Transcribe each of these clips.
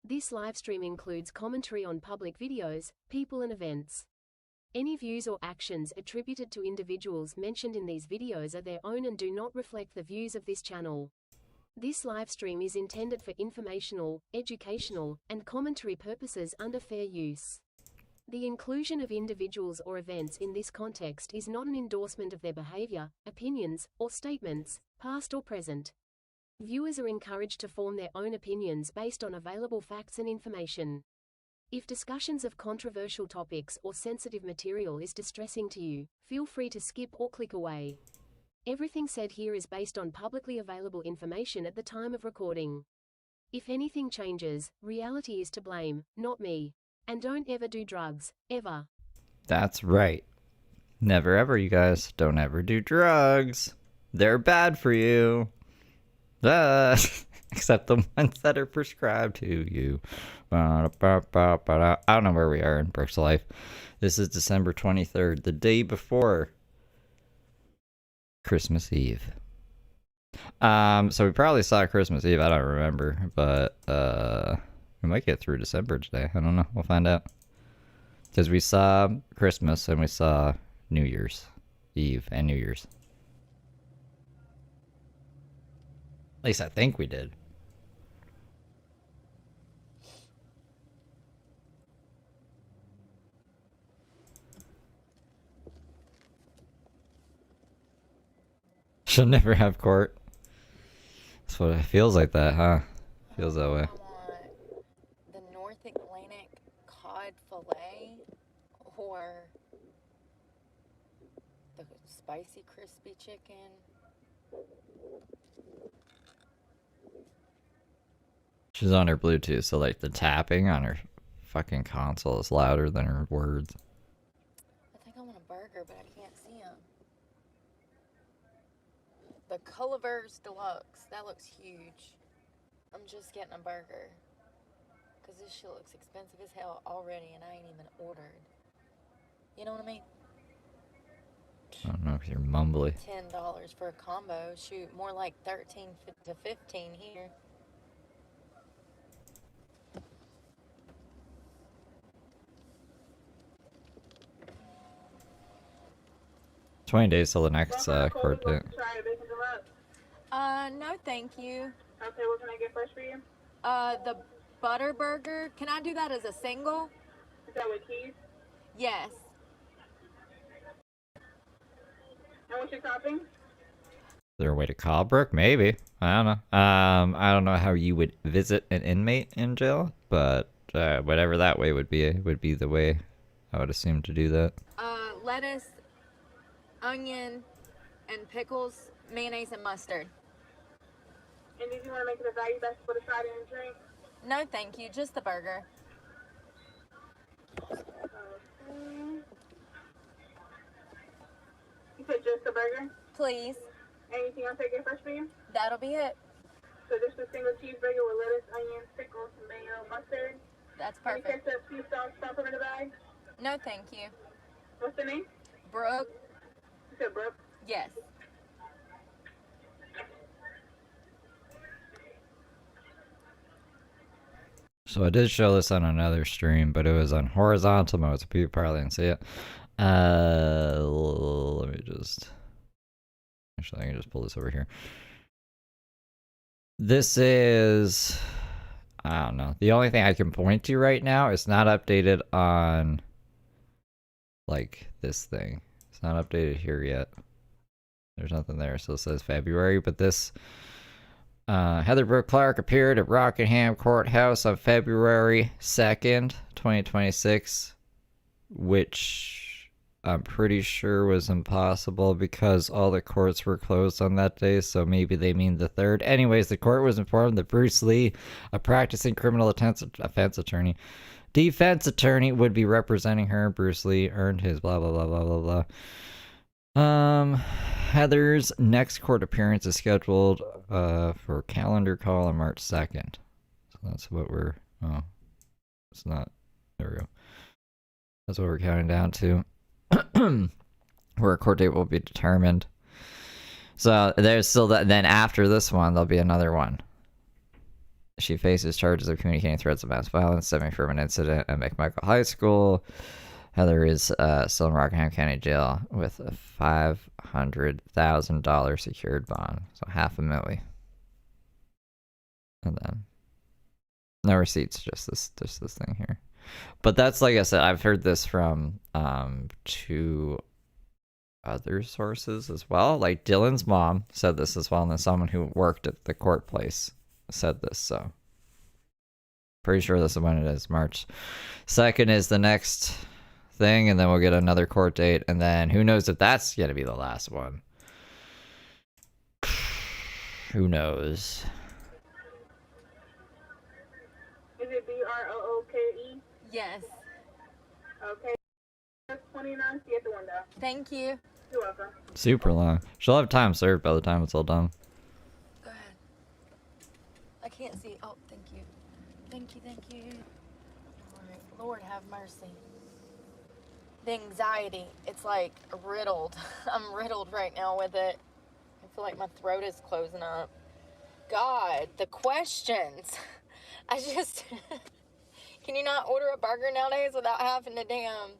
This livestream includes commentary on public videos, people and events. Any views or actions attributed to individuals mentioned in these videos are their own and do not reflect the views of this channel. This livestream is intended for informational, educational, and commentary purposes under fair use. The inclusion of individuals or events in this context is not an endorsement of their behavior, opinions, or statements, past or present. Viewers are encouraged to form their own opinions based on available facts and information. If discussions of controversial topics or sensitive material is distressing to you, feel free to skip or click away. Everything said here is based on publicly available information at the time of recording. If anything changes, reality is to blame, not me. And don't ever do drugs, ever. That's right. Never ever, you guys. Don't ever do drugs. They're bad for you. Except the ones that are prescribed to you. I don't know where we are in Brooke's life. This is December 23rd, the day before Christmas Eve. So we probably saw Christmas Eve. I don't remember, but we might get through December today. I don't know. We'll find out. Because we saw Christmas and we saw New Year's Eve and New Year's. At least I think we did. She'll never have court. That's what it feels like that, huh? Feels that way. The North Atlantic cod fillet or the spicy crispy chicken. She's on her Bluetooth, so like the tapping on her fucking console is louder than her words. I think I want a burger, but I can't see them. The Culver's Deluxe. That looks huge. I'm just getting a burger. Because this shit looks expensive as hell already, and I ain't even ordered. You know what I mean? I don't know if you're mumbly. $10 for a combo. Shoot, more like 13 to 15 here. 20 days till the next court date. No thank you. Okay, what can I get first for you? The butter burger. Can I do that as a single? Is that with cheese? Yes. And what's your topping? Is there a way to call Brooke? Maybe. I don't know. I don't know how you would visit an inmate in jail, but whatever that way would be the way I would assume to do that. Lettuce, onion, and pickles, mayonnaise, and mustard. And did you want to make it a value best for the side and drink? No, thank you. Just the burger. You said just the burger? Please. Anything else I get fresh for you? That'll be it. So just a single cheeseburger with lettuce, onions, pickles, mayo, mustard. That's Any perfect. ketchup, sea sauce, pepper in the bag? No, thank you. What's the name? Brooke? You said Brooke? Yes. So I did show this on another stream, but it was on horizontal mode, so people probably didn't see it. Let me just... Actually, I can just pull this over here. This is... I don't know. The only thing I can point to right now is not updated on... like, this thing. It's not updated here yet. There's nothing there, so it says February, but this... Heather Brooke Clark appeared at Rockingham Courthouse on February 2nd, 2026, which I'm pretty sure was impossible because all the courts were closed on that day, so maybe they mean the 3rd. Anyways, the court was informed that Bruce Lee, a practicing criminal defense attorney, would be representing her. Bruce Lee earned his blah, blah, blah, blah, blah, blah. Heather's next court appearance is scheduled for calendar call on March 2nd. So that's what we're... Oh, it's not... There we go. That's what we're counting down to. Where a court date will be determined. So there's still that. Then after this one, there'll be another one. she faces charges of communicating threats of mass violence stemming from an incident at McMichael High School. Heather is still in Rockingham County Jail with a $500,000 secured bond, so $500,000. And then no receipts, just this thing here. But that's, like I said, I've heard this from 2 other sources as well. Like Dylan's mom said this as well, and then someone who worked at the court place said this. So pretty sure this is when it is. March 2nd is the next thing, and then we'll get another court date, and then who knows if that's gonna be the last one. Who knows? Is it BROOKE? Yes. Okay. 29, see you at the window. Thank you. You're welcome. Super long. She'll have time served by the time it's all done. Go ahead. I can't see. Oh, thank you. Thank you, thank you. All right. Lord have mercy. The anxiety, it's like riddled. I'm riddled right now with it. I feel like my throat is closing up. God, the questions. I just... Can you not order a burger nowadays without having to damn...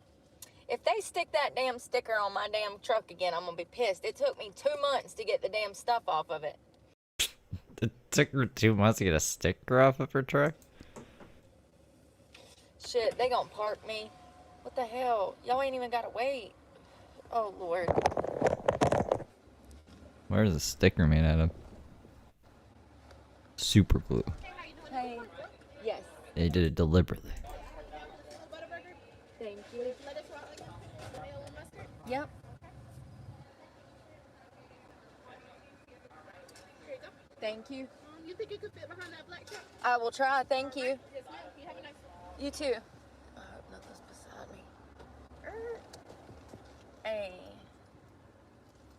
If they stick that damn sticker on my damn truck again, I'm gonna be pissed. It took me 2 months to get the damn stuff off of it. It took her 2 months to get a sticker off of her truck? Shit, they gonna park me. What the hell? Y'all ain't even gotta wait. Oh, Lord. Where's the sticker made out of? Super glue. Hey. Yes. They did it deliberately. Thank you. Yep. Thank you. You think you could fit behind that black truck? I will try. Thank you. Yes, ma'am. You have a nice You too. I hope nothing's beside me. Hey.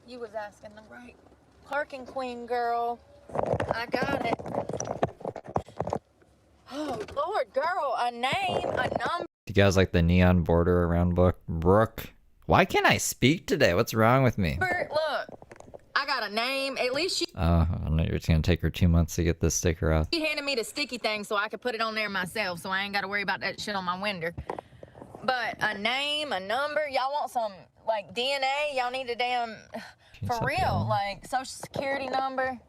You was asking the right parking queen, girl. I got it. Oh, Lord, girl. A name, a number. You guys like the neon border around Brooke? Why can't I speak today? What's wrong with me? Look, I got a name. At least she I know it's gonna take her 2 months to get this sticker out. handed me the sticky thing so I could put it on there myself, so I ain't got to worry about that shit on my window. But a name, a number, y'all want some, like, DNA? Y'all need a damn, for real, like, social security number.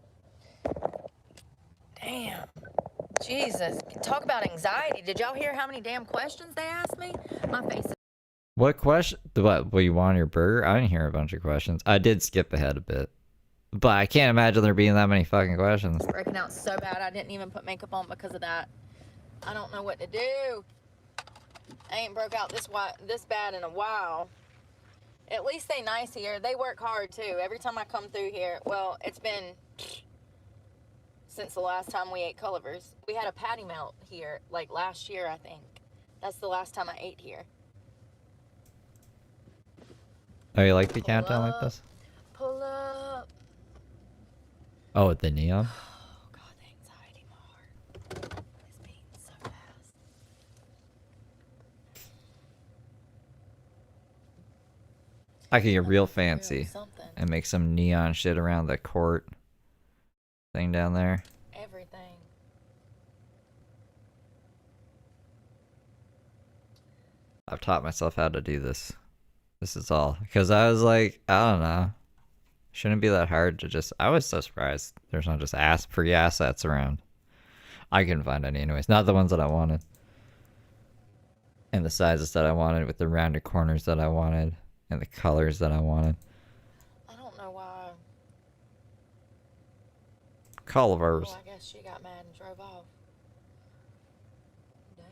Damn. Jesus. Talk about anxiety. Did y'all hear how many damn questions they asked me? My face is What question? What you want your burger? I didn't hear a bunch of questions. I did skip ahead a bit. But I can't imagine there being that many fucking questions. breaking out so bad I didn't even put makeup on because of that. I don't know what to do. I ain't broke out this bad in a while. At least they nice here. They work hard too. Every time I come through here, well, it's been since the last time we ate Cullivers. We had a patty melt here, like last year, I think. That's the last time I ate here. Oh, you like the countdown like this? Pull up. Oh, with the neon? Oh, God, the anxiety, my heart is beating so fast. I could get real Real fancy something. and make some neon shit around the court thing down there. Everything. I've taught myself how to do this. This is all. Because I was like, I don't know. Shouldn't be that hard to just... I was so surprised there's not just free assets around. I couldn't find any anyways. Not the ones that I wanted. And the sizes that I wanted with the rounded corners that I wanted. And the colors that I wanted. I don't know why. Cullivers. Well, I guess she got mad and drove off. Damn.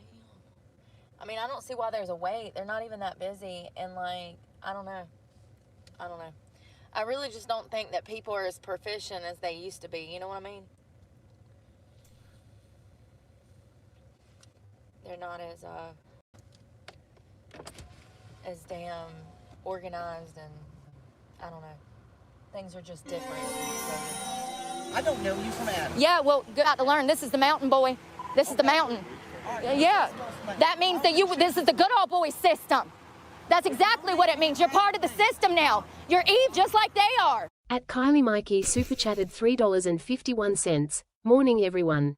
I mean, I don't see why there's a wait. They're not even that busy. And, like, I don't know. I really just don't think that people are as proficient as they used to be. You know what I mean? They're not as damn organized, and I don't know. Things are just different. I don't know you from Adam. Yeah, well, got to learn. This is the mountain, boy. This is the mountain. Yeah, that means that this is the good old boy system. That's exactly what it means. You're part of the system now. You're Eve just like they are. At Kylie Mikey super chatted $3.51. Morning everyone.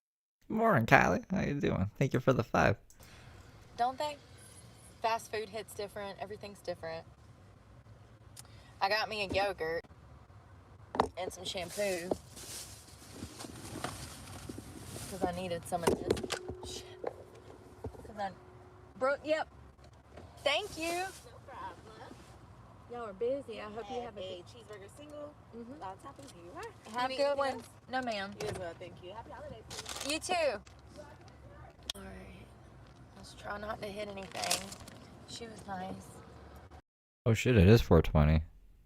Morning, Kylie. How you doing? Thank you for the 5. Don't they? Fast food hits different. Everything's different. I got me a yogurt and some shampoo because I needed some of this. Shit. Brooke, yep. Thank you. No problem. Y'all are busy. I hope you have a cheeseburger single. On top of you. Have a good one. No, ma'am. You as well, thank you. Happy holidays to you. You too. All right. Let's try not to hit anything. She was nice. Oh shit, it is 4:20.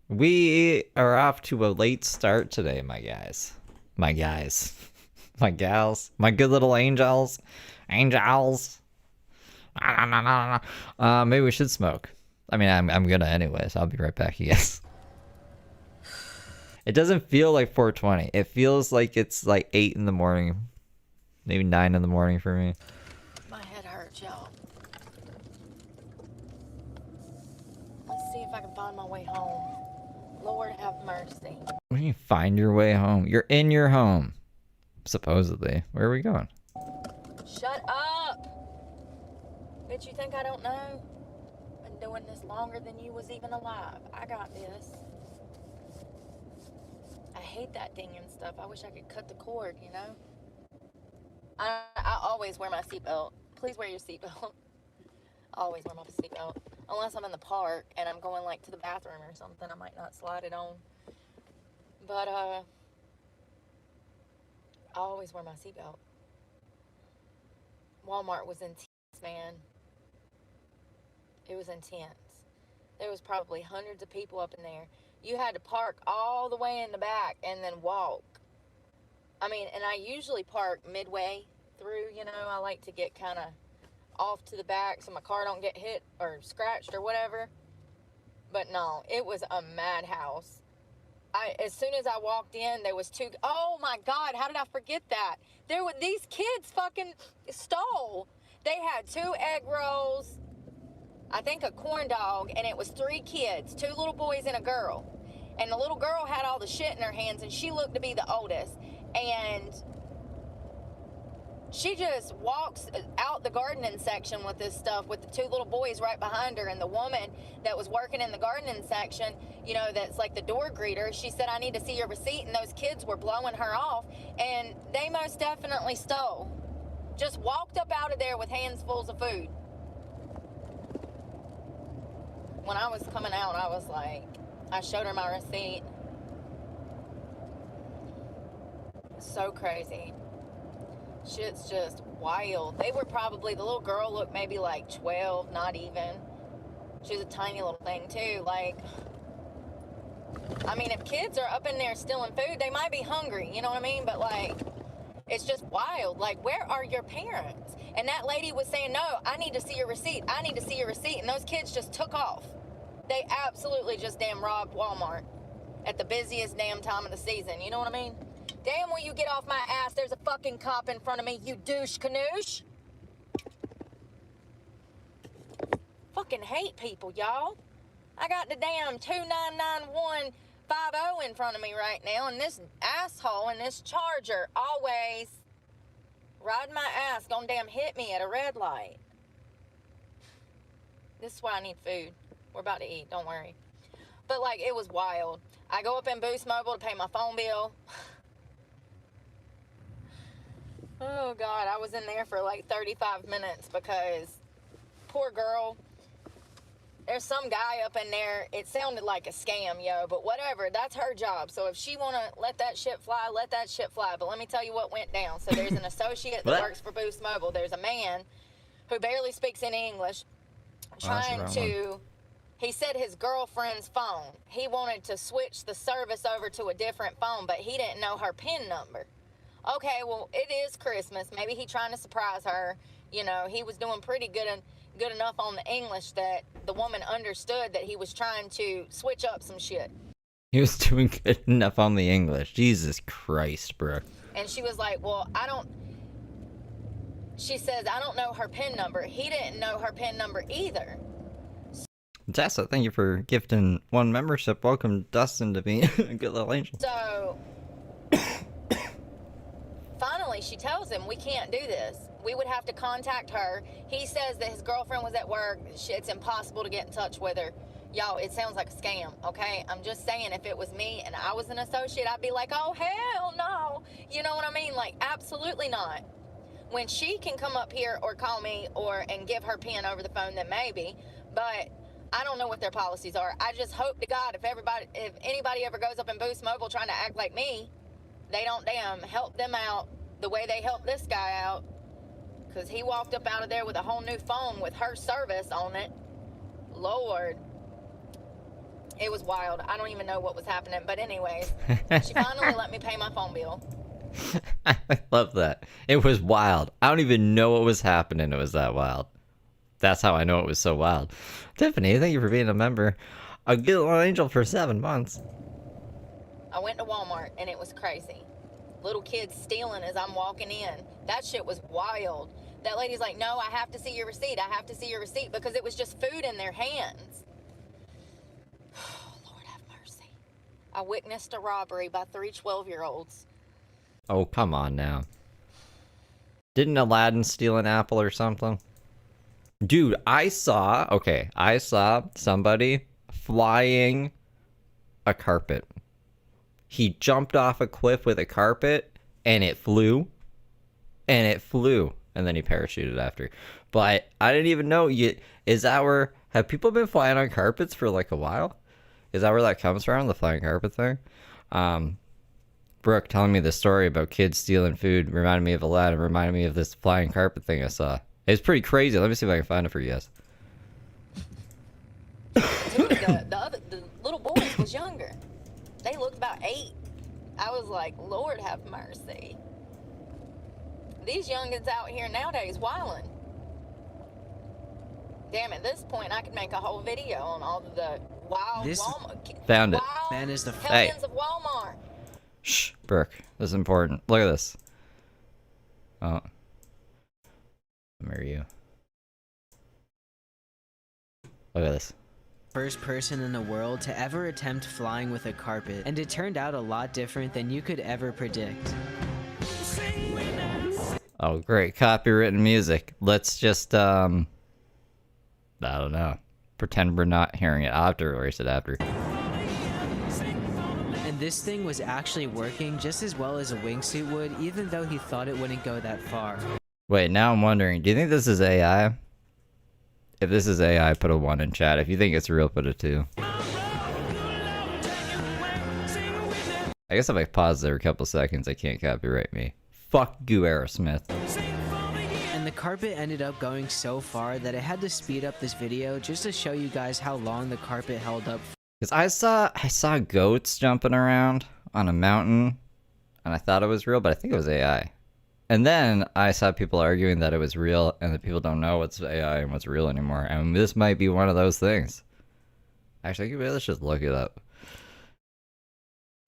We are off to a late start today, my guys. My guys. My gals. My good little angels. Angels. Maybe we should smoke. I mean, I'm gonna anyway, so I'll be right back, you guys. It doesn't feel like 4:20. It feels like it's like 8 in the morning. Maybe 9 in the morning for me. My head hurts, y'all. Let's see if I can find my way home. Lord have mercy. What do you find your way home? You're in your home. Supposedly. Where are we going? Shut up! Bitch, you think I don't know? Been doing this longer than you was even alive. I got this. I hate that ding and stuff. I wish I could cut the cord, you know? I always wear my seatbelt. Please wear your seatbelt. I always wear my seatbelt. Unless I'm in the park and I'm going like to the bathroom or something, I might not slide it on. But I always wear my seatbelt. Walmart was intense, man. It was intense. There was probably hundreds of people up in there. You had to park all the way in the back and then walk. I mean, and I usually park midway through, you know. I like to get kind of off to the back so my car don't get hit or scratched or whatever. But no, it was a madhouse. As soon as I walked in, there was two. Oh my God, how did I forget that? There were these kids fucking stole. They had 2 egg rolls, I think a corn dog, and it was 3 kids, 2 little boys and a girl. And the little girl had all the shit in her hands, and she looked to be the oldest. And she just walks out the gardening section with this stuff with the 2 little boys right behind her. And the woman that was working in the gardening section, you know, that's like the door greeter, she said, I need to see your receipt. And those kids were blowing her off, and they most definitely stole. Just walked up out of there with hands full of food. When I was coming out, I was like, I showed her my receipt. So crazy. Shit's just wild. They were probably, the little girl looked maybe like 12, not even. She was a tiny little thing too. Like, I mean, if kids are up in there stealing food, they might be hungry, you know what I mean? But like, it's just wild. Like, where are your parents? And that lady was saying, no, I need to see your receipt. I need to see your receipt. And those kids just took off. They absolutely just damn robbed Walmart at the busiest damn time of the season. You know what I mean? Damn, will you get off my ass? There's a fucking cop in front of me, you douche canoosh. Fucking hate people, y'all. I got the damn 299150 in front of me right now, and this asshole in this Charger always riding my ass, gonna damn hit me at a red light. This is why I need food. We're about to eat, don't worry. But like, it was wild. I go up in Boost Mobile to pay my phone bill. Oh God, I was in there for like 35 minutes because poor girl, there's some guy up in there. It sounded like a scam, yo, but whatever, that's her job. So if she want to let that shit fly, let that shit fly. But let me tell you what went down. So there's an associate that works for Boost Mobile. There's a man who barely speaks any English trying to, he said his girlfriend's phone. He wanted to switch the service over to a different phone, but he didn't know her PIN number. Okay, well, it is Christmas. Maybe he trying to surprise her. You know, he was doing pretty good enough on the English that the woman understood that he was trying to switch up some shit. He was doing good enough on the English. Jesus Christ, Brooke. And she was like, well, she says, I don't know her PIN number. He didn't know her PIN number either. Tessa, thank you for gifting 1 membership. Welcome, Dustin, to be a good little angel. So finally she tells him, we can't do this. We would have to contact her. He says that his girlfriend was at work. It's impossible to get in touch with her. Y'all, it sounds like a scam, okay? I'm just saying, if it was me and I was an associate, I'd be like, oh, hell no. You know what I mean? Like, absolutely not. When she can come up here or call me and give her PIN over the phone, then maybe. But I don't know what their policies are. I just hope to God if anybody ever goes up in Boost Mobile trying to act like me, they don't damn help them out the way they helped this guy out. Because he walked up out of there with a whole new phone with her service on it. Lord. It was wild. I don't even know what was happening. But anyways, she finally let me pay my phone bill. I love that. It was wild. I don't even know what was happening. It was that wild. That's how I know it was so wild. Tiffany, thank you for being a member. A good little angel for 7 months. I went to Walmart and it was crazy. Little kids stealing as I'm walking in. That shit was wild. That lady's like, no, I have to see your receipt. I have to see your receipt, because it was just food in their hands. Lord have mercy. I witnessed a robbery by 3 12-year-olds. Oh, come on now. Didn't Aladdin steal an apple or something? Dude, I saw somebody flying a carpet. He jumped off a cliff with a carpet, and it flew. And then he parachuted after. But I didn't even know. Have people been flying on carpets for like a while? Is that where that comes from, the flying carpet thing? Brooke telling me the story about kids stealing food reminded me of Aladdin, reminded me of this flying carpet thing I saw. It's pretty crazy. Let me see if I can find it for you guys. Dude, the little boys was younger. They looked about 8. I was like, Lord have mercy. These youngins out here nowadays wildin'. Damn, at this point, I could make a whole video on all of the wild Walmart. Found it. Man is the hellions of Walmart. Shh, Brooke. This is important. Look at this. Oh. Where are you? Look at this. First person in the world to ever attempt flying with a carpet, and it turned out a lot different than you could ever predict. Oh, great. Copywritten music. Let's just, I don't know. Pretend we're not hearing it. I'll have to erase it after. And this thing was actually working just as well as a wingsuit would, even though he thought it wouldn't go that far. Wait, now I'm wondering, do you think this is AI? If this is AI, put a 1 in chat. If you think it's real, put a 2. I guess if I pause there a couple seconds, I can't copyright me. Fuck you, Aerosmith. And the carpet ended up going so far that I had to speed up this video just to show you guys how long the carpet held up. Because I saw goats jumping around on a mountain, and I thought it was real, but I think it was AI. And then I saw people arguing that it was real, and that people don't know what's AI and what's real anymore. And this might be one of those things. Actually, let's just look it up.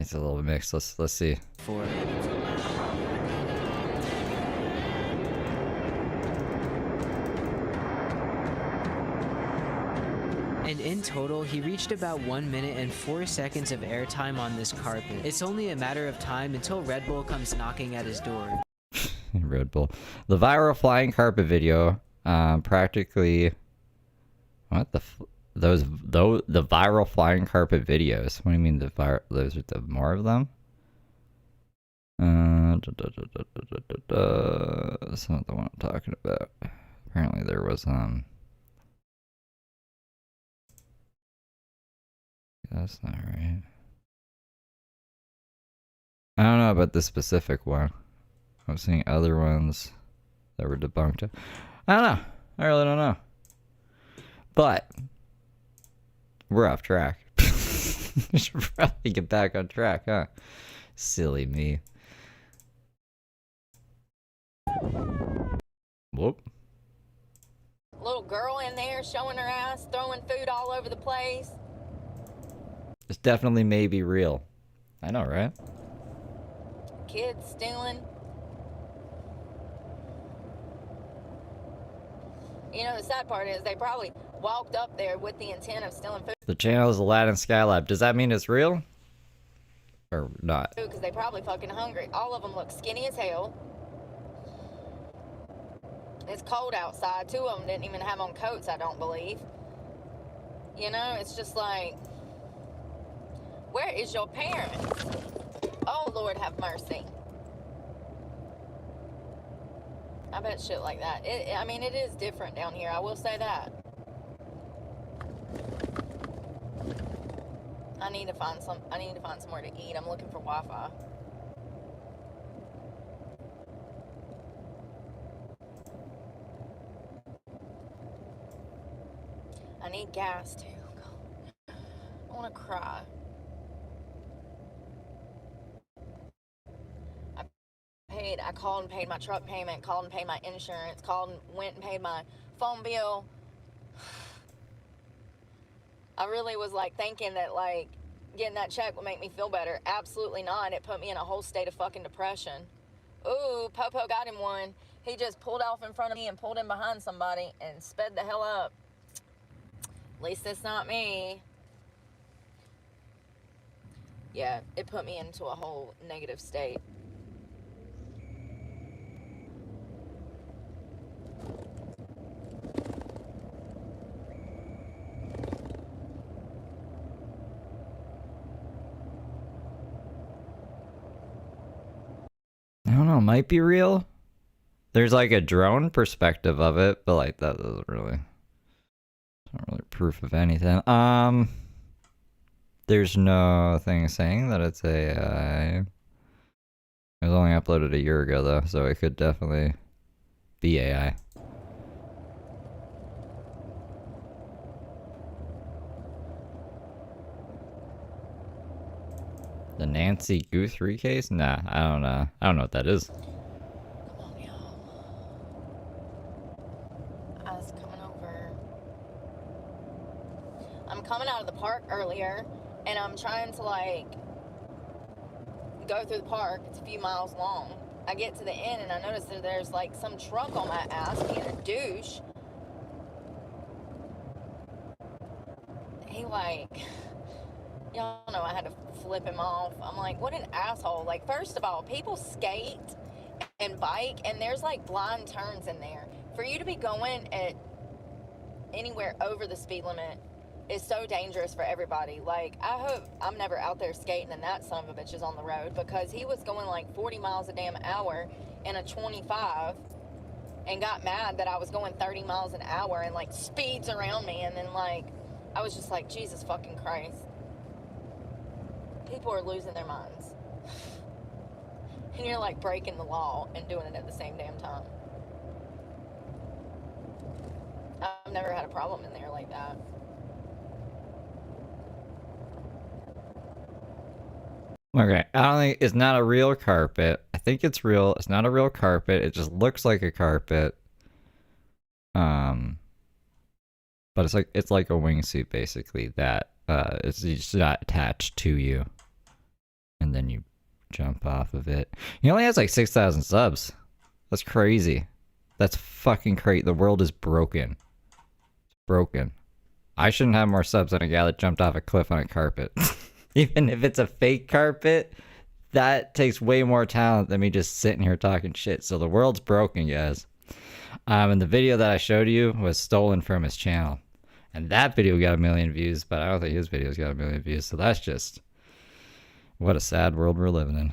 It's a little mixed. Let's see. And in total, he reached about 1 minute and 4 seconds of airtime on this carpet. It's only a matter of time until Red Bull comes knocking at his door. Red Bull. The viral flying carpet video, practically. What the? The viral flying carpet videos. What do you mean those are the more of them? That's not the one I'm talking about. Apparently there was That's not right. I don't know about this specific one. I'm seeing other ones that were debunked. I don't know. I really don't know. But we're off track. We should probably get back on track, huh? Silly me. Whoop. Little girl in there showing her ass, throwing food all over the place. It's definitely maybe real. I know, right? Kids stealing. You know, the sad part is they probably walked up there with the intent of stealing food. The channel is Aladdin Skylab. Does that mean it's real? Or not? Because they probably fucking hungry. All of them look skinny as hell. It's cold outside. 2 of them didn't even have on coats, I don't believe. You know, it's just like, where is your parents? Oh, Lord have mercy. I bet shit like that. I mean, it is different down here. I will say that. I need to find somewhere to eat. I'm looking for Wi-Fi. I need gas too. God. I want to cry. I called and paid my truck payment, called and paid my insurance, called and went and paid my phone bill. I really was like thinking that like getting that check would make me feel better. Absolutely not. It put me in a whole state of fucking depression. Ooh, Popo got him one. He just pulled off in front of me and pulled in behind somebody and sped the hell up. At least it's not me. Yeah, it put me into a whole negative state. I don't know, might be real. There's like a drone perspective of it, but like that doesn't really, not really proof of anything. There's no thing saying that it's AI. It was only uploaded a year ago though, so it could definitely be AI. The Nancy Guthrie case? Nah, I don't know. I don't know what that is. Come on, y'all. I was coming over. I'm coming out of the park earlier, and I'm trying to, like, go through the park. It's a few miles long. I get to the end, and I notice that there's, like, some truck on my ass being a douche. He, like... Y'all know I had to flip him off. I'm like, what an asshole. Like, first of all, people skate and bike, and there's, like, blind turns in there. For you to be going at anywhere over the speed limit is so dangerous for everybody. Like, I hope I'm never out there skating and that son of a bitch is on the road, because he was going, like, 40 miles a damn hour in a 25 and got mad that I was going 30 miles an hour and, like, speeds around me. And then, like, I was just like, Jesus fucking Christ. People are losing their minds. And you're like breaking the law and doing it at the same damn time. I've never had a problem in there like that. Okay, I don't think it's not a real carpet. I think it's real. It's not a real carpet. It just looks like a carpet. But it's like a wingsuit basically that it's just not attached to you. And then you jump off of it. He only has like 6,000 subs. That's crazy. That's fucking crazy. The world is broken. It's broken. I shouldn't have more subs than a guy that jumped off a cliff on a carpet. Even if it's a fake carpet, that takes way more talent than me just sitting here talking shit. So the world's broken, guys. And the video that I showed you was stolen from his channel. And that video got 1 million views, but I don't think his video's got 1 million views. So that's just... what a sad world we're living in.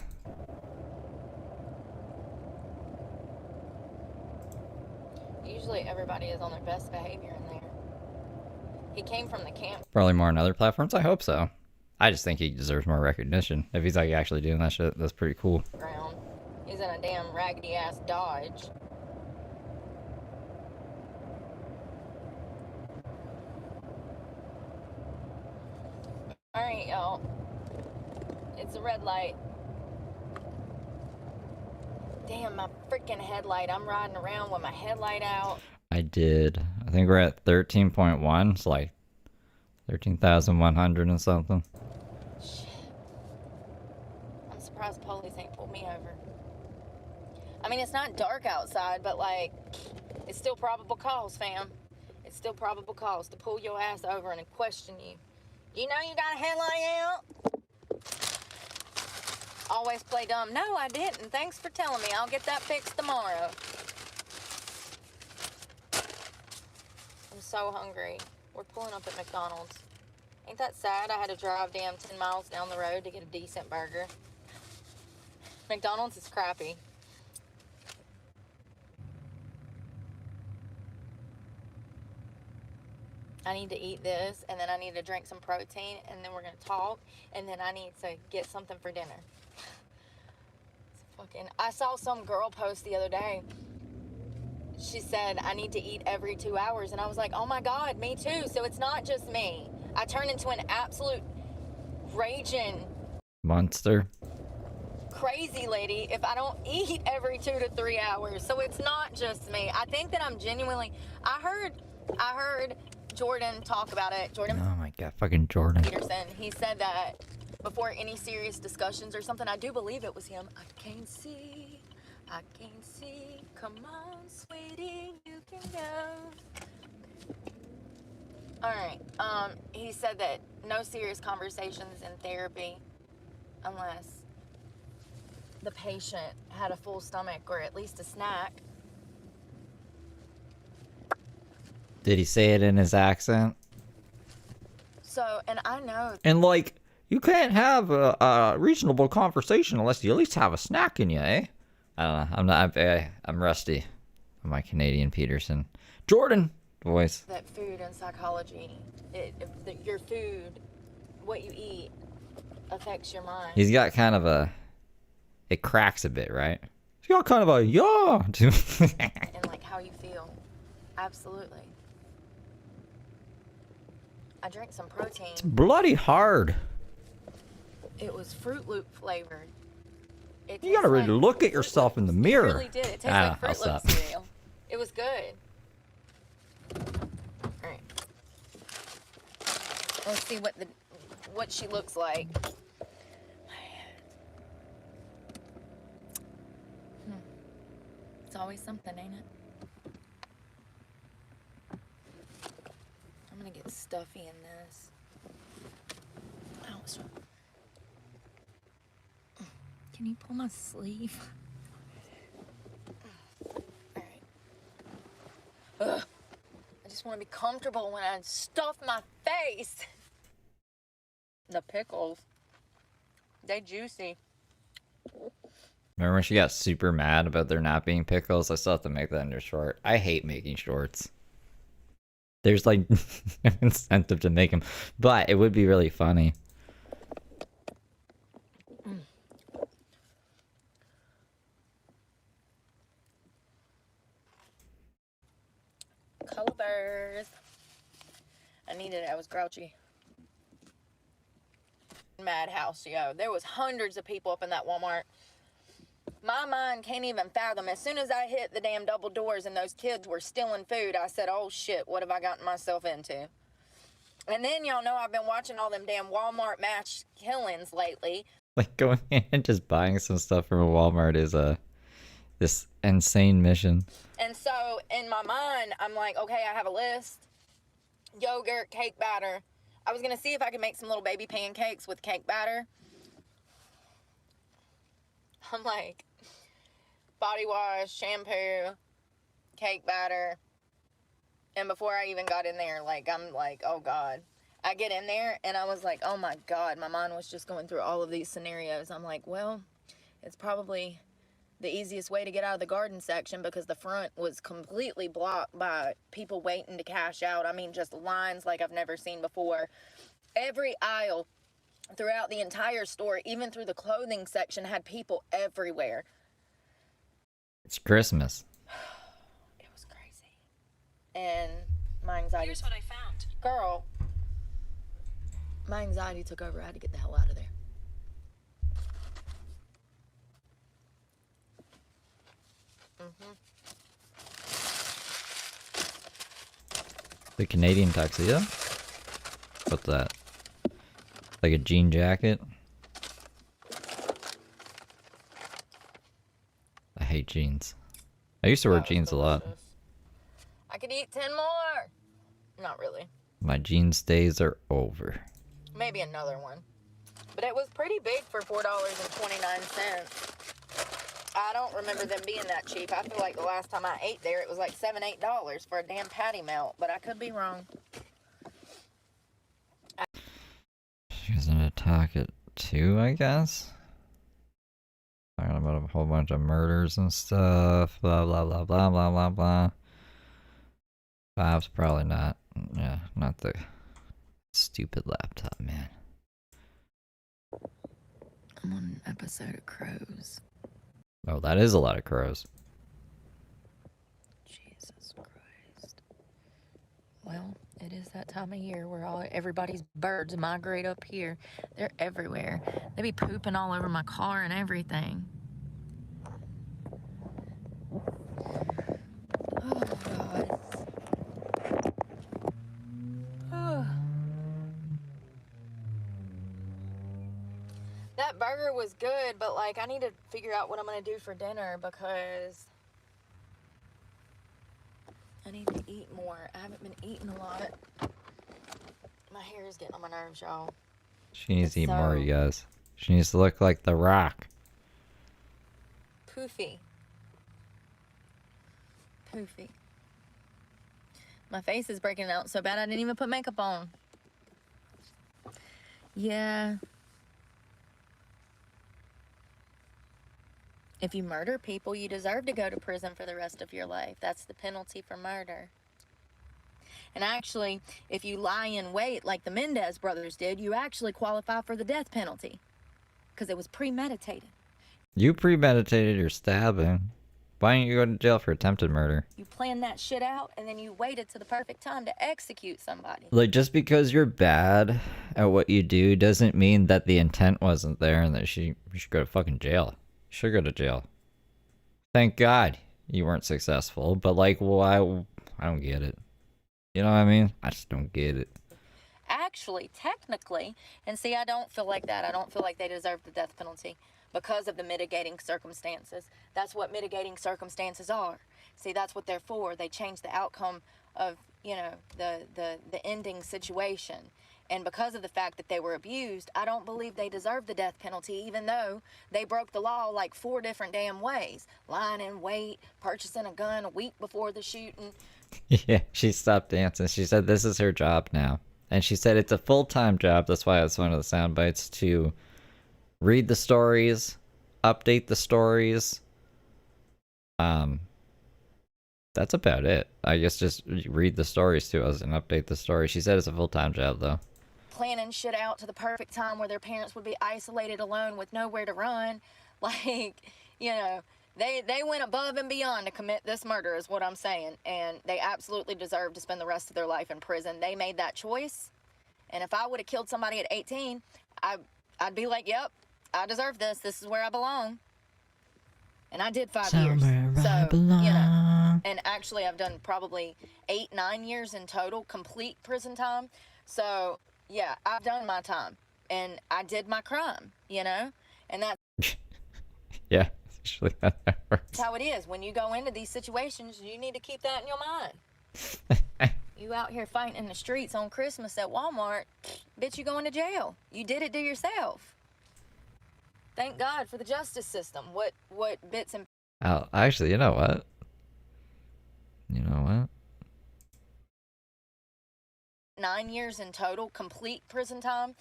Usually everybody is on their best behavior in there. He came from the camp. Probably more on other platforms. I hope so. I just think he deserves more recognition. If he's like actually doing that shit, that's pretty cool. Ground. He's in a damn raggedy ass Dodge. Alright, y'all. It's a red light. Damn, my freaking headlight. I'm riding around with my headlight out. I did. I think we're at 13.1. It's like 13,100 and something. Shit. I'm surprised the police ain't pulled me over. I mean, it's not dark outside, but like, it's still probable cause, fam. It's still probable cause to pull your ass over and question you. You know you got a headlight out? Always play dumb. No, I didn't. Thanks for telling me. I'll get that fixed tomorrow. so hungry. We're pulling up at McDonald's. Ain't that sad? I had to drive damn 10 miles down the road to get a decent burger. McDonald's is crappy. I need to eat this, and then I need to drink some protein, and then we're gonna talk, and then I need to get something for dinner. I saw some girl post the other day. She said, I need to eat every 2 hours, and I was like, oh my God, me too. So it's not just me. I turn into an absolute raging monster. Crazy lady if I don't eat every 2 to 3 hours. So it's not just me. I think that I'm genuinely, I heard Jordan talk about it. Jordan. Oh my God, fucking Jordan Peterson. He said that before any serious discussions or something. I do believe it was him. I can't see. Come on, sweetie, you can go. All right. He said that no serious conversations in therapy unless the patient had a full stomach or at least a snack. Did he say it in his accent? So, and I know. And like, you can't have a reasonable conversation unless you at least have a snack in you, eh? I don't know. I'm rusty on my Canadian Peterson. Jordan voice. That food and psychology, your food, what you eat, affects your mind. He's got kind of a. It cracks a bit, right? He's got kind of a yeah. And like how you feel. Absolutely. I drank some protein. It's bloody hard. It was Fruit Loop flavored. You gotta really look at yourself in the mirror. It really did. It tastes like Fruit Loop stop. cereal. It was good. All right. Let's see what she looks like. It's always something, ain't it? I'm gonna get stuffy in this. Ow, what's wrong? Can you pull my sleeve? Alright. Ugh. I just want to be comfortable when I stuff my face. The pickles. They juicy. Remember when she got super mad about there not being pickles? I still have to make that into a short. I hate making shorts. There's like no incentive to make them, but it would be really funny. Colors. I needed it. I was grouchy. Madhouse, yo. There was hundreds of people up in that Walmart. My mind can't even fathom. As soon as I hit the damn double doors and those kids were stealing food, I said, oh shit, what have I gotten myself into? And then y'all know I've been watching all them damn Walmart mass killings lately. Like going in and just buying some stuff from a Walmart is this insane mission. And so in my mind, I'm like, okay, I have a list. Yogurt, cake batter. I was going to see if I could make some little baby pancakes with cake batter. I'm like, body wash, shampoo, cake batter. And before I even got in there, like, I'm like, oh God. I get in there and I was like, oh my God. My mind was just going through all of these scenarios. I'm like, well, it's probably the easiest way to get out of the garden section because the front was completely blocked by people waiting to cash out. I mean, just lines like I've never seen before. Every aisle throughout the entire store, even through the clothing section, had people everywhere. It's Christmas. It was crazy. And my anxiety... Here's what I found. Girl, my anxiety took over. I had to get the hell out of there. The Canadian tuxedo? What's that? Like a jean jacket? I hate jeans. I used to wear jeans a lot. I could eat 10 more. Not really. My jeans days are over. Maybe another one. But it was pretty big for $4.29. I don't remember them being that cheap. I feel like the last time I ate there, it was like $7, $8 for a damn patty melt, but I could be wrong. She's gonna talk it too, I guess. Talking about a whole bunch of murders and stuff. Blah blah blah blah blah blah blah. Bob's probably not. Yeah, not the stupid laptop, man. I'm on an episode of Crows. Oh, that is a lot of crows. Jesus Christ. Well, it is that time of year where everybody's birds migrate up here. They're everywhere. They be pooping all over my car and everything. Oh, God. That burger was good, but like I need to figure out what I'm gonna do for dinner because I need to eat more. I haven't been eating a lot. My hair is getting on my nerves, y'all. She needs to eat more, you guys. She needs to look like The Rock. Poofy. Poofy. My face is breaking out so bad I didn't even put makeup on. Yeah. If you murder people, you deserve to go to prison for the rest of your life. That's the penalty for murder. And actually, if you lie in wait like the Mendez brothers did, you actually qualify for the death penalty. Because it was premeditated. You premeditated your stabbing. Why didn't you go to jail for attempted murder? You planned that shit out, and then you waited to the perfect time to execute somebody. Like, just because you're bad at what you do doesn't mean that the intent wasn't there and that you should go to fucking jail. You should go to jail. Thank God you weren't successful, but like, why? I don't get it. You know what I mean? I just don't get it. Actually, technically, and see, I don't feel like that. I don't feel like they deserve the death penalty because of the mitigating circumstances. That's what mitigating circumstances are. See, that's what they're for. They change the outcome of, you know, the ending situation. And because of the fact that they were abused, I don't believe they deserve the death penalty, even though they broke the law like 4 different damn ways. Lying in wait, purchasing a gun a week before the shooting. Yeah, she stopped dancing. She said this is her job now. And she said it's a full-time job. That's why it's one of the sound bites, to read the stories, update the stories. That's about it. I guess just read the stories to us and update the stories. She said it's a full-time job, though. Planning shit out to the perfect time where their parents would be isolated alone with nowhere to run. Like, you know, they went above and beyond to commit this murder is what I'm saying. And they absolutely deserve to spend the rest of their life in prison. They made that choice. And if I would have killed somebody at 18, I'd be like, yep, I deserve this. This is where I belong. And I did 5 years. So, you know, and actually I've done probably 8, 9 years in total, complete prison time. So, yeah, I've done my time and I did my crime, you know, and that's Yeah, actually that works. how it is. When you go into these situations, you need to keep that in your mind. You out here fighting in the streets on Christmas at Walmart, bitch, you going to jail. You did it to yourself. Thank God for the justice system. What bits and... Oh, actually, you know what? You know what? 9 years in total, complete prison time.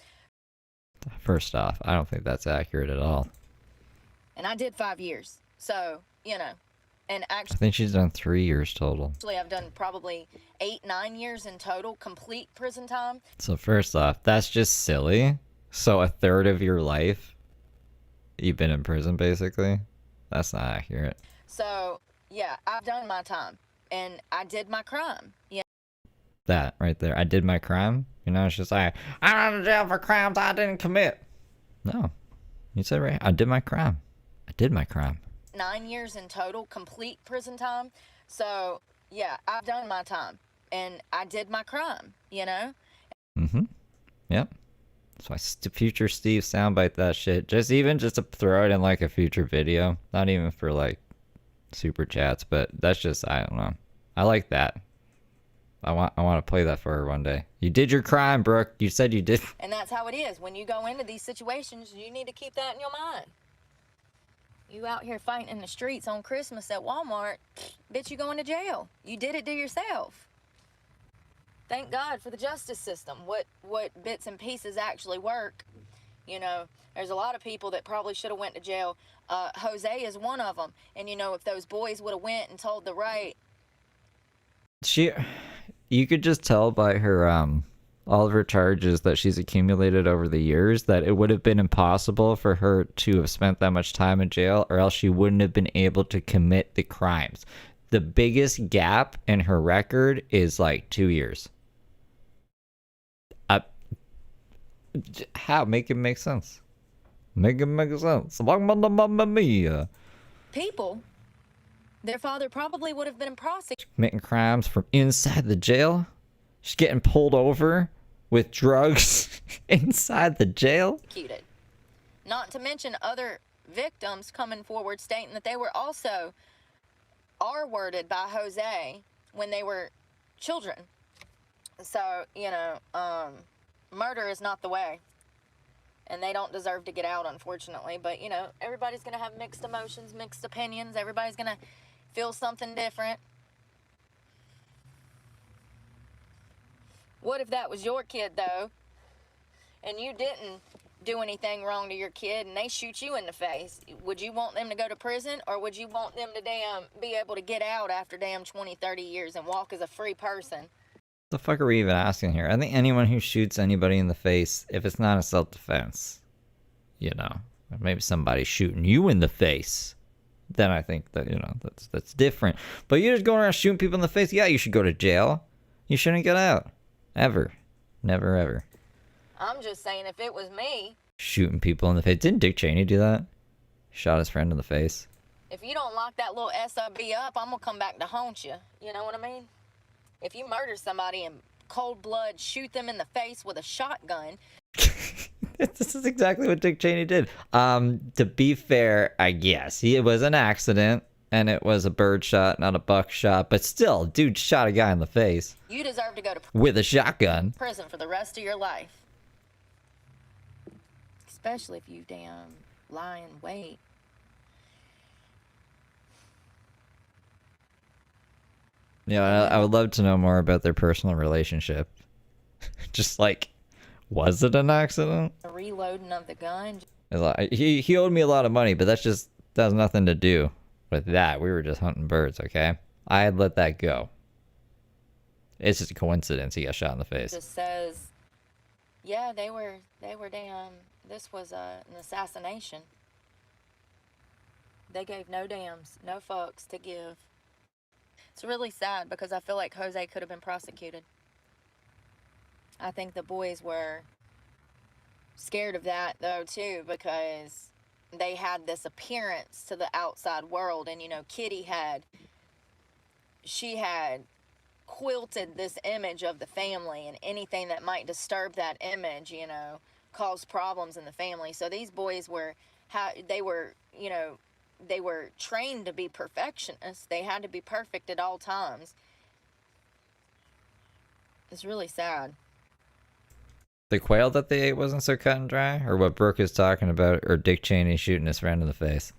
First off, I don't think that's accurate at all. And I did 5 years. So, you know, and I actually think she's done 3 years total. I've done probably 8, 9 years in total, complete prison time. So first off, that's just silly. So a third of your life, you've been in prison, basically? That's not accurate. So, yeah, I've done my time. And I did my crime. Yeah. That right there. I did my crime. You know, it's just like, I'm in jail for crimes I didn't commit. No. You said right. I did my crime. I did my crime. 9 years in total, complete prison time. So, yeah, I've done my time. And I did my crime, you know? Mm-hmm. Yep. That's why future Steve soundbite that shit. Just to throw it in like a future video. Not even for like super chats, but that's just, I don't know. I like that. I want to play that for her one day. You did your crime, Brooke. You said you did. And that's how it is. When you go into these situations, you need to keep that in your mind. You out here fighting in the streets on Christmas at Walmart, bitch, you going to jail. You did it to yourself. Thank God for the justice system. What bits and pieces actually work. You know, there's a lot of people that probably should have went to jail. Jose is one of them. And, you know, if those boys would have went and told the right. You could just tell by her, all of her charges that she's accumulated over the years that it would have been impossible for her to have spent that much time in jail, or else she wouldn't have been able to commit the crimes. The biggest gap in her record is like 2 years. How? Make it make sense. Make it make sense. Mamma mia. People, their father probably would have been prosecuted. Committing crimes from inside the jail. She's getting pulled over with drugs inside the jail. Not to mention other victims coming forward stating that they were also R-worded by Jose when they were children. So, you know, murder is not the way. And they don't deserve to get out, unfortunately. But, you know, everybody's going to have mixed emotions, mixed opinions. Everybody's going to feel something different. What if that was your kid, though, and you didn't do anything wrong to your kid and they shoot you in the face? Would you want them to go to prison, or would you want them to be able to get out after 20, 30 years and walk as a free person? The fuck are we even asking here? I think anyone who shoots anybody in the face, if it's not a self-defense, you know, maybe somebody shooting you in the face, then I think that, you know, that's different. But you're just going around shooting people in the face, yeah, you should go to jail. You shouldn't get out. Ever. Never, ever. I'm just saying, if it was me... Shooting people in the face. Didn't Dick Cheney do that? Shot his friend in the face. If you don't lock that little SOB up, I'm going to come back to haunt you. You know what I mean? If you murder somebody in cold blood, shoot them in the face with a shotgun... This is exactly what Dick Cheney did. To be fair, I guess. It was an accident. And it was a bird shot, not a buck shot. But still, dude shot a guy in the face. You deserve to go to with a shotgun. Prison for the rest of your life. Especially if you damn lie and wait. Yeah, I would love to know more about their personal relationship. Just like, was it an accident? The reloading of the gun. He owed me a lot of money, but that has nothing to do with that. We were just hunting birds, okay? I had let that go. It's just a coincidence he got shot in the face. It just says, yeah, they were damn, this was an assassination. They gave no dams, no fucks to give. It's really sad because I feel like Jose could have been prosecuted. I think the boys were scared of that, though, too, because they had this appearance to the outside world. And, you know, Kitty she had quilted this image of the family, and anything that might disturb that image, you know, cause problems in the family. So these boys were trained to be perfectionists. They had to be perfect at all times. It's really sad. The quail that they ate wasn't so cut and dry? Or what Brooke is talking about, or Dick Cheney shooting his friend in the face?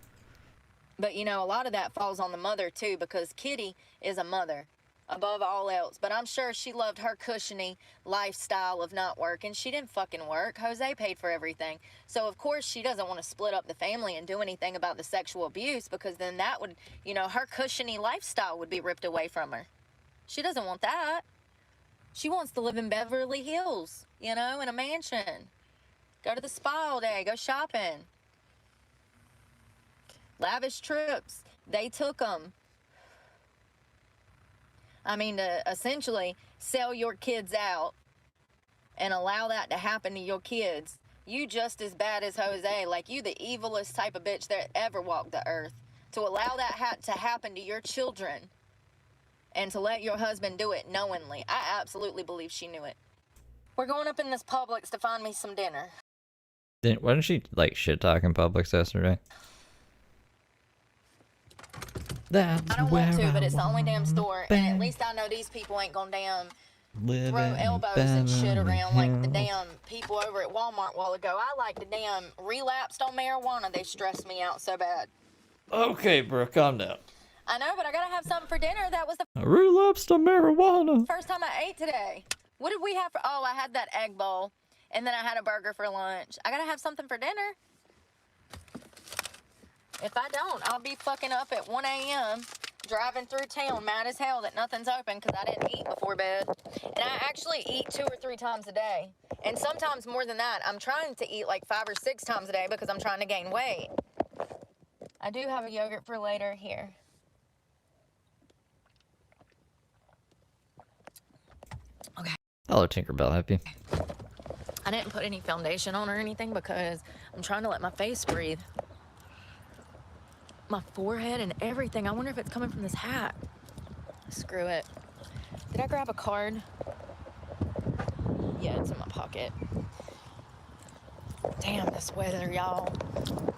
But, you know, a lot of that falls on the mother, too, because Kitty is a mother above all else. But I'm sure she loved her cushiony lifestyle of not working. She didn't fucking work. Jose paid for everything. So, of course, she doesn't want to split up the family and do anything about the sexual abuse, because then that would, you know, her cushiony lifestyle would be ripped away from her. She doesn't want that. She wants to live in Beverly Hills, you know, in a mansion. Go to the spa all day, go shopping. Lavish trips. They took them. I mean, to essentially sell your kids out and allow that to happen to your kids. You just as bad as Jose. Like, you the evilest type of bitch that ever walked the earth. To allow that to happen to your children. And to let your husband do it knowingly. I absolutely believe she knew it. We're going up in this Publix to find me some dinner. Wasn't she, like, shit-talking Publix yesterday? I don't want to, but it's the only damn store. And at least I know these people ain't gonna damn throw elbows and shit around like the damn people over at Walmart a while ago. I like the damn relapsed on marijuana. They stressed me out so bad. Okay, Brooke, calm down. I know, but I gotta have something for dinner. That was the I relapsed on marijuana. first time I ate today. What did we have for? Oh, I had that egg bowl, and then I had a burger for lunch. I gotta have something for dinner. If I don't, I'll be fucking up at 1 a.m. driving through town mad as hell that nothing's open because I didn't eat before bed. And I actually eat 2 or 3 times a day. And sometimes more than that. I'm trying to eat like 5 or 6 times a day because I'm trying to gain weight. I do have a yogurt for later here. Okay. Hello, Tinkerbell. Happy. I didn't put any foundation on or anything because I'm trying to let my face breathe. My forehead and everything. I wonder if it's coming from this hat. Screw it. Did I grab a card? Yeah, it's in my pocket. Damn, this weather, y'all.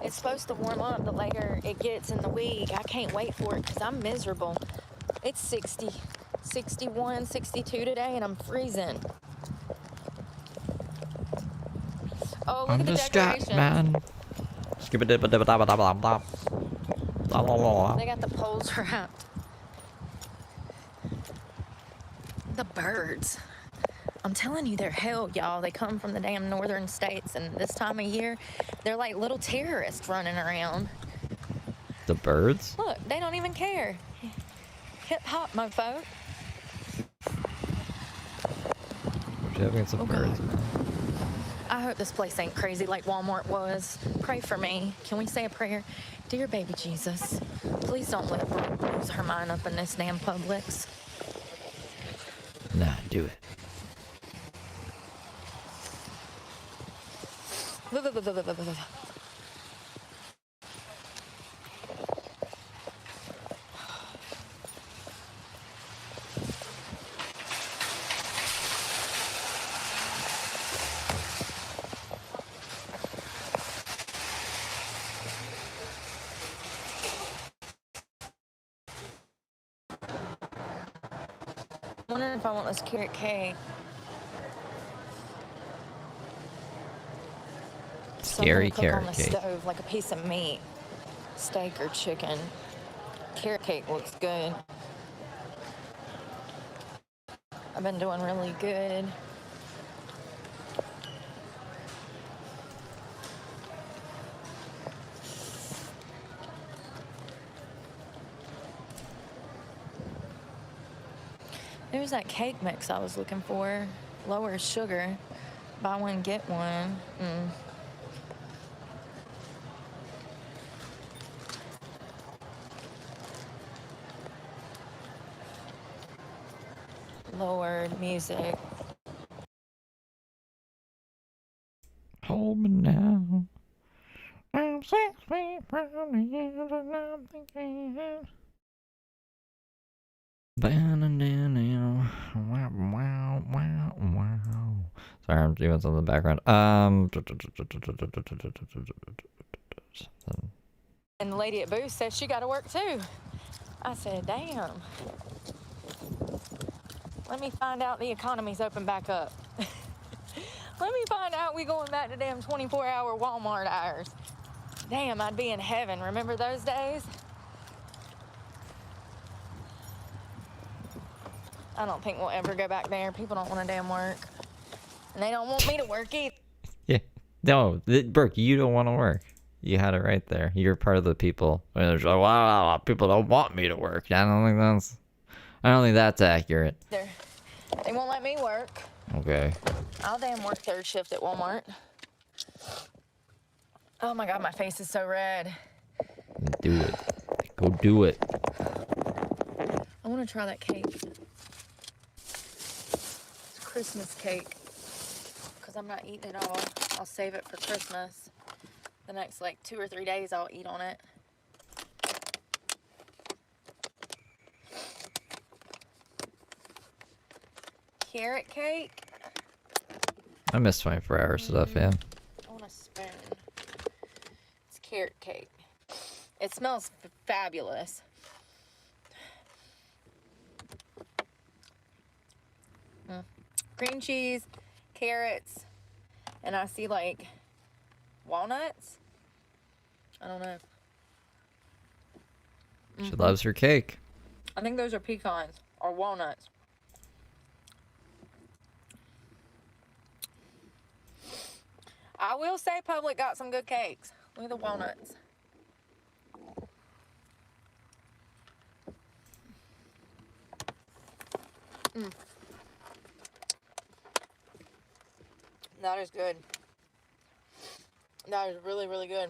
It's supposed to warm up the later it gets in the week. I can't wait for it because I'm miserable. It's 60, 61, 62 today, and I'm freezing. Oh, look I'm at the distracted, decorations. man. Skip-a-dip-a-dip-a-dip-a-dip-a-dip. They got the poles wrapped. The birds. I'm telling you, they're hell, y'all. They come from the damn northern states, and this time of year, they're like little terrorists running around. The birds? Look, they don't even care. Hip hop, mofo. We're having some birds, man. I hope this place ain't crazy like Walmart was. Pray for me. Can we say a prayer? Dear baby Jesus, please don't let Brooke lose her mind up in this damn Publix. Nah, do it. I'm wondering if I want this carrot cake. Scary Something to cook carrot on the cake. stove, like a piece of meat, steak or chicken. Carrot cake looks good. I've been doing really good. There's that cake mix I was looking for. Lower sugar. Buy one, get one. Lowered music. Hold me now. I'm 6 feet from the edge and I'm thinking. Wow, wow, wow, wow. Sorry, I'm doing something in the background. And the lady at Booth said she got to work too. I said, damn. Let me find out the economy's open back up. Let me find out we going back to damn 24-hour Walmart hours. Damn, I'd be in heaven. Remember those days? I don't think we'll ever go back there. People don't want to damn work. And they don't want me to work either. Yeah. No, Brooke, you don't want to work. You had it right there. You're part of the people. I mean, there's like, wow, people don't want me to work. I don't think that's accurate. They won't let me work. Okay. I'll damn work third shift at Walmart. Oh my God, my face is so red. Do it. Go do it. I want to try that cake. It's Christmas cake. Because I'm not eating it all. I'll save it for Christmas. The next like 2 or 3 days I'll eat on it. Carrot cake. I miss 24-hour stuff, yeah. I want a spoon. It's carrot cake. It smells fabulous. Cream cheese, carrots, and I see like walnuts. I don't know. She loves her cake. I think those are pecans or walnuts. I will say Public got some good cakes. Look at the walnuts. That is good. That is really, really good.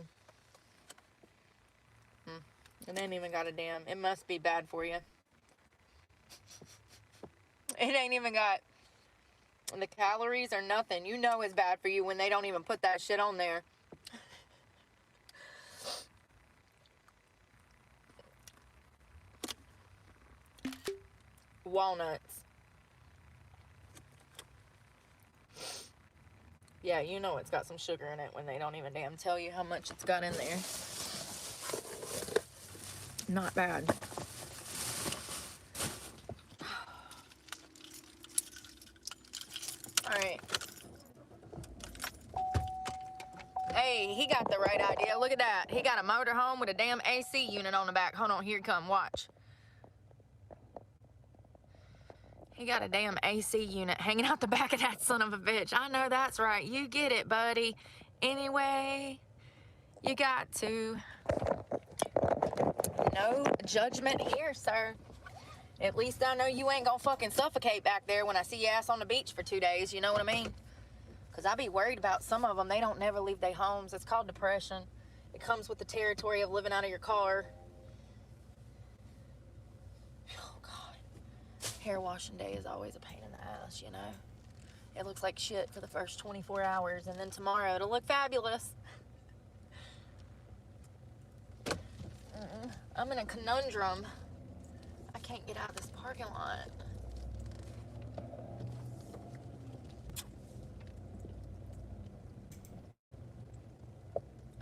It ain't even got a damn. It must be bad for you. It ain't even got the calories or nothing. You know it's bad for you when they don't even put that shit on there. Walnuts. Yeah, you know it's got some sugar in it when they don't even damn tell you how much it's got in there. Not bad. Alright. Hey, he got the right idea. Look at that. He got a motorhome with a damn AC unit on the back. Hold on, here it come. Watch. He got a damn AC unit hanging out the back of that son of a bitch. I know that's right. You get it, buddy. Anyway, you got to. No judgment here, sir. At least I know you ain't gonna fucking suffocate back there when I see your ass on the beach for 2 days. You know what I mean? Because I be worried about some of them. They don't never leave their homes. It's called depression. It comes with the territory of living out of your car. Oh, God. Hair washing day is always a pain in the ass, you know? It looks like shit for the first 24 hours, and then tomorrow it'll look fabulous. I'm in a conundrum. I can't get out of this parking lot.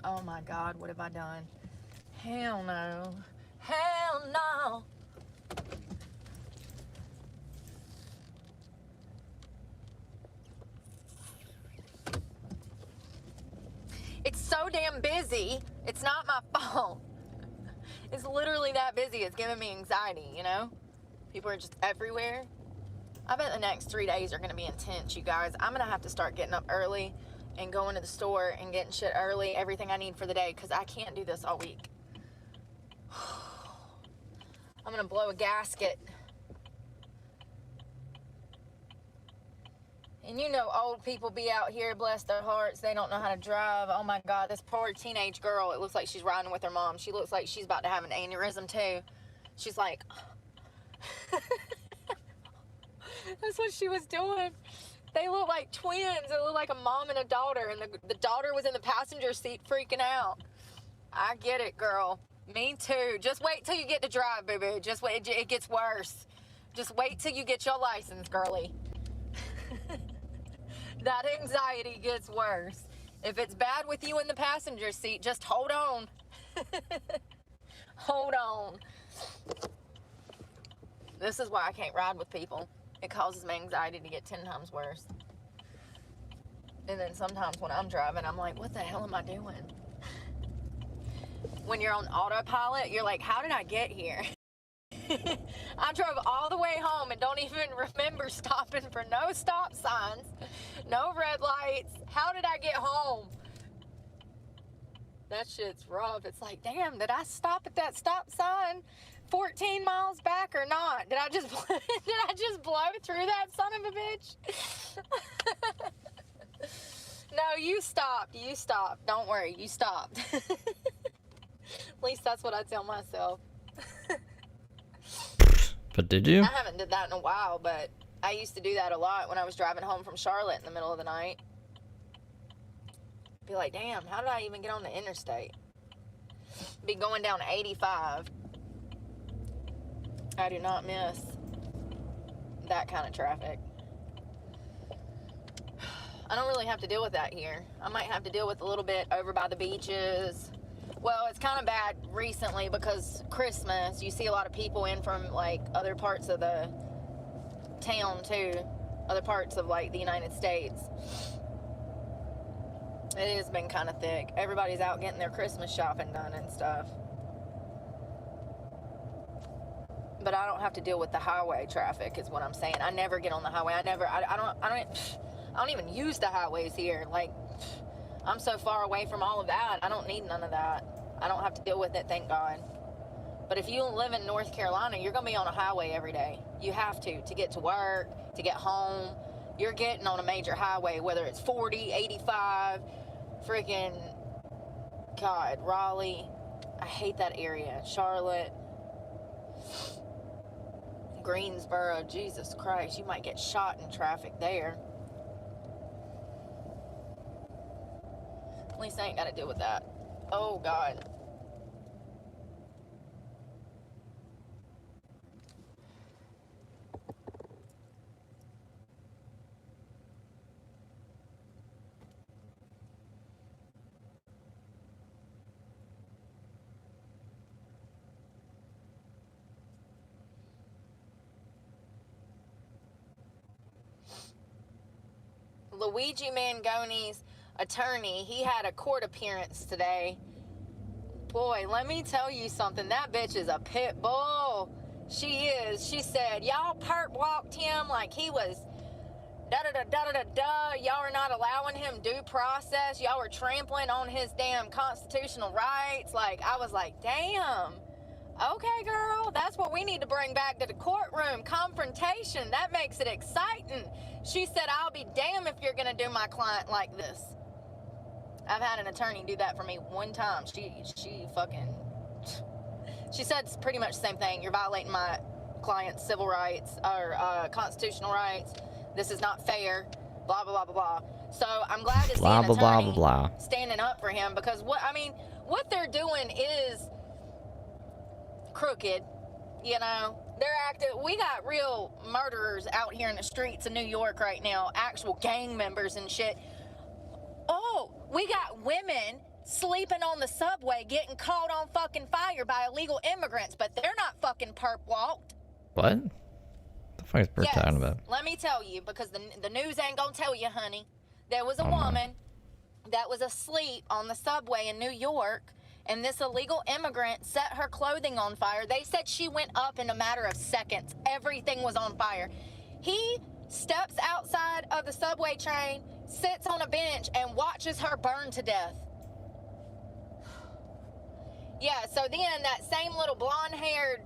Oh my God, what have I done? Hell no. Hell no. It's so damn busy. It's not my fault. It's literally that busy. It's giving me anxiety, you know? People are just everywhere. I bet the next 3 days are going to be intense, you guys. I'm going to have to start getting up early and going to the store and getting shit early, everything I need for the day, because I can't do this all week. I'm going to blow a gasket. And you know old people be out here, bless their hearts, they don't know how to drive. Oh my God, this poor teenage girl, it looks like she's riding with her mom. She looks like she's about to have an aneurysm too. She's like, that's what she was doing. They look like twins. They look like a mom and a daughter, and the daughter was in the passenger seat freaking out. I get it, girl. Me too. Just wait till you get to drive, baby. Just wait, it gets worse. Just wait till you get your license, girly. That anxiety gets worse. If it's bad with you in the passenger seat, just hold on. Hold on. This is why I can't ride with people. It causes my anxiety to get 10 times worse. And then sometimes when I'm driving, I'm like, what the hell am I doing? When you're on autopilot, you're like, how did I get here? I drove all the way home and don't even remember stopping for no stop signs, no red lights. How did I get home? That shit's rough. It's like, damn, did I stop at that stop sign 14 miles back or not? Did I just blow through that son of a bitch? No, you stopped. You stopped. Don't worry, you stopped. At least that's what I tell myself. But did you? I haven't did that in a while, but I used to do that a lot when I was driving home from Charlotte in the middle of the night. Be like, damn, how did I even get on the interstate? Be going down 85. I do not miss that kind of traffic. I don't really have to deal with that here. I might have to deal with a little bit over by the beaches. Well, it's kind of bad recently because Christmas, you see a lot of people in from like other parts of the town too, other parts of like the United States. It has been kind of thick. Everybody's out getting their Christmas shopping done and stuff. But I don't have to deal with the highway traffic is what I'm saying. I never get on the highway. I don't even use the highways here. Like, I'm so far away from all of that. I don't need none of that. I don't have to deal with it, thank God. But if you live in North Carolina, you're going to be on a highway every day. You have to get to work, to get home. You're getting on a major highway, whether it's 40, 85, freaking, God, Raleigh. I hate that area. Charlotte, Greensboro, Jesus Christ, you might get shot in traffic there. At least I ain't got to deal with that. Oh, God. Luigi Mangoni's attorney, he had a court appearance today. Boy, let me tell you something. That bitch is a pit bull. She is. She said, y'all perp walked him like he was da-da-da-da-da-da. Y'all are not allowing him due process. Y'all were trampling on his damn constitutional rights. Like, I was like, damn. Okay, girl, that's what we need to bring back to the courtroom. Confrontation. That makes it exciting. She said, I'll be damned if you're going to do my client like this. I've had an attorney do that for me one time. She said it's pretty much the same thing. You're violating my client's civil rights or constitutional rights. This is not fair. Blah, blah, blah, blah, blah. So I'm glad to see an attorney standing up for him because what they're doing is crooked, you know. They're acting. We got real murderers out here in the streets of New York right now, actual gang members and shit. Oh, we got women sleeping on the subway getting caught on fucking fire by illegal immigrants, but they're not fucking perp walked. What? The fuck is Brooke talking about? Let me tell you, because the news ain't gonna tell you, honey. There was a woman that was asleep on the subway in New York, and this illegal immigrant set her clothing on fire. They said she went up in a matter of seconds. Everything was on fire. He steps outside of the subway train, sits on a bench, and watches her burn to death. Yeah, so then that same little blonde-haired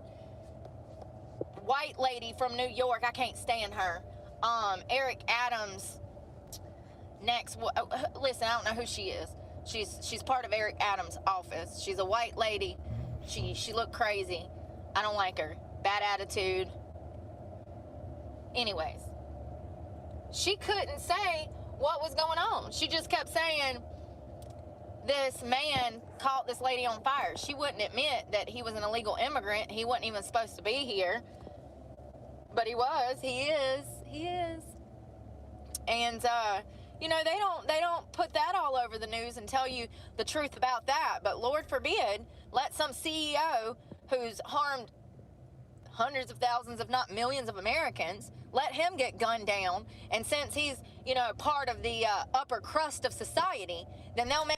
white lady from New York, I can't stand her, Eric Adams, next, listen, I don't know who she is. She's part of Eric Adams' office. She's a white lady. She looked crazy. I don't like her. Bad attitude. Anyways, she couldn't say what was going on. She just kept saying this man caught this lady on fire. She wouldn't admit that he was an illegal immigrant. He wasn't even supposed to be here. But he was. He is. And, you know, they don't put that all over the news and tell you the truth about that. But Lord forbid, let some CEO who's harmed hundreds of thousands, if not millions of Americans, let him get gunned down. And since he's, you know, part of the upper crust of society, then they'll make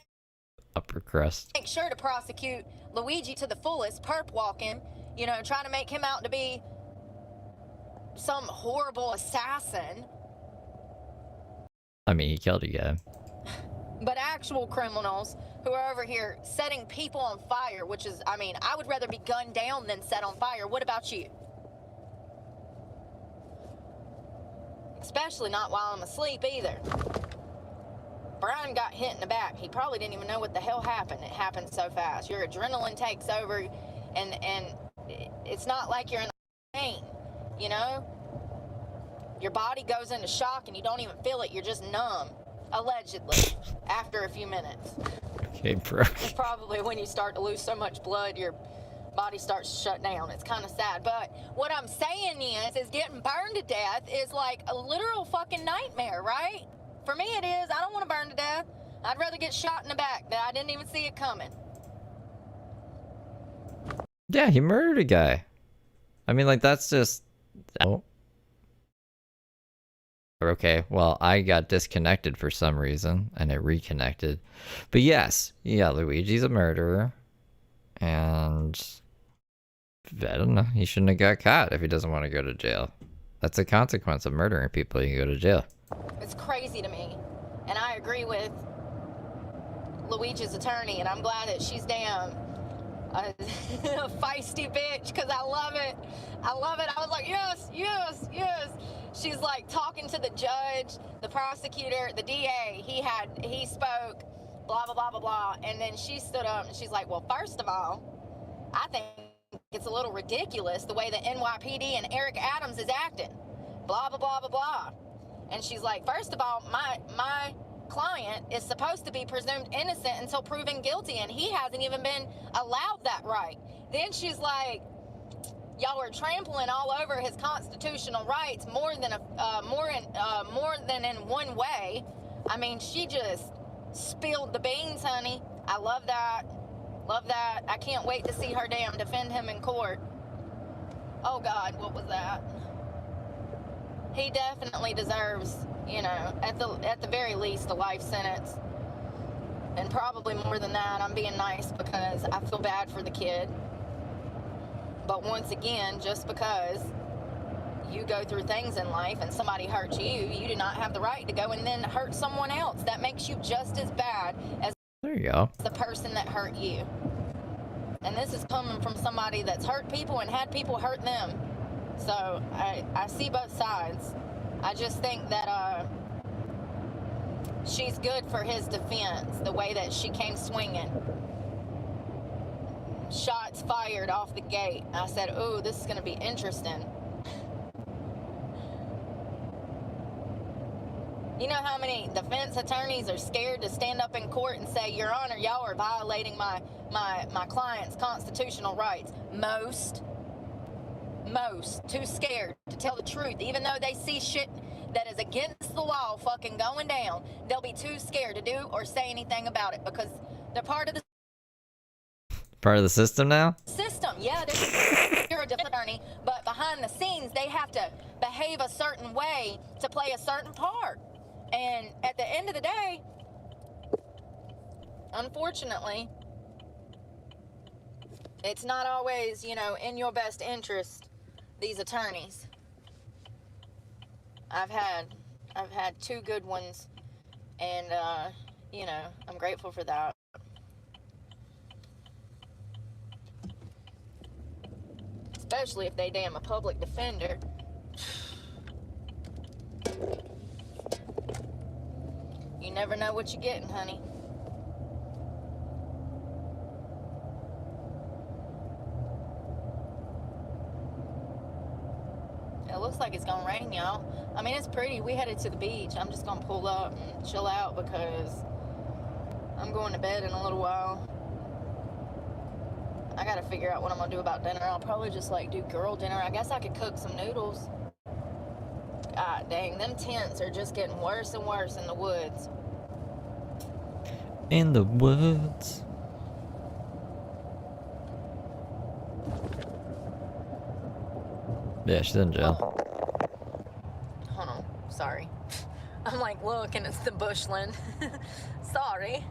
upper crust. Make sure to prosecute Luigi to the fullest, perp walking, you know, trying to make him out to be some horrible assassin. I mean, he killed a guy. But actual criminals who are over here setting people on fire, which is, I mean, I would rather be gunned down than set on fire. What about you? Especially not while I'm asleep either. Brian got hit in the back. He probably didn't even know what the hell happened. It happened so fast. Your adrenaline takes over, and it's not like you're in pain, you know? Your body goes into shock and you don't even feel it. You're just numb, allegedly, after a few minutes. Okay, Brooke. It's probably when you start to lose so much blood, your body starts to shut down. It's kind of sad. But what I'm saying is getting burned to death is like a literal fucking nightmare, right? For me it is. I don't want to burn to death. I'd rather get shot in the back that I didn't even see it coming. Yeah, he murdered a guy. I mean, like, that's just... Oh. Okay, well, I got disconnected for some reason, and it reconnected. But yes, yeah, Luigi's a murderer. And I don't know. He shouldn't have got caught if he doesn't want to go to jail. That's a consequence of murdering people. You can go to jail. It's crazy to me. And I agree with Luigi's attorney, and I'm glad that she's damn a feisty bitch, because I love it. I love it. I was like, yes, yes, yes. She's like talking to the judge, the prosecutor, the DA. He spoke, blah, blah, blah, blah, blah. And then she stood up and she's like, well, first of all, I think it's a little ridiculous the way the NYPD and Eric Adams is acting. Blah, blah, blah, blah, blah. And she's like, first of all, my client is supposed to be presumed innocent until proven guilty, and he hasn't even been allowed that right. Then she's like, y'all are trampling all over his constitutional rights more than in one way. I mean, she just spilled the beans, honey. I love that. Love that. I can't wait to see her damn defend him in court. Oh God, what was that? He definitely deserves, you know, at the very least, a life sentence. And probably more than that. I'm being nice because I feel bad for the kid. But once again, just because you go through things in life and somebody hurts you, you do not have the right to go and then hurt someone else. That makes you just as bad as There you go. the person that hurt you. And this is coming from somebody that's hurt people and had people hurt them. So I see both sides. I just think that she's good for his defense, the way that she came swinging. Shots fired off the gate. I said, ooh, this is going to be interesting. You know how many defense attorneys are scared to stand up in court and say, Your Honor, y'all are violating my client's constitutional rights? Most too scared to tell the truth, even though they see shit that is against the law fucking going down. They'll be too scared to do or say anything about it because they're part of the system now? system. Yeah, you're a defense attorney, but behind the scenes they have to behave a certain way to play a certain part. And at the end of the day, unfortunately, it's not always, you know, in your best interest, these attorneys. I've had 2 good ones, and you know, I'm grateful for that. Especially if they damn a public defender. You never know what you're getting, honey. It looks like it's gonna rain, y'all. I mean, it's pretty. We headed to the beach. I'm just gonna pull up and chill out because I'm going to bed in a little while. I gotta figure out what I'm gonna do about dinner. I'll probably just like do girl dinner. I guess I could cook some noodles. God dang, them tents are just getting worse and worse in the woods. In the woods. Yeah, she's in jail. Hold on, sorry. I'm like, look, and it's the bushland. Sorry.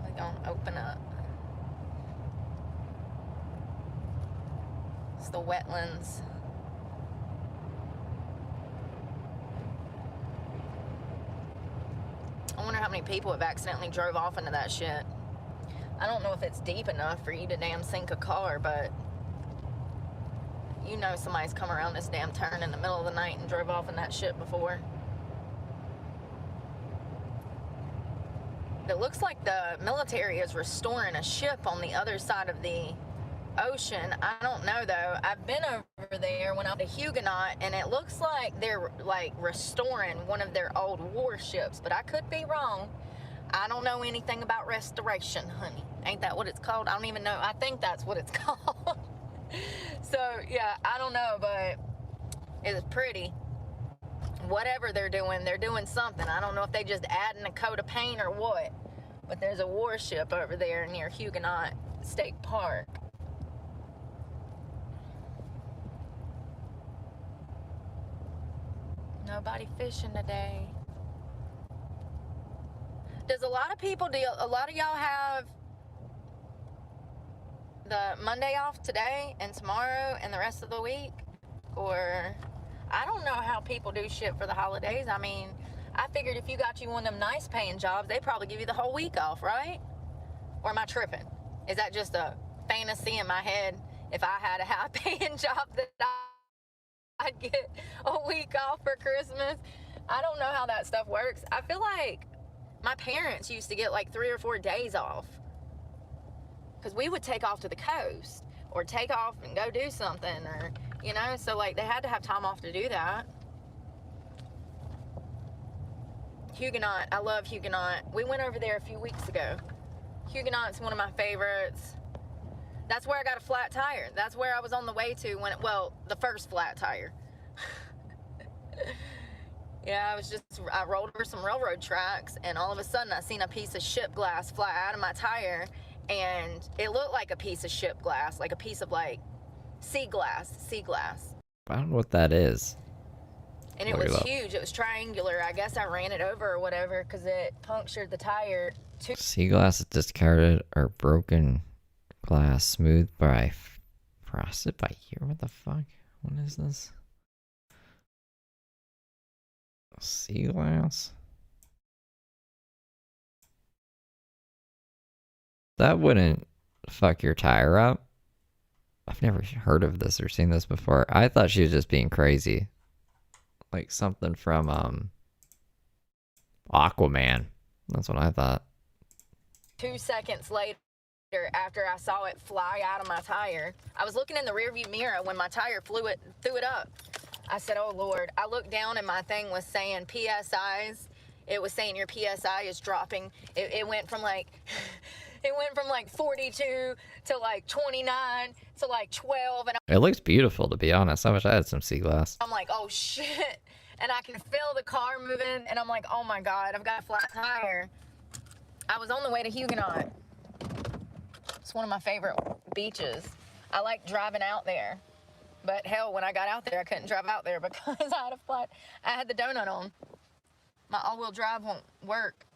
We're gonna open up. It's the wetlands. I wonder how many people have accidentally drove off into that shit. I don't know if it's deep enough for you to damn sink a car, but you know somebody's come around this damn turn in the middle of the night and drove off in that shit before. It looks like the military is restoring a ship on the other side of the ocean. I don't know though. I've been over there when I'm a Huguenot, and it looks like they're like restoring one of their old warships, but I could be wrong. I don't know anything about restoration, honey. Ain't that what it's called? I don't even know. I think that's what it's called. So yeah, I don't know, but it's pretty. Whatever they're doing something. I don't know if they just adding a coat of paint or what, but there's a warship over there near Huguenot State Park. Nobody fishing today. Does a lot of people do? A lot of y'all have the Monday off today and tomorrow and the rest of the week? Or I don't know how people do shit for the holidays. I mean, I figured if you got you one of them nice paying jobs, they probably give you the whole week off, right? Or am I tripping? Is that just a fantasy in my head? If I had a high paying job that I'd get a week off for Christmas? I don't know how that stuff works. I feel like my parents used to get like 3 or 4 days off. Because we would take off to the coast or take off and go do something, or, you know, so like they had to have time off to do that. Huguenot, I love Huguenot. We went over there a few weeks ago. Huguenot's one of my favorites. That's where I got a flat tire. That's where I was on the way to when, well, the first flat tire. Yeah, I rolled over some railroad tracks, and all of a sudden I seen a piece of ship glass fly out of my tire, and it looked like a piece of ship glass, like a piece of like sea glass. I don't know what that is. And it was huge. It was triangular. I guess I ran it over or whatever because it punctured the tire. Sea glass is discarded or broken glass smoothed by frosted by year. What the fuck? What is this? Sea glass? That wouldn't fuck your tire up. I've never heard of this or seen this before. I thought she was just being crazy. Like something from Aquaman. That's what I thought. 2 seconds later, after I saw it fly out of my tire, I was looking in the rearview mirror when my tire threw it up. I said, oh Lord. I looked down and my thing was saying PSIs. It was saying your PSI is dropping. It went from like it went from like 42 to like 29 to like 12, and It looks beautiful, to be honest. I wish I had some sea glass. I'm like, oh shit. And I can feel the car moving, and I'm like, oh my God, I've got a flat tire. I was on the way to Huguenot. It's one of my favorite beaches. I like driving out there. But hell, when I got out there, I couldn't drive out there because I had the donut on. My all-wheel drive won't work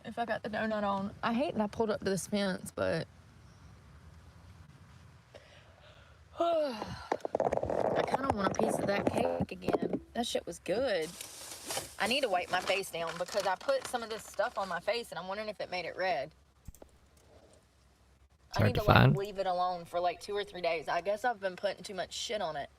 if I got the donut on. I hate that I pulled up to this fence, but I kind of want a piece of that cake again. That shit was good. I need to wipe my face down because I put some of this stuff on my face and I'm wondering if it made it red. I need to like leave it alone for like 2 or 3 days. I guess I've been putting too much shit on it.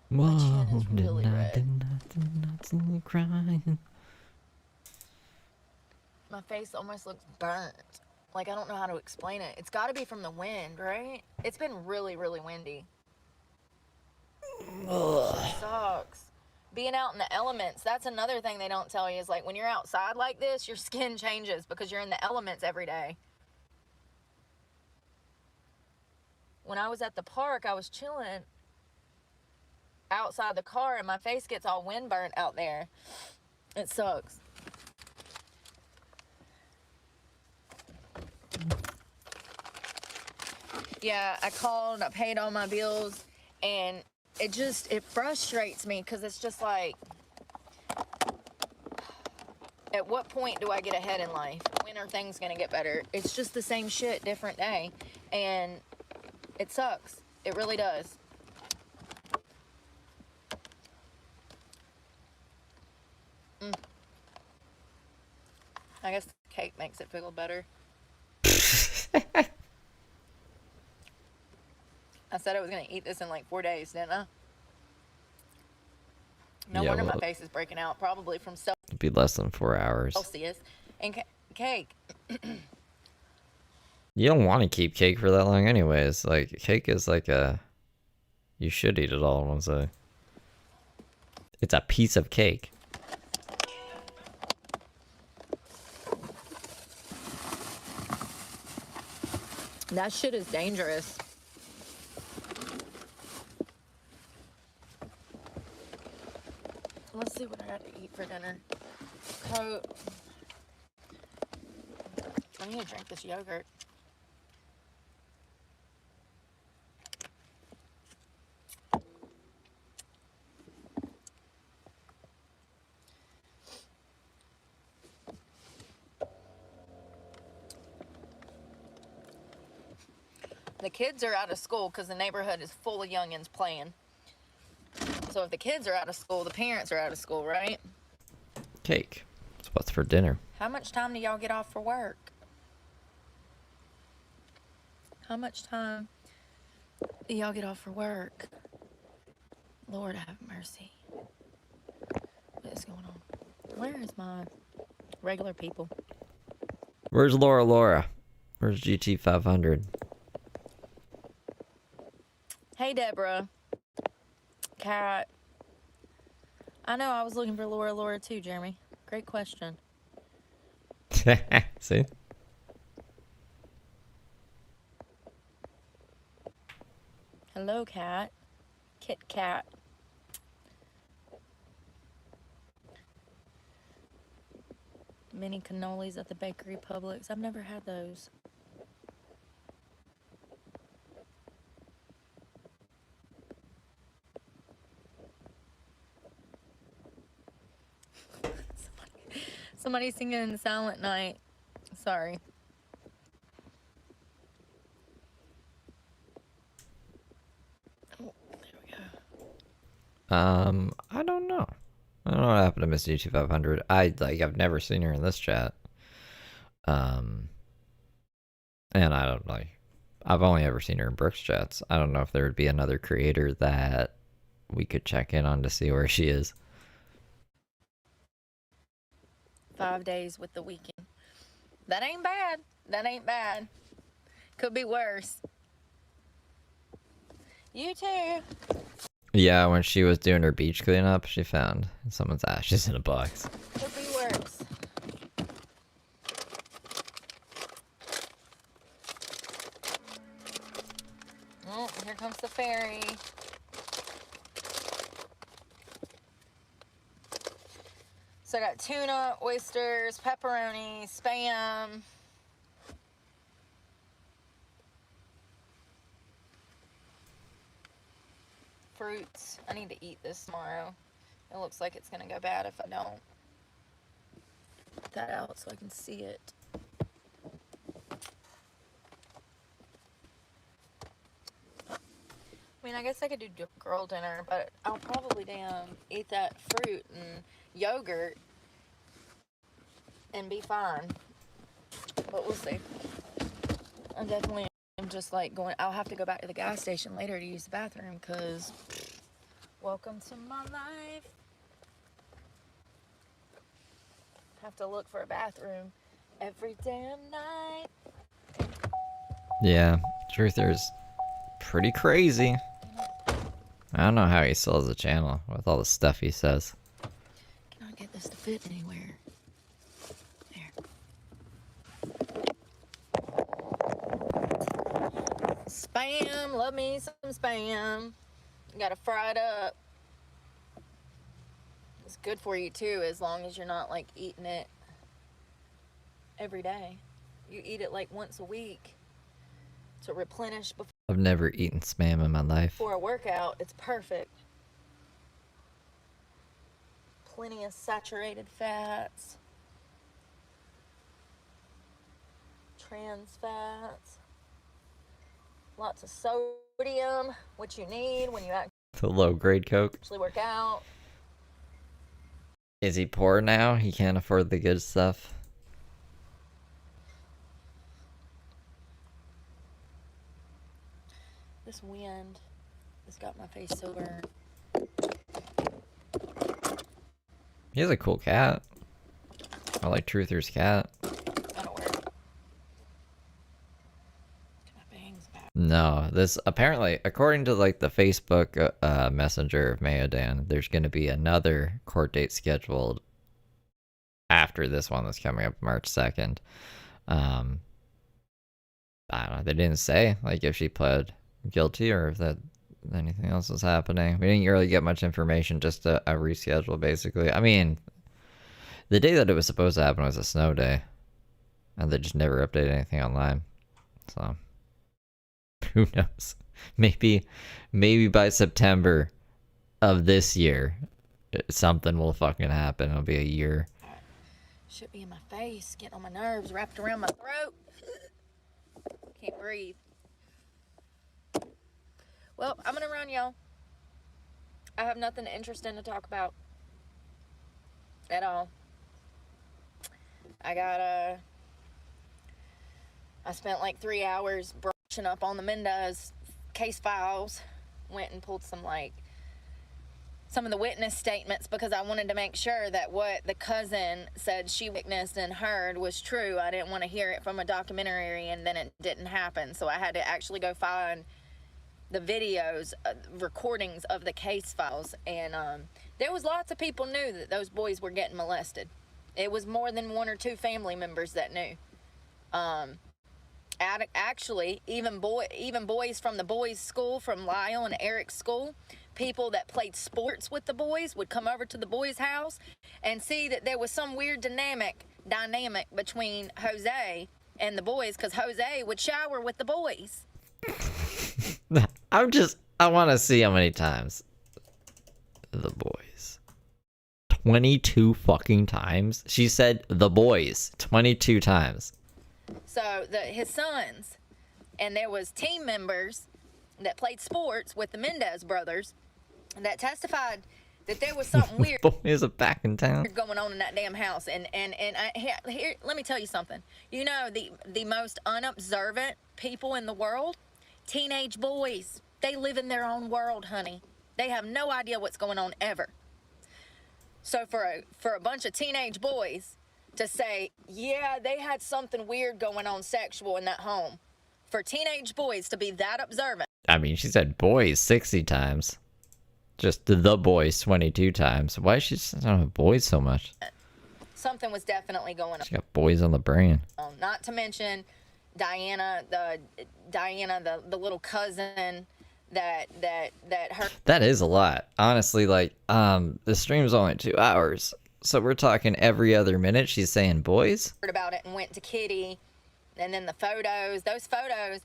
My chin is really red. My face almost looks burnt. Like, I don't know how to explain it. It's got to be from the wind, right? It's been really, really windy. It sucks. Being out in the elements, that's another thing they don't tell you is like when you're outside like this, your skin changes because you're in the elements every day. When I was at the park, I was chilling outside the car and my face gets all windburnt out there. It sucks. Yeah, I called, I paid all my bills, and it frustrates me because it's just like, at what point do I get ahead in life? When are things going to get better? It's just the same shit, different day, and it sucks. It really does. I guess the cake makes it feel better. I said I was going to eat this in like 4 days, didn't I? No wonder my face is breaking out, probably from It'd be less than 4 hours. Celsius. And cake. You don't want to keep cake for that long anyways. Like, cake is like you should eat it all in one day. It's a piece of cake. That shit is dangerous. Let's see what I got to eat for dinner. Coat. I need to drink this yogurt. The kids are out of school because the neighborhood is full of youngins playing. So if the kids are out of school, the parents are out of school, right? Cake. That's what's for dinner. How much time do y'all get off for work? How much time do y'all get off for work? Lord have mercy. What is going on? Where is my regular people? Where's Laura? Where's GT 500? Hey, Deborah. Cat. I know, I was looking for Laura too, Jeremy. Great question. See? Hello, Cat. Kit Kat. Mini cannolis at the bakery Publix. I've never had those. Somebody singing Silent Night. Sorry. Oh, there we go. I don't know. I don't know what happened to Miss GT500. I've never seen her in this chat. And I don't like. I've only ever seen her in Brooke's chats. I don't know if there would be another creator that we could check in on to see where she is. 5 days with the weekend. That ain't bad. That ain't bad. Could be worse. You too. Yeah, when she was doing her beach cleanup, she found someone's ashes in a box. Could be worse. Oh, here comes the ferry. So I got tuna, oysters, pepperoni, Spam. Fruits. I need to eat this tomorrow. It looks like it's gonna go bad if I don't. Put that out so I can see it. I mean, I guess I could do girl dinner, but I'll probably eat that fruit and yogurt and be fine. But we'll see. I definitely am just like going. I'll have to go back to the gas station later to use the bathroom because welcome to my life. Have to look for a bathroom every damn night. Yeah, Truther's pretty crazy. I don't know how he still has a channel with all the stuff he says. Cannot get this to fit anywhere. There. Spam. Love me some Spam. Gotta fry it up. It's good for you too, as long as you're not like eating it every day. You eat it like once a week to replenish before. I've never eaten Spam in my life. For a workout, it's perfect. Plenty of saturated fats, trans fats, lots of sodium, which you need when you The low grade Coke. actually work out. Is he poor now? He can't afford the good stuff. This wind has got my face so burnt. He has a cool cat. I like Truther's cat. That'll work. My bangs back. No, this apparently, according to like the Facebook messenger of Mayodan, there's going to be another court date scheduled after this one that's coming up March 2nd. I don't know. They didn't say like if she pled guilty or if that anything else was happening. We didn't really get much information, just a reschedule basically. I mean, the day that it was supposed to happen was a snow day. And they just never update anything online. So who knows? Maybe by September of this year, something will fucking happen. It'll be a year. Should be in my face, getting on my nerves, wrapped around my throat. Can't breathe. Well, I'm gonna run, y'all. I have nothing interesting to talk about at all. I spent like 3 hours brushing up on the Mendez case files. Went and pulled some of the witness statements because I wanted to make sure that what the cousin said she witnessed and heard was true. I didn't want to hear it from a documentary and then it didn't happen. So I had to actually go find the videos, recordings of the case files. And there was lots of people knew that those boys were getting molested. It was more than one or two family members that knew. Actually, even boys from the boys' school, from Lyle and Eric's school, people that played sports with the boys would come over to the boys' house and see that there was some weird dynamic between Jose and the boys, because Jose would shower with the boys. I want to see how many times the boys. 22 fucking times? She said the boys 22 times. So his sons, and there was team members that played sports with the Mendez brothers that testified that there was something weird Boys are back in town going on in that damn house. And here, let me tell you something. You know, the most unobservant people in the world, teenage boys. They live in their own world, honey. They have no idea what's going on ever. So for a bunch of teenage boys to say, yeah, they had something weird going on sexual in that home, for teenage boys to be that observant. I mean, she said boys 60 times. Just the boys 22 times. Why is she talking about boys so much? Something was definitely going on. She got boys on the brain. Not to mention Diana, the little cousin that her. That is a lot. Honestly, like, the stream's only 2 hours. So we're talking every other minute she's saying boys? Heard about it and went to Kitty. And then those photos,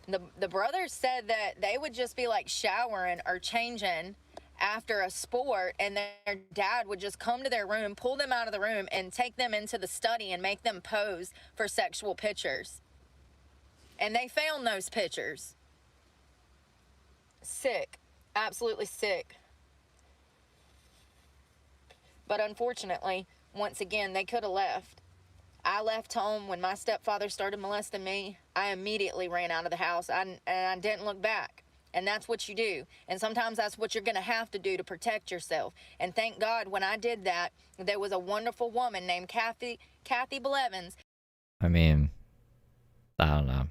the brothers said that they would just be like showering or changing after a sport, and their dad would just come to their room, pull them out of the room, and take them into the study and make them pose for sexual pictures. And they found those pictures. Sick. Absolutely sick. But unfortunately, once again, they could have left. I left home when my stepfather started molesting me. I immediately ran out of the house, and I didn't look back. And that's what you do. And sometimes that's what you're going to have to do to protect yourself. And thank God when I did that, there was a wonderful woman named Kathy Blevins. I mean, I don't know.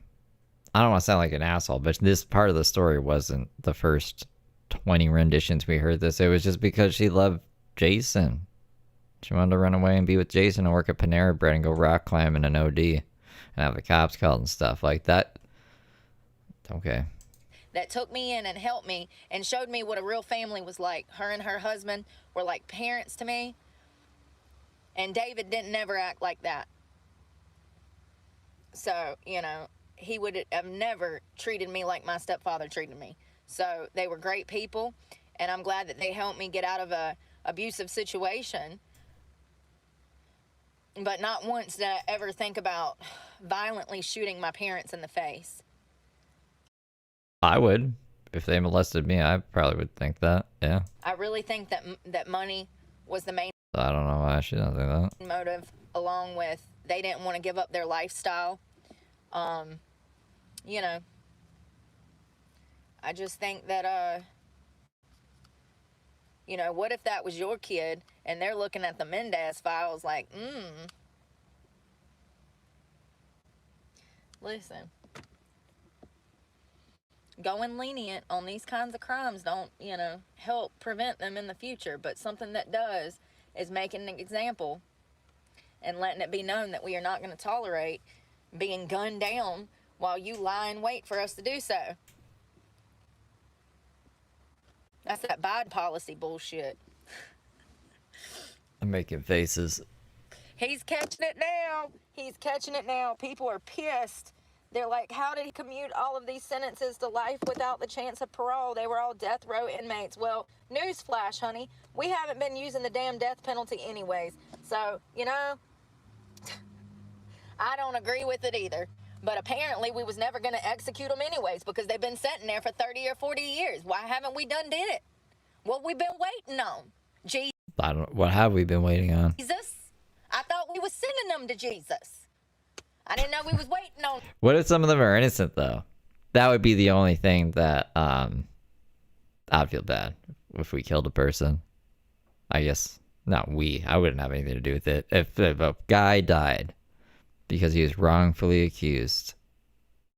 I don't want to sound like an asshole, but this part of the story wasn't the first 20 renditions we heard this. It was just because she loved Jason. She wanted to run away and be with Jason and work at Panera Bread and go rock climbing an OD and have the cops called and stuff like that. Okay. That took me in and helped me and showed me what a real family was like. Her and her husband were like parents to me. And David didn't never act like that. So, you know, he would have never treated me like my stepfather treated me. So they were great people, and I'm glad that they helped me get out of a abusive situation. But not once did I ever think about violently shooting my parents in the face. I would. If they molested me, I probably would think that, yeah. I really think that money was the main I don't know why she doesn't think that. motive, along with they didn't want to give up their lifestyle. You know, I just think that, you know, what if that was your kid and they're looking at the Mendez files like, listen, going lenient on these kinds of crimes don't, you know, help prevent them in the future. But something that does is making an example and letting it be known that we are not going to tolerate being gunned down while you lie in wait for us to do so. That's that Biden policy bullshit. I'm making faces. He's catching it now. He's catching it now. People are pissed. They're like, how did he commute all of these sentences to life without the chance of parole? They were all death row inmates. Well, newsflash, honey. We haven't been using the damn death penalty anyways. So, you know, I don't agree with it either. But apparently we was never going to execute them anyways because they've been sitting there for 30 or 40 years. Why haven't we done did it? What we been waiting on? I don't. What have we been waiting on? Jesus? I thought we was sending them to Jesus. I didn't know we was waiting on. What if some of them are innocent though? That would be the only thing that I'd feel bad if we killed a person. I guess not we. I wouldn't have anything to do with it. If a guy died because he was wrongfully accused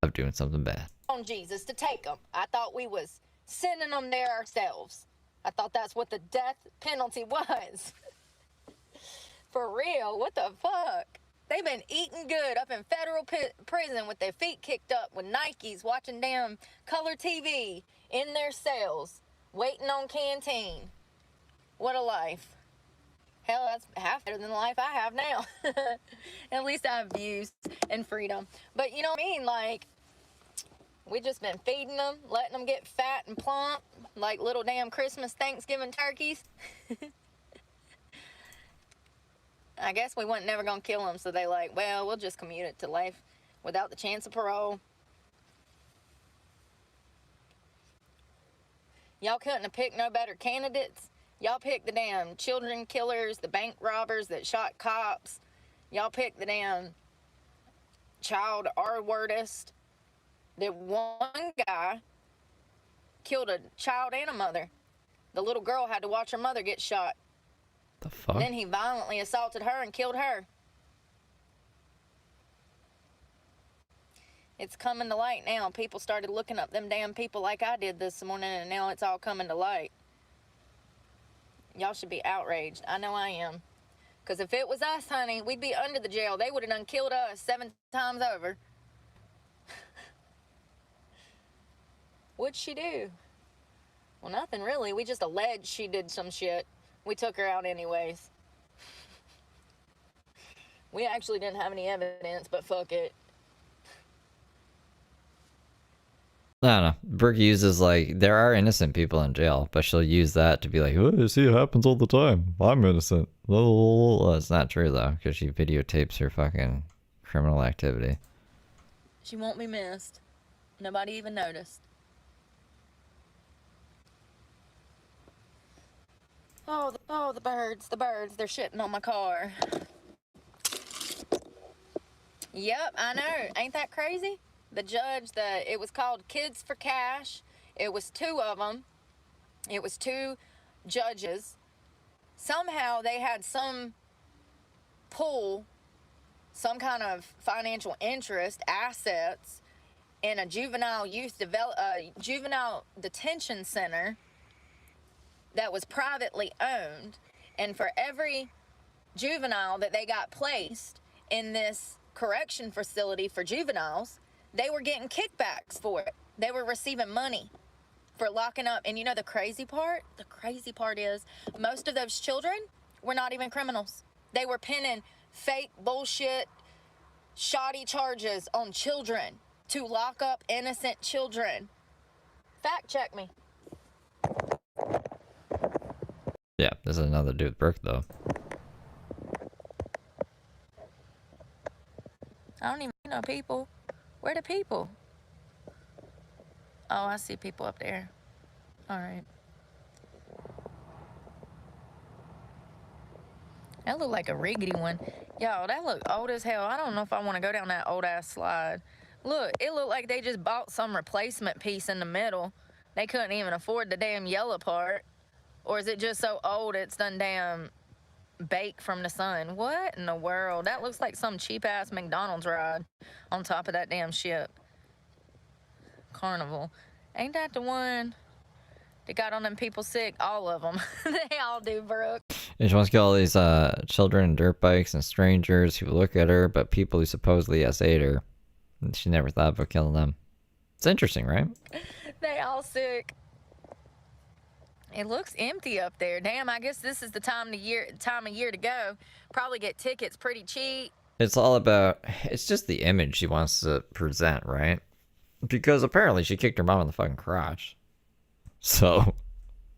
of doing something bad. On Jesus to take them. I thought we was sending them there ourselves. I thought that's what the death penalty was. For real, what the fuck? They've been eating good up in federal prison with their feet kicked up with Nikes, watching damn color TV in their cells, waiting on canteen. What a life. Hell, that's half better than the life I have now. At least I have views and freedom. But you know what I mean? Like, we just been feeding them, letting them get fat and plump, like little damn Christmas, Thanksgiving turkeys. I guess we weren't never gonna kill them, so they like, well, we'll just commute it to life without the chance of parole. Y'all couldn't have picked no better candidates. Y'all picked the damn children killers, the bank robbers that shot cops. Y'all picked the damn child R-wordist. That one guy killed a child and a mother. The little girl had to watch her mother get shot. The fuck? And then he violently assaulted her and killed her. It's coming to light now. People started looking up them damn people like I did this morning, and now it's all coming to light. Y'all should be outraged. I know I am. Because if it was us, honey, we'd be under the jail. They would have done killed us 7 times over. What'd she do? Well, nothing really. We just alleged she did some shit. We took her out anyways. We actually didn't have any evidence, but fuck it. I don't know. Brooke uses like, there are innocent people in jail, but she'll use that to be like, oh, see, it happens all the time. I'm innocent. Well, it's not true though, because she videotapes her fucking criminal activity. She won't be missed. Nobody even noticed. Oh, the birds, they're shitting on my car. Yep, I know. Ain't that crazy? The judge, it was called Kids for Cash. It was 2 of them. It was 2 judges. Somehow they had some pull, some kind of financial interest, assets in a juvenile detention center that was privately owned, and for every juvenile that they got placed in this correction facility for juveniles, they were getting kickbacks for it. They were receiving money for locking up. And you know the crazy part? The crazy part is most of those children were not even criminals. They were pinning fake bullshit, shoddy charges on children to lock up innocent children. Fact check me. Yeah, this is another dude with Brooke though. I don't even know people. Where the people? Oh, I see people up there. All right. That looked like a rickety one. Yo, that look old as hell. I don't know if I want to go down that old ass slide. Look, it looked like they just bought some replacement piece in the middle. They couldn't even afford the damn yellow part. Or is it just so old it's done damn baked from the sun? What in the world? That looks like some cheap ass McDonald's ride on top of that damn ship. Carnival. Ain't that the one that got on them people sick? All of them. They all do, Brooke. And she wants to get all these children and dirt bikes and strangers who look at her, but people who supposedly ate her. And she never thought about killing them. It's interesting, right? They all sick. It looks empty up there. Damn, I guess this is the time of year to go. Probably get tickets pretty cheap. It's all about, it's just the image she wants to present, right? Because apparently she kicked her mom in the fucking crotch. So,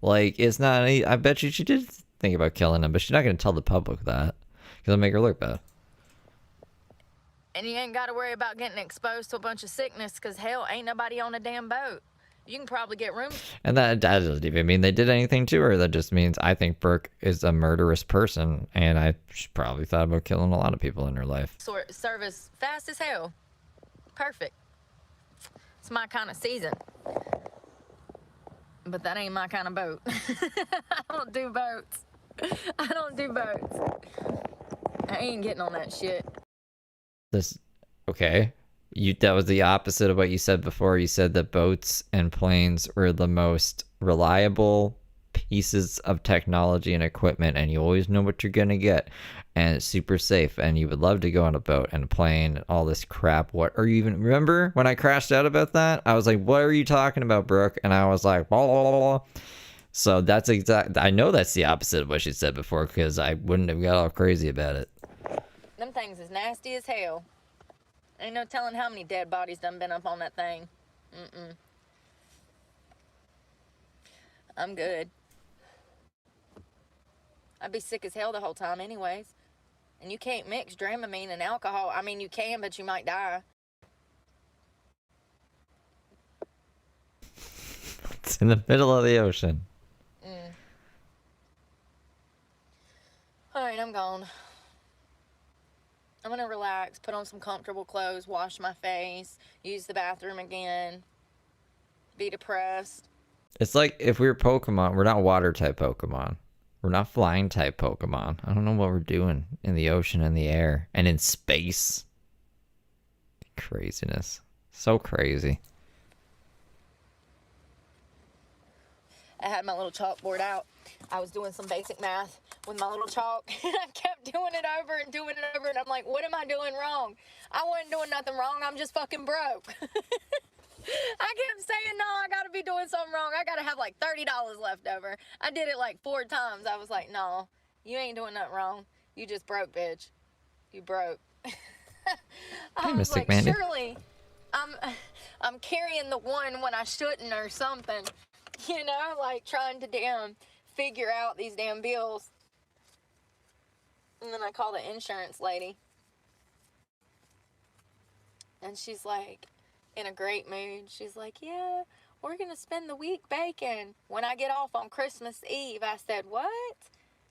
like, it's not any, I bet you she did think about killing him, but she's not going to tell the public that. Because it'll make her look bad. And you ain't got to worry about getting exposed to a bunch of sickness, because hell, ain't nobody on a damn boat. You can probably get rooms. And that doesn't even mean they did anything to her. That just means I think Brooke is a murderous person, and she probably thought about killing a lot of people in her life. Service fast as hell. Perfect. It's my kind of season. But that ain't my kind of boat. I don't do boats. I don't do boats. I ain't getting on that shit. Okay. That was the opposite of what you said before. You said that boats and planes were the most reliable pieces of technology and equipment, and you always know what you're gonna get, and it's super safe, and you would love to go on a boat and a plane and all this crap. What are you even, remember when I crashed out about that? I was like, what are you talking about, Brooke? And I was like, blah, blah, blah, blah. So that's I know that's the opposite of what she said before, because I wouldn't have got all crazy about it. Them things is nasty as hell. Ain't no telling how many dead bodies done been up on that thing. I'm good. I'd be sick as hell the whole time anyways. And you can't mix Dramamine and alcohol. I mean, you can, but you might die. It's in the middle of the ocean. Alright, I'm gone. I'm gonna relax, put on some comfortable clothes, wash my face, use the bathroom again, be depressed. It's like if we were Pokemon, we're not water type Pokemon. We're not flying type Pokemon. I don't know what we're doing in the ocean, in the air, and in space. Craziness. So crazy. I had my little chalkboard out. I was doing some basic math with my little chalk, and I kept doing it over and doing it over, and I'm like, what am I doing wrong? I wasn't doing nothing wrong. I'm just fucking broke. I kept saying, no, I gotta be doing something wrong. I gotta have like $30 left over. I did it like 4 times. I was like, no, you ain't doing nothing wrong. You just broke, bitch. You broke. I was Mystic like, Mandy. surely I'm carrying the one when I shouldn't or something. You know, like trying to damn figure out these damn bills. And then I call the insurance lady. And she's like, in a great mood. She's like, yeah, we're going to spend the week baking. When I get off on Christmas Eve, I said, what?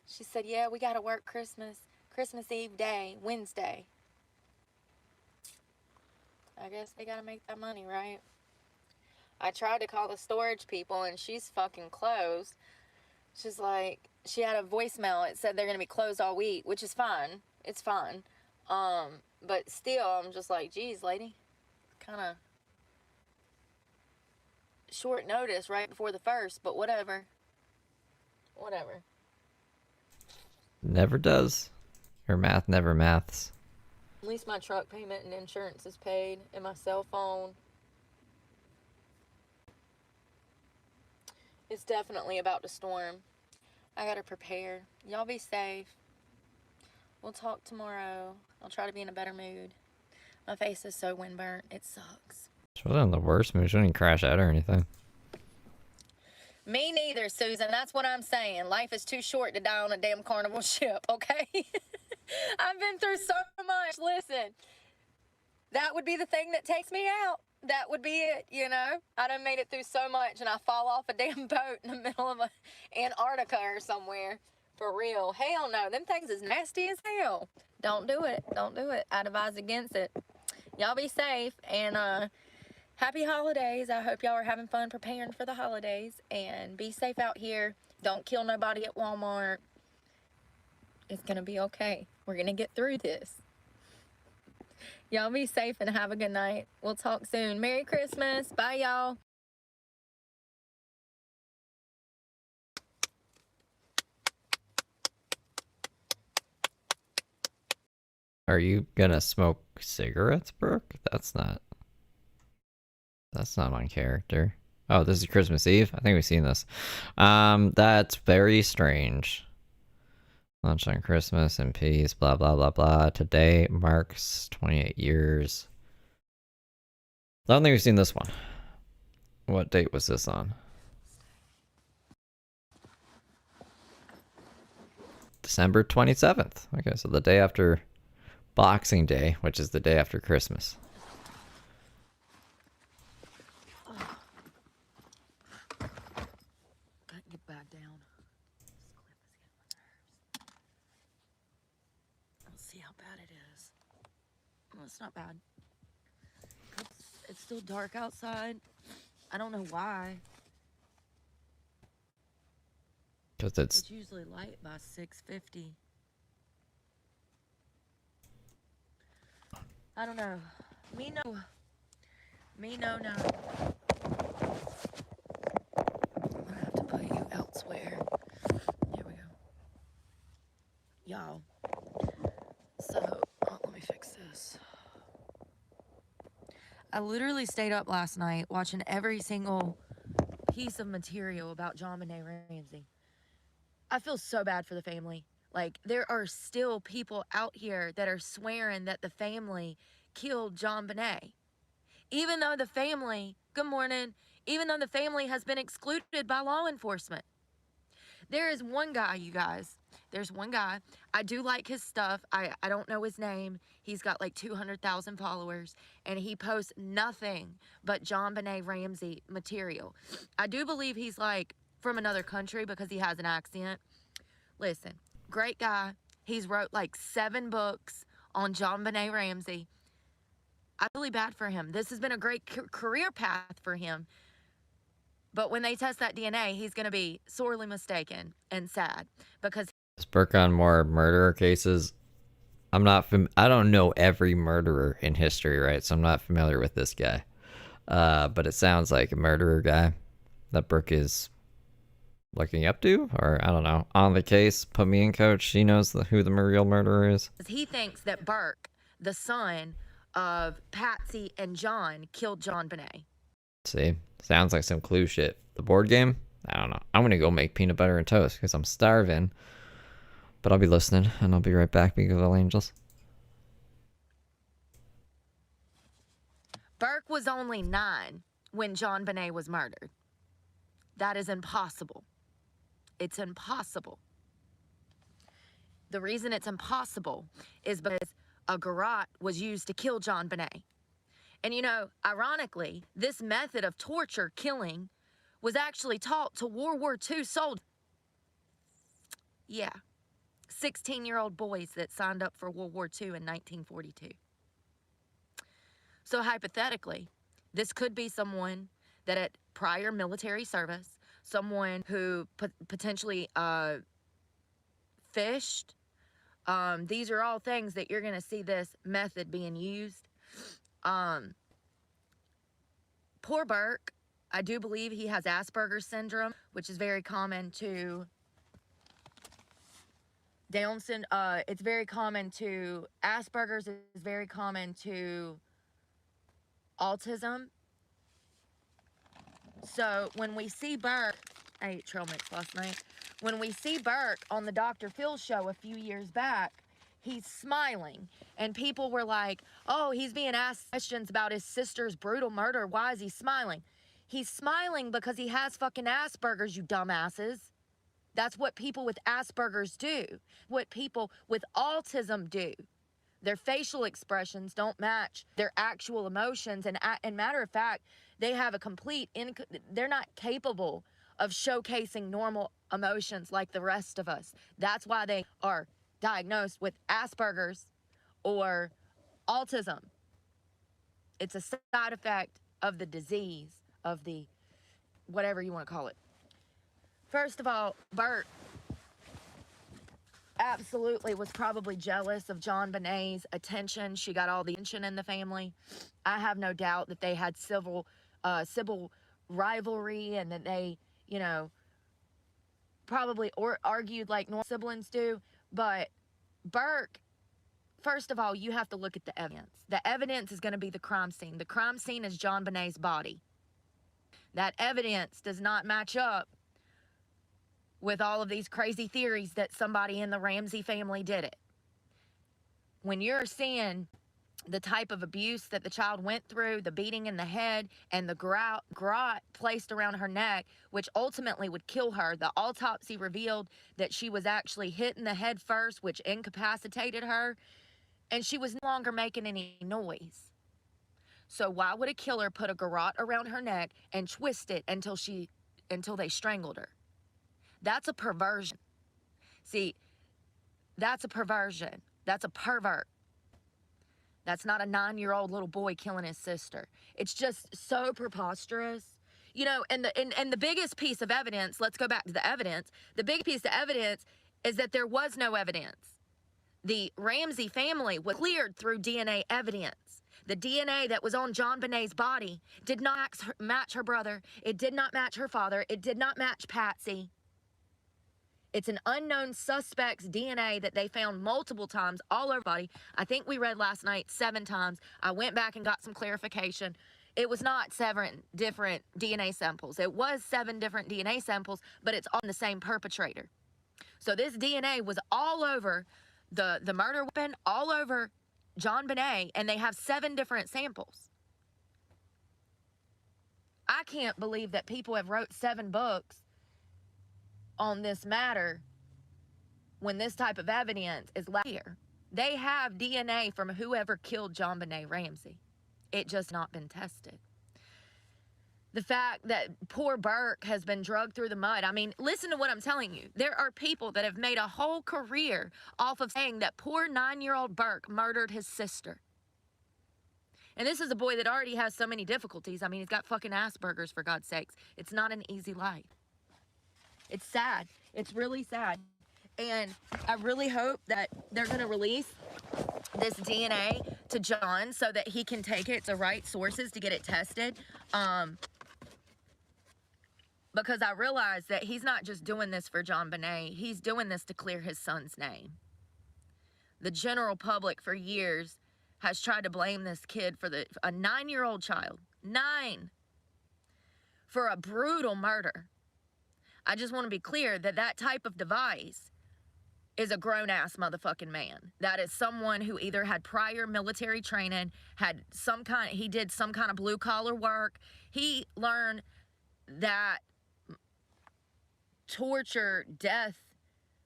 She said, yeah, we got to work Christmas Eve day, Wednesday. I guess they got to make that money, right? I tried to call the storage people, and she's fucking closed. She's like, she had a voicemail. It said they're going to be closed all week, which is fine. It's fine. But still, I'm just like, geez, lady, kind of short notice right before the 1st, but whatever. Whatever. Never does. Her math never maths. At least my truck payment and insurance is paid, and my cell phone. It's definitely about to storm. I gotta prepare. Y'all be safe. We'll talk tomorrow. I'll try to be in a better mood. My face is so windburnt. It sucks. She wasn't in the worst mood. She didn't crash out or anything. Me neither, Susan. That's what I'm saying. Life is too short to die on a damn carnival ship, okay? I've been through so much. Listen, that would be the thing that takes me out. That would be it, you know? I done made it through so much, and I fall off a damn boat in the middle of Antarctica or somewhere. For real. Hell no. Them things is nasty as hell. Don't do it. Don't do it. I'd advise against it. Y'all be safe, and happy holidays. I hope y'all are having fun preparing for the holidays, and be safe out here. Don't kill nobody at Walmart. It's gonna be okay. We're gonna get through this. Y'all be safe and have a good night. We'll talk soon. Merry Christmas. Bye, y'all. Are you gonna smoke cigarettes, Brooke? That's not on character. Oh, this is Christmas Eve? I think we've seen this. That's very strange. Lunch on Christmas and peace, blah, blah, blah, blah. Today marks 28 years. I don't think we've seen this one. What date was this on? December 27th. Okay, so the day after Boxing Day, which is the day after Christmas. Get back down. Let's see how bad it is. Well, it's not bad. It's still dark outside. I don't know why. Because It's usually light by 6:50. I don't know. Me no now. I'm gonna have to put you elsewhere. Here we go. Y'all. So, let me fix this. I literally stayed up last night watching every single piece of material about JonBenet Ramsey. I feel so bad for the family. Like, there are still people out here that are swearing that the family killed JonBenet. Even though the family, good morning, even though the family has been excluded by law enforcement. There is one guy, you guys. There's one guy. I do like his stuff. I don't know his name. He's got like 200,000 followers. And he posts nothing but JonBenet Ramsey material. I do believe he's like from another country because he has an accent. Listen, great guy. He's wrote like 7 books on JonBenet Ramsey. I'm really bad for him. This has been a great career path for him. But when they test that DNA, he's going to be sorely mistaken and sad because Is Brooke on more murderer cases? I don't know every murderer in history, right? So I'm not familiar with this guy. But it sounds like a murderer guy that Brooke is looking up to, or I don't know, on the case. Put me in, coach. She knows who the real murderer is. he thinks that Burke, the son of Patsy and John, killed JonBenet. See, sounds like some Clue shit. The board game? I don't know. I'm gonna go make peanut butter and toast because I'm starving. But I'll be listening, and I'll be right back, Beagle Angels. Burke was only 9 when JonBenet was murdered. That is impossible. It's impossible. The reason it's impossible is because a garrote was used to kill JonBenet. And you know, ironically, this method of torture killing was actually taught to World War II soldiers. Yeah, 16-year-old boys that signed up for World War II in 1942. So hypothetically, this could be someone that at prior military service, someone who potentially fished. These are all things that you're going to see this method being used. Poor Burke, I do believe he has Asperger's syndrome, which is very common to Down syndrome. It's very common to Asperger's. Is very common to autism. So when we see Burke, I ate trail mix last night. When we see Burke on the Dr. Phil show a few years back, he's smiling. And people were like, oh, he's being asked questions about his sister's brutal murder. Why is he smiling? He's smiling because he has fucking Asperger's, you dumbasses. That's what people with Asperger's do. What people with autism do. Their facial expressions don't match their actual emotions. And matter of fact, they have a they're not capable of showcasing normal emotions like the rest of us. That's why they are diagnosed with Asperger's or autism. It's a side effect of the disease, of the whatever you want to call it. First of all, Bert absolutely was probably jealous of JonBenet's attention. She got all the attention in the family. I have no doubt that they had civil rivalry and that they, you know, probably argued like normal siblings do. But Burke, first of all, you have to look at the evidence. The evidence is going to be the crime scene. The crime scene is JonBenet's body. That evidence does not match up with all of these crazy theories that somebody in the Ramsey family did it. When you're seeing the type of abuse that the child went through, the beating in the head, and the garrote placed around her neck, which ultimately would kill her. The autopsy revealed that she was actually hit in the head first, which incapacitated her, and she was no longer making any noise. So why would a killer put a garrote around her neck and twist it until they strangled her? That's a perversion. See, that's a perversion. That's a pervert. That's not a 9-year-old little boy killing his sister. It's just so preposterous. You know, and the biggest piece of evidence, let's go back to the evidence. The big piece of evidence is that there was no evidence. The Ramsey family was cleared through DNA evidence. The DNA that was on John Benet's body did not match her brother. It did not match her father. It did not match Patsy. It's an unknown suspect's DNA that they found multiple times all over the body. I think we read last night 7 times. I went back and got some clarification. It was not 7 different DNA samples. It was 7 different DNA samples, but it's on the same perpetrator. So this DNA was all over the murder weapon, all over John Benet, and they have 7 different samples. I can't believe that people have wrote 7 books on this matter when this type of evidence is here. They have DNA from whoever killed John Benet Ramsey. It just not been tested. The fact that poor Burke has been dragged through the mud. I mean, listen to what I'm telling you. There are people that have made a whole career off of saying that poor 9-year-old Burke murdered his sister. And this is a boy that already has so many difficulties. I mean, he's got fucking Asperger's, for God's sakes. It's not an easy life. It's sad. It's really sad. And I really hope that they're going to release this DNA to John so that he can take it to right sources to get it tested. Because I realize that he's not just doing this for John Benet. He's doing this to clear his son's name. The general public for years has tried to blame this kid for a 9-year-old child, 9, for a brutal murder. I just want to be clear that that type of device is a grown-ass motherfucking man. That is someone who either had prior military training, he did some kind of blue-collar work. He learned that torture, death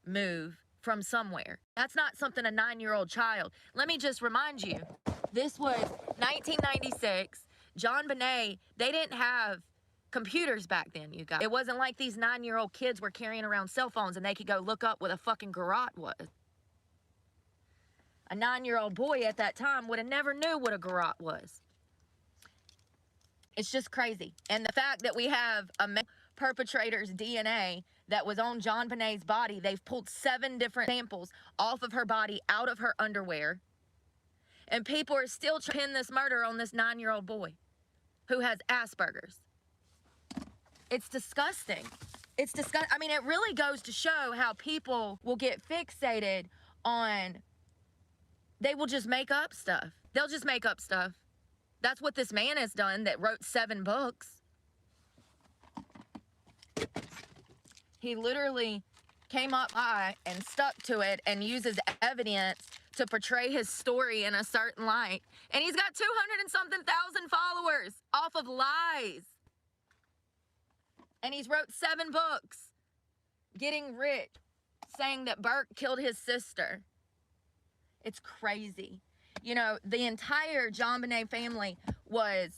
move from somewhere. That's not something a 9-year-old child. Let me just remind you, this was 1996. John Benet, they didn't have computers back then, you guys. It wasn't like these 9-year-old kids were carrying around cell phones and they could go look up what a fucking garrote was. A 9-year-old boy at that time would have never knew what a garrote was. It's just crazy. And the fact that we have a perpetrator's DNA that was on John Benet's body, they've pulled 7 different samples off of her body, out of her underwear. And people are still trying to pin this murder on this 9-year-old boy who has Asperger's. It's disgusting. It's disgusting. I mean, it really goes to show how people will get fixated on, they will just make up stuff. They'll just make up stuff. That's what this man has done that wrote 7 books. He literally came up high and stuck to it and uses evidence to portray his story in a certain light. And he's got 200 and something thousand followers off of lies. And he's wrote 7 books, getting rich, saying that Burke killed his sister. It's crazy. You know, the entire John Benet family was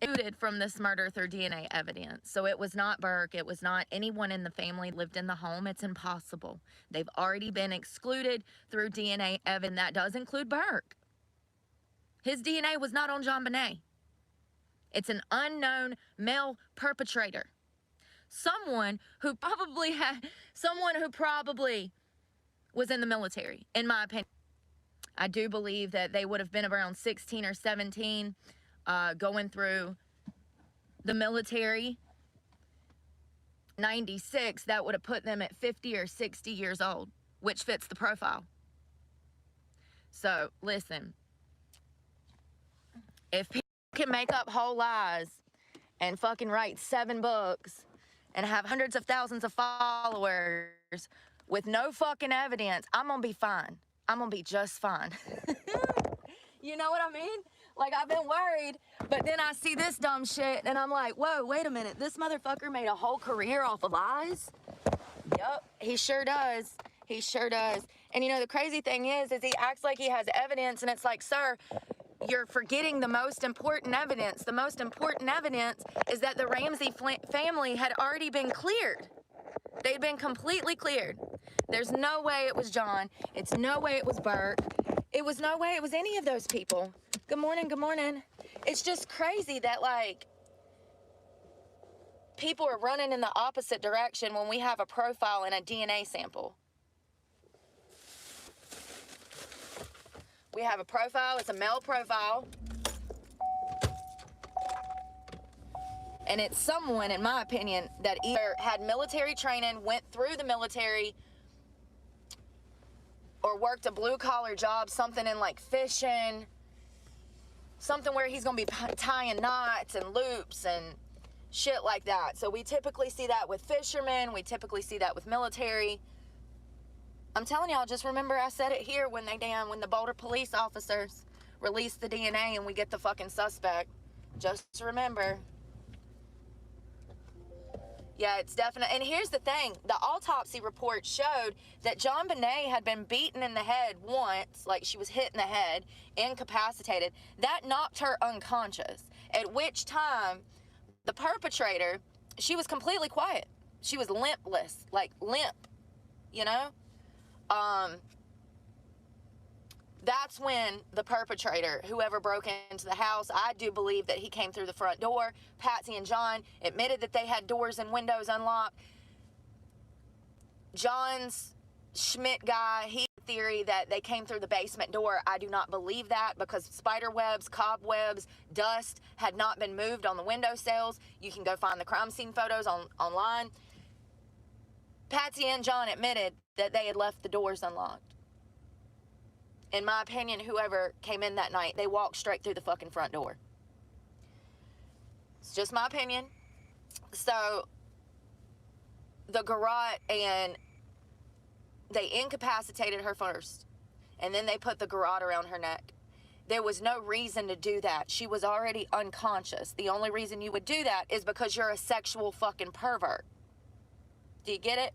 excluded from this murder through DNA evidence. So it was not Burke. It was not anyone in the family lived in the home. It's impossible. They've already been excluded through DNA evidence. That does include Burke. His DNA was not on John Benet. It's an unknown male perpetrator. Someone who probably was in the military, in my opinion. I do believe that they would have been around 16 or 17 going through the military. 96, that would have put them at 50 or 60 years old, which fits the profile. So, listen. If people can make up whole lies and fucking write 7 books and have hundreds of thousands of followers with no fucking evidence, I'm gonna be fine. I'm gonna be just fine. You know what I mean? Like, I've been worried, but then I see this dumb shit and I'm like, whoa, wait a minute. This motherfucker made a whole career off of lies? Yup, he sure does. He sure does. And you know, the crazy thing is he acts like he has evidence, and it's like, sir, you're forgetting the most important evidence. The most important evidence is that the Ramsey family had already been cleared. They'd been completely cleared. There's no way it was John. It's no way it was Burke. It was no way it was any of those people. Good morning, good morning. It's just crazy that, like, people are running in the opposite direction when we have a profile and a DNA sample. We have a profile, it's a male profile. And it's someone, in my opinion, that either had military training, went through the military, or worked a blue-collar job, something in like fishing, something where he's gonna be tying knots and loops and shit like that. So we typically see that with fishermen, we typically see that with military. I'm telling y'all, just remember I said it here when the Boulder police officers release the DNA and we get the fucking suspect. Just remember. Yeah, it's definite. And here's the thing. The autopsy report showed that JonBenet had been beaten in the head once, like she was hit in the head, incapacitated. That knocked her unconscious, at which time the perpetrator, she was completely quiet. She was limpless, like limp, you know? That's when the perpetrator, whoever broke into the house, I do believe that he came through the front door. Patsy and John admitted that they had doors and windows unlocked. John's Schmidt guy, he theory that they came through the basement door. I do not believe that because spider webs, cobwebs, dust had not been moved on the windowsills. You can go find the crime scene photos online. Patsy and John admitted that they had left the doors unlocked. In my opinion, whoever came in that night, they walked straight through the fucking front door. It's just my opinion. So, the garrote, and they incapacitated her first, and then they put the garrote around her neck. There was no reason to do that. She was already unconscious. The only reason you would do that is because you're a sexual fucking pervert. Do you get it?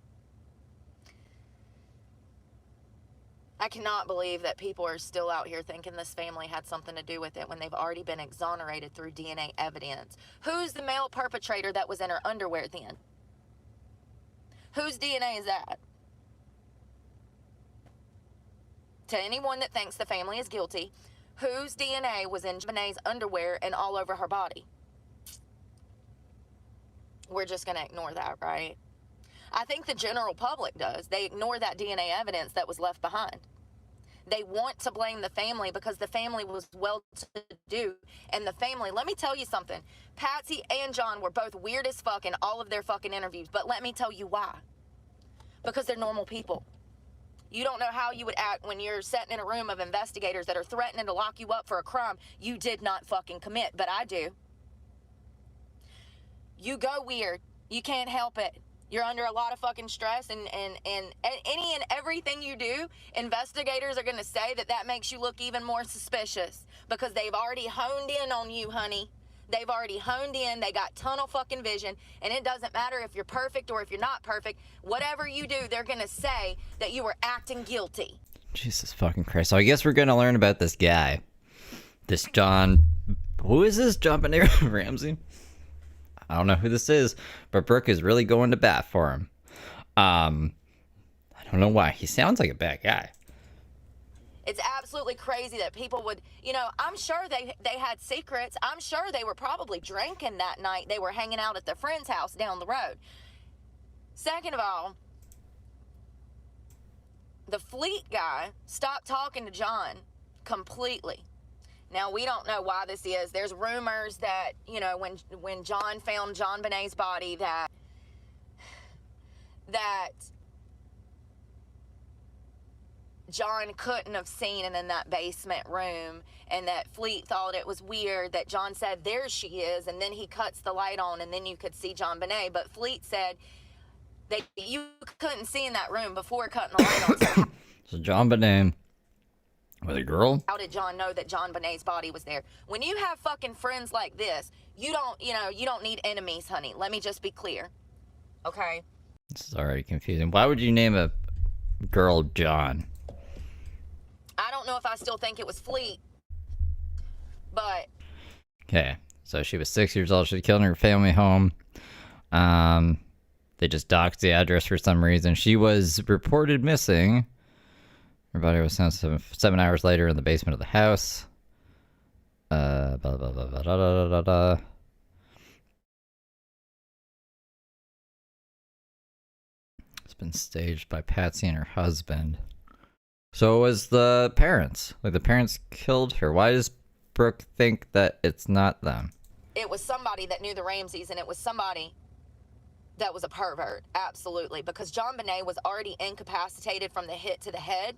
I cannot believe that people are still out here thinking this family had something to do with it when they've already been exonerated through DNA evidence. Who's the male perpetrator that was in her underwear then? Whose DNA is that? To anyone that thinks the family is guilty, whose DNA was in JonBenet's underwear and all over her body? We're just going to ignore that, right? I think the general public does. They ignore that DNA evidence that was left behind. They want to blame the family because the family was well-to-do. And the family, let me tell you something. Patsy and John were both weird as fuck in all of their fucking interviews. But let me tell you why. Because they're normal people. You don't know how you would act when you're sitting in a room of investigators that are threatening to lock you up for a crime you did not fucking commit. But I do. You go weird. You can't help it. You're under a lot of fucking stress, and any and everything you do, investigators are going to say that makes you look even more suspicious because they've already honed in on you, honey. They've already honed in. They got tunnel fucking vision, and it doesn't matter if you're perfect or if you're not perfect. Whatever you do, they're going to say that you were acting guilty. Jesus fucking Christ. So I guess we're going to learn about this guy. This John... Who is this? JonBenet Ramsey? I don't know who this is, but Brooke is really going to bat for him. I don't know why. He sounds like a bad guy. It's absolutely crazy that people would, you know, I'm sure they had secrets. I'm sure they were probably drinking that night. They were hanging out at their friend's house down the road. Second of all, the Fleet guy stopped talking to John completely. Now, we don't know why this is. There's rumors that, you know, when John found JonBenet's body that John couldn't have seen it in that basement room, and that Fleet thought it was weird that John said, there she is, and then he cuts the light on, and then you could see John Bonet. But Fleet said that you couldn't see in that room before cutting the light on. So So John Bonet with a girl? how did John know that John Bonet's body was there? When you have fucking friends like this, you don't need enemies, honey. Let me just be clear. Okay? This is already confusing. Why would you name a girl John? I don't know if I still think it was Fleet, but... Okay, so she was 6 years old. She killed in her family home. They just doxed the address for some reason. She was reported missing. Her body was found 7 hours later in the basement of the house. Blah, blah, blah, blah, blah, blah, blah, blah. It's been staged by Patsy and her husband. So it was the parents. Like, the parents killed her. Why does Brooke think that it's not them? It was somebody that knew the Ramseys, and it was somebody that was a pervert. Absolutely. Because John Bonet was already incapacitated from the hit to the head.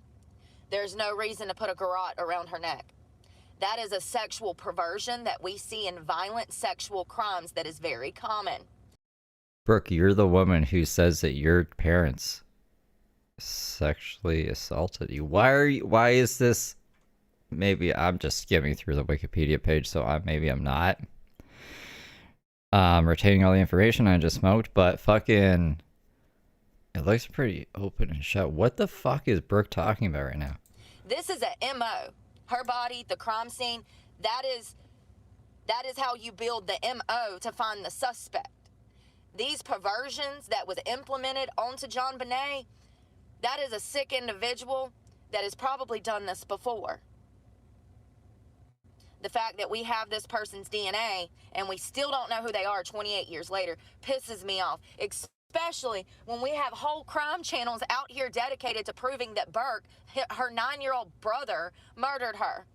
There's no reason to put a garrote around her neck. That is a sexual perversion that we see in violent sexual crimes that is very common. Brooke, you're the woman who says that your parents sexually assaulted you. Why is this? Maybe I'm just skimming through the Wikipedia page, so maybe I'm not retaining all the information I just smoked, but fucking it looks pretty open and shut. What the fuck is Brooke talking about right now? This is a MO. Her body, the crime scene, that is how you build the MO to find the suspect. These perversions that was implemented onto John Bonet, that is a sick individual that has probably done this before. The fact that we have this person's DNA and we still don't know who they are 28 years later pisses me off, especially when we have whole crime channels out here dedicated to proving that Burke, her 9-year-old brother, murdered her.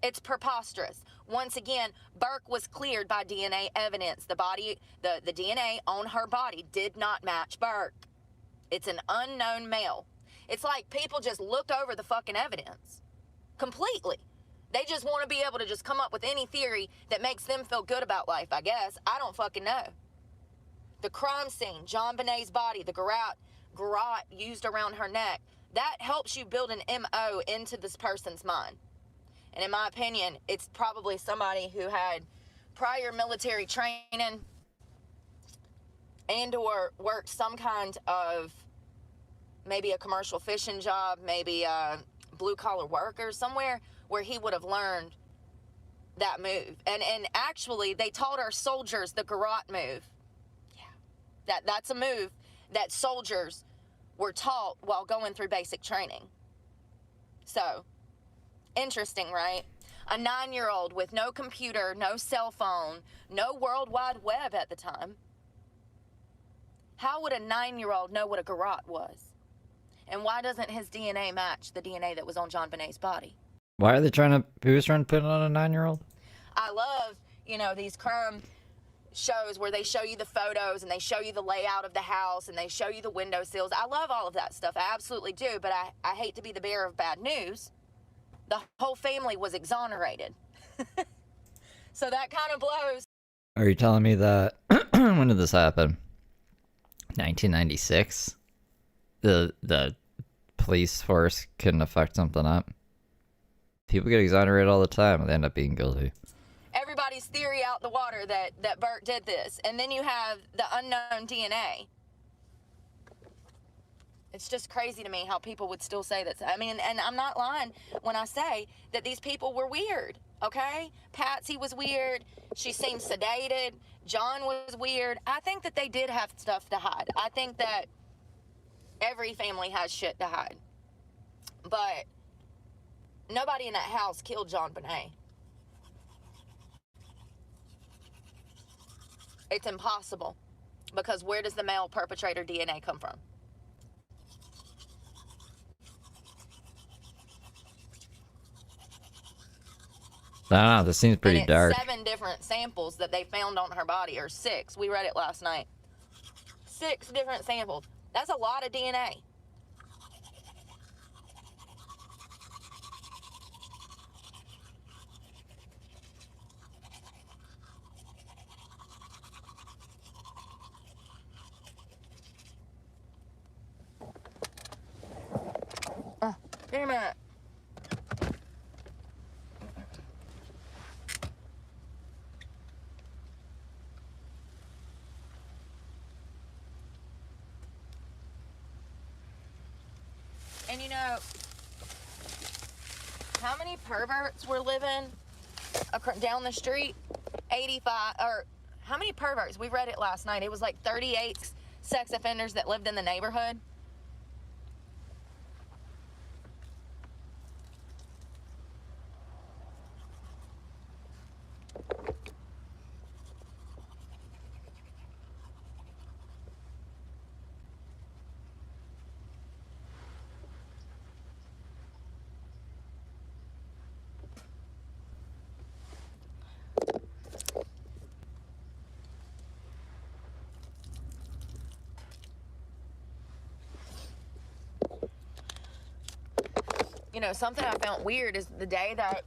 It's preposterous. Once again, Burke was cleared by DNA evidence. The DNA on her body did not match Burke. It's an unknown male. It's like people just looked over the fucking evidence completely. They just want to be able to just come up with any theory that makes them feel good about life, I guess. I don't fucking know. The crime scene, John Bonet's body, the garrote used around her neck, that helps you build an MO into this person's mind. And in my opinion, it's probably somebody who had prior military training and or worked some kind of maybe a commercial fishing job, maybe a blue-collar worker, somewhere where he would have learned that move. And actually, they taught our soldiers the garrote move. Yeah, that's a move that soldiers were taught while going through basic training. So, interesting, right? A 9-year-old with no computer, no cell phone, no World Wide Web at the time. How would a 9-year-old know what a garrote was? And why doesn't his DNA match the DNA that was on John Bonet's body? Why are they who's trying to put it on a 9-year-old? I love, these crime shows where they show you the photos and they show you the layout of the house and they show you the windowsills. I love all of that stuff. I absolutely do, but I hate to be the bearer of bad news. The whole family was exonerated. So that kind of blows. Are you telling me that, when did this happen? 1996? The police force couldn't have fucked something up? People get exonerated all the time and they end up being guilty. Everybody's theory out the water that Bert did this. And then you have the unknown DNA. It's just crazy to me how people would still say that. I mean, and I'm not lying when I say that these people were weird, okay? Patsy was weird. She seemed sedated. John was weird. I think that they did have stuff to hide. I think that every family has shit to hide. But nobody in that house killed John Bonet. It's impossible. Because where does the male perpetrator DNA come from? I don't know, this seems pretty dark. 7 different samples that they found on her body, or 6. We read it last night. 6 different samples. That's a lot of DNA. Here a minute. And you know, how many perverts were living down the street? 85, or how many perverts? We read it last night. It was like 38 sex offenders that lived in the neighborhood. You know, something I found weird is the day that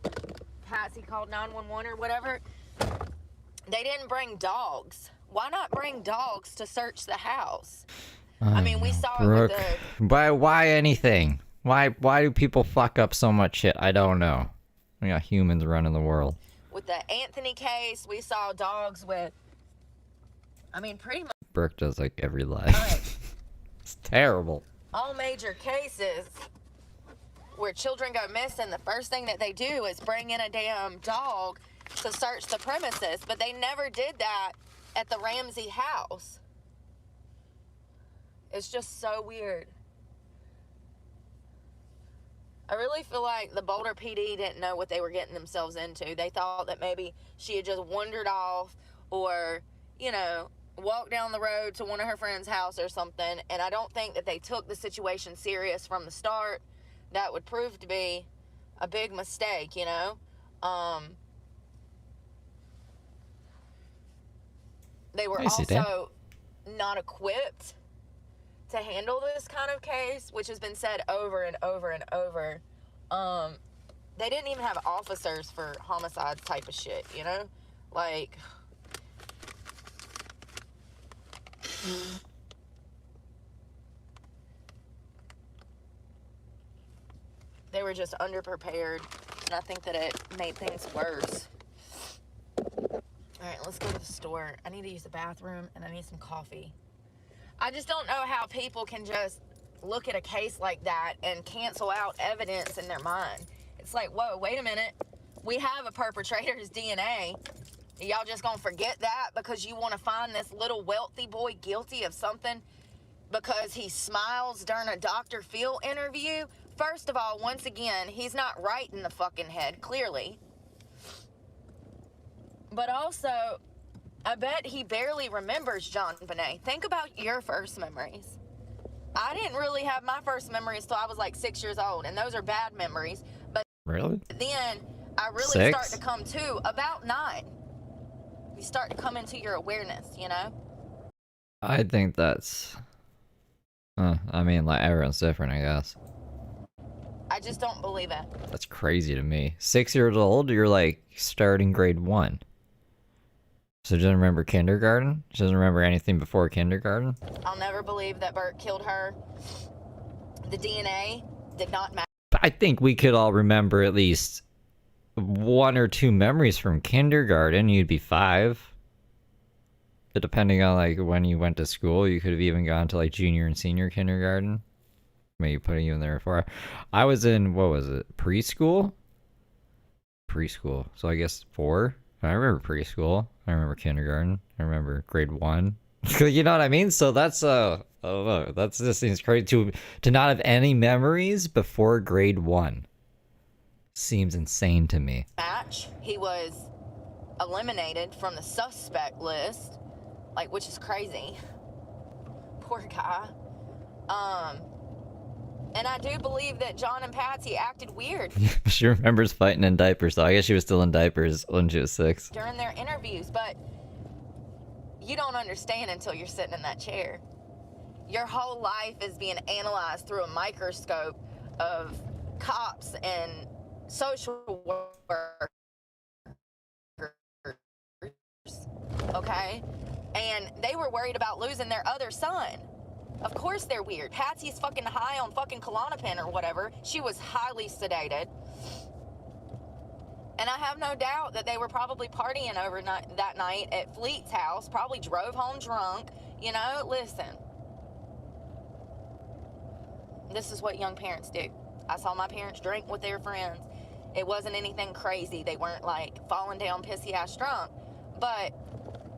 Patsy called 911 or whatever, they didn't bring dogs. Why not bring dogs to search the house? I mean, we saw Brooke, it with the... why anything? Why do people fuck up so much shit? I don't know. We got humans running the world. With the Anthony case, we saw dogs with... I mean, pretty much... Brooke does like every life. Right. It's terrible. All major cases where children go missing, the first thing that they do is bring in a damn dog to search the premises, but they never did that at the Ramsey house. It's just so weird. I really feel like the Boulder PD didn't know what they were getting themselves into. They thought that maybe she had just wandered off or, you know, walked down the road to one of her friend's house or something, and I don't think that they took the situation serious from the start. That would prove to be a big mistake, you know? They were also not equipped to handle this kind of case, which has been said over and over and over. They didn't even have officers for homicides type of shit, you know? Like... They were just underprepared, and I think that it made things worse. Alright, let's go to the store. I need to use the bathroom, and I need some coffee. I just don't know how people can just look at a case like that and cancel out evidence in their mind. It's like, whoa, wait a minute. We have a perpetrator's DNA. Y'all just gonna forget that because you want to find this little wealthy boy guilty of something because he smiles during a Dr. Phil interview? First of all, once again, he's not right in the fucking head, clearly. But also, I bet he barely remembers John Bonet. Think about your first memories. I didn't really have my first memories till I was like 6 years old, and those are bad memories. But really? Then I really 6? start to come to about 9. You start to come into your awareness, you know? I think that's... I mean, like, everyone's different, I guess. I just don't believe it. That's crazy to me. 6 years old, you're like starting grade 1. So she doesn't remember kindergarten? She doesn't remember anything before kindergarten? I'll never believe that Bert killed her. The DNA did not match. I think we could all remember at least 1 or 2 memories from kindergarten. You'd be 5. But depending on like when you went to school, you could have even gone to like junior and senior kindergarten. Maybe putting you in there before. I was in, what was it, preschool? Preschool. So I guess 4. I remember preschool. I remember kindergarten. I remember grade 1. You know what I mean? So that's I don't know. That's just seems crazy to not have any memories before grade 1. Seems insane to me. Match. He was eliminated from the suspect list, like, which is crazy. Poor guy. And I do believe that John and Patsy acted weird. She remembers fighting in diapers, so I guess she was still in diapers when she was 6. During their interviews, but you don't understand until you're sitting in that chair. Your whole life is being analyzed through a microscope of cops and social workers, okay? And they were worried about losing their other son. Of course they're weird. Patsy's fucking high on fucking Klonopin or whatever. She was highly sedated. And I have no doubt that they were probably partying overnight that night at Fleet's house, probably drove home drunk. You know, listen. This is what young parents do. I saw my parents drink with their friends. It wasn't anything crazy. They weren't like falling down pissy ass drunk. But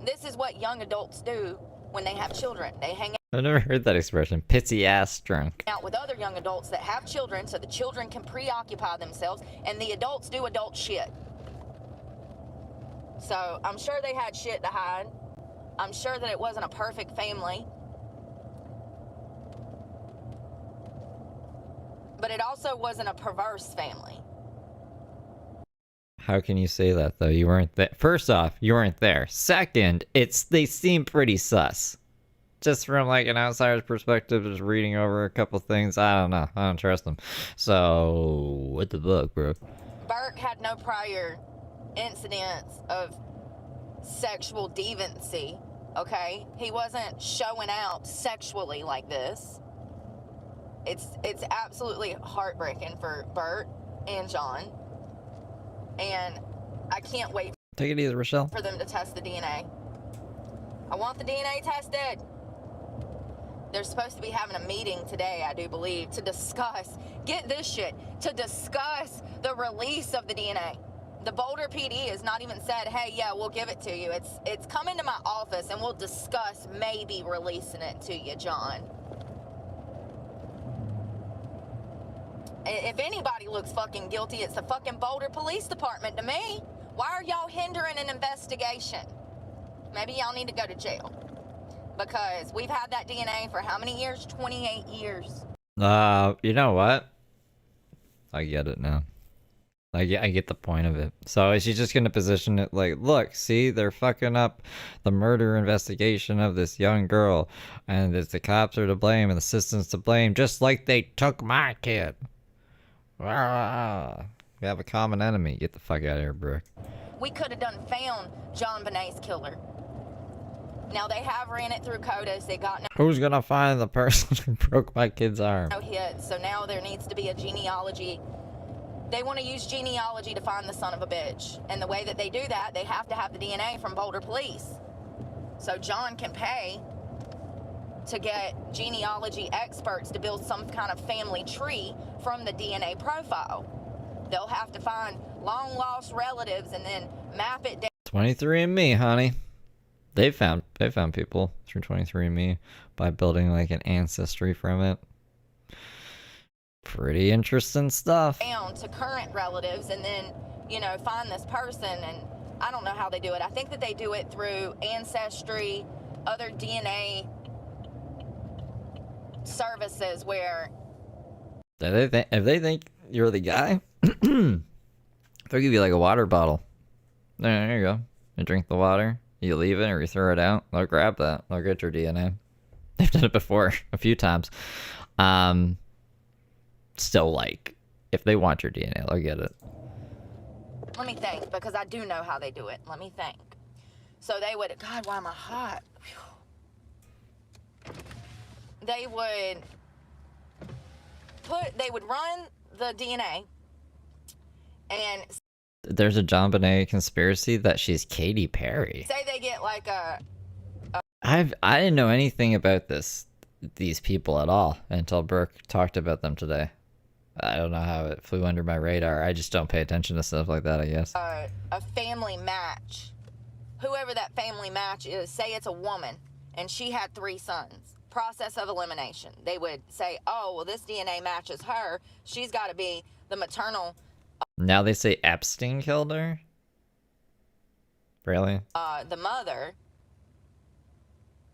this is what young adults do when they have children. They hang I've never heard that expression, pitsy ass drunk. out with other young adults that have children so the children can preoccupy themselves and the adults do adult shit. So I'm sure they had shit to hide. I'm sure that it wasn't a perfect family. But it also wasn't a perverse family. How can you say that though? You weren't there. First off, you weren't there. Second, they seem pretty sus. Just from like an outsider's perspective, just reading over a couple things, I don't know. I don't trust them. So, what the fuck, bro? Burke had no prior incidents of sexual deviancy, okay? He wasn't showing out sexually like this. It's absolutely heartbreaking for Bert and John. And I can't wait Take it easy, Rochelle. for them to test the DNA. I want the DNA tested. They're supposed to be having a meeting today, I do believe, to discuss, get this shit, to discuss the release of the DNA. The Boulder PD has not even said, hey, yeah, we'll give it to you. It's coming to my office and we'll discuss maybe releasing it to you, John. If anybody looks fucking guilty, it's the fucking Boulder Police Department to me. Why are y'all hindering an investigation? Maybe y'all need to go to jail. Because we've had that DNA for how many years? 28 years. You know what? I get it now. I get the point of it. So is she just gonna position it like, look, see, they're fucking up the murder investigation of this young girl, and it's the cops are to blame and the system's to blame, just like they took my kid. Rah. We have a common enemy. Get the fuck out of here, Brooke. We could have done found John Benet's killer. Now they have ran it through CODIS. They got Who's gonna find the person who broke my kid's arm? no hits. So now there needs to be a genealogy. They want to use genealogy to find the son of a bitch. And the way that they do that, they have to have the DNA from Boulder Police. So John can pay to get genealogy experts to build some kind of family tree from the DNA profile. They'll have to find long lost relatives and then map it down. 23andMe, honey. They found people through 23andMe by building like an ancestry from it. Pretty interesting stuff. Down to current relatives and then, you know, find this person. And I don't know how they do it. I think that they do it through Ancestry, other DNA services where If they think you're the guy, they'll give you like a water bottle. There you go. You drink the water, you leave it or you throw it out. They'll grab that. They'll get your DNA. They've done it before a few times. Still, like, if they want your DNA, they'll get it. let me think, because I do know how they do it. Let me think. So they would, God, why am I hot? Whew. They would run the DNA and There's a John Bonet conspiracy that she's Katy Perry. say they get like a I didn't know anything about these people at all until Brooke talked about them today. I don't know how it flew under my radar. I just don't pay attention to stuff like that, I guess. a family match. Whoever that family match is, say it's a woman and she had 3 sons. Process of elimination. They would say, oh, well, this DNA matches her. She's got to be the maternal, Now they say Epstein killed her? Really? the mother,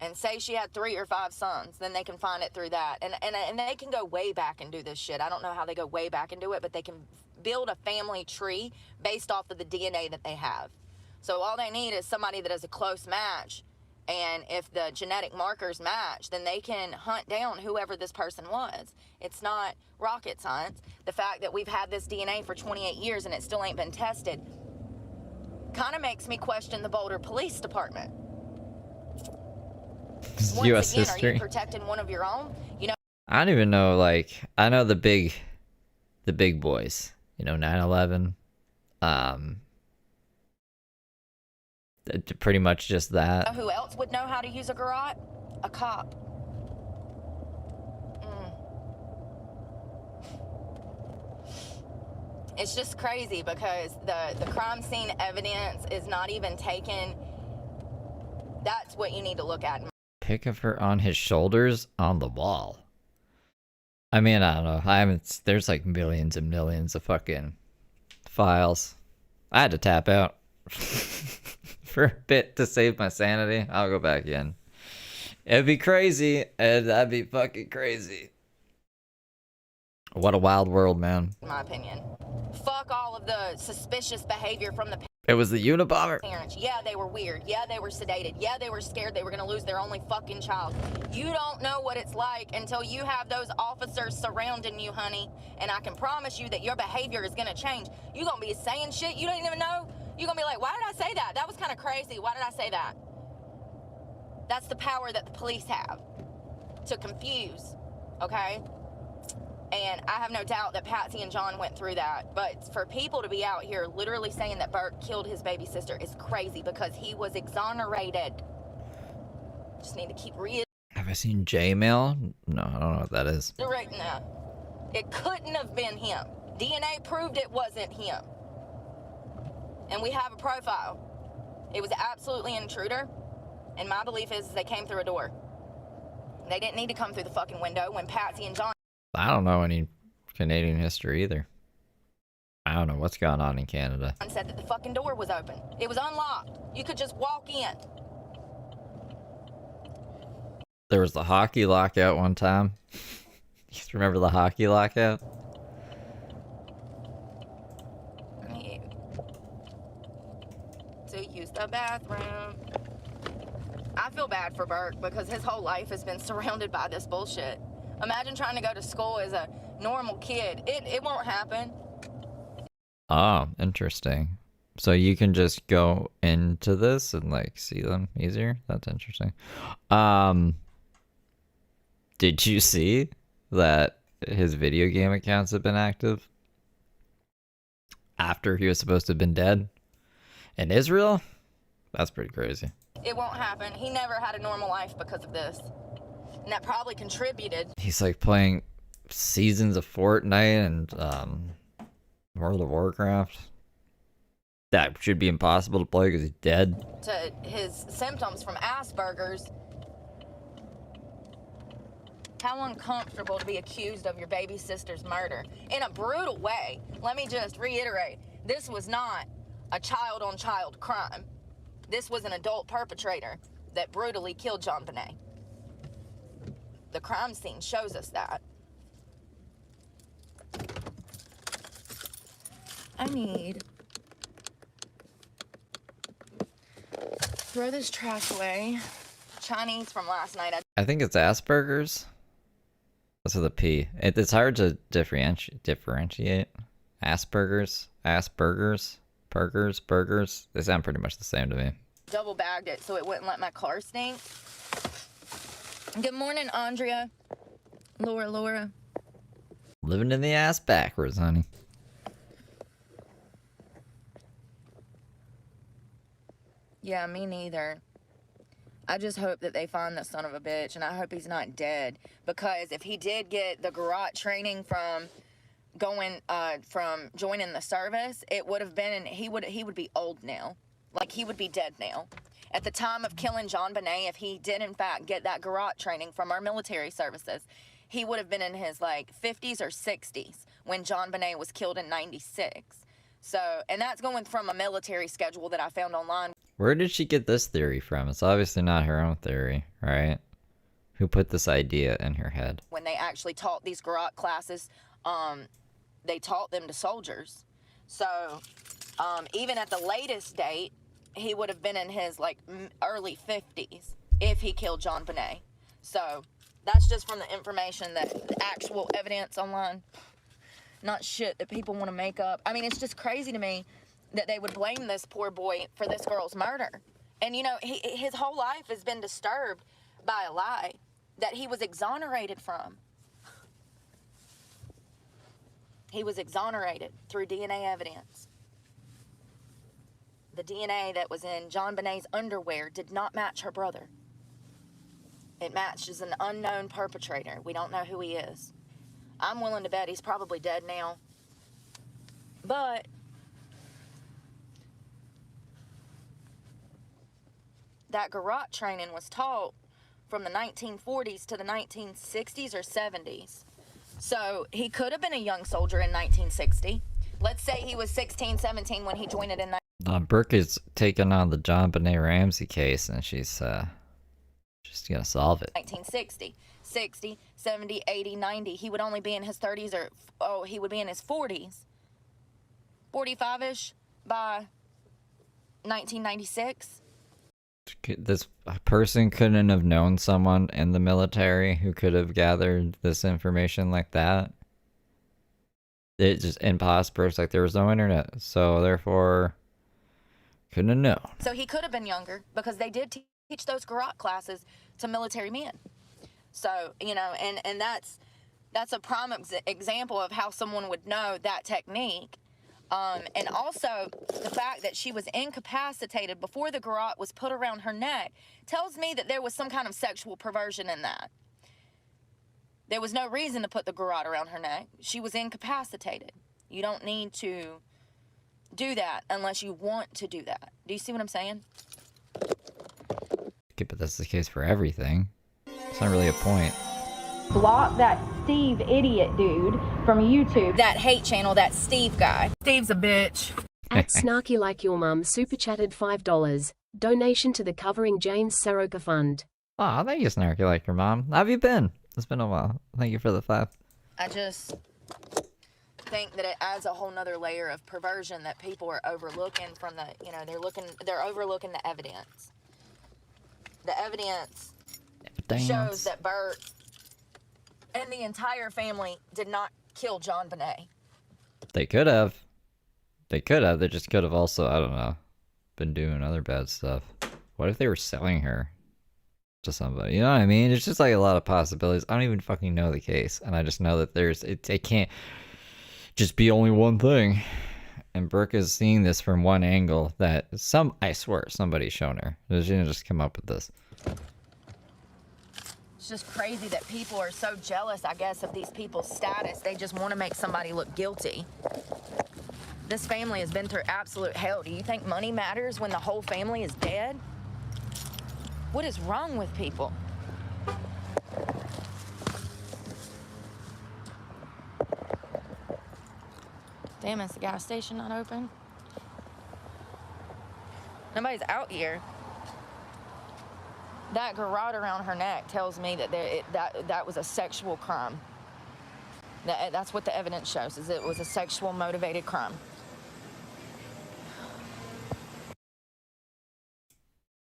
and say she had 3 or 5 sons. Then they can find it through that. And they can go way back and do this shit. I don't know how they go way back and do it, but they can build a family tree based off of the DNA that they have. So all they need is somebody that is a close match. And if the genetic markers match, then they can hunt down whoever this person was. It's not rocket science. The fact that we've had this DNA for 28 years and it still ain't been tested kind of makes me question the Boulder Police Department. Once U.S. again, history. are you protecting one of your own? You know, I don't even know, like, I know the big boys, 9/11, pretty much just that. who else would know how to use a garrote? A cop. It's just crazy because the crime scene evidence is not even taken. That's what you need to look at. Pic of her on his shoulders on the wall. I mean, I don't know. There's like millions and millions of fucking files. I had to tap out for a bit to save my sanity. I'll go back in. It'd be crazy, and that'd be fucking crazy. What a wild world, man. In my opinion. Fuck all of the suspicious behavior from the It was the Unabomber. parents. Yeah, they were weird. Yeah, they were sedated. Yeah, they were scared they were gonna lose their only fucking child. You don't know what it's like until you have those officers surrounding you, honey. And I can promise you that your behavior is gonna change. You're gonna be saying shit you don't even know. You're gonna be like, why did I say that? That was kind of crazy. Why did I say that? That's the power that the police have to confuse, okay? And I have no doubt that Patsy and John went through that. But for people to be out here literally saying that Burke killed his baby sister is crazy because he was exonerated. Just need to keep Have I seen J-Mail? No, I don't know what that is. reiterating that. It couldn't have been him. DNA proved it wasn't him. And we have a profile. It was absolutely an intruder. And my belief is they came through a door. They didn't need to come through the fucking window when Patsy and John... I don't know any Canadian history either. I don't know what's going on in Canada. said that the fucking door was open. It was unlocked. You could just walk in. There was the hockey lockout one time. You guys remember the hockey lockout? I need to use the bathroom. I feel bad for Burke because his whole life has been surrounded by this bullshit. Imagine trying to go to school as a normal kid. It won't happen. Oh, interesting. So you can just go into this and like see them easier? That's interesting. Did you see that his video game accounts have been active after he was supposed to have been dead in Israel? That's pretty crazy. It won't happen. He never had a normal life because of this. And that probably contributed. He's like playing seasons of Fortnite and World of Warcraft. That should be impossible to play because he's dead. To his symptoms from Asperger's. How uncomfortable to be accused of your baby sister's murder in a brutal way. Let me just reiterate, this was not a child-on-child crime. This was an adult perpetrator that brutally killed John Bonet. The crime scene shows us that. I need... Throw this trash away. Chinese from last night. I think it's Asperger's. That's with a P. It's hard to differentiate. Asperger's, burgers. They sound pretty much the same to me. Double bagged it so it wouldn't let my car stink. Good morning, Andrea. Laura. Living in the ass backwards, honey. Yeah, me neither. I just hope that they find the son of a bitch, and I hope he's not dead. Because if he did get the garrote training from joining the service, it would have been, he would be old now. Like, he would be dead now. At the time of killing John Bonet, if he did in fact get that garrote training from our military services, he would have been in his like 50s or 60s when John Bonet was killed in 96. So, and that's going from a military schedule that I found online. Where did she get this theory from? It's obviously not her own theory, right? Who put this idea in her head? When they actually taught these garrote classes, they taught them to soldiers. So, even at the latest date, he would have been in his like early 50s if he killed John Bonet. So, that's just from the information the actual evidence online. Not shit that people want to make up. I mean, it's just crazy to me that they would blame this poor boy for this girl's murder. And, you know, his whole life has been disturbed by a lie that he was exonerated from. He was exonerated through DNA evidence. The DNA that was in John Bonet's underwear did not match her brother. It matched as an unknown perpetrator. We don't know who he is. I'm willing to bet he's probably dead now. But that garrote training was taught from the 1940s to the 1960s or 70s. So he could have been a young soldier in 1960. Let's say he was 16, 17 when he joined it in Brooke is taking on the John Benet Ramsey case, and she's gonna solve it. 1960, 60, 70, 80, 90. He would only be in his 30s or, he would be in his 40s. 45-ish by 1996. This person couldn't have known someone in the military who could have gathered this information like that. It's just impossible. It's like there was no internet, so therefore couldn't have known. So he could have been younger because they did teach those garrote classes to military men. So, you know, and that's a prime example of how someone would know that technique. And also the fact that she was incapacitated before the garrote was put around her neck tells me that there was some kind of sexual perversion in that. There was no reason to put the garrote around her neck. She was incapacitated. You don't need to do that unless you want to do that. Do you see what I'm saying? Okay, but that's the case for everything. It's not really a point. Block that Steve idiot dude from YouTube. That hate channel, that Steve guy. Steve's a bitch. At Snarky Like Your Mum super chatted $5. Donation to the Covering James Saroka Fund. Aw, thank you, Snarky Like Your Mom. How have you been? It's been a while. Thank you for the 5. I just think that it adds a whole nother layer of perversion that people are overlooking from the, you know, they're overlooking the evidence. The evidence shows that Bert and the entire family did not kill John Bonet. They could have. They could have. They just could have also, I don't know, been doing other bad stuff. What if they were selling her to somebody? You know what I mean? It's just like a lot of possibilities. I don't even fucking know the case. And I just know that it can't just be only one thing. And Brooke is seeing this from one angle that I swear, somebody's shown her. She didn't just come up with this. It's just crazy that people are so jealous, I guess, of these people's status. They just want to make somebody look guilty. This family has been through absolute hell. Do you think money matters when the whole family is dead? What is wrong with people? Damn, is the gas station not open? Nobody's out here. That garrote around her neck tells me that that was a sexual crime. That's what the evidence shows, is it was a sexual motivated crime.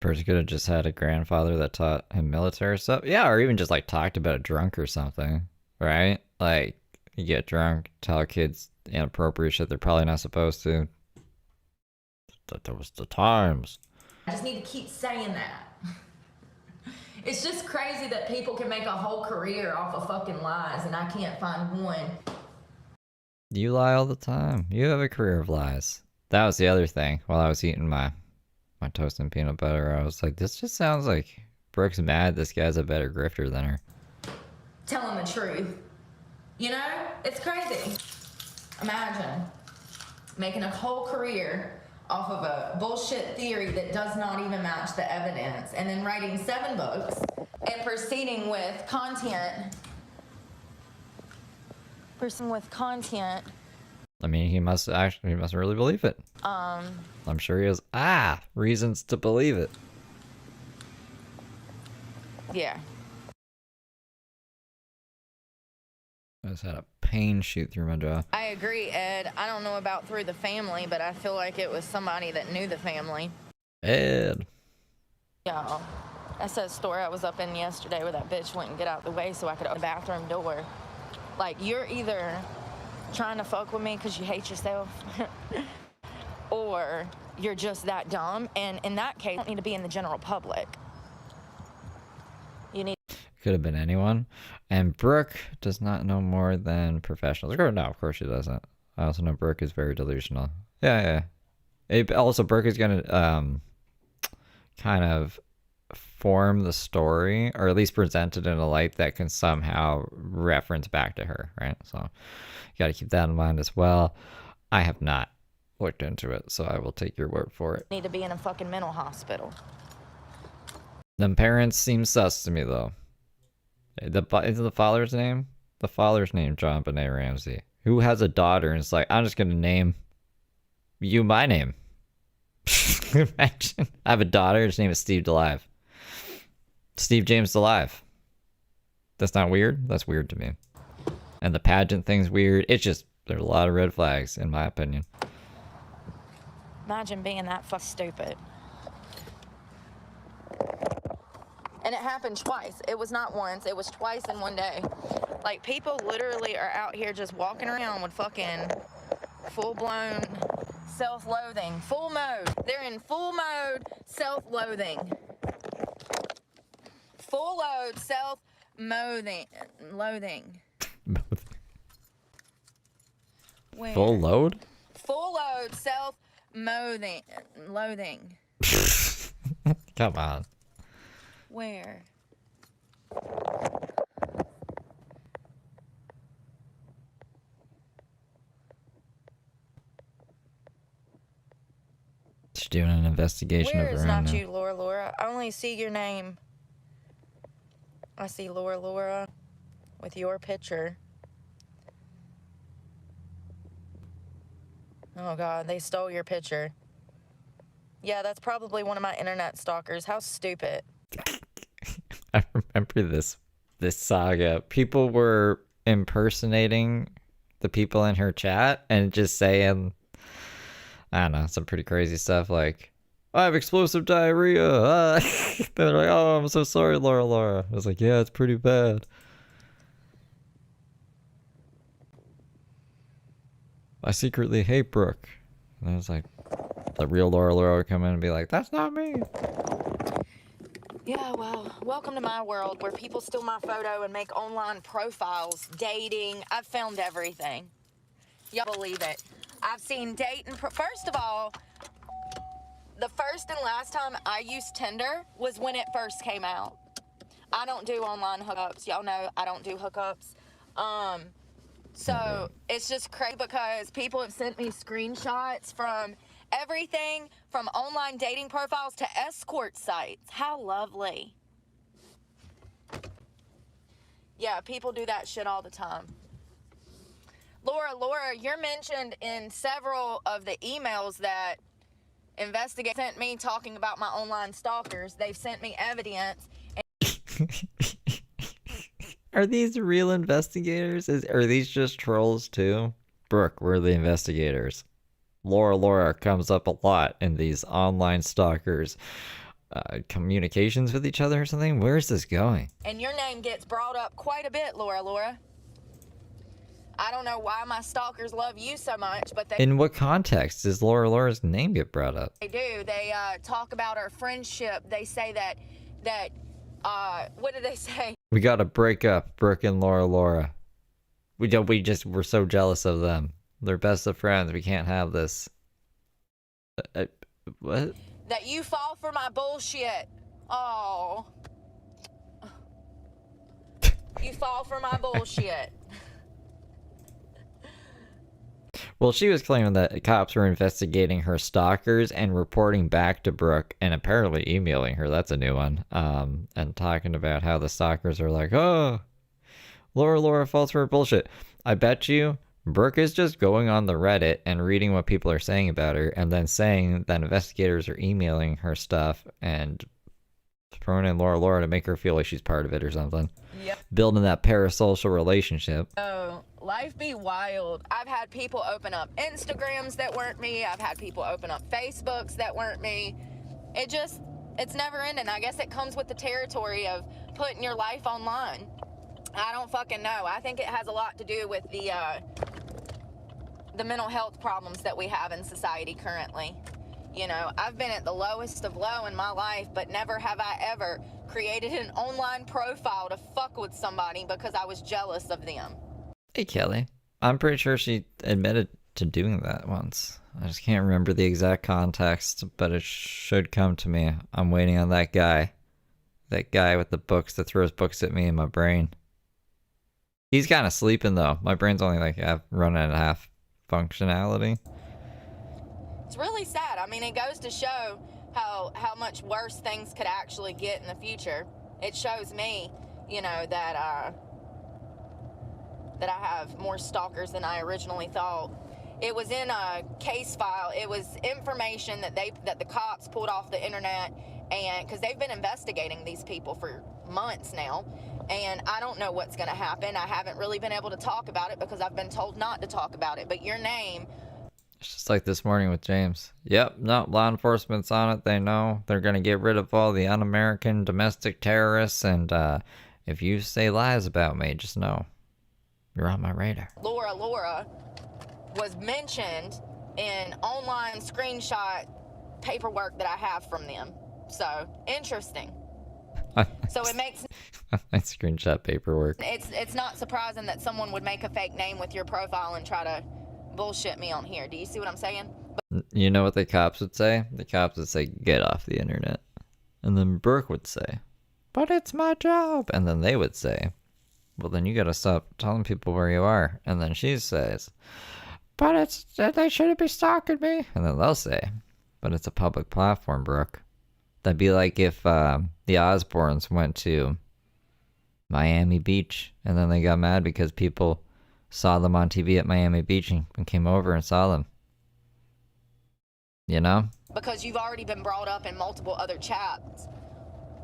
Person could have just had a grandfather that taught him military stuff. Yeah, or even just like talked about it drunk or something, right? Like, you get drunk, tell kids inappropriate shit they're probably not supposed to. That was the times. I just need to keep saying that. It's just crazy that people can make a whole career off of fucking lies, and I can't find one. You lie all the time. You have a career of lies. That was the other thing. While I was eating my toast and peanut butter, I was like, this just sounds like Brooke's mad this guy's a better grifter than her. Telling the truth. You know? It's crazy. Imagine making a whole career off of a bullshit theory that does not even match the evidence, and then writing 7 books and proceeding with content. I mean, he must really believe it. I'm sure he has reasons to believe it. Yeah. I just had a pain shoot through my jaw. I agree, Ed. I don't know about through the family, but I feel like it was somebody that knew the family. Ed. Yeah. That's that store I was up in yesterday where that bitch wouldn't get out the way so I could open the bathroom door. Like, you're either trying to fuck with me because you hate yourself or you're just that dumb, and in that case, you don't need to be in the general public. Could have been anyone. And Brooke does not know more than professionals. No, of course she doesn't. I also know Brooke is very delusional. Yeah. Also, Brooke is going to kind of form the story, or at least present it in a light that can somehow reference back to her, right? So you got to keep that in mind as well. I have not looked into it, so I will take your word for it. Need to be in a fucking mental hospital. Them parents seem sus to me, though. Is the father's name? The father's name, John Benet Ramsey. Who has a daughter and it's like, I'm just going to name you my name. Imagine. I have a daughter, his name is Steve Delive. Steve James Delive. That's not weird? That's weird to me. And the pageant thing's weird. It's just, there's a lot of red flags, in my opinion. Imagine being that stupid. And it happened twice. It was not once, it was twice in one day. Like, people literally are out here just walking around with fucking full-blown self-loathing. Full mode. They're in full mode self-loathing. Full load self-loathing. Where? Full load? Full load self-loathing. Come on. Where? She's doing an investigation Where of is her own not now. you, Laura? I only see your name. I see Laura with your picture. Oh God, they stole your picture. Yeah, that's probably one of my internet stalkers. How stupid. I remember this saga. People were impersonating the people in her chat and just saying, I don't know, some pretty crazy stuff like, I have explosive diarrhea. They're like, oh, I'm so sorry, Laura. I was like, yeah, it's pretty bad. I secretly hate Brooke. And I was like, the real Laura would come in and be like, that's not me. Yeah, well, welcome to my world where people steal my photo and make online profiles, dating. I've found everything. Y'all believe it. I've seen dating. First of all, the first and last time I used Tinder was when it first came out. I don't do online hookups. Y'all know I don't do hookups. So it's just crazy because people have sent me screenshots from everything from online dating profiles to escort sites. How lovely. Yeah, people do that shit all the time. Laura, you're mentioned in several of the emails that Investigate sent me talking about my online stalkers. They've sent me evidence. Are these real investigators? Are these just trolls too? Brooke, we're the investigators. Laura comes up a lot in these online stalkers communications with each other or something. Where is this going? And your name gets brought up quite a bit, Laura. I don't know why my stalkers love you so much, but they... In what context does Laura's name get brought up? They do. They talk about our friendship. They say that what did they say? We gotta break up, Brooke and Laura. We're so jealous of them. They're best of friends. We can't have this. What? That you fall for my bullshit. Oh. You fall for my bullshit. Well, she was claiming that cops were investigating her stalkers and reporting back to Brooke and apparently emailing her. That's a new one. And talking about how the stalkers are like, oh, Laura falls for her bullshit. I bet you Brooke is just going on the Reddit and reading what people are saying about her and then saying that investigators are emailing her stuff and throwing in Laura to make her feel like she's part of it or something. Yep. Building that parasocial relationship. Oh, life be wild. I've had people open up Instagrams that weren't me. I've had people open up Facebooks that weren't me. It's never ending. I guess it comes with the territory of putting your life online. I don't fucking know. I think it has a lot to do with the mental health problems that we have in society currently. You know, I've been at the lowest of low in my life, but never have I ever created an online profile to fuck with somebody because I was jealous of them. Hey, Kelly. I'm pretty sure she admitted to doing that once. I just can't remember the exact context, but it should come to me. I'm waiting on that guy. That guy with the books that throws books at me in my brain. He's kind of sleeping, though. My brain's only like running at half functionality. It's really sad. I mean, it goes to show how much worse things could actually get in the future. It shows me, you know, that I have more stalkers than I originally thought. It was in a case file. It was information that the cops pulled off the internet, and because they've been investigating these people for months now, and I don't know what's going to happen. I haven't really been able to talk about it because I've been told not to talk about it. But your name. It's just like this morning with James. Yep, no, law enforcement's on it. They know they're going to get rid of all the un-American domestic terrorists, and if you say lies about me, just know you're on my radar. Laura was mentioned in online screenshot paperwork that I have from them. So, interesting. So it makes... I screenshot paperwork. It's not surprising that someone would make a fake name with your profile and try to bullshit me on here. Do you see what I'm saying? You know what the cops would say? The cops would say, get off the internet. And then Brooke would say, but it's my job. And then they would say, well, then you gotta stop telling people where you are. And then she says, but they shouldn't be stalking me. And then they'll say, but it's a public platform, Brooke. That'd be like if the Osbournes went to Miami Beach and then they got mad because people saw them on TV at Miami Beach and came over and saw them. You know? Because you've already been brought up in multiple other chats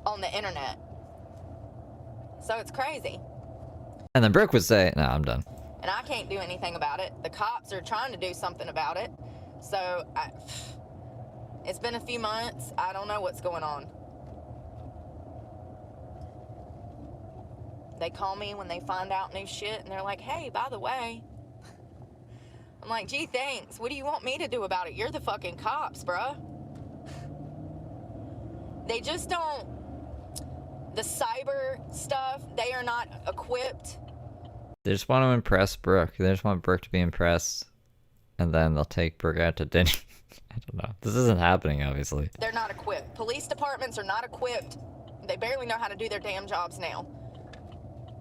on the internet. So it's crazy. And then Brooke would say, no, I'm done. And I can't do anything about it. The cops are trying to do something about it. So it's been a few months. I don't know what's going on. They call me when they find out new shit, and they're like, hey, by the way. I'm like, gee, thanks. What do you want me to do about it? You're the fucking cops, bruh. They just don't... The cyber stuff, they are not equipped. They just want to impress Brooke. They just want Brooke to be impressed. And then they'll take Brooke out to dinner. I don't know. This isn't happening, obviously. They're not equipped. Police departments are not equipped. They barely know how to do their damn jobs now.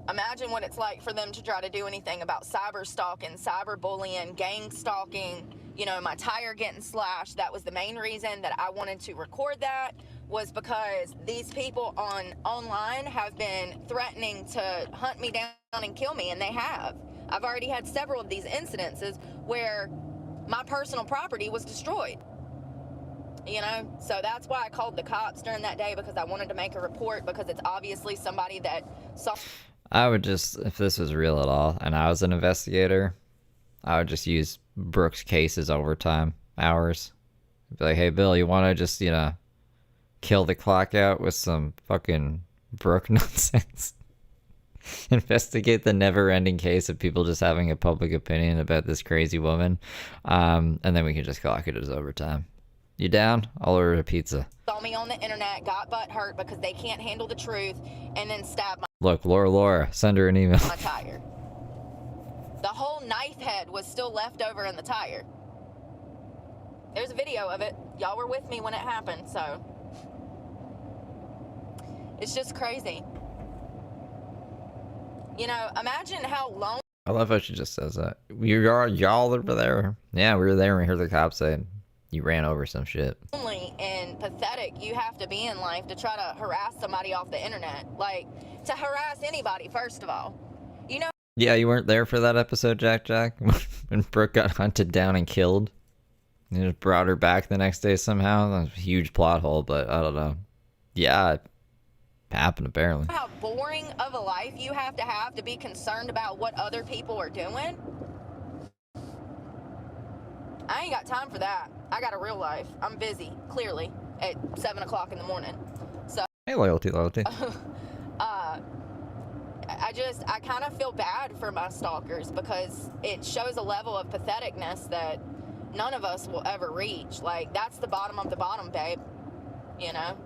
Imagine what it's like for them to try to do anything about cyber stalking, cyber bullying, gang stalking, you know, my tire getting slashed. That was the main reason that I wanted to record that, was because these people online have been threatening to hunt me down and kill me, and they have. I've already had several of these incidences where my personal property was destroyed. You know, so that's why I called the cops during that day, because I wanted to make a report, because it's obviously somebody that saw... I would just, if this was real at all, and I was an investigator, I would just use Brooke's case as overtime hours. Be like, hey, Bill, you want to just, you know, kill the clock out with some fucking Brooke nonsense? Investigate the never-ending case of people just having a public opinion about this crazy woman, and then we can just clock it as overtime. You down? I'll order a pizza. Saw me on the internet, got butt hurt because they can't handle the truth, and then stabbed my... Look, Laura, send her an email. ...my tire. The whole knife head was still left over in the tire. There's a video of it. Y'all were with me when it happened, so... It's just crazy. You know, imagine how long... I love how she just says that. Y'all over there? Yeah, we were there and we heard the cops say you ran over some shit. Lonely and pathetic you have to be in life to try to harass somebody off the internet. Like, to harass anybody, first of all. You know... Yeah, you weren't there for that episode, Jack? When Brooke got hunted down and killed? And just brought her back the next day somehow? That was a huge plot hole, but I don't know. Yeah, it happened apparently. How boring of a life you have to be concerned about what other people are doing? I ain't got time for that. I got a real life. I'm busy, clearly, at 7 o'clock in the morning. So... Hey, loyalty. I kind of feel bad for my stalkers, because it shows a level of patheticness that none of us will ever reach. Like, that's the bottom of the bottom, babe. You know?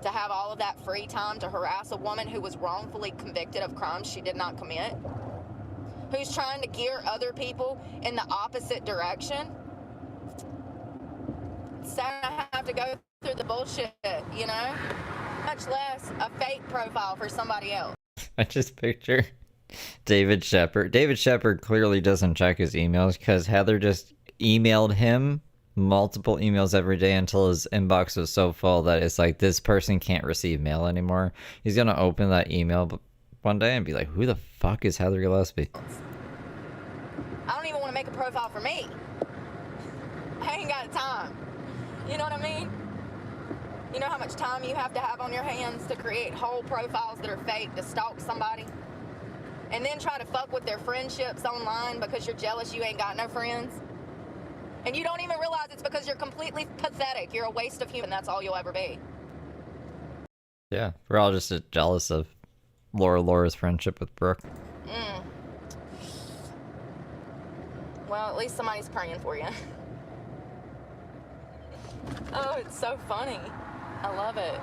to have all of that free time to harass a woman who was wrongfully convicted of crimes she did not commit? Who's trying to gear other people in the opposite direction? It's sad I have to go through the bullshit, you know? Much less a fake profile for somebody else. I just picture David Shepard. David Shepard clearly doesn't check his emails because Heather just emailed him multiple emails every day until his inbox was so full that it's like, this person can't receive mail anymore. He's gonna open that email one day and be like, who the fuck is Heather Gillespie? I don't even want to make a profile for me. I ain't got time. You know what I mean? You know how much time you have to have on your hands to create whole profiles that are fake, to stalk somebody? And then try to fuck with their friendships online because you're jealous you ain't got no friends? And you don't even realize it's because you're completely pathetic. You're a waste of human. That's all you'll ever be. Yeah, we're all just jealous of Laura's friendship with Brooke. Well, at least somebody's praying for you. Oh, it's so funny. I love it.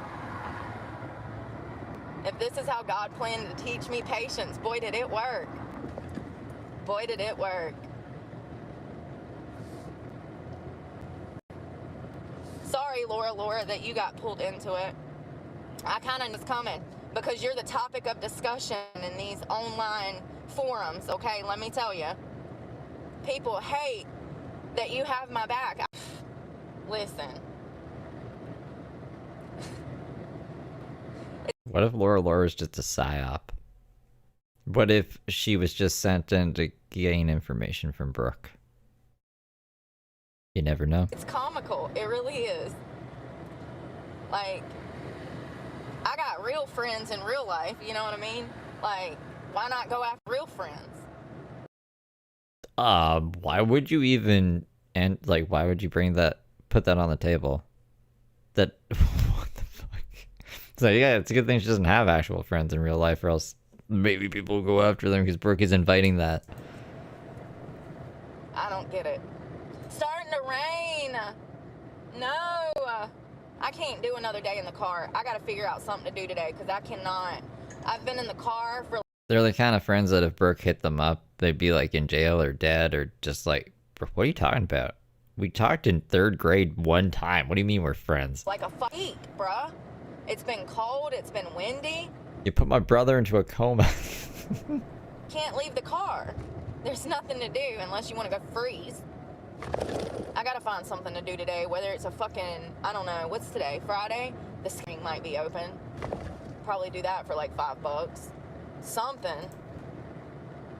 If this is how God planned to teach me patience, boy, did it work. Boy, did it work. Sorry, Laura, that you got pulled into it. I kind of was coming because you're the topic of discussion in these online forums, okay? Let me tell you. People hate that you have my back. Listen. What if Laura's just a psyop? What if she was just sent in to gain information from Brooke? You never know. It's comical. It really is. Like, I got real friends in real life, you know what I mean? Like, why not go after real friends? Why would you even, and like, why would you put that on the table? That, what the fuck? So yeah, it's a good thing she doesn't have actual friends in real life, or else maybe people will go after them because Brooke is inviting that. I don't get it. Starting to rain. No, I can't do another day in the car. I gotta figure out something to do today because I cannot. I've been in the car for... They're the kind of friends that if Brooke hit them up, they'd be like in jail or dead or just like, what are you talking about? We talked in 3rd grade one time. What do you mean we're friends? Like a heat, bruh. It's been cold. It's been windy. You put my brother into a coma. Can't leave the car. There's nothing to do unless you want to go freeze. I gotta find something to do today, whether it's a fucking, I don't know, what's today, Friday? The screen might be open. Probably do that for like $5. Something.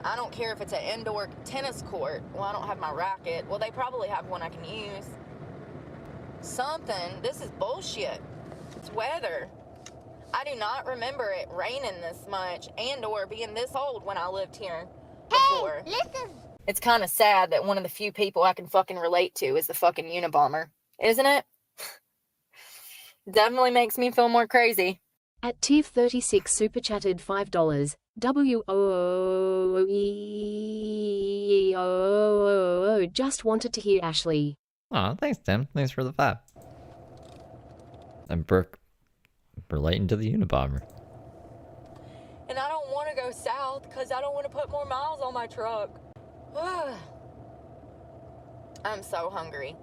I don't care if it's an indoor tennis court. Well, I don't have my racket. Well, they probably have one I can use. Something. This is bullshit. It's weather. I do not remember it raining this much and or being this old when I lived here before. Hey, listen. It's kind of sad that one of the few people I can fucking relate to is the fucking Unabomber. Isn't it? Definitely makes me feel more crazy. At Tier 36 super chatted $5. WOOEEOOO. Just wanted to hear Ashley. Oh, thanks, Tim. Thanks for the 5. And Brooke relating to the Unabomber. And I don't want to go south because I don't want to put more miles on my truck. I'm so hungry.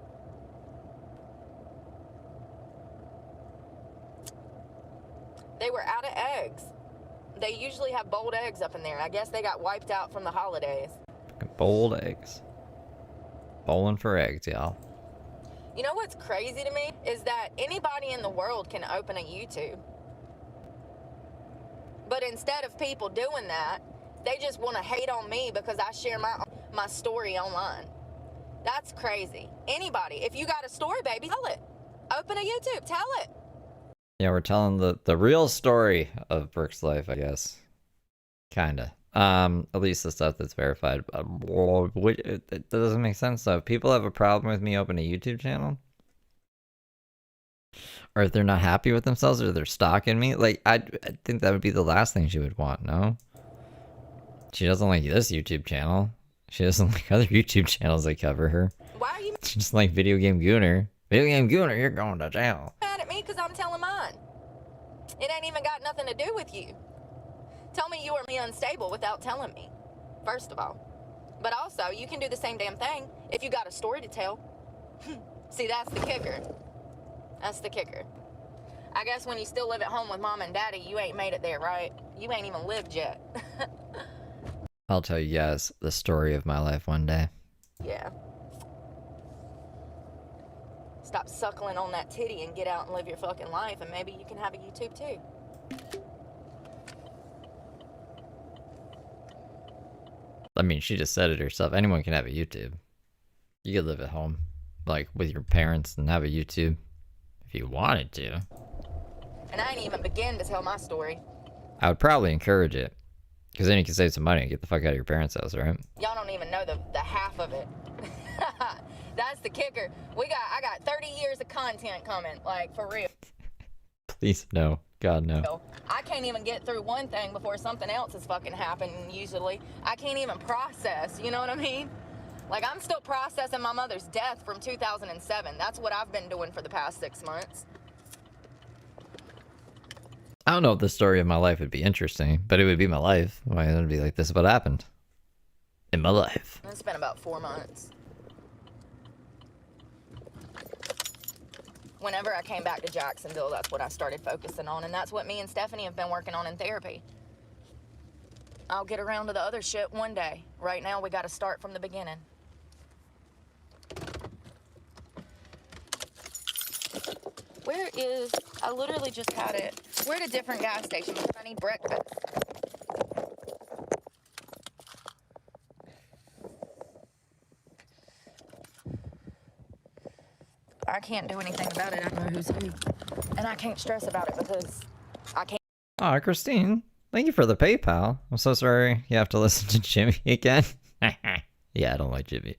They were out of eggs. They usually have boiled eggs up in there. I guess they got wiped out from the holidays. Boiled eggs. Bowling for eggs, y'all. You know what's crazy to me? Is that anybody in the world can open a YouTube. But instead of people doing that, they just want to hate on me because I share my story online. That's crazy. Anybody, if you got a story, baby, tell it. Open a YouTube, tell it. Yeah, we're telling the real story of Brooke's life, I guess. Kinda. At least the stuff that's verified. It doesn't make sense, though. If people have a problem with me opening a YouTube channel, or if they're not happy with themselves, or they're stalking me, like, I think that would be the last thing she would want, no? She doesn't like this YouTube channel. She doesn't like other YouTube channels that cover her. Why are you She just like Video Game Gooner. Video Game Gooner, you're going to jail. mad at me because I'm telling mine? It ain't even got nothing to do with you. Tell me you are me unstable without telling me, first of all. But also, you can do the same damn thing if you got a story to tell. See, that's the kicker. That's the kicker. I guess when you still live at home with mom and daddy, you ain't made it there, right? You ain't even lived yet. I'll tell you guys the story of my life one day. Yeah. Stop suckling on that titty and get out and live your fucking life, and maybe you can have a YouTube too. I mean, she just said it herself. Anyone can have a YouTube. You could live at home, like with your parents, and have a YouTube if you wanted to. And I ain't even begin to tell my story. I would probably encourage it, because then you can save some money and get the fuck out of your parents' house, right? Y'all don't even know the half of it. That's the kicker. I got 30 years of content coming, like, for real. Please, no. God, no. I can't even get through one thing before something else has fucking happened, usually. I can't even process, you know what I mean? Like, I'm still processing my mother's death from 2007. That's what I've been doing for the past 6 months. I don't know if the story of my life would be interesting, but it would be my life. Why, it would be like, this is what happened in my life. It's been about 4 months. Whenever I came back to Jacksonville, that's what I started focusing on, and that's what me and Stephanie have been working on in therapy. I'll get around to the other shit one day. Right now, we got to start from the beginning. Where is... I literally just had it. We're at a different gas station because I need breakfast. I can't do anything about it. I know who's who. And I can't stress about it because I can't. Aw, Christine, thank you for the PayPal. I'm so sorry you have to listen to Jimmy again. Yeah, I don't like Jimmy.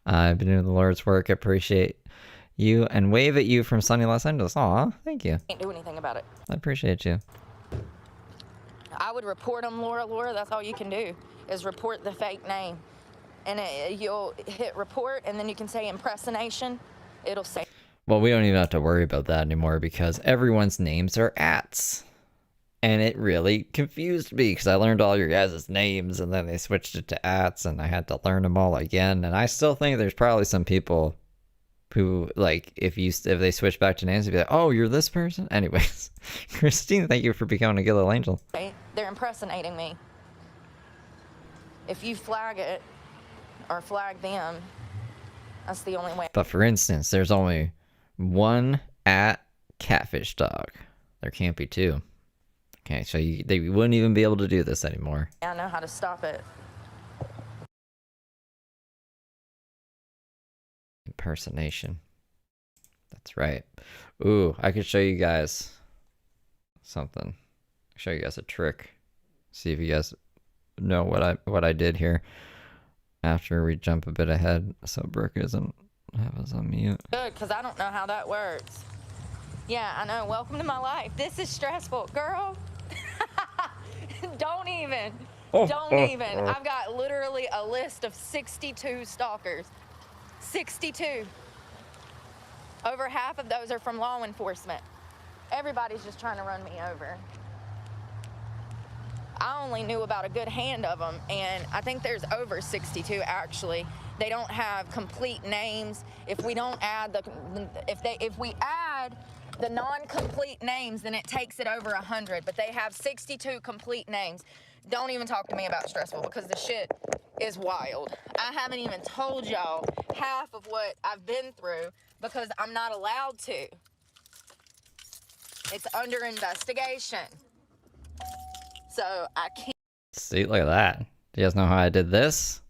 I've been doing the Lord's work. I appreciate you and wave at you from sunny Los Angeles. Aw, thank you. Can't do anything about it. I appreciate you. I would report them, Laura. Laura, that's all you can do is report the fake name. And you'll hit report, and then you can say impersonation. It'll say. Well, we don't even have to worry about that anymore because everyone's names are ats. And it really confused me because I learned all your guys' names and then they switched it to ats and I had to learn them all again. And I still think there's probably some people who, like, if they switch back to names, they'd be like, oh, you're this person? Anyways, Christine, thank you for becoming a good little angel. They're impersonating me. If you flag it or flag them, that's the only way. But for instance, there's only one at catfish dog. There can't be two. Okay, so they wouldn't even be able to do this anymore. I know how to stop it. Impersonation. That's right. Ooh, I could show you guys something. Show you guys a trick. See if you guys know what I did here. After we jump a bit ahead, so Brooke isn't have us on mute. Good, because I don't know how that works. Yeah, I know. Welcome to my life. This is stressful, girl. Don't even. Don't even. I've got literally a list of 62 stalkers. 62. Over half of those are from law enforcement. Everybody's just trying to run me over. I only knew about a good hand of them, and I think there's over 62 actually. They don't have complete names. If we don't add if we add the non-complete names, then it takes it over 100. But they have 62 complete names. Don't even talk to me about stressful because the shit is wild. I haven't even told y'all half of what I've been through because I'm not allowed to. It's under investigation. So I can't. See, look at that. Do you guys know how I did this?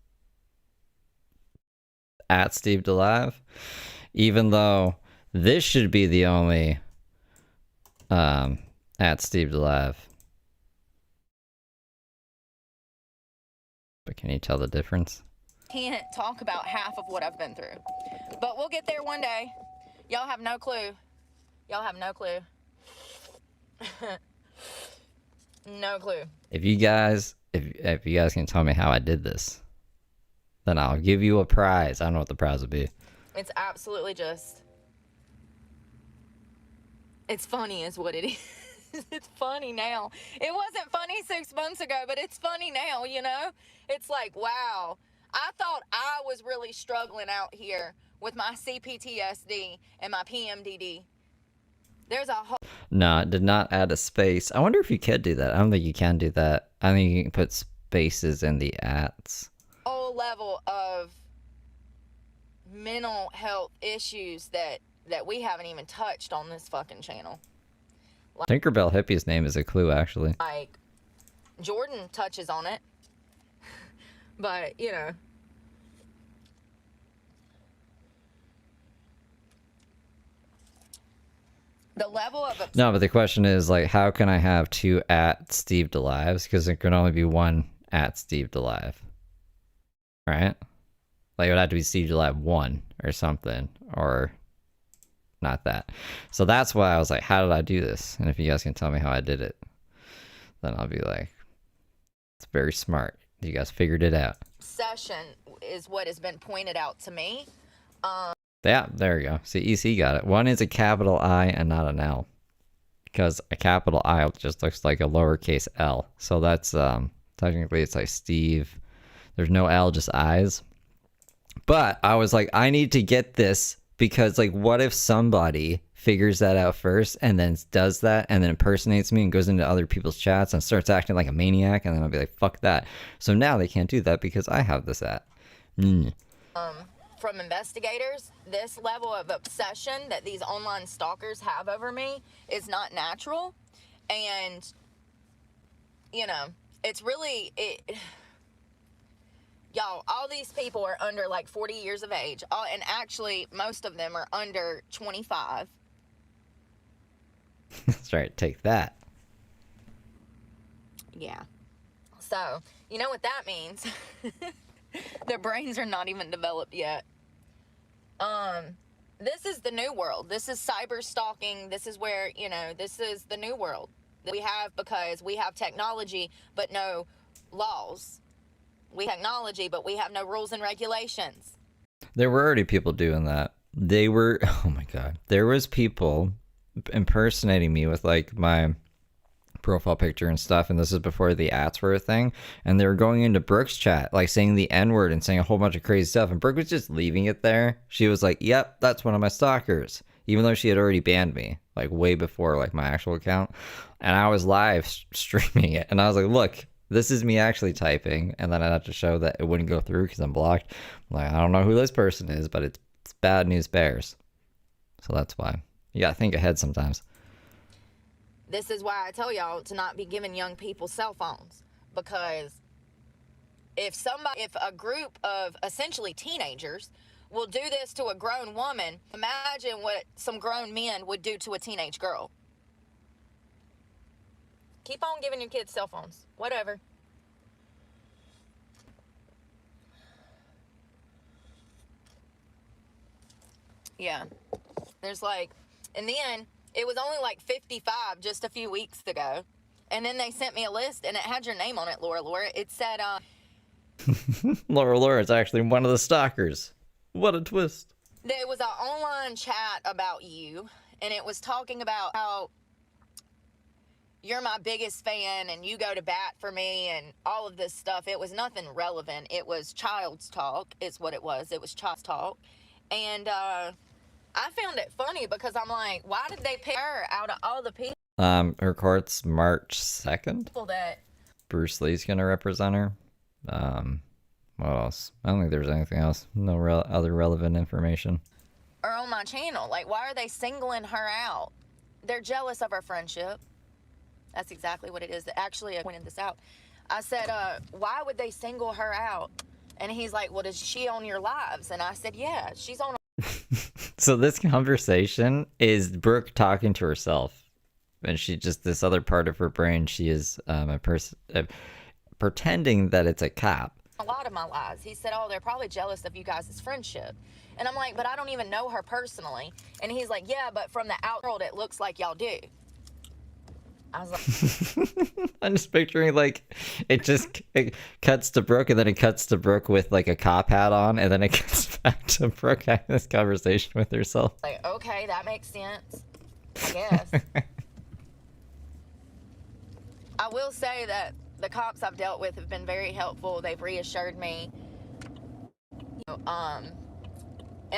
At Steve Delive. Even though this should be the only at Steve Delive. But can you tell the difference? Can't talk about half of what I've been through. But we'll get there one day. Y'all have no clue. Y'all have no clue. No clue. If you guys can tell me how I did this, then I'll give you a prize. I don't know what the prize would be. It's absolutely just... It's funny is what it is. It's funny now. It wasn't funny 6 months ago, but it's funny now, you know? It's like, wow. I thought I was really struggling out here with my CPTSD and my PMDD. There's a whole No, it did not add a space. I wonder if you could do that. I don't think you can do that. I think you can put spaces in the ats. whole level of mental health issues that we haven't even touched on this fucking channel. Tinkerbell Hippie's name is a clue, actually. Like, Jordan touches on it. But, you know. The level of... No, but the question is, like, how can I have 2 at Steve Delives? Because there can only be 1 at Steve Delive. Right? Like, it would have to be Steve Delive 1 or something. Or not that. So that's why I was like, how did I do this? And if you guys can tell me how I did it, then I'll be like, it's very smart. You guys figured it out. Obsession is what has been pointed out to me. Yeah, there we go. See, EC got it. 1 is a capital I and not an L. Because a capital I just looks like a lowercase L. So that's, technically it's like Steve. There's no L, just I's. But I was like, I need to get this because, like, what if somebody figures that out first and then does that and then impersonates me and goes into other people's chats and starts acting like a maniac, and then I'll be like, fuck that. So now they can't do that because I have this at. From investigators, this level of obsession that these online stalkers have over me is not natural. And, you know, it's really... Y'all, all these people are under like 40 years of age. And actually, most of them are under 25. That's right, take that. Yeah. So, you know what that means? Their brains are not even developed yet. This is the new world. This is cyber stalking. This is where, you know, this is the new world that we have because we have technology, but no laws. We have technology, but we have no rules and regulations. There were already people doing that. They were, oh my god. There was people impersonating me with like my profile picture and stuff, and this is before the ads were a thing, and they were going into Brooke's chat, like saying the N-word and saying a whole bunch of crazy stuff, and Brooke was just leaving it there. She was like, yep, that's one of my stalkers, even though she had already banned me, like way before like my actual account, and I was live streaming it, and I was like, look, this is me actually typing, and then I'd have to show that it wouldn't go through because I'm blocked. I'm like, I don't know who this person is, but it's bad news bears. So that's why. You gotta think ahead sometimes. This is why I tell y'all to not be giving young people cell phones. Because if a group of essentially teenagers will do this to a grown woman, imagine what some grown men would do to a teenage girl. Keep on giving your kids cell phones. Whatever. Yeah. There's like, and then it was only like 55 just a few weeks ago. And then they sent me a list and it had your name on it, Laura. It said, Laura is actually one of the stalkers. What a twist. There was an online chat about you, and it was talking about how you're my biggest fan and you go to bat for me and all of this stuff. It was nothing relevant. It was child's talk is what it was. It was child's talk. And I found it funny because I'm like, why did they pick her out of all the people Her court's March 2nd. that... Bruce Lee's gonna represent her. What else? I don't think there's anything else. No other relevant information. are on my channel? Like, why are they singling her out? They're jealous of our friendship. That's exactly what it is. Actually, I pointed this out. I said, why would they single her out? And he's like, well, is she on your lives? And I said, yeah, she's on. So this conversation is Brooke talking to herself. And she just, this other part of her brain, she is a person pretending that it's a cop. A lot of my lives. He said, oh, they're probably jealous of you guys' friendship. And I'm like, but I don't even know her personally. And he's like, yeah, but from the outside, it looks like y'all do. I was like, I'm just picturing like it cuts to Brooke and then it cuts to Brooke with like a cop hat on and then it cuts back to Brooke having this conversation with herself. Like, okay, that makes sense, I guess. I will say that the cops I've dealt with have been very helpful. They've reassured me, and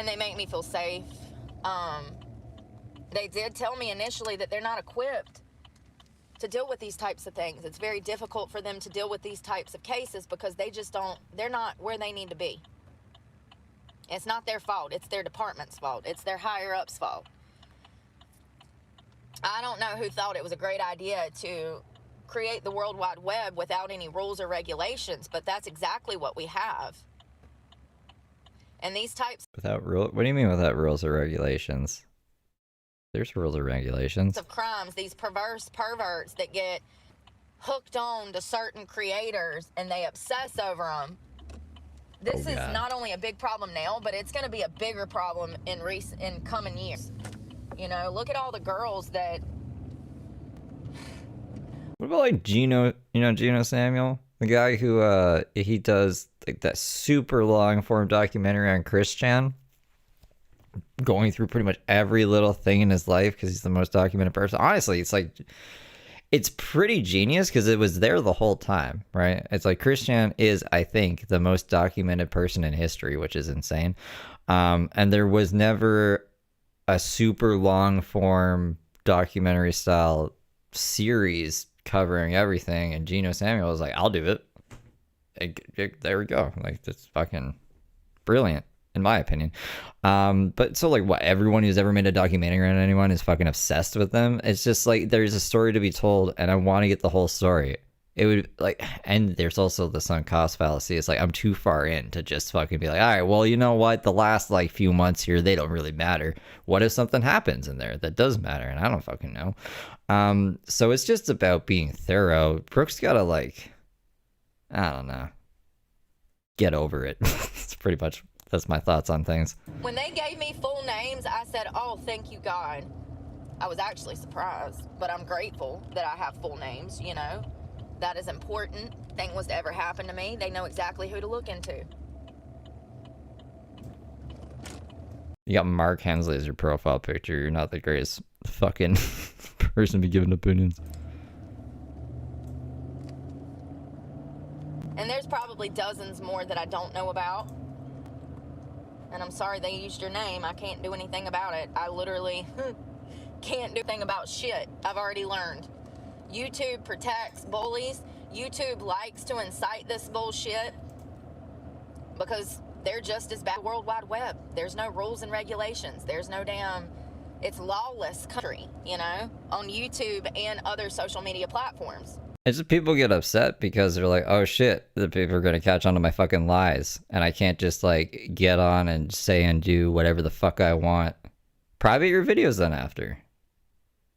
they make me feel safe. They did tell me initially that they're not equipped to deal with these types of things. It's very difficult for them to deal with these types of cases because they're not where they need to be. It's not their fault. It's their department's fault. It's their higher-ups' fault. I don't know who thought it was a great idea to create the World Wide Web without any rules or regulations, but that's exactly what we have. And these types what do you mean without rules or regulations? There's rules or regulations. Of crimes, these perverse perverts that get hooked on to certain creators and they obsess over them. This is not only a big problem now, but it's going to be a bigger problem in coming years. You know, look at all the girls that... What about like Gino, Gino Samuel? The guy who, he does like that super long form documentary on Christian, going through pretty much every little thing in his life because he's the most documented person. Honestly, it's pretty genius because it was there the whole time, right? It's like Christian is, I think, the most documented person in history, which is insane. And there was never a super long form documentary style series covering everything, and Gino Samuel was like, I'll do it. There we go. Like, that's fucking brilliant in my opinion. But so like what, everyone who's ever made a documentary on anyone is fucking obsessed with them. It's just like, there's a story to be told and I want to get the whole story. It would like, and there's also the sunk cost fallacy. It's like, I'm too far in to just fucking be like, all right, well, you know what? The last like few months here, they don't really matter. What if something happens in there that does matter? And I don't fucking know. So it's just about being thorough. Brooke's gotta like, I don't know, get over it. It's pretty much, that's my thoughts on things. When they gave me full names, I said, oh, thank you, God. I was actually surprised, but I'm grateful that I have full names, you know. That is important thing was to ever happen to me. They know exactly who to look into. You got Mark Hensley as your profile picture. You're not the greatest fucking person to be giving opinions. And there's probably dozens more that I don't know about. And I'm sorry they used your name. I can't do anything about it. I literally can't do anything about shit. I've already learned. YouTube protects bullies. YouTube likes to incite this bullshit because they're just as bad. World Wide Web. There's no rules and regulations. There's no damn... It's lawless country, you know, on YouTube and other social media platforms. It's just people get upset because they're like, oh shit, the people are going to catch on to my fucking lies. And I can't just like get on and say and do whatever the fuck I want. Private your videos then after.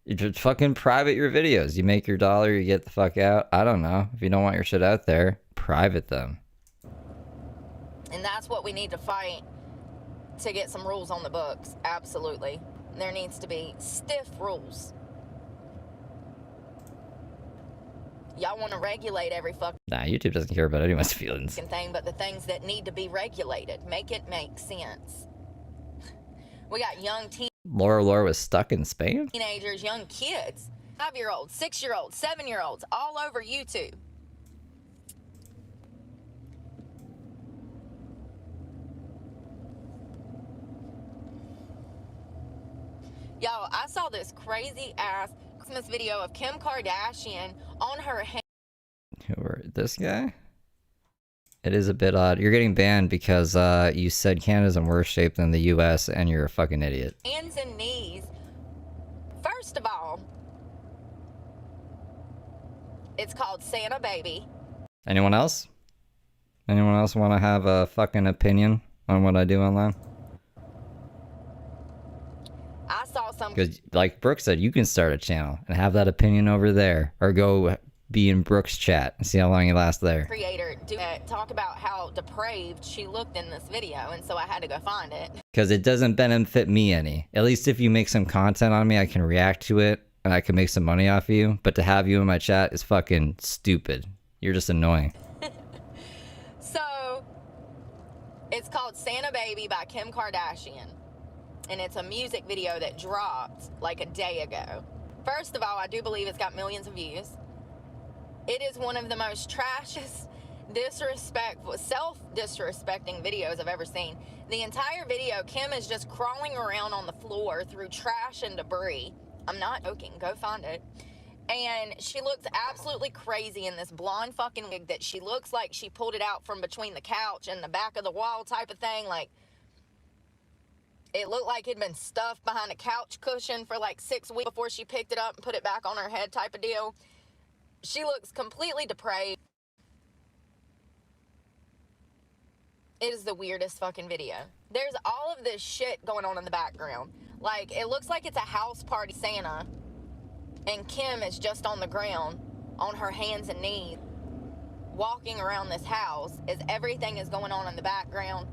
You just fucking private your videos. You make your dollar, you get the fuck out. I don't know. If you don't want your shit out there, private them. And that's what we need to fight to get some rules on the books. Absolutely. There needs to be stiff rules. Y'all want to regulate every fucking... Nah, YouTube doesn't care about anyone's feelings. ...thing, but the things that need to be regulated. Make it make sense. We got young Laura was stuck in Spain? Teenagers, young kids, 5-year-olds, 6-year-olds, 7-year-olds, all over YouTube. Y'all, I saw this crazy ass Christmas video of Kim Kardashian on her hand. This guy? It is a bit odd. You're getting banned because you said Canada's in worse shape than the US and you're a fucking idiot. Hands and knees. First of all, it's called Santa Baby. Anyone else? Anyone else want to have a fucking opinion on what I do online? I saw some... Because like Brooke said, you can start a channel and have that opinion over there. Or go be in Brooke's chat and see how long you last there. Creator talk about how depraved she looked in this video, and so I had to go find it. Because it doesn't benefit me any. At least if you make some content on me, I can react to it and I can make some money off you. But to have you in my chat is fucking stupid. You're just annoying. So, it's called Santa Baby by Kim Kardashian. And it's a music video that dropped like a day ago. First of all, I do believe it's got millions of views. It is one of the most trashiest, disrespectful, self-disrespecting videos I've ever seen. The entire video, Kim is just crawling around on the floor through trash and debris. I'm not joking. Go find it. And she looks absolutely crazy in this blonde fucking wig that she looks like she pulled it out from between the couch and the back of the wall type of thing. Like, it looked like it'd been stuffed behind a couch cushion for like 6 weeks before she picked it up and put it back on her head type of deal. She looks completely depraved. It is the weirdest fucking video. There's all of this shit going on in the background. Like, it looks like it's a house party Santa. And Kim is just on the ground, on her hands and knees, walking around this house as everything is going on in the background.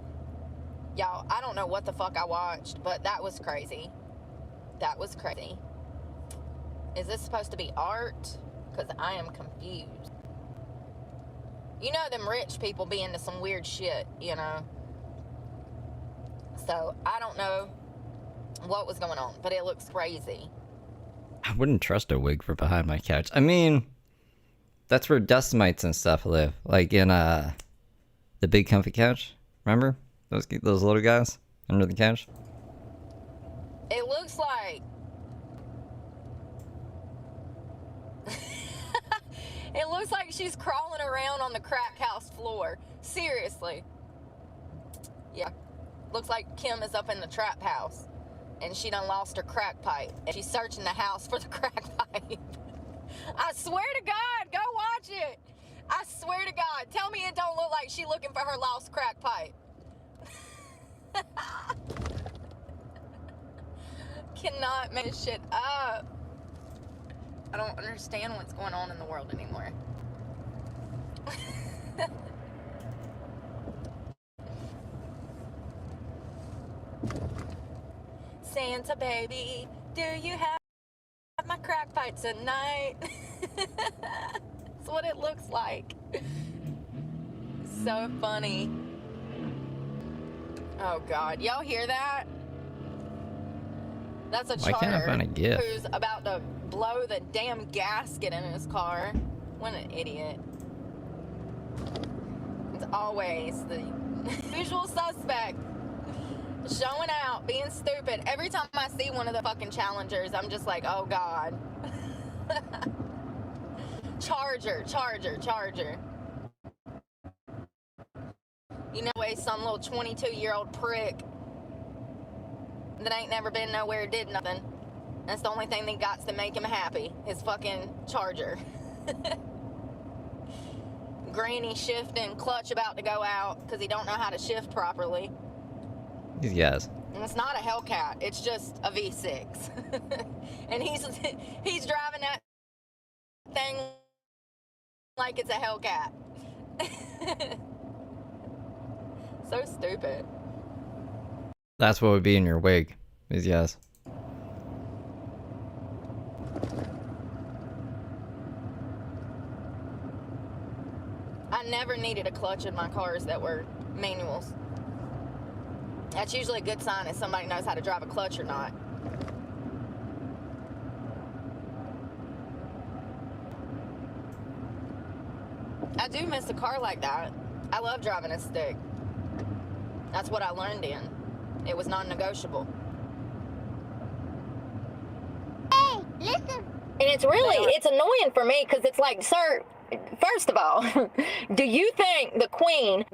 Y'all, I don't know what the fuck I watched, but that was crazy. That was crazy. Is this supposed to be art? Because I am confused. You know them rich people be into some weird shit, you know? So, I don't know what was going on, but it looks crazy. I wouldn't trust a wig for behind my couch. I mean, that's where dust mites and stuff live. Like in the big comfy couch. Remember? Those little guys under the couch? It looks like... It looks like she's crawling around on the crack house floor. Seriously. Yeah. Looks like Kim is up in the trap house. And she done lost her crack pipe. And she's searching the house for the crack pipe. I swear to God, go watch it. I swear to God. Tell me it don't look like she looking for her lost crack pipe. Cannot make this shit up. I don't understand what's going on in the world anymore. Santa baby, do you have my crack pipe tonight? That's what it looks like. So funny. Oh God, y'all hear that? That's a Why can't I find a charter GIF? who's about to blow the damn gasket in his car. What an idiot. It's always the usual suspect. Showing out, being stupid. Every time I see one of the fucking challengers, I'm just like, oh God. Charger. You know, some little 22-year-old prick that ain't never been nowhere, did nothing. That's the only thing that got to make him happy. His fucking charger. Granny shifting, clutch about to go out because he don't know how to shift properly. These guys. And it's not a Hellcat, it's just a V6. And he's driving that thing like it's a Hellcat. So stupid. That's what would be in your wig. These guys. I never needed a clutch in my cars that were manuals. That's usually a good sign if somebody knows how to drive a clutch or not. I do miss a car like that. I love driving a stick. That's what I learned in. It was non-negotiable. Hey, listen. And it's annoying for me because it's like, sir, first of all, do you think the queen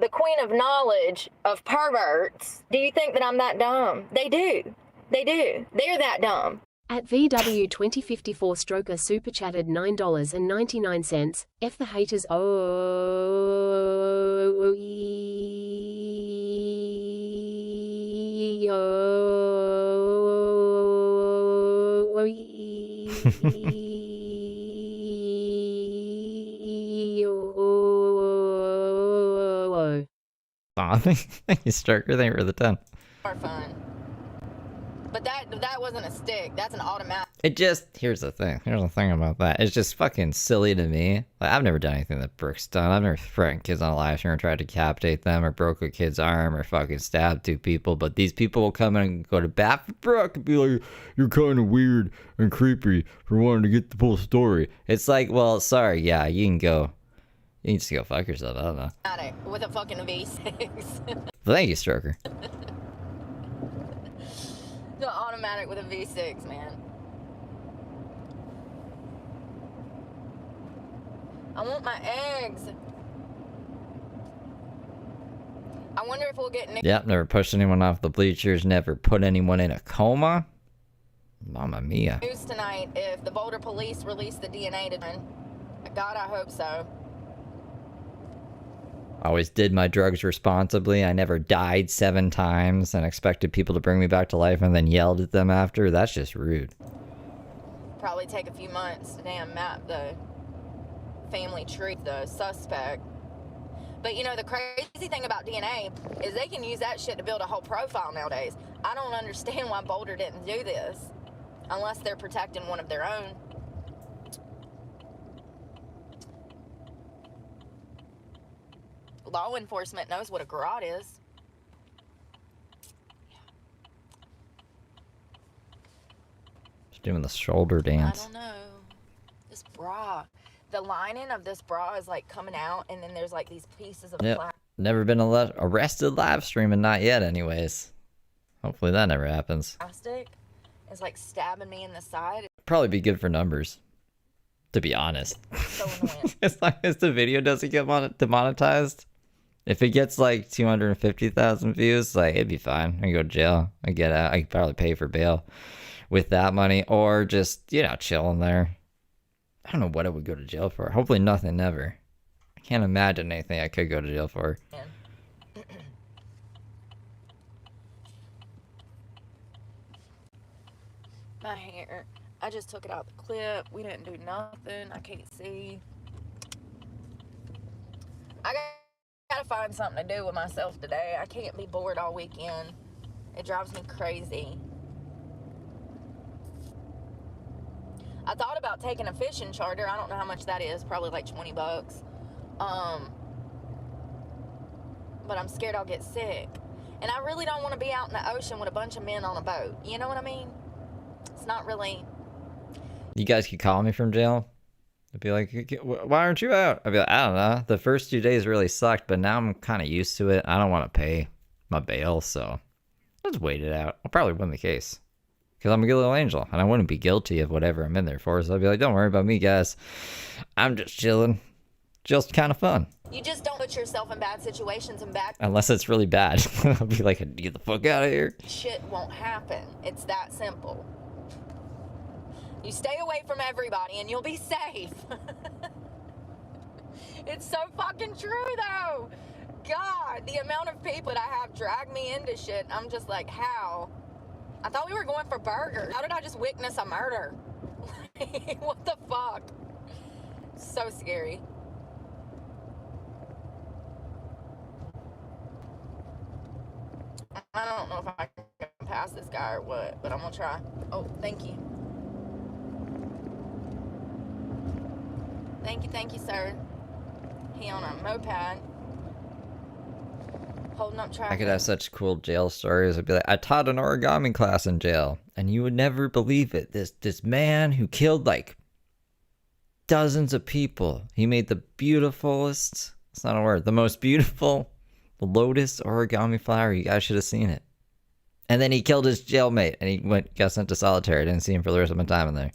of knowledge of perverts, do you think that I'm that dumb? They do. They're that dumb. At VW2054 Stroker super chatted $9.99. F the haters. Aw, thank you, Stroker. Thank you for the 10. More fun. But that wasn't a stick. That's an automatic. It just, here's the thing about that. It's just fucking silly to me. Like, I've never done anything that Brooke's done. I've never threatened kids on a live stream or tried to decapitate them or broke a kid's arm or fucking stabbed 2 people. But these people will come in and go to bat for Brooke and be like, you're kind of weird and creepy for wanting to get the full story. It's like, well, sorry, yeah, you can just go fuck yourself. I don't know. With a fucking V6. Thank you, Stroker. The automatic with a V6, man. I want my eggs. I wonder if we'll get... Yep, never pushed anyone off the bleachers, never put anyone in a coma. Mamma mia. News tonight if the Boulder police release the DNA to... God, I hope so. Always did my drugs responsibly. I never died 7 times and expected people to bring me back to life and then yelled at them after. That's just rude. Probably take a few months to damn map the family tree, the suspect. But you know, the crazy thing about DNA is they can use that shit to build a whole profile nowadays. I don't understand why Boulder didn't do this unless they're protecting one of their own. Law enforcement knows what a garrote is. Just doing the shoulder dance. I don't know. This bra. The lining of this bra is like coming out, and then there's like these pieces of plastic. Never been arrested live streaming, not yet anyways. Hopefully that never happens. Plastic is like stabbing me in the side. Probably be good for numbers, to be honest. So annoying. As long as the video doesn't get demonetized. If it gets like 250,000 views, like, it'd be fine. I can go to jail. I get out. I could probably pay for bail with that money, or just, you know, chill in there. I don't know what I would go to jail for. Hopefully nothing, never. I can't imagine anything I could go to jail for. My hair. I just took it out the clip. We didn't do nothing. I can't see. I gotta find something to do with myself today. I can't be bored all weekend. It drives me crazy. I thought about taking a fishing charter. I don't know how much that is. Probably like 20 bucks. But I'm scared I'll get sick. And I really don't want to be out in the ocean with a bunch of men on a boat. You know what I mean? It's not really... You guys could call me from jail. I'd be like, why aren't you out? I'd be like, I don't know. The first 2 days really sucked, but now I'm kind of used to it. I don't want to pay my bail, so I'll just wait it out. I'll probably win the case. Because I'm a good little angel, and I wouldn't be guilty of whatever I'm in there for. So I'd be like, don't worry about me, guys. I'm just chilling. Just kind of fun. You just don't put yourself in bad situations and bad... Unless it's really bad. I'll be like, get the fuck out of here. Shit won't happen. It's that simple. You stay away from everybody and you'll be safe. It's so fucking true, though. God, the amount of people that I have drag me into shit, I'm just like, how? I thought we were going for burgers. How did I just witness a murder? What the fuck? So scary. I don't know if I can pass this guy or what, but I'm gonna try. Oh, thank you. Thank you, sir. He on a moped. Holding up traffic. I could have such cool jail stories. I'd be like, I taught an origami class in jail, and you would never believe it. This man who killed like dozens of people. He made the beautifulest, it's not a word, the most beautiful lotus origami flower. You guys should have seen it. And then he killed his jailmate, and he got sent to solitary. I didn't see him for the rest of my time in there.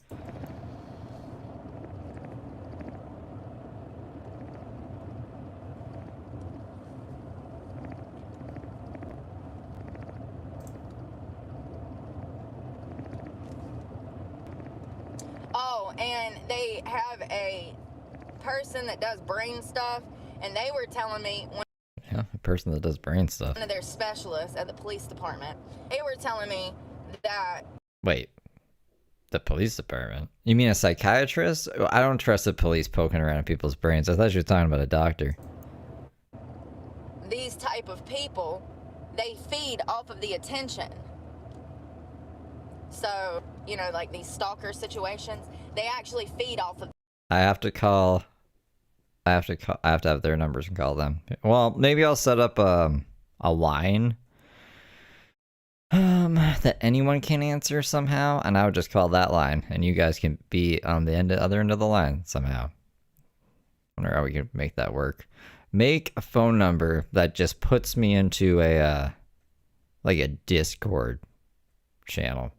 Oh, and they have a person that does brain stuff, and they were telling me Yeah, a person that does brain stuff. one of their specialists at the police department, they were telling me that... Wait, the police department? You mean a psychiatrist? I don't trust the police poking around in people's brains. I thought you were talking about a doctor. These type of people, they feed off of the attention. So, you know, like these stalker situations, they actually feed off of. I have to have their numbers and call them. Well, maybe I'll set up a line that anyone can answer somehow, and I would just call that line, and you guys can be on the other end of the line somehow. Wonder how we can make that work. Make a phone number that just puts me into a like a Discord channel,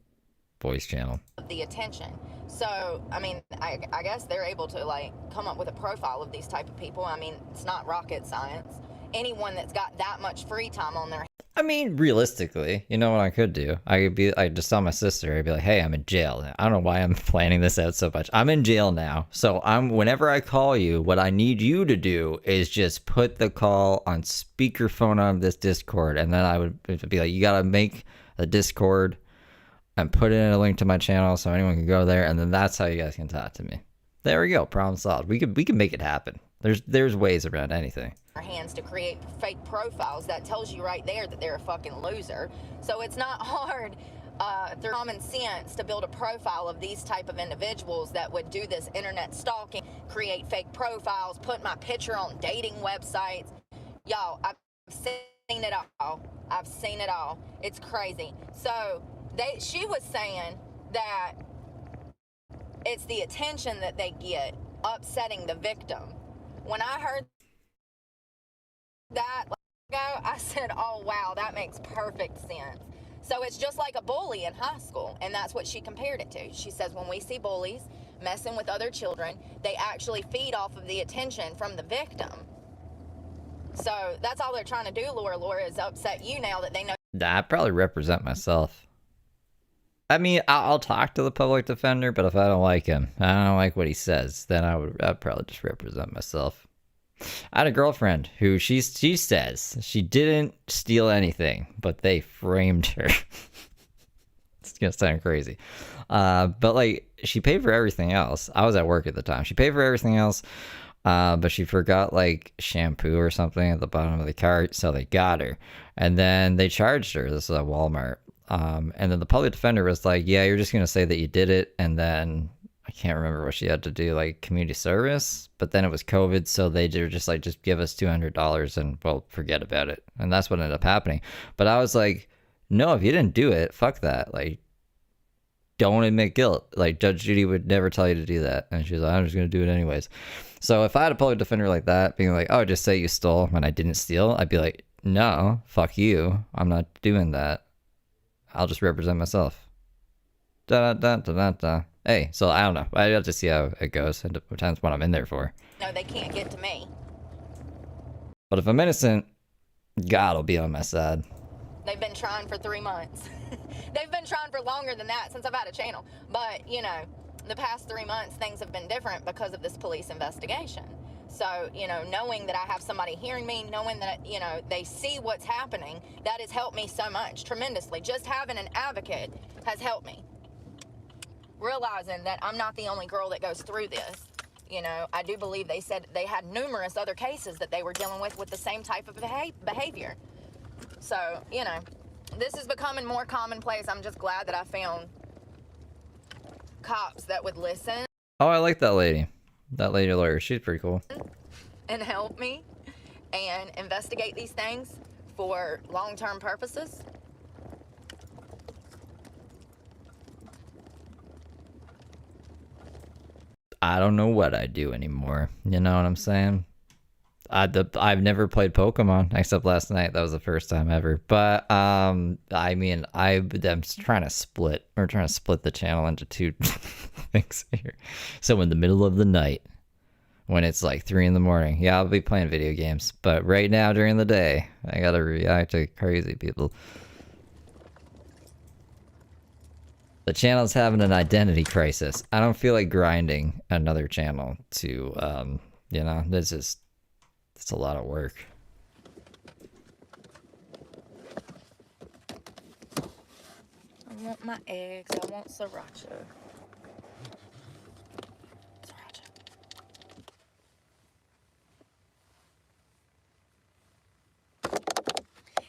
voice channel. The attention. So, I mean, I guess they're able to like come up with a profile of these type of people. I mean, it's not rocket science. Anyone that's got that much free time on their. I mean, realistically, you know what I could do? I'd just tell my sister, I'd be like, hey, I'm in jail. I don't know why I'm planning this out so much. I'm in jail now. So whenever I call you, what I need you to do is just put the call on speakerphone on this Discord. And then I would be like, you got to make a Discord and put in a link to my channel so anyone can go there. And then that's how you guys can talk to me. There we go. Problem solved. We can make it happen. There's ways around anything. Hands to create fake profiles that tells you right there that they're a fucking loser. So it's not hard through common sense to build a profile of these type of individuals that would do this internet stalking, create fake profiles, put my picture on dating websites. Y'all, I've seen it all. I've seen it all. It's crazy. So she was saying that it's the attention that they get upsetting the victim. When I heard that I said, oh wow, that makes perfect sense. So it's just like a bully in high school, and that's what she compared it to. She says when we see bullies messing with other children, they actually feed off of the attention from the victim. So that's all they're trying to do, Laura, is upset you now that they know. Nah, I'd probably represent myself. I mean, I'll talk to the public defender, but if I don't like him, I don't like what he says, then I'd probably just represent myself. I had a girlfriend who she says she didn't steal anything, but they framed her. It's gonna sound crazy, but like she paid for everything else. I was at work at the time. She paid for everything else, but she forgot like shampoo or something at the bottom of the cart, so they got her, and then they charged her. This is at Walmart, and then the public defender was like, "Yeah, you're just gonna say that you did it," and then I can't remember what she had to do, like community service, but then it was COVID, so they were just like, just give us $200 and well, forget about it. And that's what ended up happening. But I was like, no, if you didn't do it, fuck that. Like, don't admit guilt. Like, Judge Judy would never tell you to do that. And she was like, I'm just going to do it anyways. So if I had a public defender like that, being like, oh, just say you stole when I didn't steal, I'd be like, no, fuck you. I'm not doing that. I'll just represent myself. Da da da da da. Hey, so I don't know. I have to see how it goes and depends what I'm in there for. No, they can't get to me. But if I'm innocent, God will be on my side. They've been trying for 3 months. They've been trying for longer than that since I've had a channel. But, you know, the past 3 months, things have been different because of this police investigation. So, you know, knowing that I have somebody hearing me, knowing that, you know, they see what's happening, that has helped me so much, tremendously. Just having an advocate has helped me. Realizing that I'm not the only girl that goes through this. You know, I do believe they said they had numerous other cases that they were dealing with the same type of behavior. So, you know, this is becoming more commonplace. I'm just glad that I found cops that would listen. Oh, I like that lady. That lady lawyer. She's pretty cool. And help me and investigate these things for long-term purposes. I don't know what I do anymore. You know what I'm saying? I've never played Pokemon except last night. That was the first time ever. But I mean, I'm trying to split. We're trying to split the channel into two things here. So in the middle of the night, when it's like 3 in the morning, yeah, I'll be playing video games. But right now during the day, I gotta react to crazy people. The channel's having an identity crisis. I don't feel like grinding another channel to, you know, it's a lot of work. I want my eggs. I want sriracha.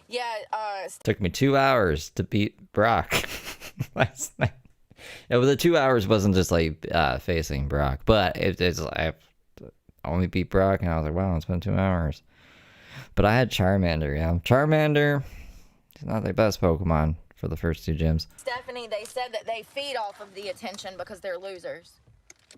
Yeah, Took me 2 hours to beat Brock. last night. Yeah, but the 2 hours wasn't just like facing Brock, but it's I only beat Brock, and I was like, wow, it's been 2 hours. But I had Charmander, yeah. Charmander is not the best Pokemon for the first 2 gyms. Stephanie, they said that they feed off of the attention because they're losers.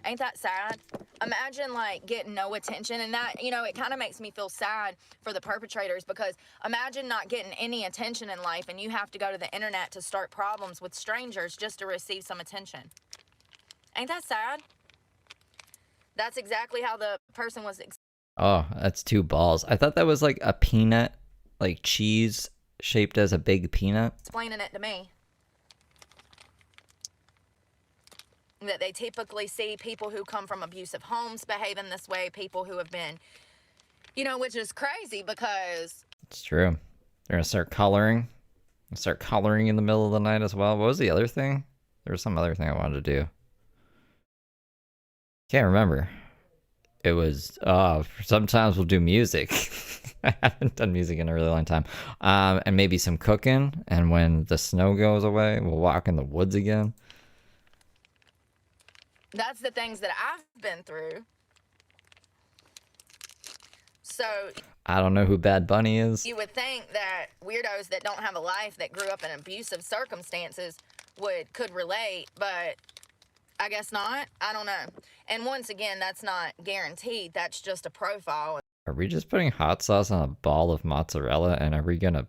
Ain't that sad? Imagine like getting no attention, and that, you know, it kind of makes me feel sad for the perpetrators, because imagine not getting any attention in life and you have to go to the internet to start problems with strangers just to receive some attention. Ain't that sad? That's exactly how the person was. Oh, that's 2 balls. I thought that was like a peanut, like cheese shaped as a big peanut. Explaining it to me. That they typically see people who come from abusive homes behaving this way, people who have been, you know, which is crazy because... It's true. They're going to start coloring. Start coloring in the middle of the night as well. What was the other thing? There was some other thing I wanted to do. Can't remember. It was, sometimes we'll do music. I haven't done music in a really long time. And maybe some cooking. And when the snow goes away, we'll walk in the woods again. That's the things that I've been through. So I don't know who Bad Bunny is. you would think that weirdos that don't have a life, that grew up in abusive circumstances, could relate, but I guess not. I don't know. And once again, that's not guaranteed. That's just a profile. Are we just putting hot sauce on a ball of mozzarella, and are we gonna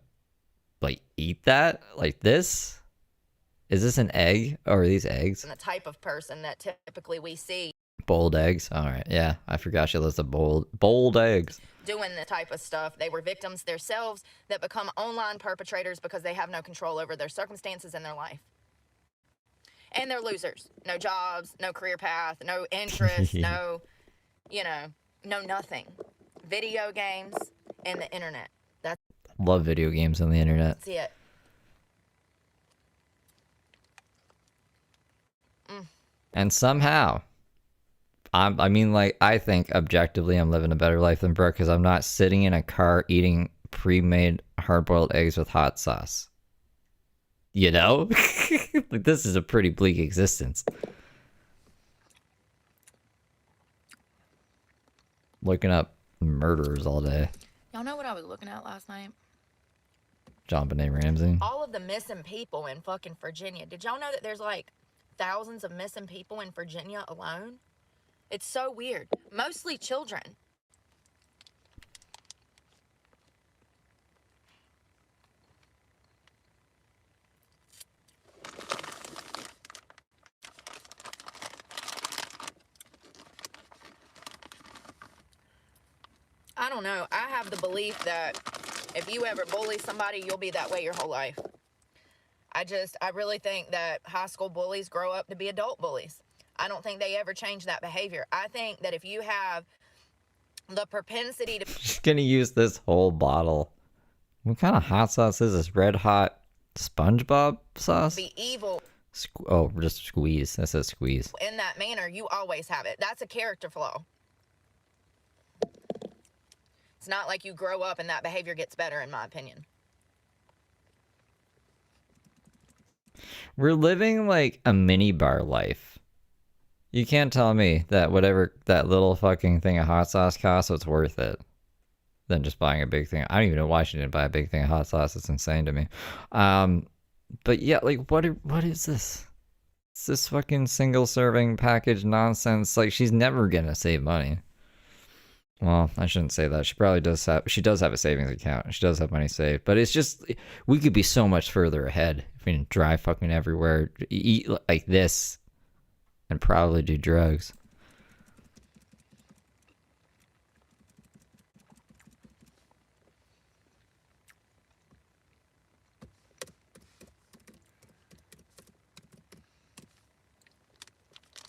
like eat that like this? Is this an egg, or are these eggs? And the type of person that typically we see Boiled eggs. All right, yeah, I forgot she listed boiled eggs. doing the type of stuff. They were victims themselves that become online perpetrators because they have no control over their circumstances in their life. And they're losers. No jobs, no career path, no interest, no, you know, no nothing. Video games and the internet. That's Love video games on the internet. it. And somehow, I mean, like, I think objectively I'm living a better life than Brooke, because I'm not sitting in a car eating pre-made hard-boiled eggs with hot sauce. You know? Like, this is a pretty bleak existence. Looking up murderers all day. Y'all know what I was looking at last night? John Benet Ramsey. All of the missing people in fucking Virginia. Did y'all know that there's like thousands of missing people in Virginia alone? It's so weird. Mostly children. I don't know. I have the belief that if you ever bully somebody, you'll be that way your whole life. I really think that high school bullies grow up to be adult bullies. I don't think they ever change that behavior. I think that if you have the propensity to... She's gonna use this whole bottle. What kind of hot sauce is this? Red Hot SpongeBob sauce? be evil Oh, just squeeze. That says squeeze. in that manner, you always have it. That's a character flaw. It's not like you grow up and that behavior gets better, in my opinion. We're living like a mini bar life. You can't tell me that whatever that little fucking thing of hot sauce costs, it's worth it than just buying a big thing. I don't even know why she didn't buy a big thing of hot sauce. It's insane to me. But yeah, like what is this? It's this fucking single serving package nonsense. Like, she's never gonna save money. Well, I shouldn't say that. She probably does have a savings account. She does have money saved. But it's just, we could be so much further ahead if we didn't drive fucking everywhere, eat like this, and probably do drugs.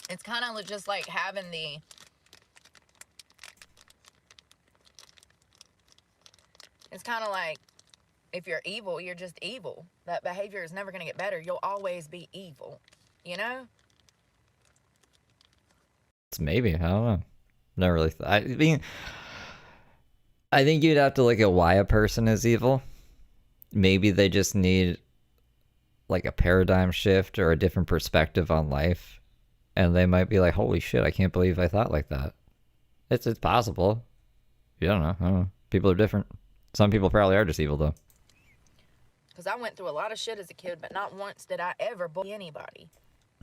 It's kind of just like having the... It's kind of like, if you're evil, you're just evil. That behavior is never going to get better. You'll always be evil, you know? It's maybe, I don't know. Never really I mean, I think you'd have to look at why a person is evil. Maybe they just need like a paradigm shift or a different perspective on life, and they might be like, holy shit, I can't believe I thought like that. It's possible. You don't know. I don't know. People are different. Some people probably are just evil though. Because I went through a lot of shit as a kid, but not once did I ever bully anybody.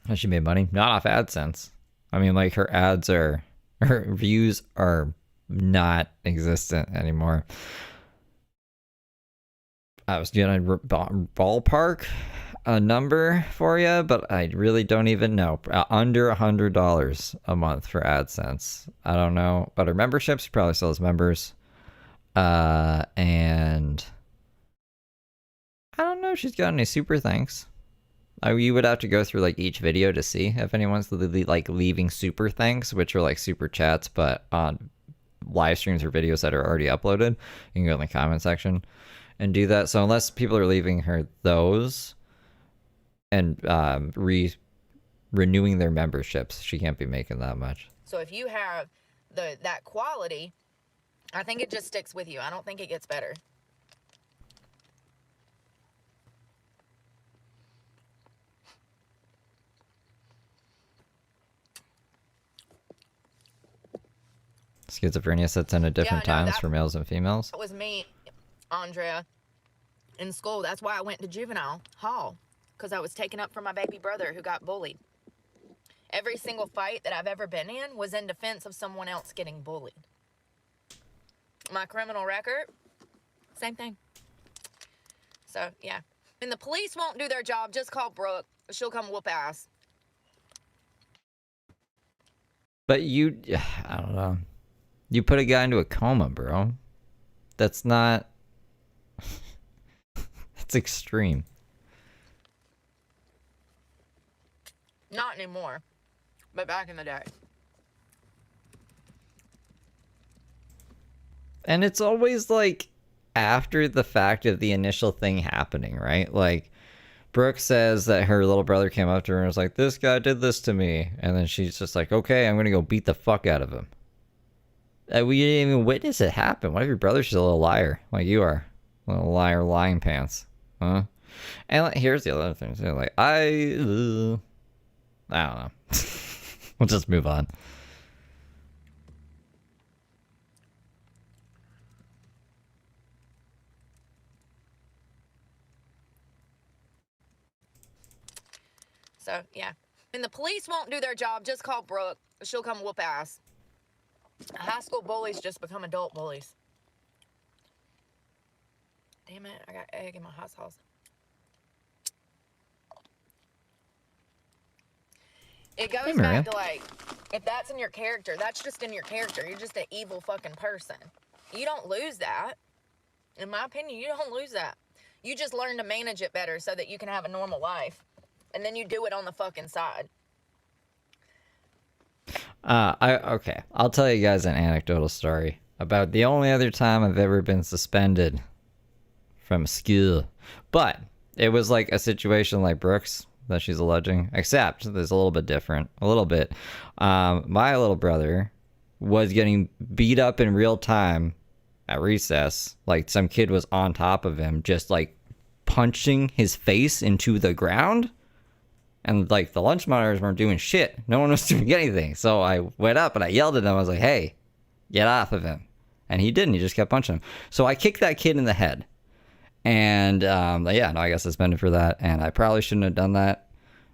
And she made money, not off AdSense. I mean, like, her views are not existent anymore. I was gonna ballpark a number for you, but I really don't even know. Under $100 a month for AdSense. I don't know, but her memberships, she probably still has members. And I don't know if she's got any super thanks. You would have to go through like each video to see if anyone's like leaving super thanks, which are like super chats, but on live streams or videos that are already uploaded, you can go in the comment section and do that. So unless people are leaving her those and renewing their memberships, she can't be making that much. So if you have that quality, I think it just sticks with you. I don't think it gets better. Schizophrenia sets in at different times for males and females. That was me, Andrea, in school. That's why I went to juvenile hall, because I was taken up for my baby brother who got bullied. Every single fight that I've ever been in was in defense of someone else getting bullied. My criminal record, same thing. So, yeah. And the police won't do their job, just call Brooke. She'll come whoop ass. But I don't know. You put a guy into a coma, bro. That's not... That's extreme. Not anymore, but back in the day. And it's always like after the fact of the initial thing happening, right? Like, Brooke says that her little brother came up to her and was like, this guy did this to me. And then she's just like, okay, I'm going to go beat the fuck out of him. We didn't even witness it happen. What if your brother's just a little liar, like you are? A little liar, lying pants. Huh? And like, here's the other thing. So like, I don't know. We'll just move on. So, yeah. And the police won't do their job, just call Brooke. She'll come whoop ass. High school bullies just become adult bullies. Damn it, I got egg in my hot sauce. It goes back to like, if that's in your character, that's just in your character. You're just an evil fucking person. You don't lose that. In my opinion, you don't lose that. You just learn to manage it better so that you can have a normal life. And then you do it on the fucking side. Okay. I'll tell you guys an anecdotal story about the only other time I've ever been suspended from school. But it was like a situation like Brooke's that she's alleging, except there's a little bit different. A little bit. My little brother was getting beat up in real time at recess. Like, some kid was on top of him, just like punching his face into the ground. And like, the lunch monitors weren't doing shit. No one was doing anything. So I went up and I yelled at him. I was like, hey, get off of him. And he didn't. He just kept punching him. So I kicked that kid in the head. And yeah, no, I got suspended for that. And I probably shouldn't have done that.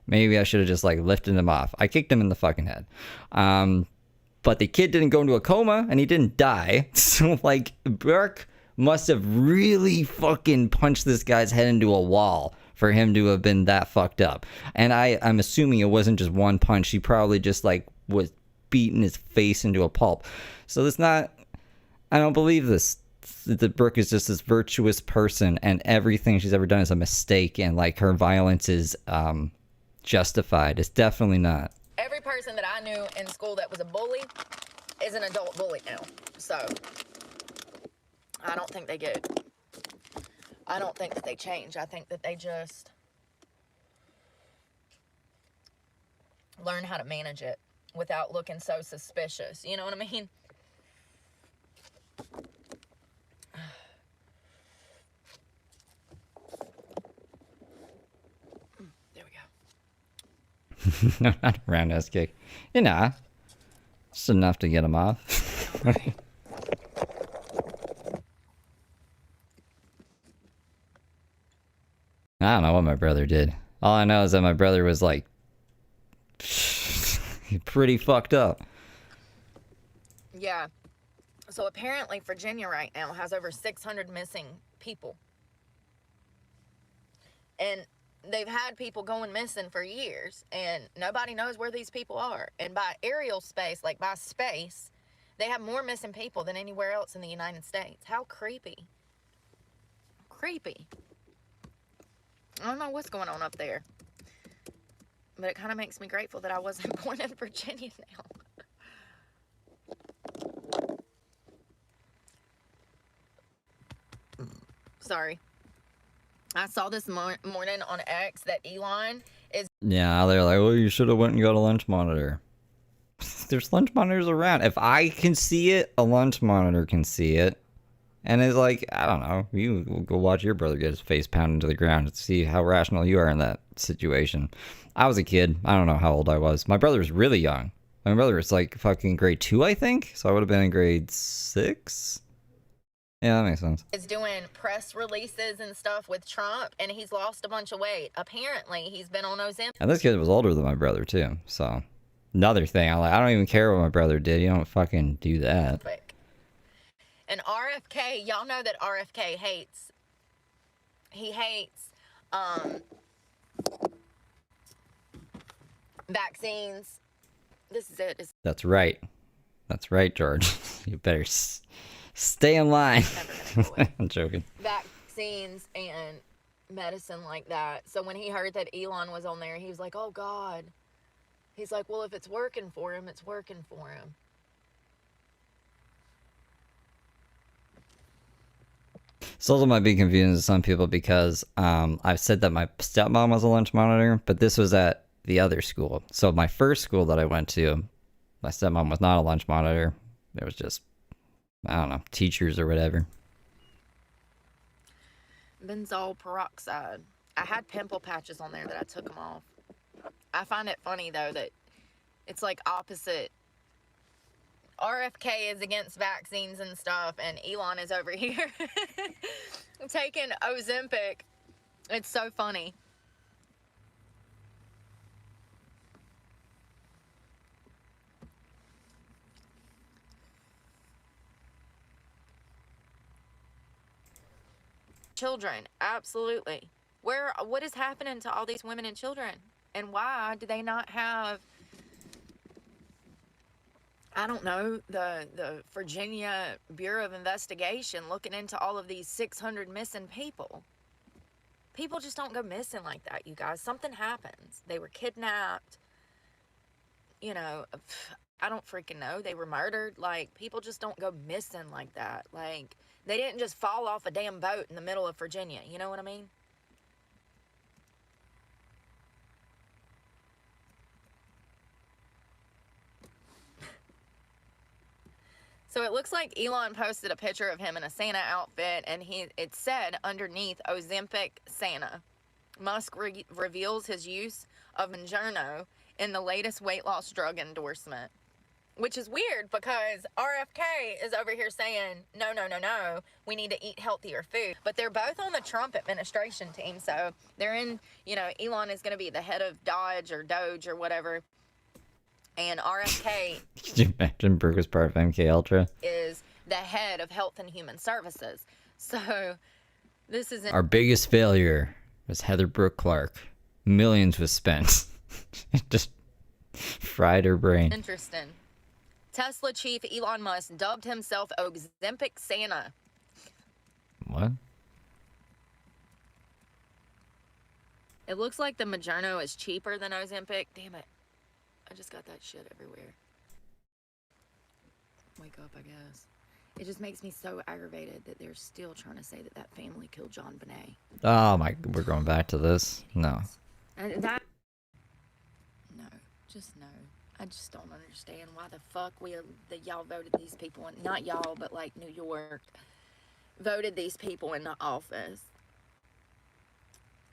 Maybe I should have just like lifted him off. I kicked him in the fucking head. But the kid didn't go into a coma and he didn't die. So like, Brooke must have really fucking punched this guy's head into a wall for him to have been that fucked up. And I'm assuming it wasn't just one punch. He probably just like was beating his face into a pulp. So it's not, I don't believe this, that Brooke is just this virtuous person and everything she's ever done is a mistake and like her violence is justified. It's definitely not. Every person that I knew in school that was a bully is an adult bully now. So I don't think that they change. I think that they just learn how to manage it without looking so suspicious. You know what I mean? No, not a roundhouse kick. You know, just enough to get him off. I don't know what my brother did. All I know is that my brother was like pretty fucked up. Yeah. So apparently Virginia right now has over 600 missing people. And they've had people going missing for years, and nobody knows where these people are. And by aerial space, like by space, they have more missing people than anywhere else in the United States. How creepy. Creepy. I don't know what's going on up there, but it kind of makes me grateful that I wasn't born in Virginia now. Sorry. I saw this morning on X that Elon is... Yeah, they're like, well, you should have went and got a lunch monitor. There's lunch monitors around. If I can see it, a lunch monitor can see it. And it's like, I don't know, you go watch your brother get his face pounded into the ground to see how rational you are in that situation. I was a kid. I don't know how old I was. My brother was really young. My brother was like fucking grade 2, I think. So I would have been in grade 6. Yeah, that makes sense. Is doing press releases and stuff with Trump, and he's lost a bunch of weight. Apparently, he's been on Ozempic. And this kid was older than my brother, too. So, another thing. I don't even care what my brother did. You don't fucking do that. And RFK, y'all know that RFK hates... He hates... vaccines. This is it. That's right. That's right, George. You better... stay in line. I'm joking. Vaccines and medicine like that. So when he heard that Elon was on there, he was like, oh God. He's like, well, if it's working for him, it's working for him. This also might be confusing to some people because I've said that my stepmom was a lunch monitor, but this was at the other school. So my first school that I went to, my stepmom was not a lunch monitor. It was just, I don't know, teachers or whatever. Benzoyl peroxide. I had pimple patches on there that I took them off. I find it funny, though, that it's like opposite. RFK is against vaccines and stuff, and Elon is over here taking Ozempic. It's so funny. Children, absolutely. What is happening to all these women and children? And why do they not have, I don't know, the Virginia Bureau of Investigation looking into all of these 600 missing people? People just don't go missing like that, you guys. Something happens. They were kidnapped. You know, I don't freaking know. They were murdered. Like, people just don't go missing like that. Like, they didn't just fall off a damn boat in the middle of Virginia. You know what I mean? So it looks like Elon posted a picture of him in a Santa outfit, and it said underneath, Ozempic Santa. Musk reveals his use of Mounjaro in the latest weight loss drug endorsement. Which is weird because RFK is over here saying, no, we need to eat healthier food. But they're both on the Trump administration team, so they're in, you know, Elon is going to be the head of Dodge or Doge or whatever. And RFK... Could you imagine Brooke was part of MK Ultra? ...is the head of Health and Human Services. So, this is... Our biggest failure was Heather Brooke Clark. Millions was spent. Just fried her brain. Interesting. Tesla chief Elon Musk dubbed himself Ozempic Santa. What? It looks like the Mounjaro is cheaper than Ozempic. Damn it. I just got that shit everywhere. Wake up, I guess. It just makes me so aggravated that they're still trying to say that that family killed John Bonet. Oh my, we're going back to this? No. And that... No. Just no. I just don't understand why the fuck y'all voted these people in, not y'all, but like New York, voted these people into office.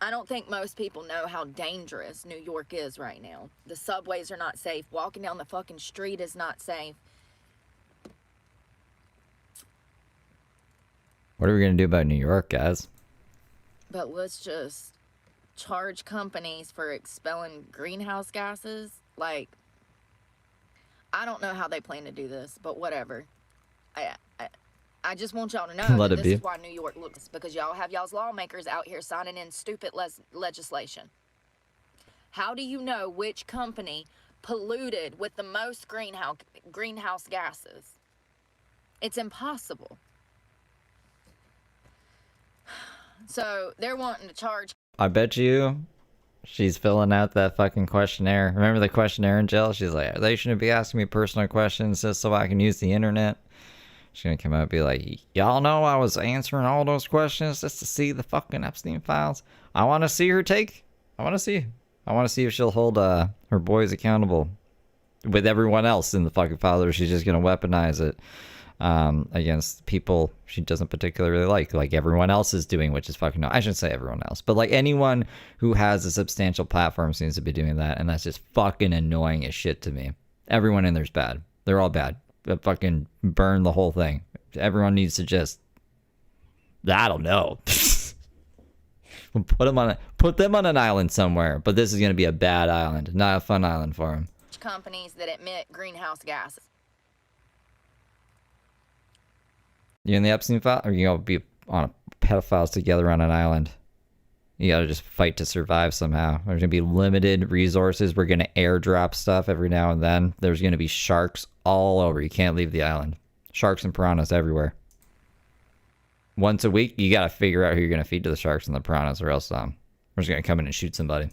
I don't think most people know how dangerous New York is right now. The subways are not safe. Walking down the fucking street is not safe. What are we gonna do about New York, guys? But let's just charge companies for expelling greenhouse gases. Like, I don't know how they plan to do this, but whatever. I just want y'all to know Let that it this be. is why New York looks, because y'all have y'all's lawmakers out here signing in stupid legislation. How do you know which company polluted with the most greenhouse gases? It's impossible. So they're wanting to charge. I bet you she's filling out that fucking questionnaire. Remember the questionnaire in jail? She's like, they shouldn't be asking me personal questions just so I can use the internet. She's gonna come out and be like, y'all know I was answering all those questions just to see the fucking Epstein files. I want to see her take. I want to see if she'll hold her boys accountable with everyone else in the fucking file, or she's just gonna weaponize it against people she doesn't particularly like everyone else is doing, which is fucking no. I shouldn't say everyone else, but like anyone who has a substantial platform seems to be doing that, and that's just fucking annoying as shit to me. Everyone in there's bad. They're all bad. But fucking burn the whole thing. Everyone needs to just, I don't know. Put them on an island somewhere, but this is gonna be a bad island, not a fun island for them. Companies that emit greenhouse gases. You in the Epstein file, or you gonna be on pedophiles together on an island? You gotta just fight to survive somehow. There's gonna be limited resources. We're gonna airdrop stuff every now and then. There's gonna be sharks all over. You can't leave the island. Sharks and piranhas everywhere. Once a week, you gotta figure out who you're gonna feed to the sharks and the piranhas, or else we're just gonna come in and shoot somebody.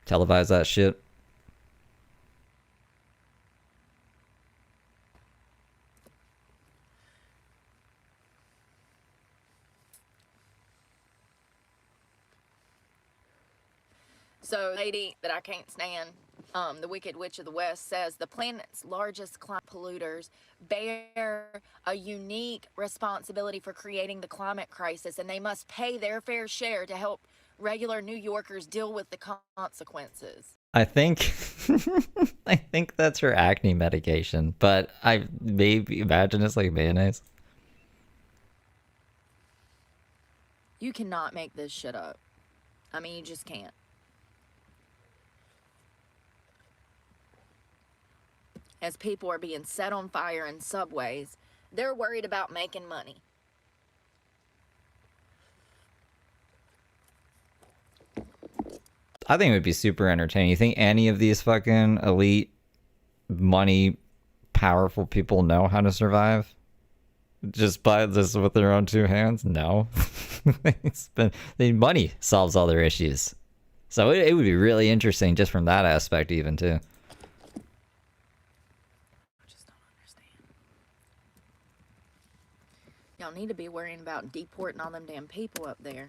Televise that shit. So, lady that I can't stand, the Wicked Witch of the West, says the planet's largest climate polluters bear a unique responsibility for creating the climate crisis, and they must pay their fair share to help regular New Yorkers deal with the consequences. I think I think that's her acne medication, but I maybe imagine it's like mayonnaise. You cannot make this shit up. I mean, you just can't. As people are being set on fire in subways, they're worried about making money. I think it would be super entertaining. You think any of these fucking elite, money, powerful people know how to survive? Just by this with their own two hands? No. Money solves all their issues. So it would be really interesting just from that aspect even too. Y'all need to be worrying about deporting all them damn people up there.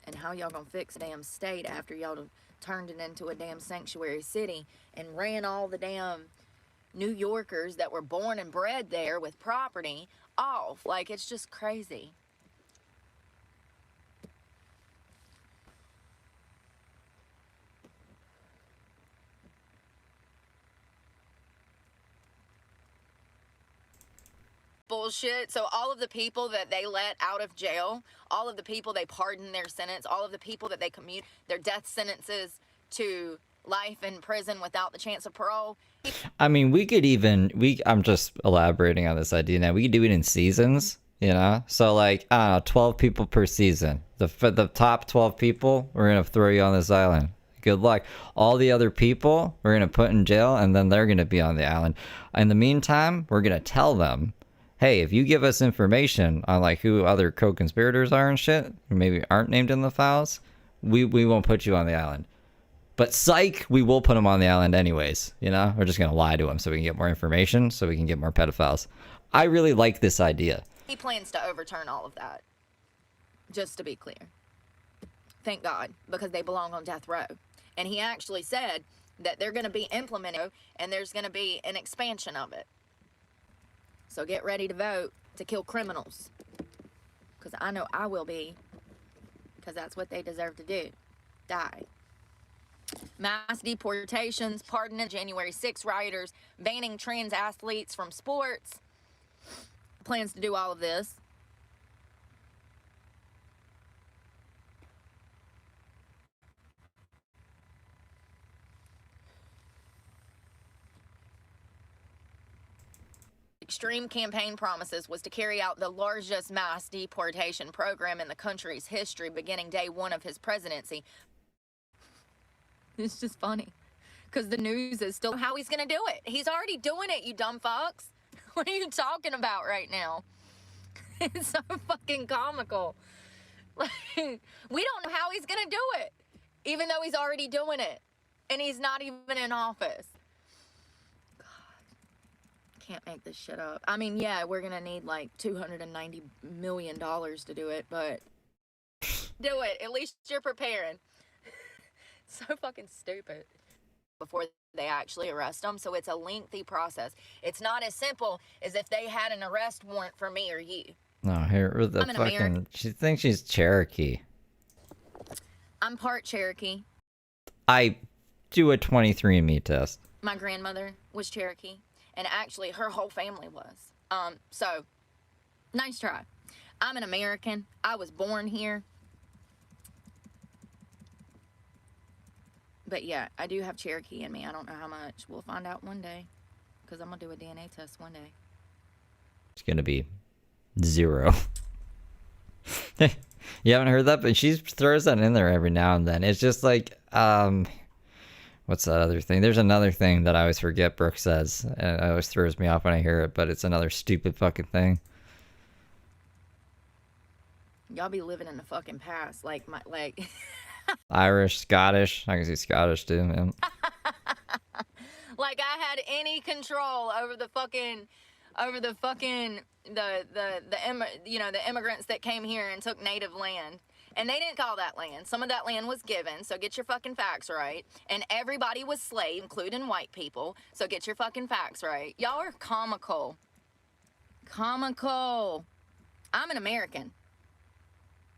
And how y'all gonna fix a damn state after y'all turned it into a damn sanctuary city and ran all the damn New Yorkers that were born and bred there with property off. Like, it's just crazy. Bullshit. So all of the people that they let out of jail, all of the people they pardoned their sentence, all of the people that they commute their death sentences to life in prison without the chance of parole. I mean, we could even I'm just elaborating on this idea now. We could do it in seasons, you know? So like, I don't know, 12 people per season. The top 12 people, we're gonna throw you on this island. Good luck. All the other people we're gonna put in jail, and then they're gonna be on the island. In the meantime, we're gonna tell them, hey, if you give us information on like who other co-conspirators are and shit, who maybe aren't named in the files, we won't put you on the island. But psych, we will put them on the island anyways, you know? We're just gonna lie to them so we can get more information, so we can get more pedophiles. I really like this idea. He plans to overturn all of that. Just to be clear. Thank God, because they belong on death row. And he actually said that they're gonna be implemented and there's gonna be an expansion of it. So get ready to vote to kill criminals. Because I know I will be. Because that's what they deserve to do. Die. Mass deportations, pardoning January 6 rioters, banning trans athletes from sports. Plans to do all of this. Extreme campaign promises was to carry out the largest mass deportation program in the country's history beginning day one of his presidency. It's just funny because the news is still how he's going to do it. He's already doing it, you dumb fucks. What are you talking about right now? It's so fucking comical. Like, we don't know how he's going to do it, even though he's already doing it. And he's not even in office. Can't make this shit up. I mean, yeah, we're gonna need like $290 million to do it, but do it. At least you're preparing. So fucking stupid. Before they actually arrest them, so it's a lengthy process. It's not as simple as if they had an arrest warrant for me or you. No, here with the I'm an fucking. American. She thinks she's Cherokee. I'm part Cherokee. I do a 23andMe test. My grandmother was Cherokee. And actually, her whole family was. So, nice try. I'm an American. I was born here. But yeah, I do have Cherokee in me. I don't know how much. We'll find out one day. Because I'm going to do a DNA test one day. It's gonna be 0. You haven't heard that? But she throws that in there every now and then. It's just like, what's that other thing? There's another thing that I always forget Brooke says. And it always throws me off when I hear it, but it's another stupid fucking thing. Y'all be living in the fucking past. Like, Irish, Scottish. I can see Scottish too, man. like I had any control over the immigrants that came here and took native land. And they didn't call that land. Some of that land was given, so get your fucking facts right. And everybody was slave, including white people, so get your fucking facts right. Y'all are comical. Comical. I'm an American.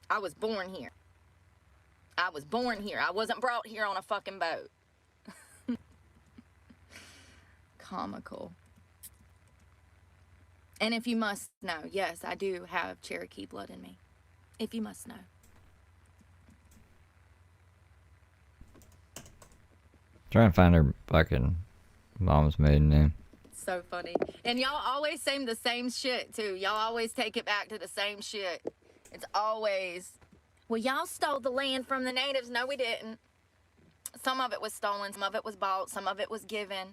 I was born here. I was born here. I wasn't brought here on a fucking boat. Comical. And if you must know, yes, I do have Cherokee blood in me. If you must know. Try and find her fucking mom's maiden name. So funny. And y'all always say the same shit, too. Y'all always take it back to the same shit. It's always, well, y'all stole the land from the natives. No, we didn't. Some of it was stolen. Some of it was bought. Some of it was given.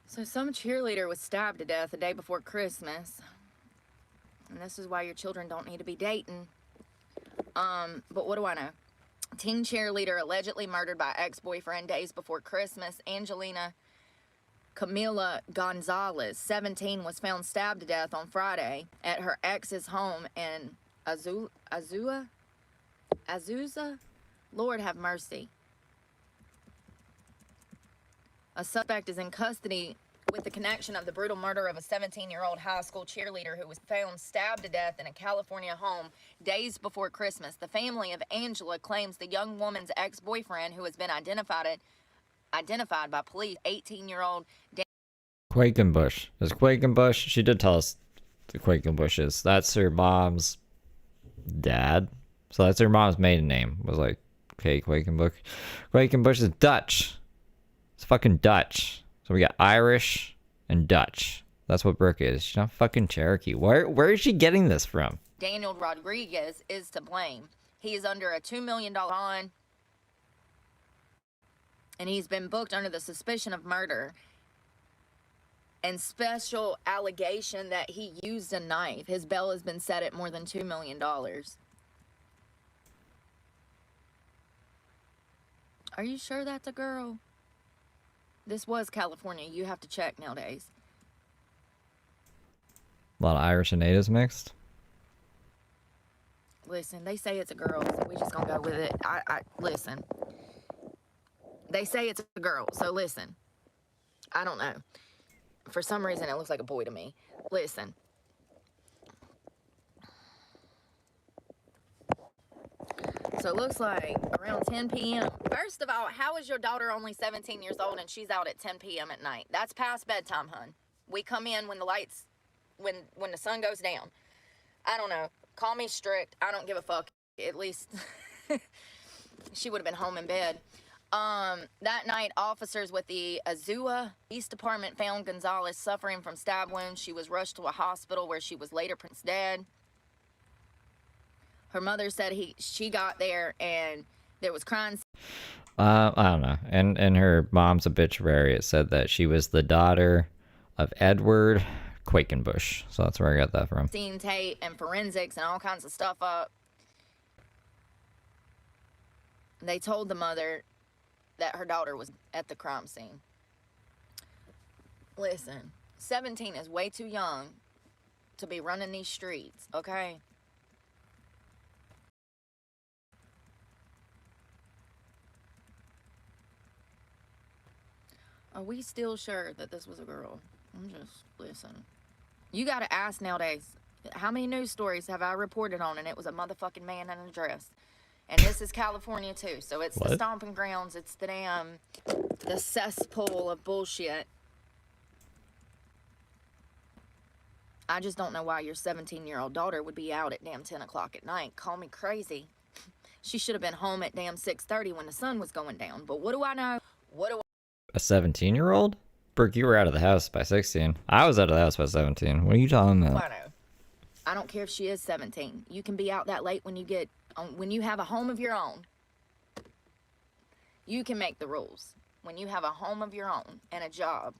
So some cheerleader was stabbed to death the day before Christmas. And this is why your children don't need to be dating. But what do I know? Teen cheerleader allegedly murdered by ex-boyfriend days before Christmas. Angelina Camila Gonzalez, 17, was found stabbed to death on Friday at her ex's home in Azusa? Lord have mercy. A suspect is in custody with the connection of the brutal murder of a 17-year-old high school cheerleader who was found stabbed to death in a California home days before Christmas. The family of Angela claims the young woman's ex-boyfriend, who has been identified by police, 18-year-old Quakenbush. Is Quakenbush? She did tell us the Quakenbush is. That's her mom's dad. So that's her mom's maiden name. Was like, okay, Quakenbush. Quakenbush is Dutch. It's fucking Dutch. So we got Irish and Dutch. That's what Brooke is. She's not fucking Cherokee. Where is she getting this from? Daniel Rodriguez is to blame. He is under a $2 million bond, and he's been booked under the suspicion of murder and special allegation that he used a knife. His bail has been set at more than $2 million. Are you sure that's a girl? This was California. You have to check nowadays. A lot of Irish and natives mixed. Listen, they say it's a girl, so we just gonna go with it. Listen. They say it's a girl, so listen. I don't know. For some reason, it looks like a boy to me. Listen. So it looks like around 10 p.m. First of all, how is your daughter only 17 years old and she's out at 10 p.m. at night? That's past bedtime, hun. We come in when the lights, when the sun goes down. I don't know. Call me strict. I don't give a fuck. At least she would have been home in bed. That night, officers with the Azua Police Department found Gonzalez suffering from stab wounds. She was rushed to a hospital where she was later pronounced dead. Her mother said she got there and there was crying. I don't know. And in her mom's obituary, it said that she was the daughter of Edward Quakenbush. So that's where I got that from. Scene tape and forensics and all kinds of stuff up. They told the mother that her daughter was at the crime scene. Listen, 17 is way too young to be running these streets, okay? Are we still sure that this was a girl? I'm just, listen. You gotta ask nowadays, how many news stories have I reported on and it was a motherfucking man in a dress? And this is California too, so it's the stomping grounds, it's the damn, the cesspool of bullshit. I just don't know why your 17-year-old daughter would be out at damn 10 o'clock at night. Call me crazy. She should have been home at damn 6:30 when the sun was going down. But what do I know? What do I... A 17-year-old? Brooke, you were out of the house by 16. I was out of the house by 17. What are you talking about? I know. I don't care if she is 17. You can be out that late when you have a home of your own. You can make the rules. When you have a home of your own and a job.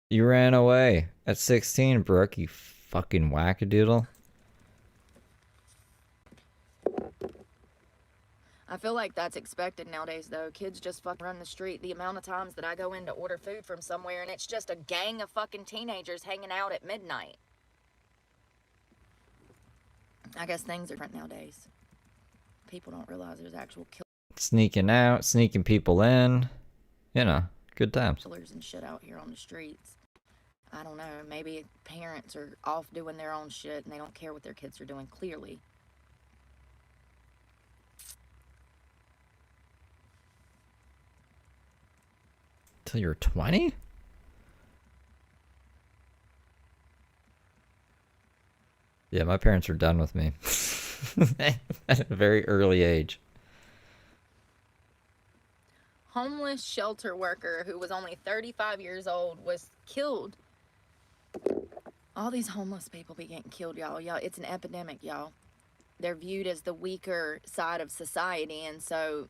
You ran away at 16, Brooke, you fucking wackadoodle. I feel like that's expected nowadays, though. Kids just fucking run the street. The amount of times that I go in to order food from somewhere and it's just a gang of fucking teenagers hanging out at midnight. I guess things are different nowadays. People don't realize there's actual Sneaking out, sneaking people in. You know, good times. killers and shit out here on the streets. I don't know. Maybe parents are off doing their own shit and they don't care what their kids are doing, clearly. Till you're 20? Yeah, my parents were done with me at a very early age. Homeless shelter worker who was only 35 years old was killed. All these homeless people be getting killed, y'all. It's an epidemic, y'all. They're viewed as the weaker side of society, and so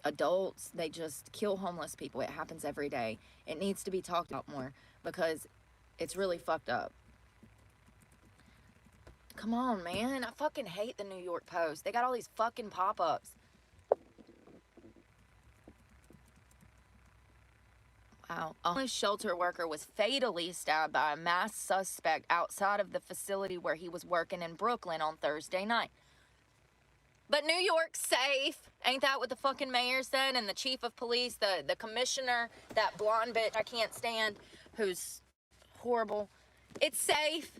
adults, they just kill homeless people. It happens every day. It needs to be talked about more because it's really fucked up. Come on, man. I fucking hate the New York Post. They got all these fucking pop-ups. Wow. A homeless shelter worker was fatally stabbed by a masked suspect outside of the facility where he was working in Brooklyn on Thursday night. But New York's safe. Ain't that what the fucking mayor said? And the chief of police, the commissioner, that blonde bitch I can't stand, who's horrible. It's safe.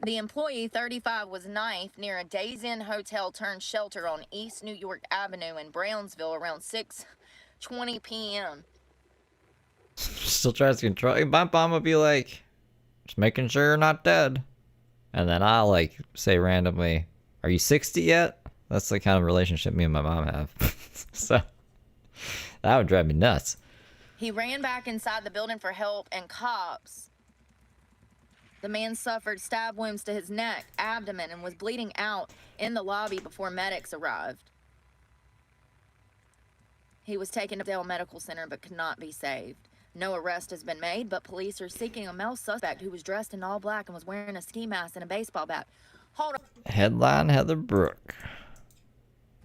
The employee, 35, was knifed near a Days Inn hotel turned shelter on East New York Avenue in Brownsville around 6:20 p.m. Still tries to control. My mom would be like, just making sure you're not dead. And then I'll like say randomly, are you 60 yet? That's the kind of relationship me and my mom have. So that would drive me nuts. He ran back inside the building for help and cops. The man suffered stab wounds to his neck, abdomen, and was bleeding out in the lobby before medics arrived. He was taken to Dale Medical Center but could not be saved. No arrest has been made, but police are seeking a male suspect who was dressed in all black and was wearing a ski mask and a baseball bat. Hold on. Headline Heather Brooke.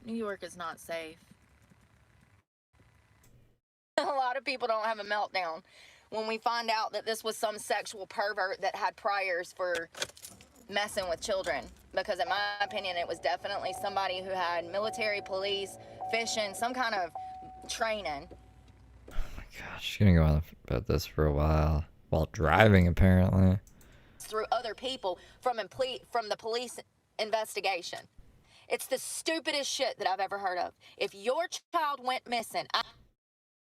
New York is not safe. A lot of people don't have a meltdown when we find out that this was some sexual pervert that had priors for messing with children. Because in my opinion, it was definitely somebody who had military, police, fishing, some kind of training. Oh my gosh, she's gonna go on about this for a while. While driving, apparently. Through other people from the police investigation. It's the stupidest shit that I've ever heard of. If your child went missing, I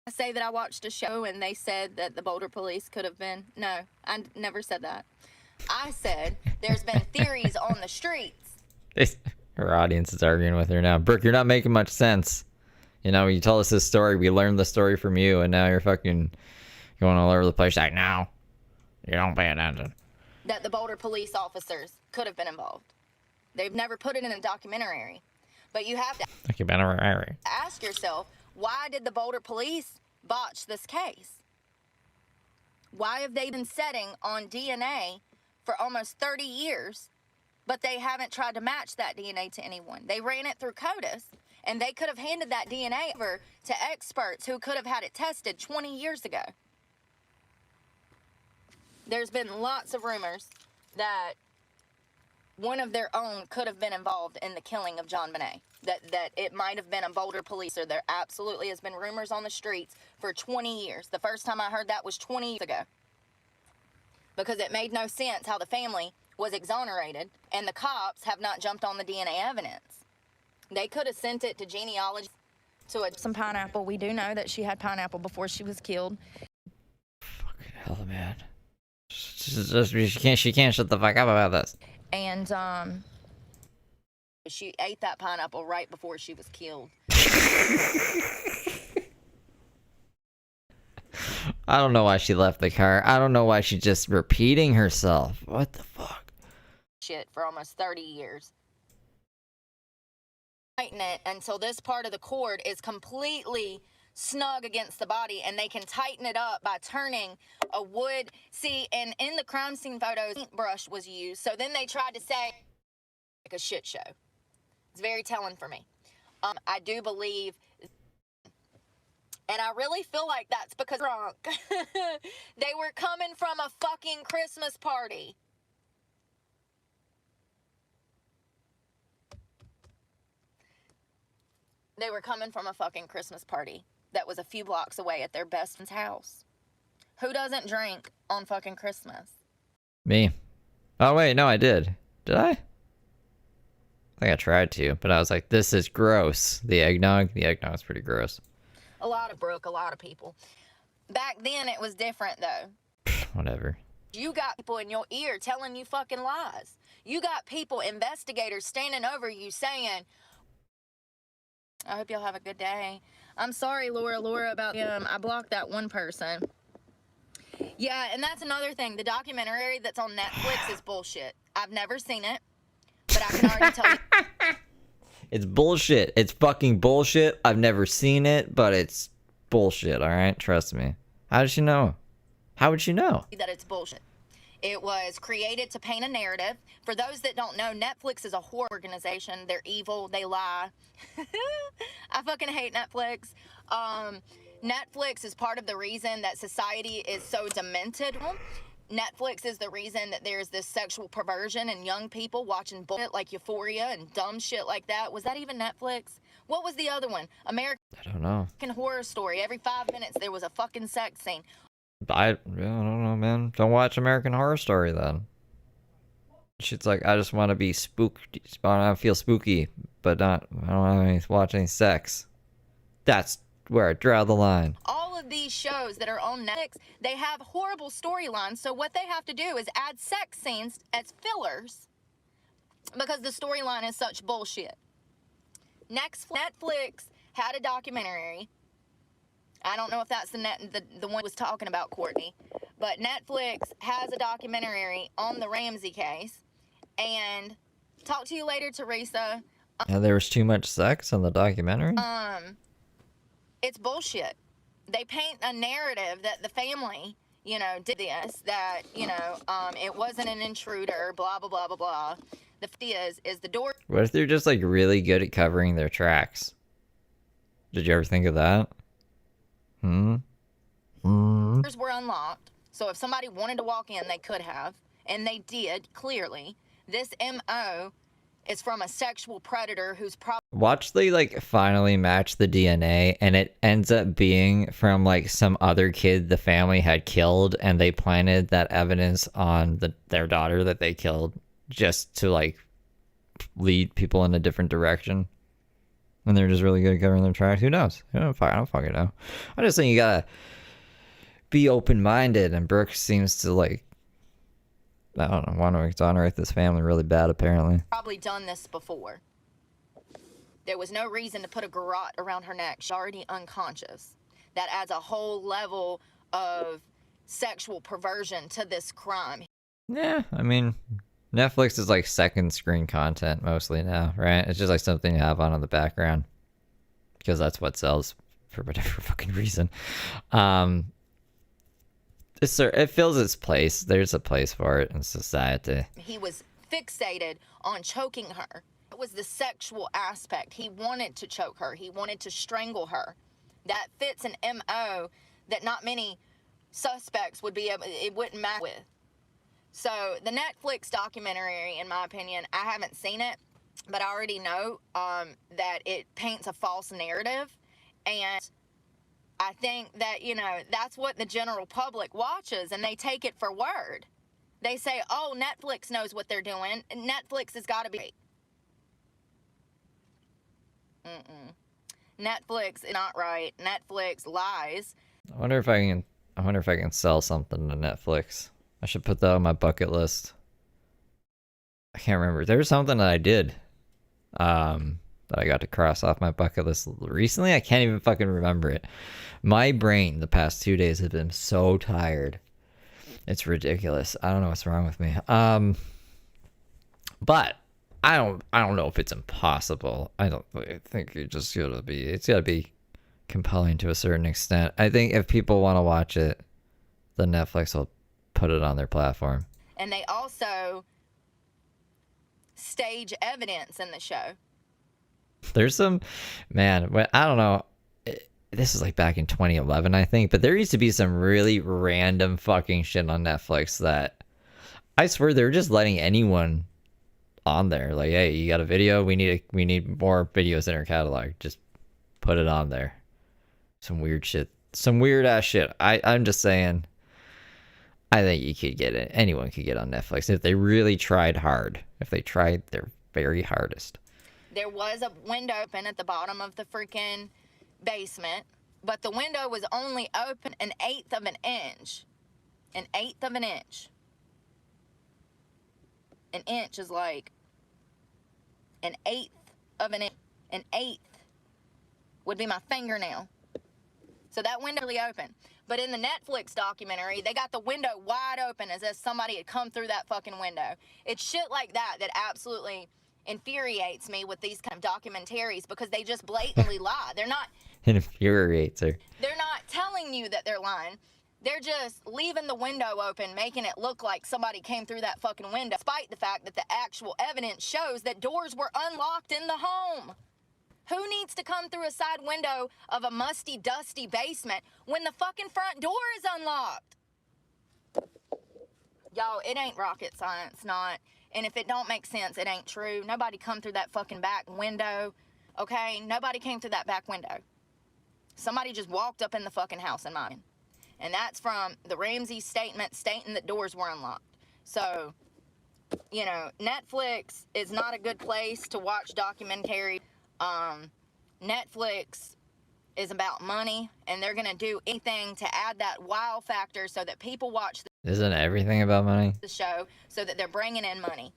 say that I watched a show and they said that the Boulder police could have been. No, I never said that. I said there's been theories on the streets. Her audience is arguing with her now. Brooke, you're not making much sense. You know, you told us this story, we learned the story from you, and now you're fucking going all over the place like, no, you don't pay attention. That the Boulder police officers could have been involved. They've never put it in a documentary. But you have to ask yourself, why did the Boulder police botch this case? Why have they been setting on DNA for almost 30 years, but they haven't tried to match that DNA to anyone? They ran it through CODIS, and they could have handed that DNA over to experts who could have had it tested 20 years ago. There's been lots of rumors that one of their own could have been involved in the killing of John Bonet. That it might have been a Boulder police, or there absolutely has been rumors on the streets for 20 years. The first time I heard that was 20 years ago. Because it made no sense how the family was exonerated and the cops have not jumped on the DNA evidence. They could have sent it to genealogy to some pineapple. We do know that she had pineapple before she was killed. Fucking hell, man. She can't shut the fuck up about this. And she ate that pineapple right before she was killed. I don't know why she left the car. I don't know why she's just repeating herself. What the fuck? Shit for almost 30 years. Tighten it until this part of the cord is completely snug against the body, and they can tighten it up by turning a wood. See, and in the crime scene photos, paintbrush was used. So then they tried to say like a shit show. It's very telling for me. I do believe, and I really feel like that's because drunk. They were coming from a fucking Christmas party. They were coming from a fucking Christmas party that was a few blocks away at their best friend's house. Who doesn't drink on fucking Christmas? Me. Oh, wait, no, I did. Did I? I think I tried to, but I was like, this is gross. The eggnog is pretty gross. A lot of Brooke, a lot of people. Back then, it was different, though. Whatever. You got people in your ear telling you fucking lies. You got people, investigators, standing over you saying, I hope y'all have a good day. I'm sorry, Laura, about I blocked that one person. Yeah, and that's another thing. The documentary that's on Netflix is bullshit. I've never seen it, but I can already tell you. It's bullshit. It's fucking bullshit. I've never seen it, but it's bullshit, alright? Trust me. How did she know? How would she know? That it's bullshit. It was created to paint a narrative. For those that don't know, Netflix is a horror organization. They're evil. They lie. I fucking hate Netflix. Netflix is part of the reason that society is so demented. Netflix is the reason that there's this sexual perversion and young people watching bullshit like Euphoria and dumb shit like that. Was that even Netflix? What was the other one? I don't know. American Horror Story. Every 5 minutes there was a fucking sex scene. I don't know, man. Don't watch American Horror Story then. Shit's like, I just want to be spooked. I want to feel spooky, but I don't want to watch any sex. That's where I draw the line. All of these shows that are on Netflix, they have horrible storylines. So what they have to do is add sex scenes as fillers because the storyline is such bullshit. Netflix had a documentary. I don't know if that's the one was talking about, Courtney, but Netflix has a documentary on the Ramsey case. And talk to you later, Teresa. Yeah, there was too much sex in the documentary? It's bullshit. They paint a narrative that the family, did this, that, it wasn't an intruder, blah, blah, blah, blah, blah. The fact is the door. What if they're just, like, really good at covering their tracks? Did you ever think of that? Doors were unlocked, so if somebody wanted to walk in, they could have, and they did, clearly. This MO is from a sexual predator who's probably... Watch they like finally match the DNA, and it ends up being from like some other kid the family had killed, and they planted that evidence on their daughter that they killed just to like lead people in a different direction. And they're just really good at covering their tracks. Who knows? I don't fucking know. I just think you gotta be open-minded, and Brooke seems to like, I don't know, want to exonerate this family really bad apparently. Probably done this before. There was no reason to put a garrote around her neck. She's already unconscious. That adds a whole level of sexual perversion to this crime. Yeah, I mean, Netflix is like second screen content mostly now, right? It's just like something you have on in the background because that's what sells for whatever fucking reason. It fills its place. There's a place for it in society. He was fixated on choking her. It was the sexual aspect. He wanted to choke her. He wanted to strangle her. That fits an MO that not many suspects would be able, it wouldn't match with. So the Netflix documentary, in my opinion, I haven't seen it, but I already know that it paints a false narrative. And I think that, you know, that's what the general public watches, and they take it for word. They say, oh, Netflix knows what they're doing. Netflix has got to be... Netflix is not right. Netflix lies. I wonder if I can sell something to Netflix. I should put that on my bucket list. I can't remember. There was something that I did that I got to cross off my bucket list recently. I can't even fucking remember it. My brain the past 2 days has been so tired. It's ridiculous. I don't know what's wrong with me. But I don't know if it's impossible. I think it's gotta be compelling to a certain extent. I think if people want to watch it, then Netflix will put it on their platform. And they also stage evidence in the show. There's some, man, I don't know. This is like back in 2011, I think, but there used to be some really random fucking shit on Netflix that I swear they're just letting anyone on there. Like, hey, you got a video? We need more videos in our catalog. Just put it on there. Some weird shit. Some weird ass shit. I'm just saying, I think you could get it. Anyone could get on Netflix if they really tried hard. If they tried their very hardest. There was a window open at the bottom of the freaking basement, but the window was only open 1/8 of an inch. 1/8 of an inch. An inch is like 1/8 of an inch. 1/8 would be my fingernail. So that window really open. But in the Netflix documentary, they got the window wide open as if somebody had come through that fucking window. It's shit like that that absolutely infuriates me with these kind of documentaries because they just blatantly lie. They're not... It infuriates her. They're not telling you that they're lying. They're just leaving the window open, making it look like somebody came through that fucking window, despite the fact that the actual evidence shows that doors were unlocked in the home. Who needs to come through a side window of a musty, dusty basement when the fucking front door is unlocked? Y'all, it ain't rocket science, not. And if it don't make sense, it ain't true. Nobody come through that fucking back window, okay? Nobody came through that back window. Somebody just walked up in the fucking house in mine. And that's from the Ramsey statement stating that doors were unlocked. So, you know, Netflix is not a good place to watch documentary. Netflix is about money, and they're going to do anything to add that wow factor so that people watch Isn't everything about money? the show so that they're bringing in money.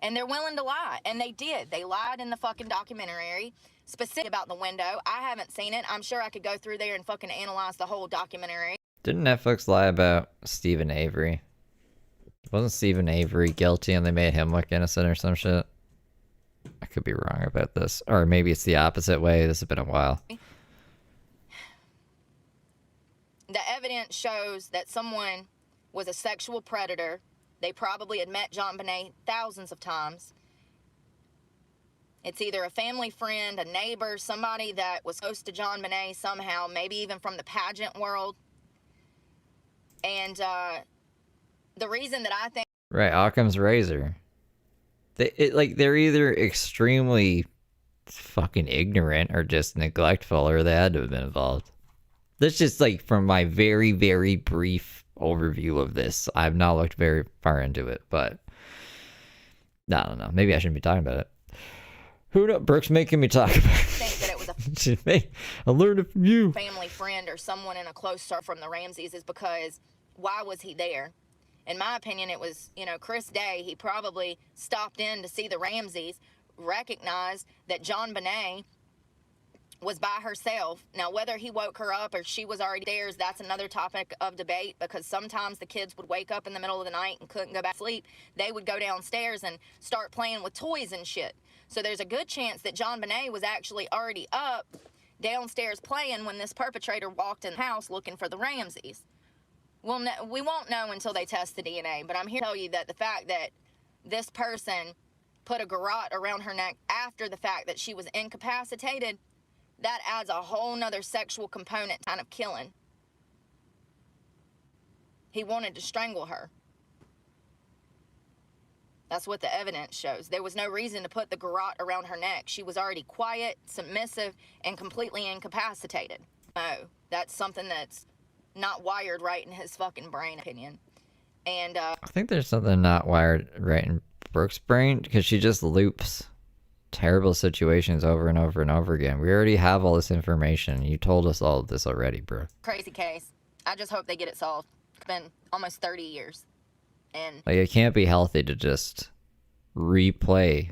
And they're willing to lie, and they did. They lied in the fucking documentary, specifically about the window. I haven't seen it. I'm sure I could go through there and fucking analyze the whole documentary. Didn't Netflix lie about Stephen Avery? Wasn't Stephen Avery guilty and they made him look innocent or some shit? I could be wrong about this. Or maybe it's the opposite way. This has been a while. The evidence shows that someone was a sexual predator. They probably had met JonBenet thousands of times. It's either a family friend, a neighbor, somebody that was close to John Bonet somehow, maybe even from the pageant world. And the reason that I think... Right, Occam's razor. They're either extremely fucking ignorant or just neglectful, or they had to have been involved. That's just like from my very, very brief overview of this. I've not looked very far into it, but I don't know. Maybe I shouldn't be talking about it. Who knows? Brooke's making me talk about it. Think that it was a I learned it from you. family friend or someone in a close circle from the Ramseys is because why was he there? In my opinion, it was, you know, Chris Day. He probably stopped in to see the Ramseys, recognized that John Bonet was by herself. Now, whether he woke her up or she was already there, that's another topic of debate, because sometimes the kids would wake up in the middle of the night and couldn't go back to sleep. They would go downstairs and start playing with toys and shit. So there's a good chance that John Bonet was actually already up downstairs playing when this perpetrator walked in the house looking for the Ramseys. Well, we won't know until they test the DNA, but I'm here to tell you that the fact that this person put a garrote around her neck after the fact that she was incapacitated, that adds a whole nother sexual component kind of killing. He wanted to strangle her. That's what the evidence shows. There was no reason to put the garrote around her neck. She was already quiet, submissive, and completely incapacitated. No, that's something that's not wired right in his fucking brain, opinion. And I think there's something not wired right in Brooke's brain, because she just loops terrible situations over and over and over again. We already have all this information. You told us all of this already, bro. crazy case. I just hope they get it solved. It's been almost 30 years. And Like, it can't be healthy to just replay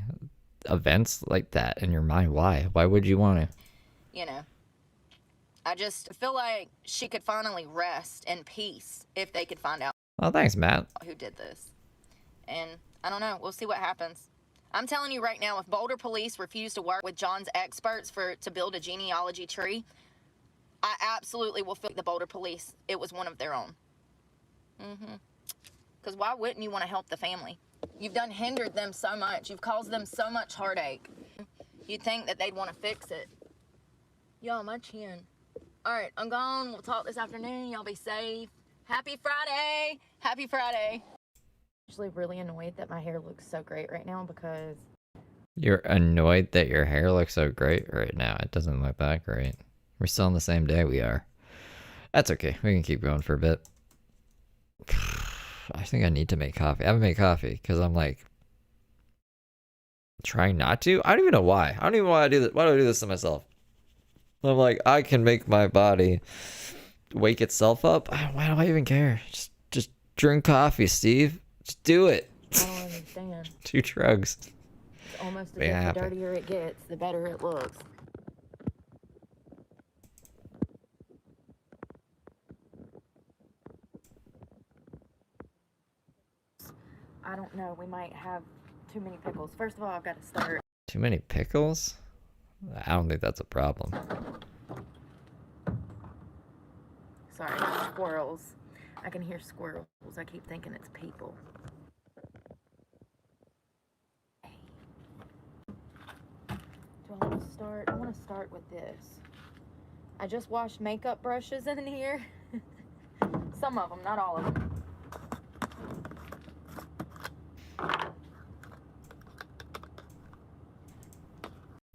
events like that in your mind. Why? Why would you want to? you know, I just feel like she could finally rest in peace if they could find out Oh, thanks, Matt. who did this. And I don't know. We'll see what happens. I'm telling you right now, if Boulder police refuse to work with John's experts to build a genealogy tree, I absolutely will feel like the Boulder police, it was one of their own. Because why wouldn't you want to help the family? You've done hindered them so much. You've caused them so much heartache. You'd think that they'd want to fix it. Y'all, my chin. All right, I'm gone. We'll talk this afternoon. Y'all be safe. Happy Friday. Happy Friday. I'm actually really annoyed that my hair looks so great right now because... You're annoyed that your hair looks so great right now. It doesn't look that great. We're still on the same day we are. That's okay. We can keep going for a bit. I think I need to make coffee. I haven't made coffee because I'm like trying not to. I don't even know why. I don't even want to do this. Why do I do this to myself? I'm like, I can make my body wake itself up. Why do I even care? Just drink coffee, Steve. Just do it. I don't understand. 2 drugs. It's almost as Be if happy. the dirtier it gets, the better it looks. I don't know. We might have too many pickles. First of all, I've got to start. Too many pickles? I don't think that's a problem. Sorry, squirrels. I can hear squirrels. I keep thinking it's people. Do I want to start? I want to start with this. I just washed makeup brushes in here. Some of them, not all of them.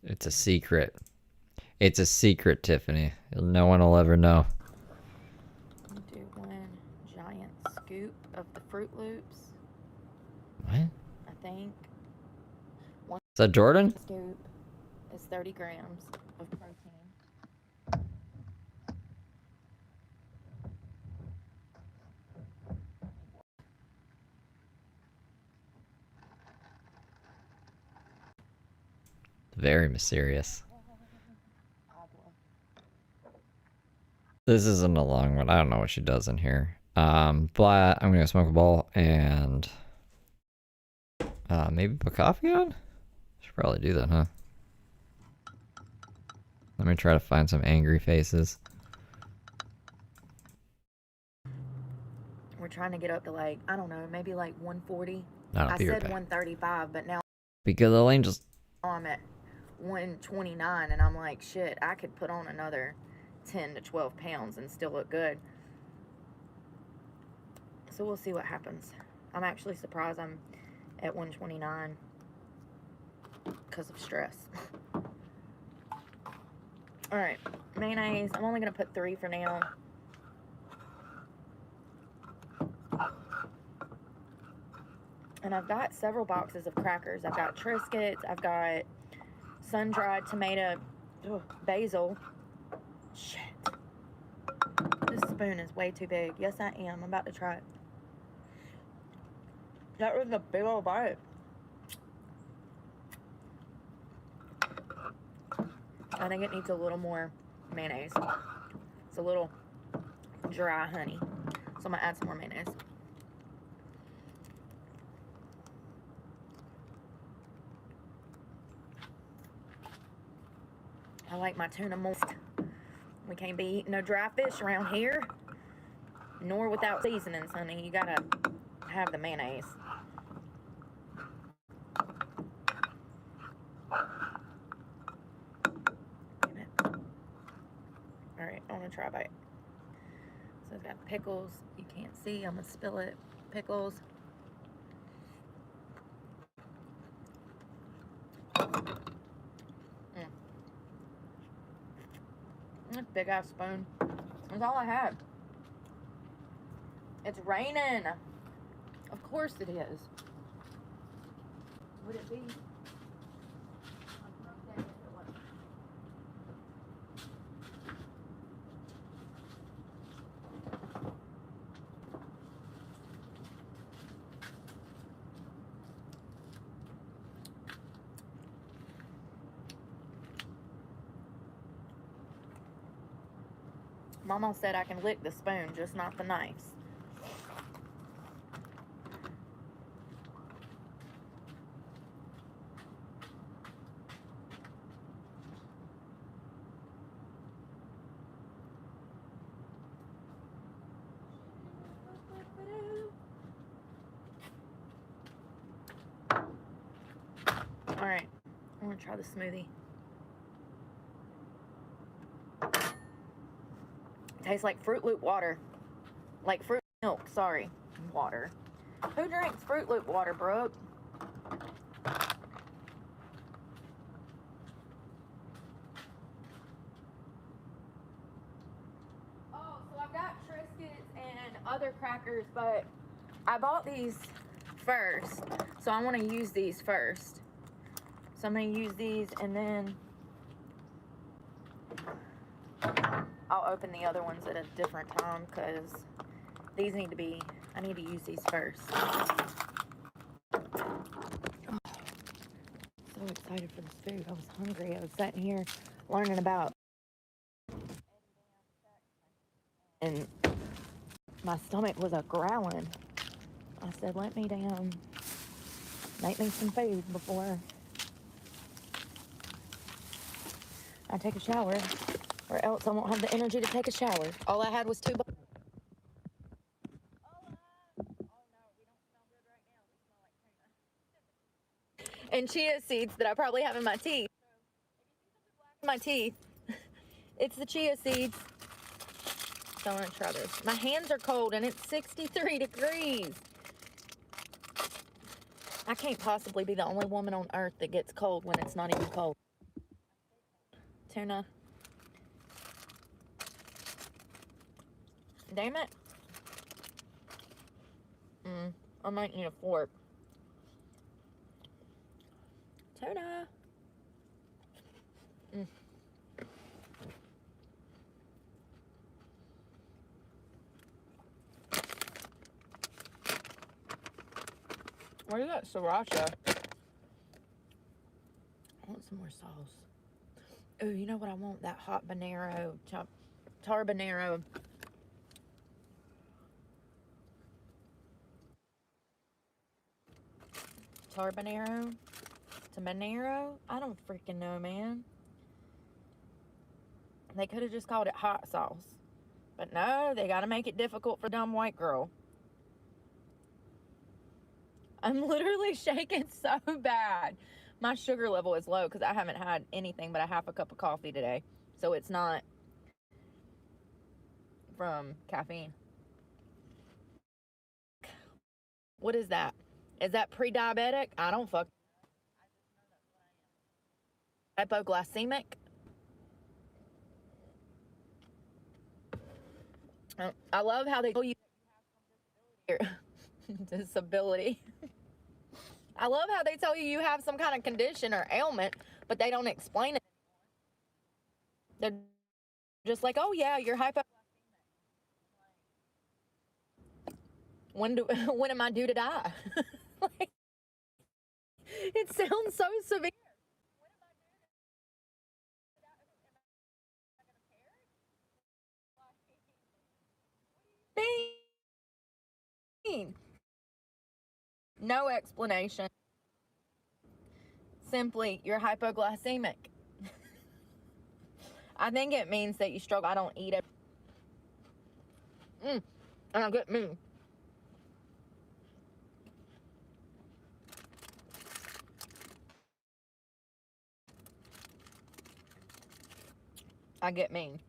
It's a secret. It's a secret, Tiffany. No one will ever know. Do one giant scoop of the Fruit Loops, What? I think. One Is that Jordan? scoop is 30 grams of protein. Very mysterious. This isn't a long one. I don't know what she does in here. But I'm gonna go smoke a bowl and maybe put coffee on? Should probably do that, huh? Let me try to find some angry faces. We're trying to get up to like, I don't know, maybe like 140. I'll I be right said back. 135, but now Because Elaine just I'm at 129, and I'm like, shit, I could put on another 10 to 12 pounds and still look good. So we'll see what happens. I'm actually surprised I'm at 129 because of stress. Alright, mayonnaise. I'm only going to put 3 for now. And I've got several boxes of crackers. I've got Triscuits. I've got sun-dried tomato, basil. Shit. This spoon is way too big. Yes, I am. I'm about to try it. That was a big old bite. I think it needs a little more mayonnaise. It's a little dry honey. So I'm going to add some more mayonnaise. I like my tuna moist. We can't be eating no dry fish around here. Nor without seasonings, honey. You gotta have the mayonnaise. Damn it. Alright, I'm gonna try a bite. So it's got pickles. You can't see. I'm gonna spill it. Pickles. Big ass spoon. That's all I had. It's raining. Of course it is. Would it be? Mama said I can lick the spoon, just not the knives. Alright, I'm gonna try the smoothie. Tastes like Fruit Loop water. Like fruit milk, sorry. Water. Who drinks Fruit Loop water, Brooke? Oh, so I've got Triscuits and other crackers, but I bought these first. So I want to use these first. So I'm going to use these and then I'll open the other ones at a different time because these need to be, I need to use these first. Oh, so excited for this food. I was hungry. I was sitting here learning about, and my stomach was a growling. I said, let me down, make me some food before I take a shower, or else I won't have the energy to take a shower. All I had was 2 bucks. And chia seeds that I probably have in my teeth. It's the chia seeds. So I'm gonna try this. My hands are cold and it's 63 degrees. I can't possibly be the only woman on earth that gets cold when it's not even cold. Tuna. Damn it. I might need a fork. Tuna. Where's that sriracha? I want some more sauce. Oh, you know what I want? That hot habanero, tarbanero. Tarbanero? Tabanero? I don't freaking know, man. They could have just called it hot sauce. But no, they gotta make it difficult for dumb white girl. I'm literally shaking so bad. My sugar level is low because I haven't had anything but a half a cup of coffee today. So it's not from caffeine. What is that? Is that pre-diabetic? I don't fuck. Hypoglycemic? I love how they tell you disability. I love how they tell you have some kind of condition or ailment, but they don't explain it. They're just like, oh yeah, you're hypoglycemic. When am I due to die? Like, it sounds so severe. No explanation. Simply, you're hypoglycemic. I think it means that you struggle. I don't eat it. And I get me. I get mean.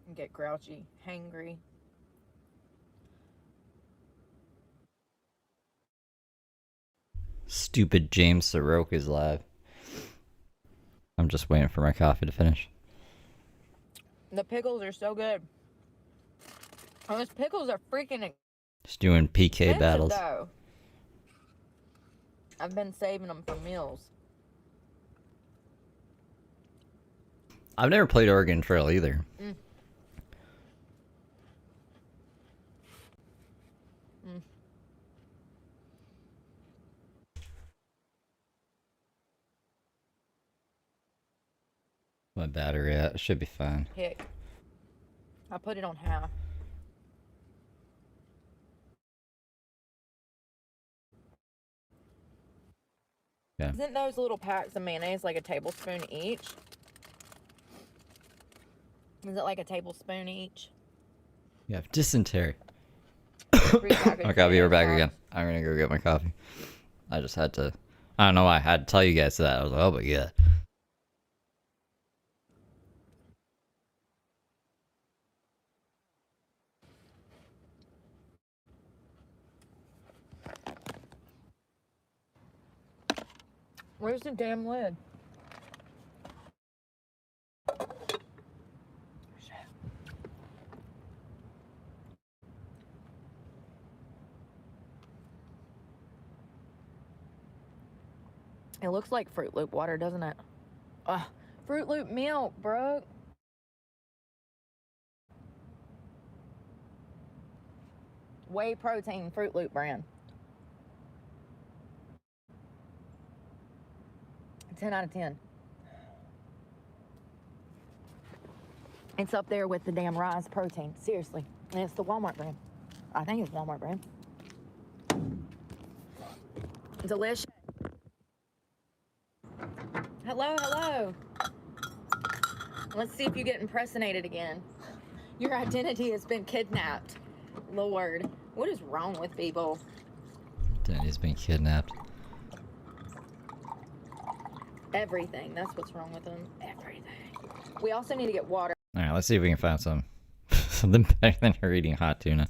I get grouchy, hangry. Stupid James Soroka's live. I'm just waiting for my coffee to finish. The pickles are so good. Oh, those pickles are freaking Just doing PK battles. though. I've been saving them for meals. I've never played Oregon Trail either. My battery at should be fine. Heck. I put it on half. Yeah. Isn't those little packs of mayonnaise like a tablespoon each? Is it like a tablespoon each? You have dysentery. Okay, I'll be right back again. I'm gonna go get my coffee. I just had to. I don't know why I had to tell you guys that. I was like, oh my god. Where's the damn lid? It looks like Fruit Loop water, doesn't it? Fruit Loop milk, bro. Whey protein Fruit Loop brand. 10 out of 10. It's up there with the damn Rise protein. Seriously. And it's the Walmart brand. I think it's Walmart brand. Delicious. Hello, hello. Let's see if you get impersonated again. Your identity has been kidnapped. Lord, what is wrong with people? Daddy's been kidnapped. Everything. That's what's wrong with them. Everything. We also need to get water. Alright, let's see if we can find something better than her eating hot tuna.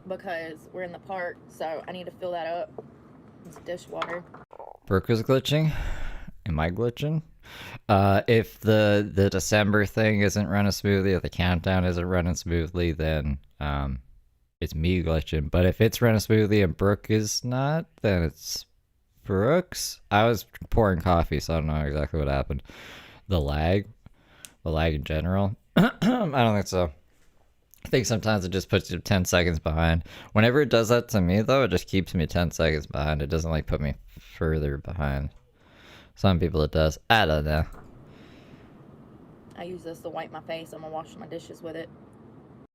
Because we're in the park, so I need to fill that up. It's dishwater. Brooke is glitching. Am I glitching? If the December thing isn't running smoothly, if the countdown isn't running smoothly, then it's me glitching. But if it's running smoothly and Brooke is not, then it's Brooks. I was pouring coffee, so I don't know exactly what happened. The lag in general. I don't think so. I think sometimes it just puts you 10 seconds behind. Whenever it does that to me, though, it just keeps me 10 seconds behind. It doesn't like put me further behind. Some people it does. I don't know. I use this to wipe my face. I'm gonna wash my dishes with it.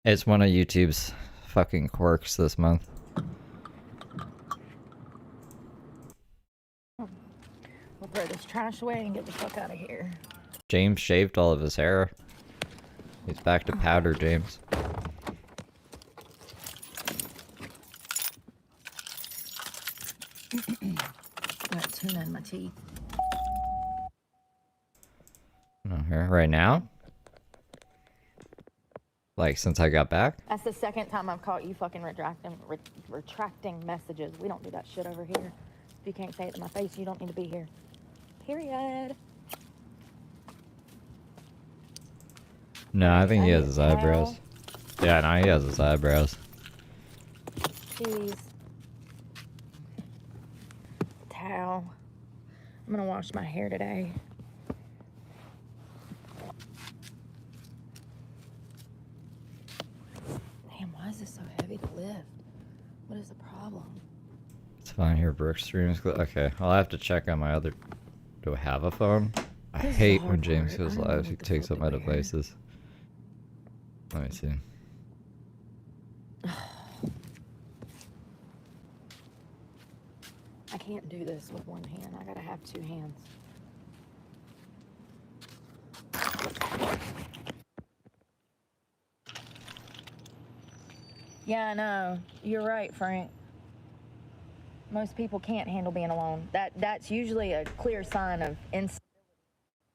It's one of YouTube's fucking quirks this month. We'll throw this trash away and get the fuck out of here. James shaved all of his hair. He's back to powder, James. I got tuna in my teeth. Here, right now? Like, since I got back? That's the second time I've caught you fucking retracting messages. We don't do that shit over here. If you can't say it to my face, you don't need to be here. Period. No, I think he has his eyebrows. Yeah, no, he has his eyebrows. Jeez. Towel. I'm gonna wash my hair today. Damn, why is this so heavy to lift? What is the problem? It's fine here, Brooke streams. Okay, I'll have to check on my other... Do I have a phone? I hate when James goes live. He takes up my devices. Let me see. I can't do this with one hand. I gotta have two hands. Yeah, I know. You're right, Frank. Most people can't handle being alone. That's usually a clear sign of instability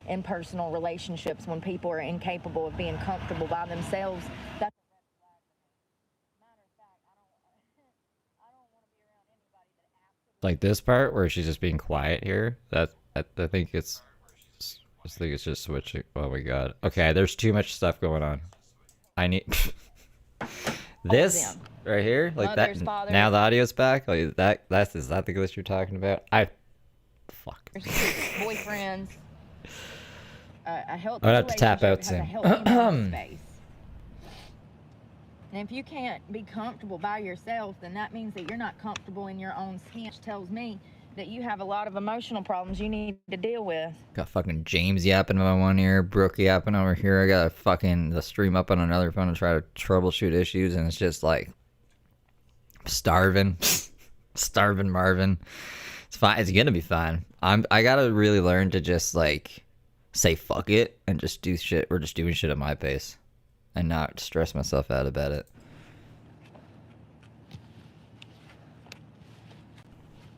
in personal relationships when people are incapable of being comfortable by themselves. That's a red flag to me. Matter of fact, I don't want to be around anybody that absolutely... Like this part where she's just being quiet here. I think it's just switching. Oh my god. Okay, there's too much stuff going on. I need this right here, like Mothers, that. fathers. Now the audio's back. Like is that the glitch you're talking about? Fuck. Boyfriends. A healthy I'd have to tap out relationship has soon. a healthy mental space. And if you can't be comfortable by yourself, then that means that you're not comfortable in your own skin, which tells me that you have a lot of emotional problems you need to deal with. Got fucking James yapping in my one ear, Brooke yapping over here. I got fucking the stream up on another phone to try to troubleshoot issues, and it's just like starving, starving Marvin. It's fine. It's gonna be fine. I gotta really learn to just like say fuck it and just do shit. We're just doing shit at my pace and not stress myself out about it.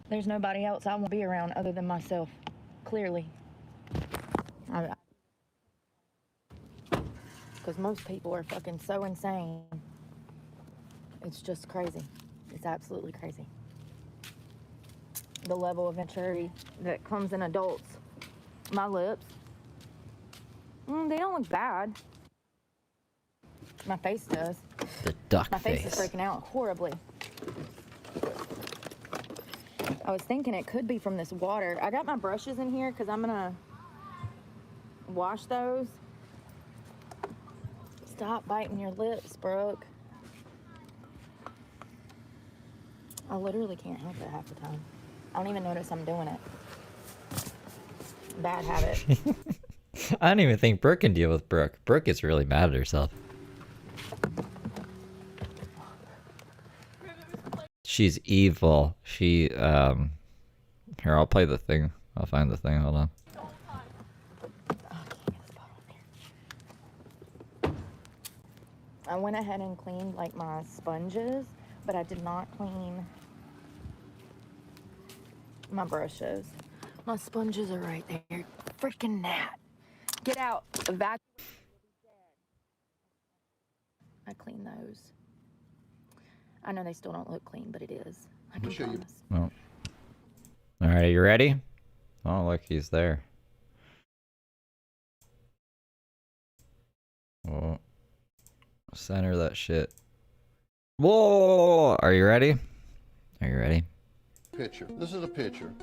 There's nobody else I want to be around other than myself. Clearly. Because most people are fucking so insane. It's just crazy. It's absolutely crazy. The level of maturity that comes in adults. My lips. They don't look bad. My face does. The duck My face face. is freaking out horribly. I was thinking it could be from this water. I got my brushes in here because I'm gonna wash those. Stop biting your lips, Brooke. I literally can't help it half the time. I don't even notice I'm doing it. Bad habit. I don't even think Brooke can deal with Brooke. Brooke gets really mad at herself. She's evil. She, here, I'll play the thing. I'll find the thing. Hold on. I went ahead and cleaned like my sponges, but I did not clean my brushes. My sponges are right there. Freaking gnat. Get out. The vacuum will be dead. I clean those. I know they still don't look clean, but it is. I can promise. Well. Alright, you ready? Oh, look, he's there. Oh. Center that shit. Whoa! Are you ready? Are you ready? Picture. This is a picture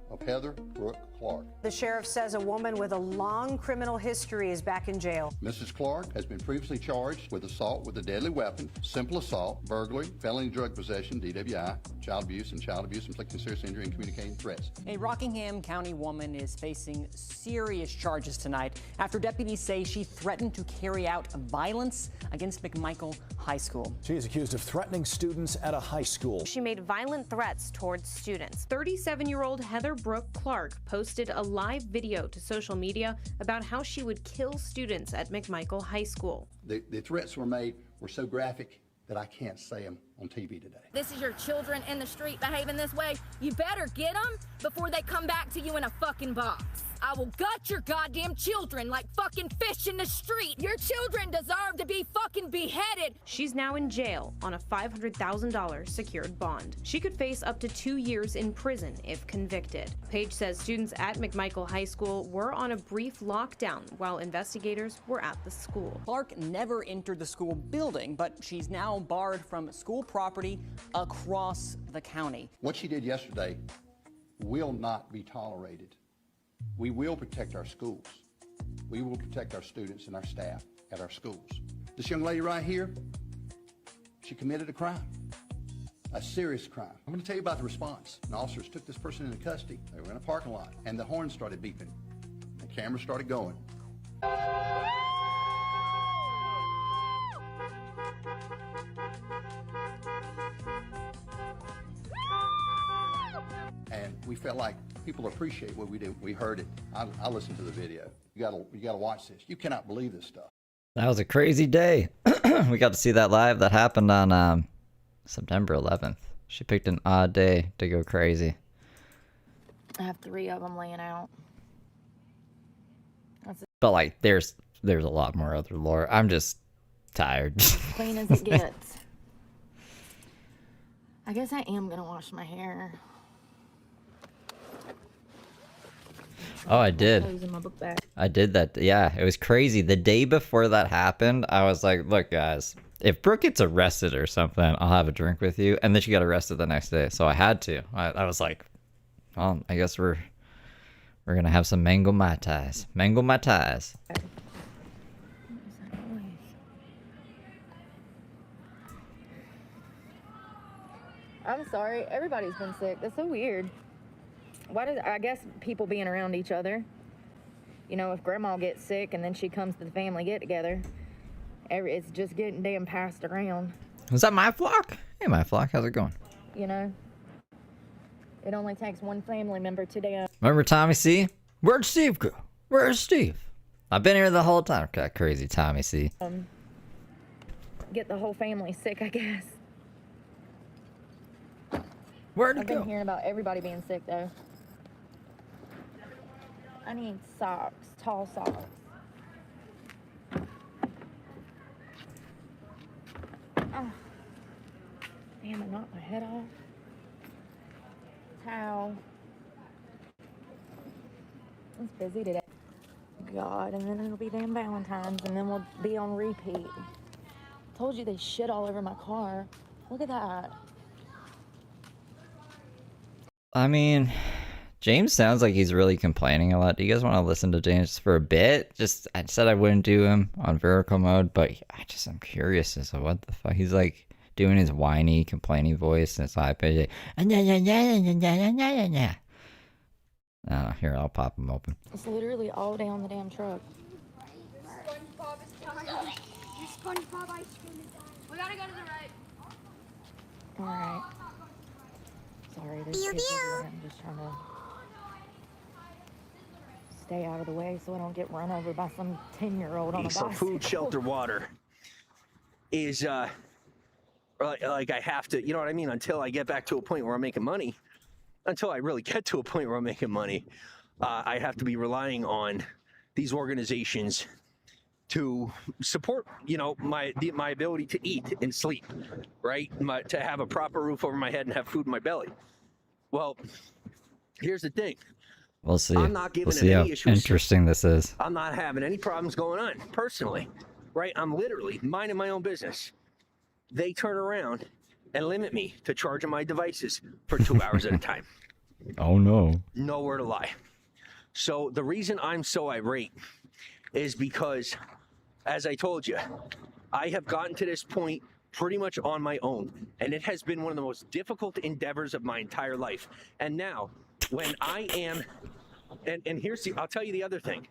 of Heather Brooke Clark. The sheriff says a woman with a long criminal history is back in jail. Mrs. Clark has been previously charged with assault with a deadly weapon, simple assault, burglary, felony drug possession, DWI, child abuse, inflicting serious injury, and communicating threats. A Rockingham County woman is facing serious charges tonight after deputies say she threatened to carry out violence against McMichael High School. She is accused of threatening students at a high school. She made violent threats towards students. 37-year-old Heather Brooke Clark posted a live video to social media about how she would kill students at McMichael High School. The threats were made were so graphic that I can't say them on TV today. This is your children in the street behaving this way. You better get them before they come back to you in a fucking box. I will gut your goddamn children like fucking fish in the street. Your children deserve to be fucking beheaded. She's now in jail on a $500,000 secured bond. She could face up to 2 years in prison if convicted. Paige says students at McMichael High School were on a brief lockdown while investigators were at the school. Clark never entered the school building, but she's now barred from school property across the county. What she did yesterday will not be tolerated. We will protect our schools. We will protect our students and our staff at our schools. This young lady right here, she committed a crime, a serious crime. I'm going to tell you about the response. The officers took this person into custody. They were in a parking lot, and the horn started beeping. The camera started going. And we felt like people appreciate what we do. We heard it. I listened to the video. You gotta watch this. You cannot believe this stuff. That was a crazy day. We got to see that live. That happened on September 11th. She picked an odd day to go crazy. I have 3 of them laying out. But like, there's a lot more other lore. I'm just tired. Clean as it gets. I guess I am gonna wash my hair. Oh, I did. In my book bag. I did that. Yeah, it was crazy. The day before that happened, I was like, look, guys, if Brooke gets arrested or something, I'll have a drink with you. And then she got arrested the next day. So I had to. I was like, well, I guess we're going to have some mango mai tais. Mango mai tais. I'm sorry. Everybody's been sick. That's so weird. I guess people being around each other. You know, if grandma gets sick and then she comes to the family get together, it's just getting damn passed around. Was that my flock? Hey, my flock, how's it going? You know, it only takes one family member to Remember Tommy C? Where'd Steve go? Where's Steve? I've been here the whole time. Got crazy Tommy C. Get the whole family sick, I guess. Where'd it I've go? been hearing about everybody being sick though. I need socks, tall socks. Oh. Damn, I knocked my head off. Towel. It's busy today. God, and then it'll be damn Valentine's, and then we'll be on repeat. Told you they shit all over my car. Look at that. I mean, James sounds like he's really complaining a lot. Do you guys want to listen to James for a bit? I said I wouldn't do him on vertical mode, but I'm curious as to what the fuck. He's like doing his whiny, complaining voice, and it's like, oh, here, I'll pop him open. It's literally all down the damn truck. SpongeBob is dying. Your SpongeBob ice cream is dying. We gotta go to the right. Alright. Sorry, there's people here. I'm just trying to stay out of the way so I don't get run over by some 10-year-old on a bicycle. Food, shelter, water is like I have to, you know what I mean? Until I get back to a point where I'm making money, until I really get to a point where I'm making money, I have to be relying on these organizations to support, you know, my ability to eat and sleep, right? To have a proper roof over my head and have food in my belly. Well, here's the thing. We'll see. I'm not giving we'll see it how any issues. interesting this is. I'm not having any problems going on personally, right? I'm literally minding my own business. They turn around and limit me to charging my devices for 2 hours at a time. Oh no. Nowhere to lie. So the reason I'm so irate is because, as I told you, I have gotten to this point pretty much on my own, and it has been one of the most difficult endeavors of my entire life. And now, when I am, and I'll tell you the other thing.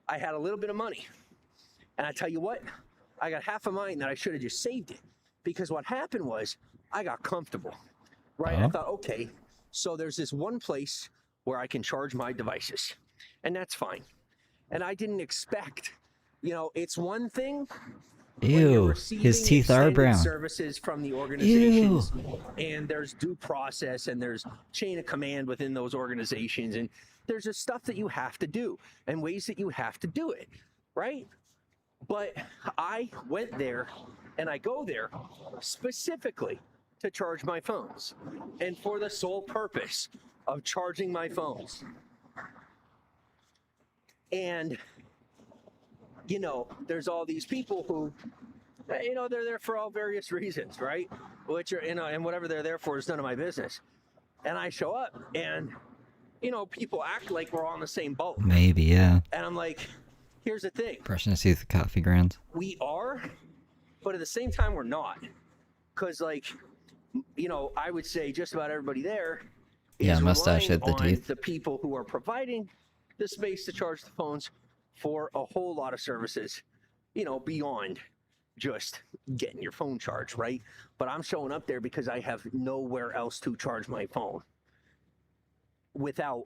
I had a little bit of money, and I tell you what, I got half of mine that I should have just saved it, because what happened was I got comfortable, right? I thought, okay, so there's this one place where I can charge my devices, and that's fine. And I didn't expect, you know, it's one thing when you're Ew, receiving his teeth are extended brown. services from the organizations, and there's due process, and there's chain of command within those organizations, and there's just stuff that you have to do and ways that you have to do it, right? But I went there, and I go there specifically to charge my phones, and for the sole purpose of charging my phones. And, you know, there's all these people who, you know, they're there for all various reasons, right? Which are, you know, and whatever they're there for is none of my business. And I show up, and, you know, people act like we're all in the same boat. Maybe, yeah. And I'm like, here's the thing. Brushing his teeth with coffee grounds. We are, but at the same time, we're not. Because, like, you know, I would say just about everybody there Yeah, is mustache relying hit the on teeth. the people who are providing the space to charge the phones for a whole lot of services, you know, beyond just getting your phone charged, right? But I'm showing up there because I have nowhere else to charge my phone without,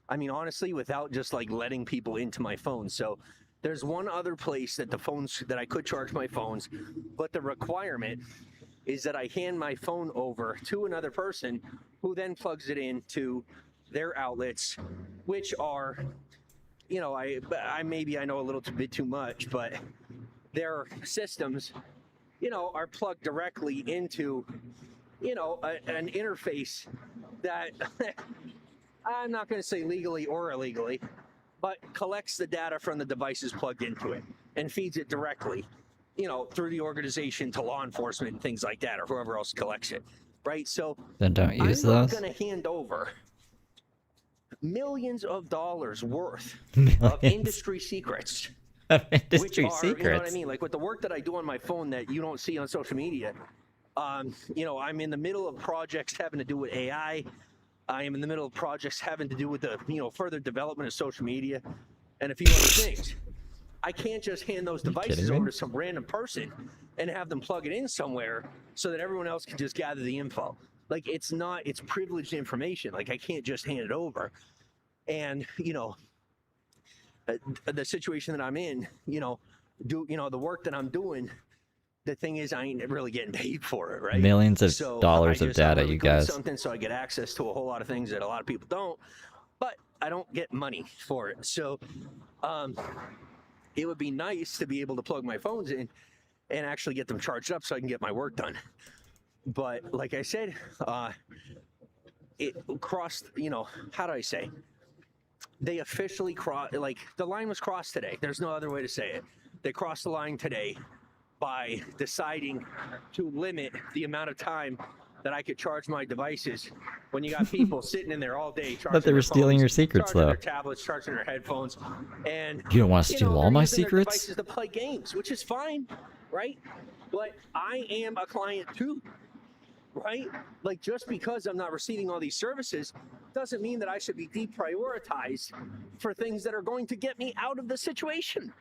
I mean, honestly, without just like letting people into my phone. So there's one other place that that I could charge my phones, but the requirement is that I hand my phone over to another person who then plugs it into their outlets, which are, you know, I maybe I know a little bit too much, but their systems, you know, are plugged directly into, you know, an interface that I'm not going to say legally or illegally, but collects the data from the devices plugged into it and feeds it directly, you know, through the organization to law enforcement and things like that, or whoever else collects it, right? So Then don't use I'm not those. going to hand over millions of dollars worth Millions. of industry secrets. Industry which are, secrets. you know what I mean? Like with the work that I do on my phone that you don't see on social media, you know, I'm in the middle of projects having to do with AI. I am in the middle of projects having to do with the, you know, further development of social media and a few other things. I can't just hand those devices over to some random person and have them plug it in somewhere so that everyone else can just gather the info. Like, it's privileged information. Like, I can't just hand it over. And, you know, the situation that I'm in, you know, the work that I'm doing, the thing is I ain't really getting paid for it, right? Millions of So dollars of data, I'm you doing guys. something so I get access to a whole lot of things that a lot of people don't, but I don't get money for it. So it would be nice to be able to plug my phones in and actually get them charged up so I can get my work done. But like I said, it crossed, you know, how do I say? They officially crossed, like the line was crossed today. There's no other way to say it. They crossed the line today by deciding to limit the amount of time that I could charge my devices when you got people sitting in there all day charging But they were their stealing phones, your secrets, charging though. their tablets, charging their headphones, and You don't want to you steal know, all they're my using their secrets? devices to play games, which is fine, right? But I am a client too, right? Like, just because I'm not receiving all these services doesn't mean that I should be deprioritized for things that are going to get me out of the situation.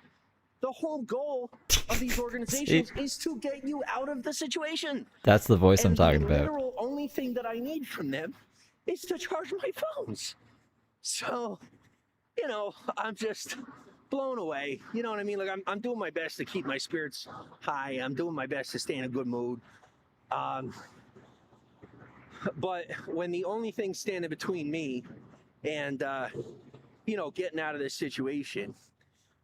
The whole goal of these organizations is to get you out of the situation. That's the voice I'm talking the about. literal only thing that I need from them is to charge my phones. So, you know, I'm just blown away. You know what I mean? Like, I'm doing my best to keep my spirits high. I'm doing my best to stay in a good mood. But when the only thing standing between me and, you know, getting out of this situation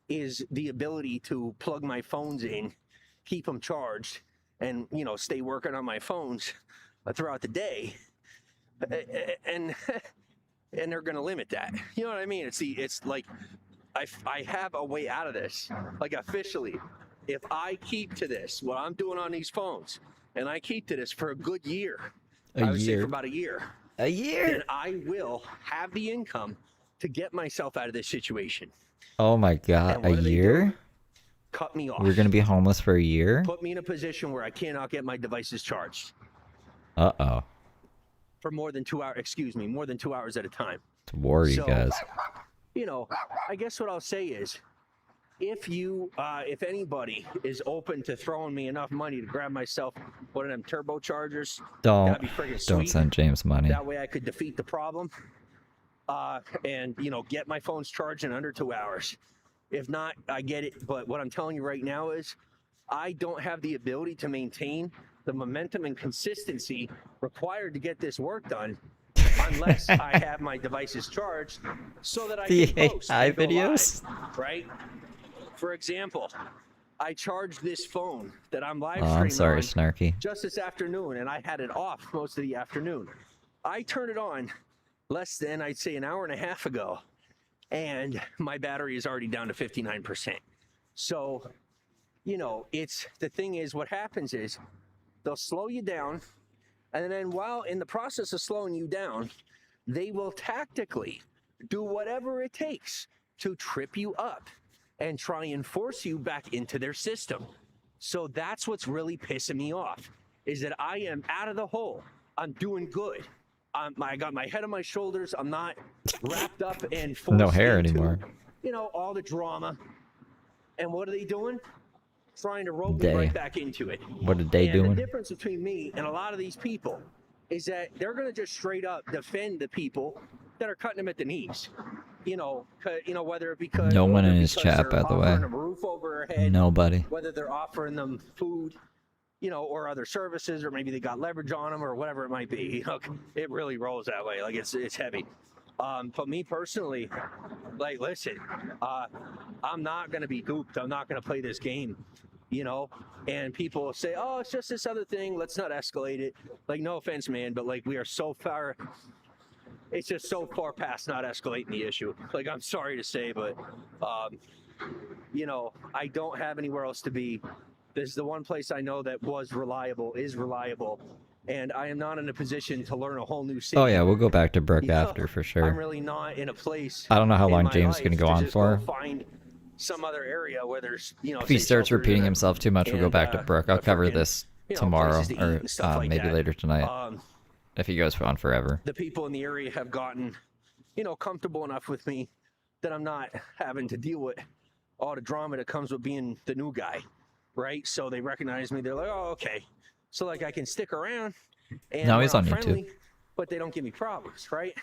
is the ability to plug my phones in, keep them charged, and, you know, stay working on my phones throughout the day, and they're going to limit that. You know what I mean? It's like I have a way out of this. Like, officially, if I keep to this, what I'm doing on these phones, and I keep to this for a good year, I would say for about a year. A year? Then I will have the income to get myself out of this situation. Oh my god, a year? Cut me off. We're gonna be homeless for a year? Put me in a position where I cannot get my devices charged. Uh-oh. For more than 2 hours, more than 2 hours at a time. It's war, you guys. You know, I guess what I'll say is, if anybody is open to throwing me enough money to grab myself one of them turbochargers, that'd be friggin' sweet. Don't send James money. That way I could defeat the problem. And, you know, get my phones charged in under 2 hours. If not, I get it. But what I'm telling you right now is I don't have the ability to maintain the momentum and consistency required to get this work done unless I have my devices charged so that I can post AI and go videos? live, right? For example, I charged this phone that I'm live Oh, streaming I'm sorry, on Snarky. just this afternoon, and I had it off most of the afternoon. I turned it on less than, I'd say, an hour and a half ago, and my battery is already down to 59%. So, you know, it's the thing is, what happens is they'll slow you down, and then while in the process of slowing you down, they will tactically do whatever it takes to trip you up and try and force you back into their system. So that's what's really pissing me off, is that I am out of the hole. I'm doing good. I got my head on my shoulders. I'm not wrapped up and forced No hair into, anymore. you know, all the drama. And what are they doing? Trying to rope me Day. right back into it. What are they and doing? The difference between me and a lot of these people is that they're going to just straight up defend the people that are cutting them at the knees. You know, whether it because No one in his because chat, they're by the way. offering them a roof over their head, Nobody. whether they're offering them food, you know, or other services, or maybe they got leverage on them, or whatever it might be. You know, it really rolls that way. Like it's heavy. But me personally, like, listen, I'm not going to be duped. I'm not going to play this game, you know? And people will say, oh, it's just this other thing. Let's not escalate it. Like, no offense, man, but like, we are so far, it's just so far past not escalating the issue. Like, I'm sorry to say, but, you know, I don't have anywhere else to be. This is the one place I know that was reliable, is reliable. And I am not in a position to learn a whole new city. Oh yeah, we'll go back to Brooke You know, after for sure. I'm really not in a place. I don't know how in long my James is life gonna go to on just for. Find some other area where there's, you know, If he say starts shelters repeating or- himself too much, we'll go and, back to Brooke. I'll cover freaking, this you know, tomorrow, places to eat or and stuff like maybe that. later tonight. If he goes on forever. The people in the area have gotten, you know, comfortable enough with me that I'm not having to deal with all the drama that comes with being the new guy, right? So they recognize me. They're like, oh, okay. So like I can stick around and No, we're he's all on YouTube. friendly, but they don't give me problems, right?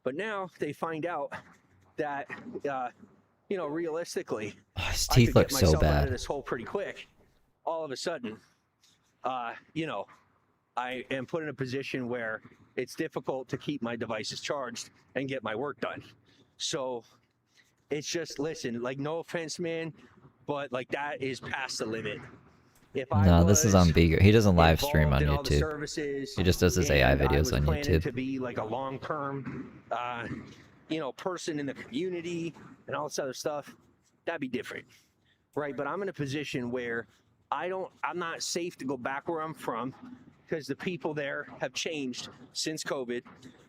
But now they find out that, you know, realistically, His I teeth could look get so myself out bad. of this hole pretty quick. All of a sudden, you know, I am put in a position where it's difficult to keep my devices charged and get my work done. So it's just, listen, like, no offense, man, but like that is past the limit. If I No, this is on was Bigo. He doesn't live stream on involved in all the YouTube. services, He just does his AI and I videos was on planning YouTube. to be like a long-term, you know, person in the community and all this other stuff, that'd be different, right? But I'm in a position where I'm not safe to go back where I'm from because the people there have changed since COVID,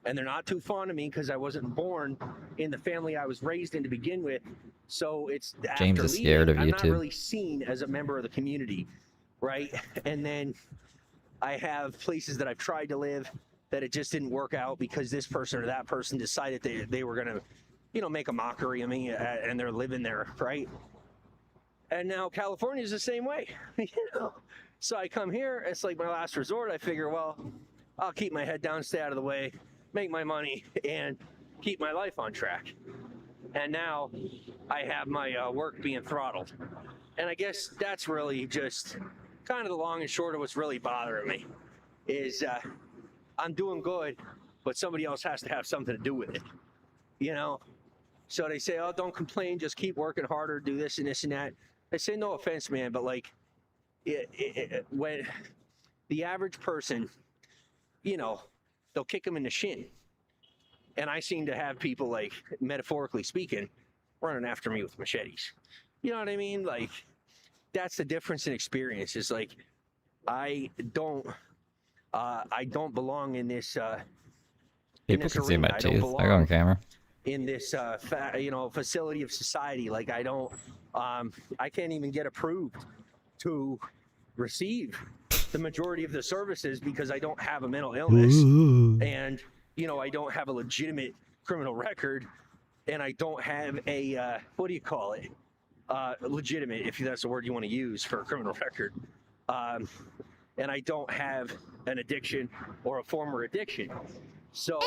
and they're not too fond of me because I wasn't born in the family I was raised in to begin with. So it's James after is scared leaving, of I'm not YouTube. really seen as a member of the community, right? And then I have places that I've tried to live that it just didn't work out because this person or that person decided they were gonna, you know, make a mockery of me, and they're living there, right? And now California is the same way, you know. So I come here, it's like my last resort. I figure, well, I'll keep my head down, stay out of the way, make my money, and keep my life on track. And now I have my work being throttled. And I guess that's really just kind of the long and short of what's really bothering me is I'm doing good, but somebody else has to have something to do with it, you know? So they say, oh, don't complain, just keep working harder, do this and this and that. I say, no offense, man, but like, when the average person, you know, they'll kick them in the shin. And I seem to have people, like, metaphorically speaking, running after me with machetes. You know what I mean? Like, that's the difference in experience. Is like, I don't belong in this. People can see my teeth. I go on camera. In this, you know, facility of society. Like, I don't. I can't even get approved to receive the majority of the services because I don't have a mental illness, and you know, I don't have a legitimate criminal record, and I don't have a what do you call it? Legitimate, if that's the word you want to use for a criminal record. And I don't have an addiction or a former addiction. So,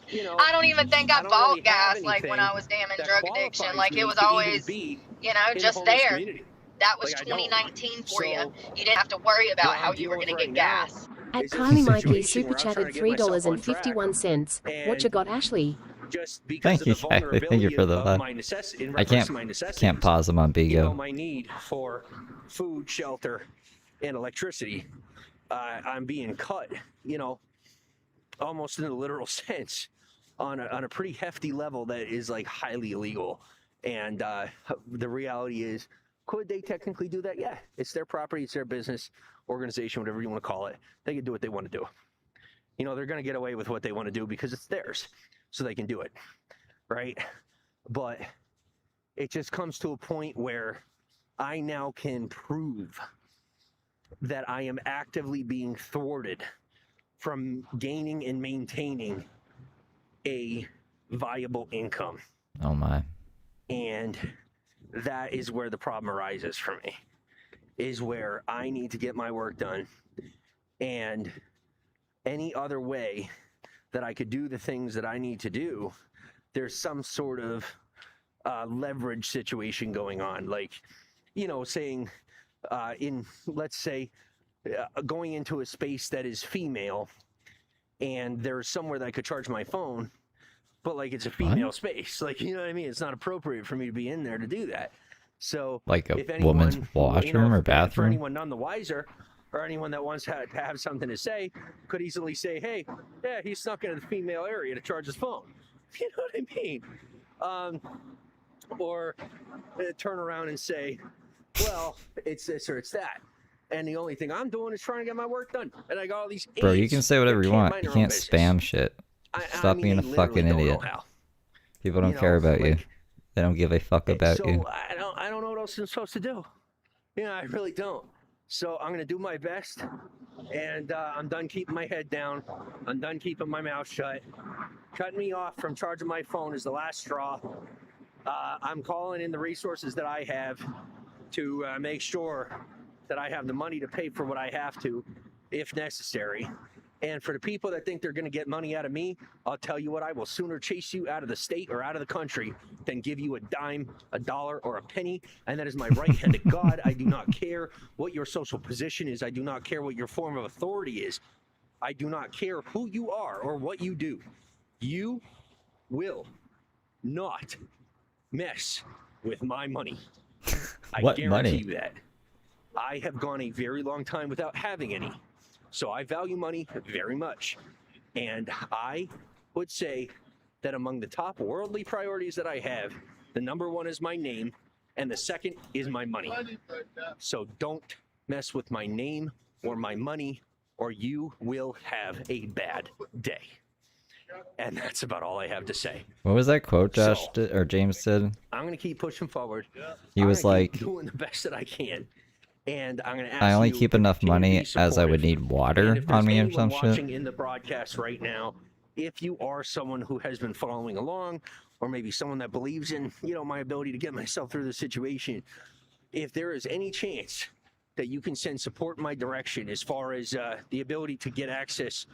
you know, I don't even think I don't bought really have gas like when anything I was damn in that drug addiction. qualifies Like me it was to even always, be you know, in the just homeless there. community. That was Like, I don't. 2019 for So, you. You didn't have to worry about what how I'm you were dealing going with to right get now gas. At is this Kylie Mikey situation super where I'm trying chatted to get myself on track. $3.51. What you got, Ashley? Just because Thank of you, the Kylie. Thank you vulnerability for the of my necessity, in I reference to my necessities. can't pause them on You know, Bigo. my need for food, shelter, and electricity. I'm being cut, you know, almost in a literal sense, on a pretty hefty level that is like highly illegal. And the reality is, could they technically do that? Yeah, it's their property, it's their business, organization, whatever you want to call it. They can do what they want to do. You know, they're going to get away with what they want to do because it's theirs, so they can do it, right? But it just comes to a point where I now can prove that I am actively being thwarted from gaining and maintaining a viable income. Oh my. And that is where the problem arises for me, is where I need to get my work done. And any other way that I could do the things that I need to do, there's some sort of leverage situation going on. Like, you know, saying let's say, going into a space that is female, and there's somewhere that I could charge my phone, but like it's a female space. Like, you know what I mean? It's not appropriate for me to be in there to do that. So Like a if anyone, woman's washroom or for bathroom? anyone none the wiser, or anyone that wants to have something to say, could easily say, hey, yeah, he snuck into the female area to charge his phone. You know what I mean? Or turn around and say, well, it's this or it's that. And the only thing I'm doing is trying to get my work done. And I got all these Bro, you aides can say whatever that you can't want. mind You their own can't business. spam shit. Stop being a they fucking literally idiot. don't know how. People don't You care know, about you. like, They don't give a fuck about so you. I don't know what else I'm supposed to do. You know, I really don't. So I'm gonna do my best, and I'm done keeping my head down. I'm done keeping my mouth shut. Cutting me off from charging my phone is the last straw. I'm calling in the resources that I have to make sure that I have the money to pay for what I have to, if necessary. And for the people that think they're going to get money out of me, I'll tell you what, I will sooner chase you out of the state or out of the country than give you a dime, a dollar, or a penny. And that is my right hand to God. I do not care what your social position is. I do not care what your form of authority is. I do not care who you are or what you do. You will not mess with my money. I What guarantee money? you that. I have gone a very long time without having any. So I value money very much. And I would say that among the top worldly priorities that I have, the number one is my name, and the second is my money. So don't mess with my name or my money, or you will have a bad day. And that's about all I have to say. What was that quote Josh did, or James did? I'm going to keep pushing forward. He was I'm gonna like, keep doing the best that I can. And I'm going to ask I only you keep to enough continue to money be as I would supportive. need water And if there's on me or anyone some watching shit. in the broadcast right now, if you are someone who has been following along, or maybe someone that believes in, you know, my ability to get myself through the situation, if there is any chance that you can send support in my direction as far as the ability to get access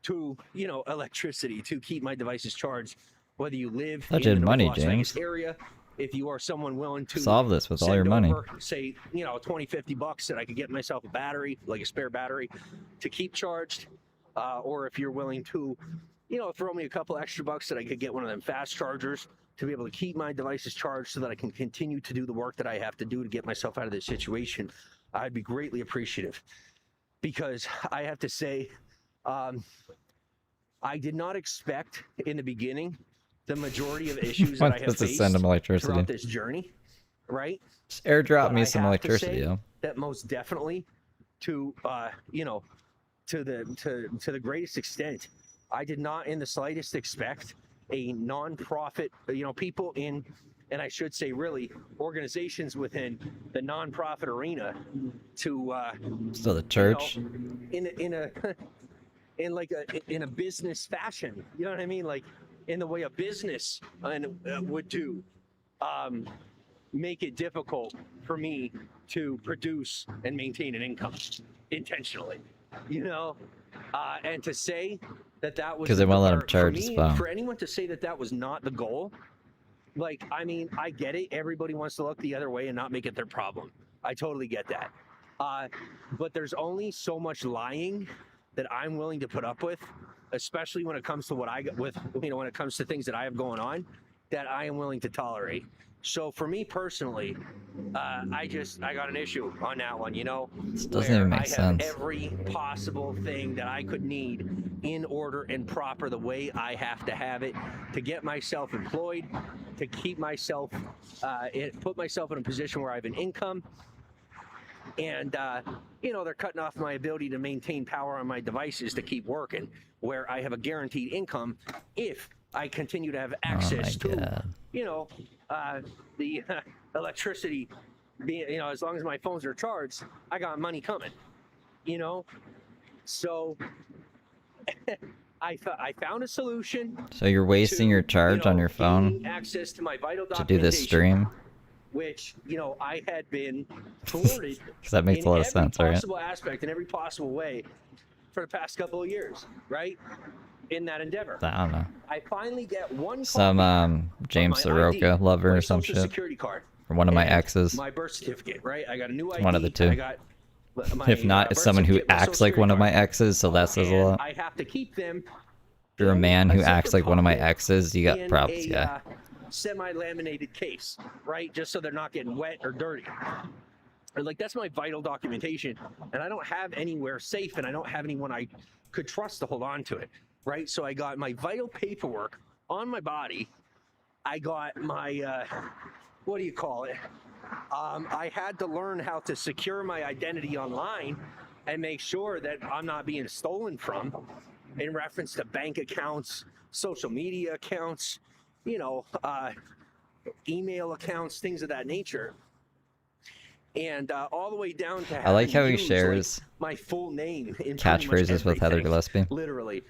to, you know, electricity to keep my devices charged, whether you live Such in in the money, North Las Vegas James. area, if you are someone willing to Solve this with all send your money. over, say, you know, 20, 50 bucks that I could get myself a battery, like a spare battery, to keep charged, or if you're willing to, you know, throw me a couple extra bucks that I could get one of them fast chargers to be able to keep my devices charged so that I can continue to do the work that I have to do to get myself out of this situation, I'd be greatly appreciative. Because I have to say, I did not expect in the beginning the majority of issues that I have Wants to faced send him electricity. throughout this journey, right? Just airdrop But me I some have to electricity, say yo. that most definitely, to you know, to the greatest extent, I did not in the slightest expect a nonprofit, you know, people in, and I should say really organizations within the nonprofit arena to So the church. you know, in a business fashion, you know what I mean, like in the way a business would do, make it difficult for me to produce and maintain an income intentionally, you know, and to say that was 'Cause they won't let 'em for charge me, his phone. for anyone to say that was not the goal, Like, I mean, I get it. Everybody wants to look the other way and not make it their problem. I totally get that. But there's only so much lying that I'm willing to put up with, especially when it comes to what I got with, when it comes to things that I have going on, that I am willing to tolerate. So for me personally, I got an issue on that one, This doesn't even make sense. I have every possible thing that I could need in order and proper the way I have to have it to get myself employed, to keep myself, put myself in a position where I have an income. And, they're cutting off my ability to maintain power on my devices to keep working, where I have a guaranteed income if I continue to have access to, the electricity. As long as my phones are charged, I got money coming, So I found a solution. So you're wasting your charge on your phone access to my vital to do this stream? Which, I had been thwarted Because that makes a lot of sense, in every right? possible aspect, in every possible way for the past couple of years, right? In that endeavor. I don't know. I finally get one Some James Soroka lover or some shit. Security card. Or one of my and exes. My birth certificate, right? I got a new ID. One of the two. I got If not, it's someone who acts like one of my exes, so that says a lot. I have to keep them. If you're a man who acts like one of my exes, you got problems, yeah. Semi-laminated case, right? Just so they're not getting wet or dirty. And that's my vital documentation, and I don't have anywhere safe, and I don't have anyone I could trust to hold on to it, right? So I got my vital paperwork on my body. I got my, what do you call it? I had to learn how to secure my identity online and make sure that I'm not being stolen from in reference to bank accounts, social media accounts, email accounts, things of that nature. And all the way down to I like how he shares my full name in catchphrases with Heather Gillespie. Literally.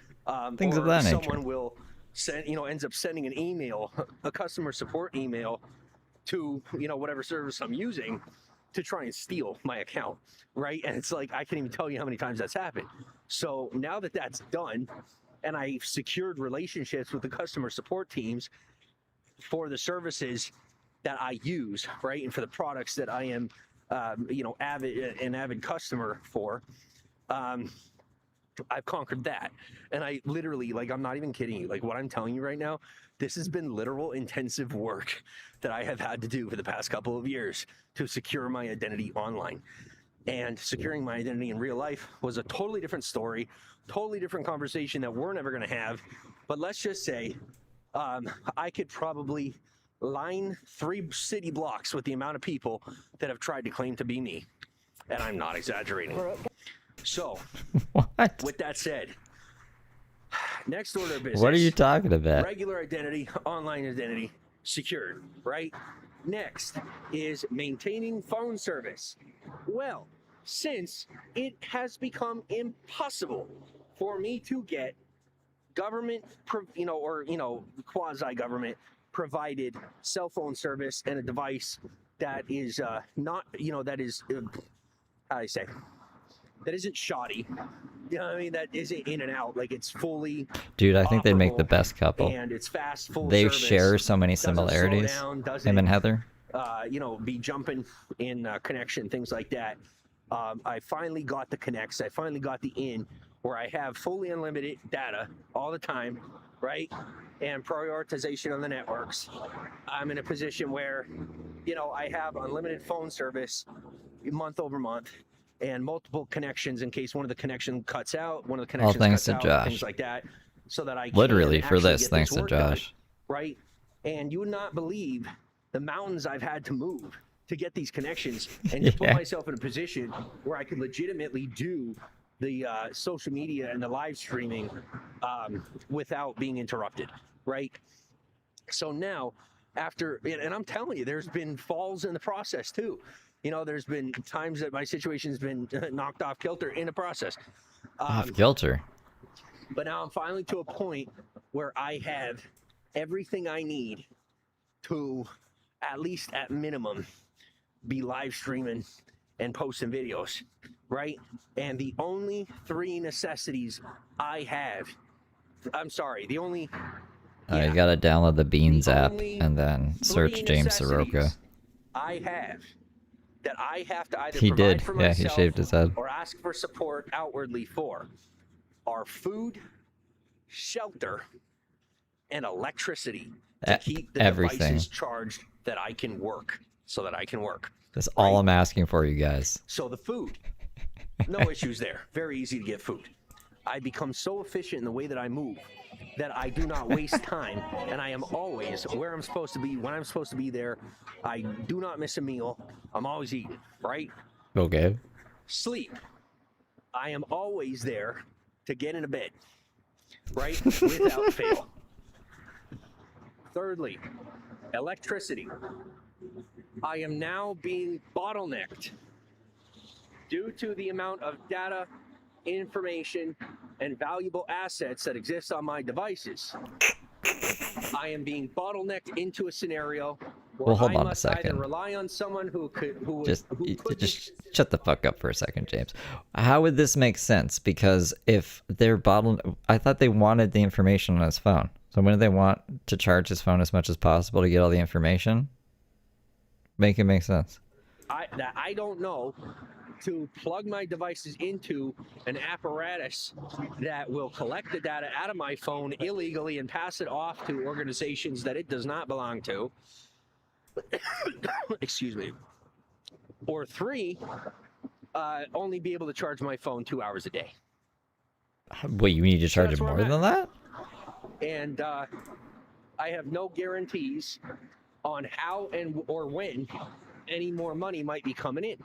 Things or of that nature. Someone will send, ends up sending an email, a customer support email to, whatever service I'm using to try and steal my account, right? And it's like, I can't even tell you how many times that's happened. So now that that's done, and I've secured relationships with the customer support teams for the services that I use, right? And for the products that I am, avid customer for, I've conquered that. And I literally, I'm not even kidding you. What I'm telling you right now, this has been literal intensive work that I have had to do for the past couple of years to secure my identity online. And securing my identity in real life was a totally different story, totally different conversation that we're never going to have. But let's just say I could probably line 3 city blocks with the amount of people that have tried to claim to be me. And I'm not exaggerating. So, with that said, next order of business. What are you talking about? Regular identity, online identity, secured, right? Next is maintaining phone service. Well, since it has become impossible for me to get government, quasi-government provided cell phone service and a device that is not, that is, how do I say, that isn't shoddy. That isn't in and out. It's fully. Dude, I think they'd make the best couple. And it's fast, full They service, share so many doesn't similarities. slow down, Him and Heather. Be jumping in connection, things like that. I finally got the connects. I finally got the in where I have fully unlimited data all the time, right? And prioritization on the networks. I'm in a position where, I have unlimited phone service month over month and multiple connections in case one of the connection cuts out, one of the connections thanks cuts to out, Josh. things like that, so that I Literally can for actually this, get thanks to work done, Josh. right? And you would not believe the mountains I've had to move to get these connections and to put myself in a position where I could legitimately do the social media and the live streaming without being interrupted, right? So now, and I'm telling you, there's been falls in the process too. There's been times that my situation's been knocked off kilter in the process. Off kilter. But now I'm finally to a point where I have everything I need to, at least at minimum, be live streaming and posting videos, right? And the only 3 necessities I have, the only You gotta download the Beans app only and then search three James necessities Soroka. I have that I have to either He provide did. for Yeah, he myself shaved his head. or ask for support outwardly for are food, shelter, and electricity to keep the Everything. devices charged that I can work, so that I can work. That's all I'm asking for, you guys. So the food, no issues there. Very easy to get food. I become so efficient in the way that I move that I do not waste time, and I am always where I'm supposed to be, when I'm supposed to be there. I do not miss a meal. I'm always eating, right? Okay. Sleep. I am always there to get into bed, right? Without fail. Thirdly, electricity. I am now being bottlenecked due to the amount of data, information, and valuable assets that exist on my devices. I am being bottlenecked into a scenario where Well, hold I on a must either second. rely on someone who could, Just shut the fuck up for a second, James. How would this make sense? Because if they're I thought they wanted the information on his phone. So wouldn't they want to charge his phone as much as possible to get all the information? Make it make sense. I don't know, to plug my devices into an apparatus that will collect the data out of my phone illegally and pass it off to organizations that it does not belong to. Excuse me. Or 3, only be able to charge my phone 2 hours a day. Wait, you need to charge it more than that? And I have no guarantees on how and or when any more money might be coming in.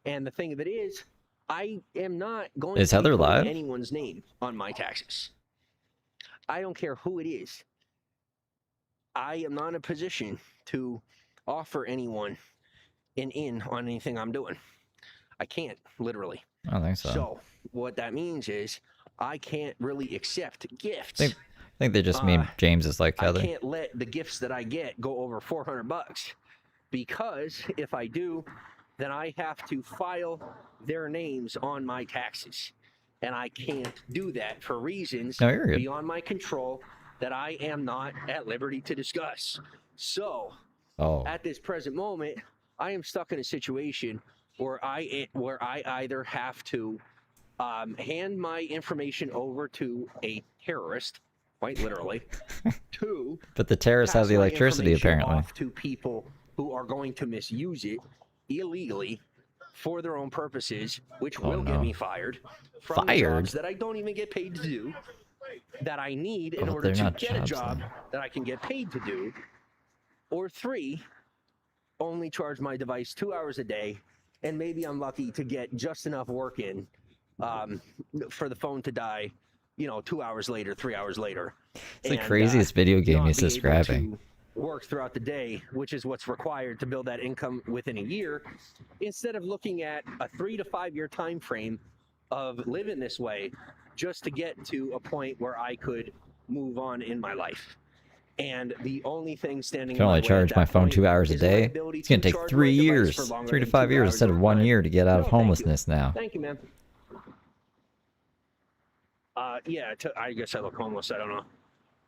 And the thing of it is, I am not going Is to Heather be putting live? anyone's name on my taxes. I don't care who it is. I am not in a position to offer anyone an in on anything I'm doing. I can't, literally. I don't think so. So what that means is I can't really accept gifts. I think they just mean James is like Heather. I can't let the gifts that I get go over $400 because if I do, then I have to file their names on my taxes. And I can't do that for reasons No, you're good. beyond my control that I am not at liberty to discuss. So, at this present moment, I am stuck in a situation where I either have to hand my information over to a terrorist, quite literally, to But the terrorists have pass the my electricity, information apparently. off to people who are going to misuse it illegally for their own purposes, which will get me fired from the jobs that I don't even get paid to do, that I need in But order they're to not get a jobs, job then. that I can get paid to do. Or 3, only charge my device 2 hours a day, and maybe I'm lucky to get just enough work in for the phone to die, 2 hours later, 3 hours later. It's the craziest video game he's describing. Work throughout the day, which is what's required to build that income within a year, instead of looking at a 3 to 5 year time frame of living this way just to get to a point where I could move on in my life. And the only thing standing I can only charge my phone 2 hours a day. It's gonna take 3 years, 3 to 5 years instead of 1 year to get out of homelessness now. Thank you, man. Yeah, I guess I look homeless. I don't know.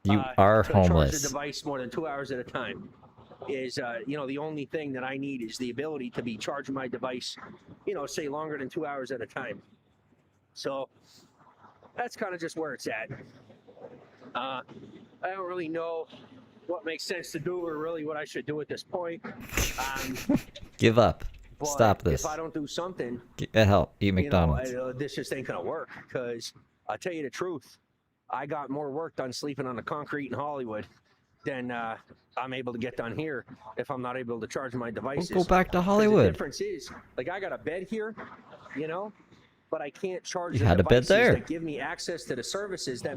You are to charge homeless. the device more than 2 hours at a time is, the only thing that I need is the ability to be charging my device, say longer than 2 hours at a time. So that's kind of just where it's at. I don't really know what makes sense to do or really what I should do at this point. Give up. But Stop this. If I don't do something, Get help. Eat McDonald's. this just ain't gonna work. Because I'll tell you the truth, I got more work done sleeping on the concrete in Hollywood than I'm able to get done here if I'm not able to charge my devices. Go back to 'Cause Hollywood. The difference is, like, I got a bed here, but I can't charge You the had a bed devices there. that give me access to the services that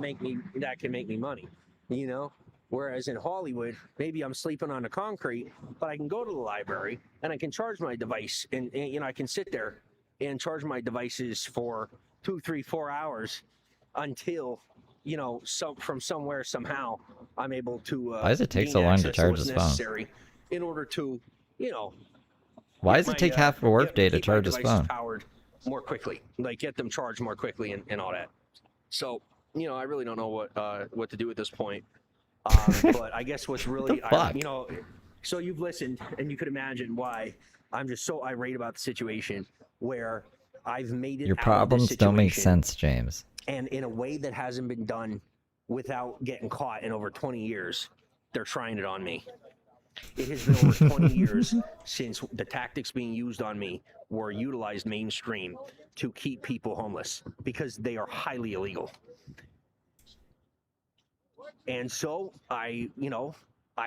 can make me money. Whereas in Hollywood, maybe I'm sleeping on the concrete, but I can go to the library and I can charge my device, and I can sit there and charge my devices for 2, 3, 4 hours until from somewhere somehow I'm able to. Why does it take gain so long to access charge what's his phone? necessary in order to, Why does it take half a workday to keep my charge his devices phone? powered more quickly, like get them charged more quickly and all that. So I really don't know what to do at this point. But I guess what's really, you know, so you've listened and you could imagine why I'm just so irate about the situation where I've made it Your out of this problems don't make situation, sense, James. and in a way that hasn't been done without getting caught in over 20 years. They're trying it on me. It has been over 20 years since the tactics being used on me were utilized mainstream to keep people homeless because they are highly illegal. And so I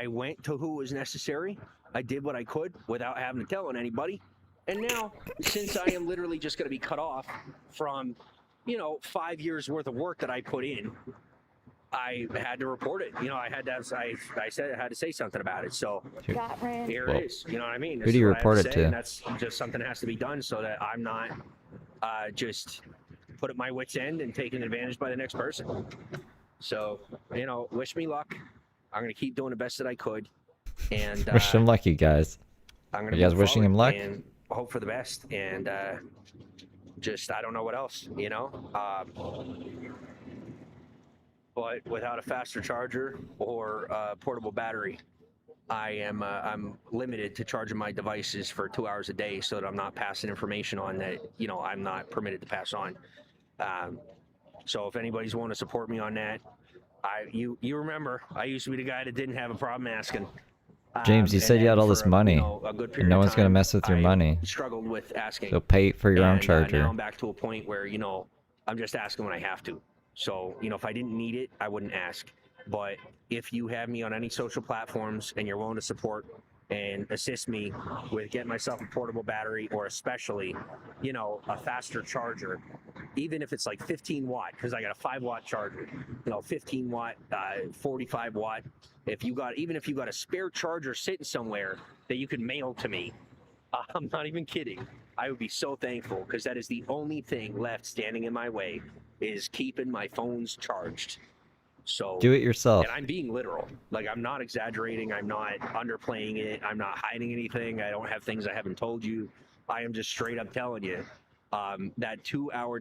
went to who was necessary. I did what I could without having to tell on anybody. And now, since I am literally just going to be cut off from, 5 years worth of work that I put in, I had to report it. I had to. I said I had to say something about it. So here it is. You know what I mean? Who do you report it to? And that's just something that has to be done so that I'm not just put at my wit's end and taken advantage by the next person. So wish me luck. I'm gonna keep doing the best that I could, and wish him luck, you guys. I'm gonna you guys wishing him luck and hope for the best. And just I don't know what else. But without a faster charger or a portable battery, I'm limited to charging my devices for 2 hours a day, so that I'm not passing information on that I'm not permitted to pass on. So if anybody's willing to support me on that, you remember I used to be the guy that didn't have a problem asking. James, you said you had all this money, and no one's gonna mess with your money. Struggled with asking. So pay for your own charger. Now I'm back to a point where I'm just asking when I have to. So, if I didn't need it, I wouldn't ask. But if you have me on any social platforms and you're willing to support and assist me with getting myself a portable battery, or especially, a faster charger, even if it's like 15 watt, because I got a 5-watt charger, 15 watt, 45 watt. Even if you got a spare charger sitting somewhere that you could mail to me, I'm not even kidding. I would be so thankful, because that is the only thing left standing in my way, is keeping my phones charged. So do it yourself. And I'm being literal. Like, I'm not exaggerating. I'm not underplaying it. I'm not hiding anything. I don't have things I haven't told you. I am just straight up telling you that 2-hour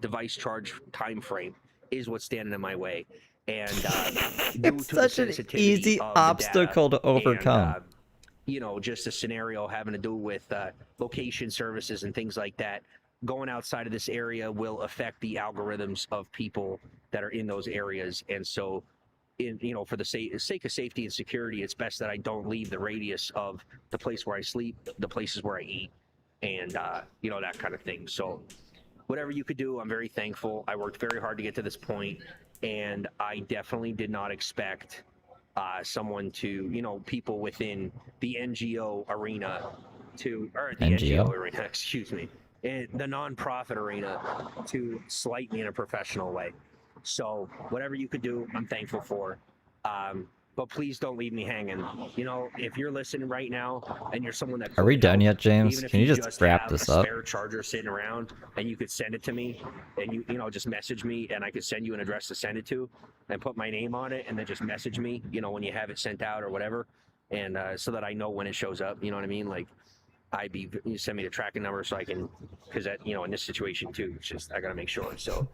device charge time frame is what's standing in my way. And it's such an easy obstacle to overcome. And, just a scenario having to do with location services and things like that. Going outside of this area will affect the algorithms of people that are in those areas. And so, for the sake of safety and security, it's best that I don't leave the radius of the place where I sleep, the places where I eat, and, that kind of thing. So whatever you could do, I'm very thankful. I worked very hard to get to this point, and I definitely did not expect someone to, people within the NGO arena or the NGO arena, excuse me, in the nonprofit arena, to slight me in a professional way. So whatever you could do, I'm thankful for. But please don't leave me hanging. If you're listening right now and you're someone that... Are we done yet, James? Can you just wrap this up? Spare charger sitting around, and you could send it to me, and you just message me, and I could send you an address to send it to, and put my name on it, and then just message me, when you have it sent out or whatever, and so that I know when it shows up. You know what I mean? Like, you send me the tracking number so I can, because that, in this situation too, it's just I gotta make sure. So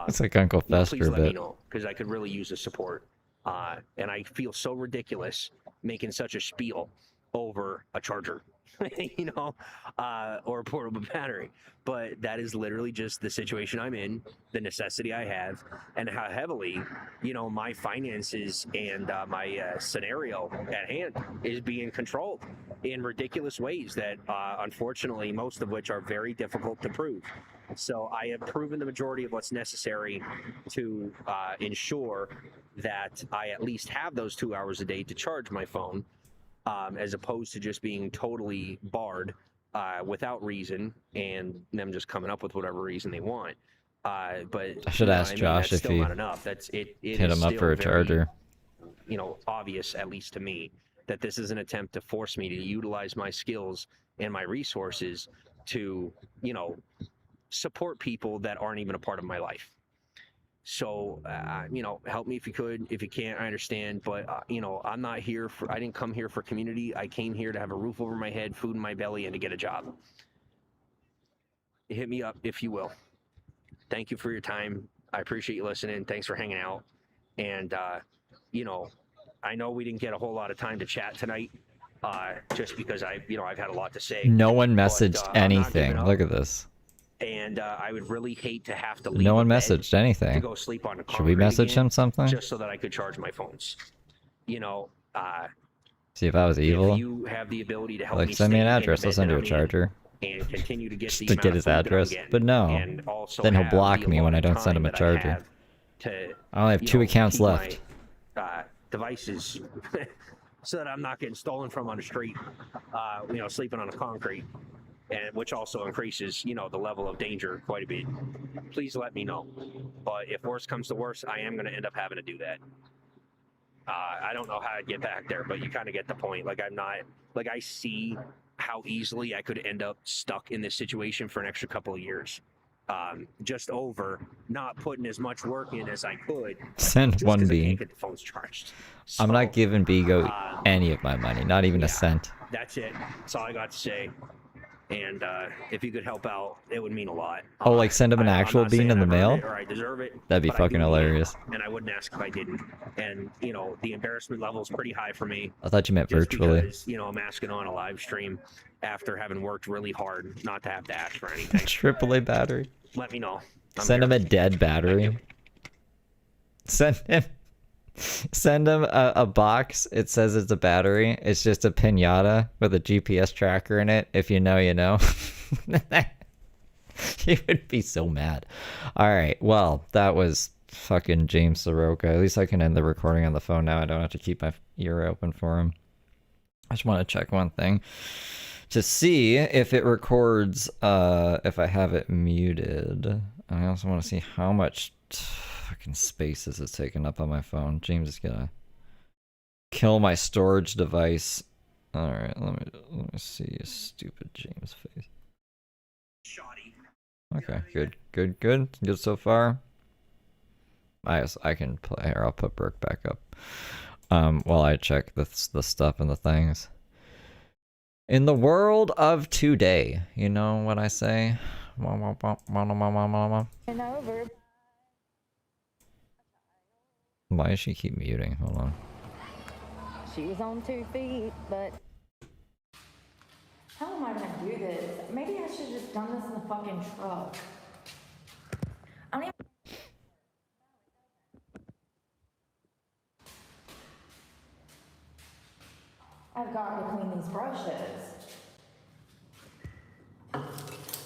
it's like Uncle Fester, please let me know, because I could really use the support. And I feel so ridiculous making such a spiel over a charger, or a portable battery. But that is literally just the situation I'm in, the necessity I have, and how heavily, my finances and my scenario at hand is being controlled in ridiculous ways that, unfortunately, most of which are very difficult to prove. So I have proven the majority of what's necessary to ensure that I at least have those 2 hours a day to charge my phone, as opposed to just being totally barred without reason, and them just coming up with whatever reason they want. But I should ask Josh if he not enough. It hit him up for a charger. Obvious, at least to me, that this is an attempt to force me to utilize my skills and my resources to, support people that aren't even a part of my life. So, help me if you could. If you can't, I understand. But, I'm not here I didn't come here for community. I came here to have a roof over my head, food in my belly, and to get a job. Hit me up if you will. Thank you for your time. I appreciate you listening. Thanks for hanging out. And you know, I know we didn't get a whole lot of time to chat tonight, just because I've had a lot to say. No one but, messaged I'm not giving anything. up, Look at this. And I would really hate to have to leave No one bed messaged anything. to go sleep on the Should we concrete message again, him something? just so that I could charge my phones. You know, See if I was evil. if you have the ability to help Like, me send me an stay in the address. I'll bed send that you a I'm in charger. and continue to get Just the to amount get of his food that I'm address. getting, But no. and also Then he'll have block the me when I allotted don't send him a time that I charger. have to, I only have you 2 know, accounts keep left. my devices so that I'm not getting stolen from on the street, sleeping on the concrete, and which also increases, the level of danger quite a bit. Please let me know. But if worse comes to worse, I am going to end up having to do that. I don't know how I'd get back there, but you kind of get the point. Like, I see how easily I could end up stuck in this situation for an extra couple of years. Just over not putting as much work in as I could. Send just one 'cause I bean. can't get the phones charged. I'm not giving Bigo any of my money. Not even a cent. That's it. That's all I got to say. And if you could help out, it would mean a lot. Oh, like send him an actual I'm not bean saying in the I've mail? earned it or I deserve it. That'd be but I do fucking need it, hilarious. and I wouldn't ask if I didn't. And the embarrassment level is pretty high for me. I thought you meant just virtually. Because, I'm asking on a live stream after having worked really hard not to have to ask for anything. AAA battery. Let me know. Send him a dead battery. Send him a box. It says it's a battery. It's just a pinata with a GPS tracker in it. If you know, you know. He would be so mad. Alright, well, that was fucking James Soroka. At least I can end the recording on the phone now. I don't have to keep my ear open for him. I just want to check one thing to see if it records if I have it muted. I also want to see how much fucking space is taking up on my phone. James is gonna kill my storage device. Alright, let me see a stupid James face. Okay, good so far. I can play here. I'll put Brooke back up while I check the stuff and the things. In the world of today, you know what I say? And over. Why does she keep muting? Hold on. She was on 2 feet, but how am I gonna do this? Maybe I should have just done this in the fucking truck. I don't even. I've got to clean these brushes.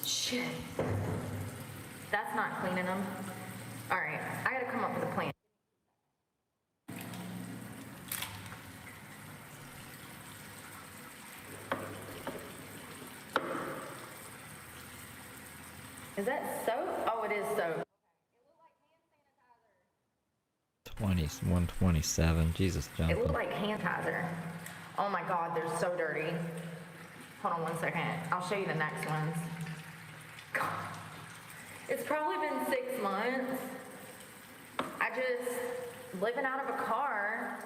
Shit. That's not cleaning them. All right, I gotta come up with a plan. Is that soap? Oh, it is soap. 127. Jesus, It looked Jonathan. like hand sanitizer. Oh my god, they're so dirty. Hold on 1 second. I'll show you the next ones. God. It's probably been 6 months. I just living out of a car.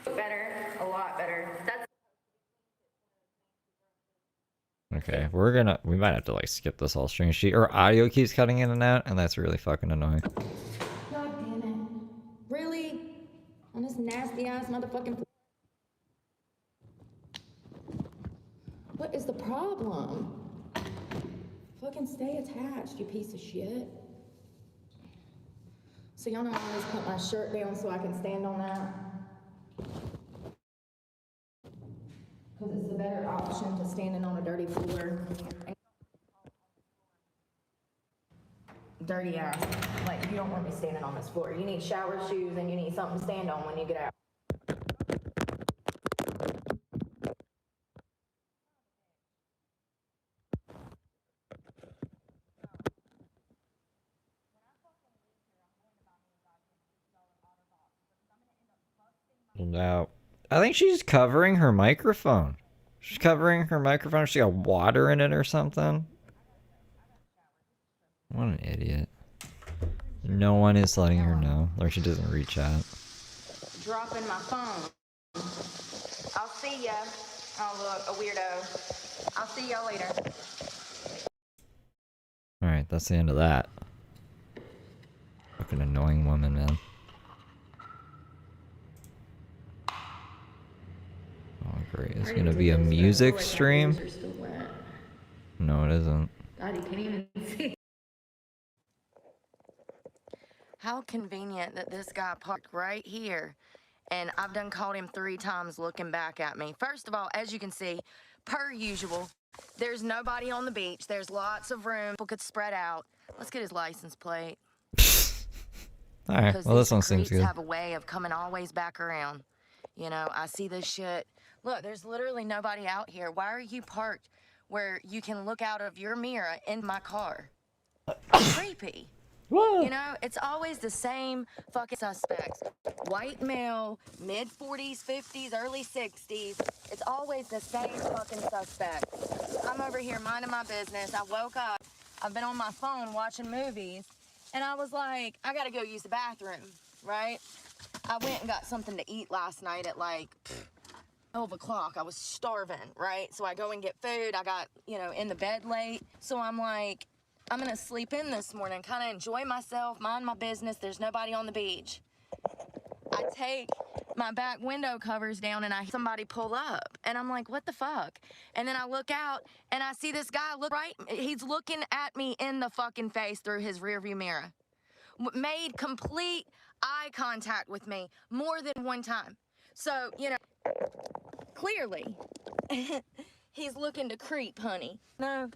Better, a lot better. That's Okay, we might have to like skip this whole stream sheet. Or audio keeps cutting in and out, and that's really fucking annoying. God damn it. Really? On this nasty ass motherfucking. What is the problem? Fucking stay attached, you piece of shit. So y'all know I always put my shirt down so I can stand on that. Because it's the better option to standing on a dirty floor. Dirty ass. Like, you don't want me standing on this floor. You need shower shoes and you need something to stand on when you get out. Now, I think she's covering her microphone. She's covering her microphone. She got water in it or something. What an idiot. No one is letting her know, or she doesn't reach out. Dropping my phone. I'll see ya. Oh, look, a weirdo. I'll see y'all later. Alright, that's the end of that. Fucking annoying woman, man. Oh, great. It's gonna be a music stream? No, it isn't. God, you can't even see. How convenient that this guy parked right here. And I've done caught him 3 times looking back at me. First of all, as you can see, per usual, there's nobody on the beach. There's lots of room. People could spread out. Let's get his license plate. Alright, well this one seems good. Have a way of coming always back around. You know, I see this shit. Look, there's literally nobody out here. Why are you parked where you can look out of your mirror in my car? Creepy. You know, it's always the same fucking suspects. White male, mid-40s, 50s, early 60s. It's always the same fucking suspects. I'm over here minding my business. I woke up. I've been on my phone watching movies. And I was like, I gotta go use the bathroom, right? I went and got something to eat last night at like 12 o'clock. I was starving, right? So I go and get food. I got, you know, in the bed late. So I'm like, I'm gonna sleep in this morning, kind of enjoy myself, mind my business. There's nobody on the beach. I take my back window covers down and I hear somebody pull up. And I'm like, what the fuck? And then I look out and I see this guy look right. He's looking at me in the fucking face through his rearview mirror. Made complete eye contact with me more than one time. So, you know, clearly, he's looking to creep, honey. No.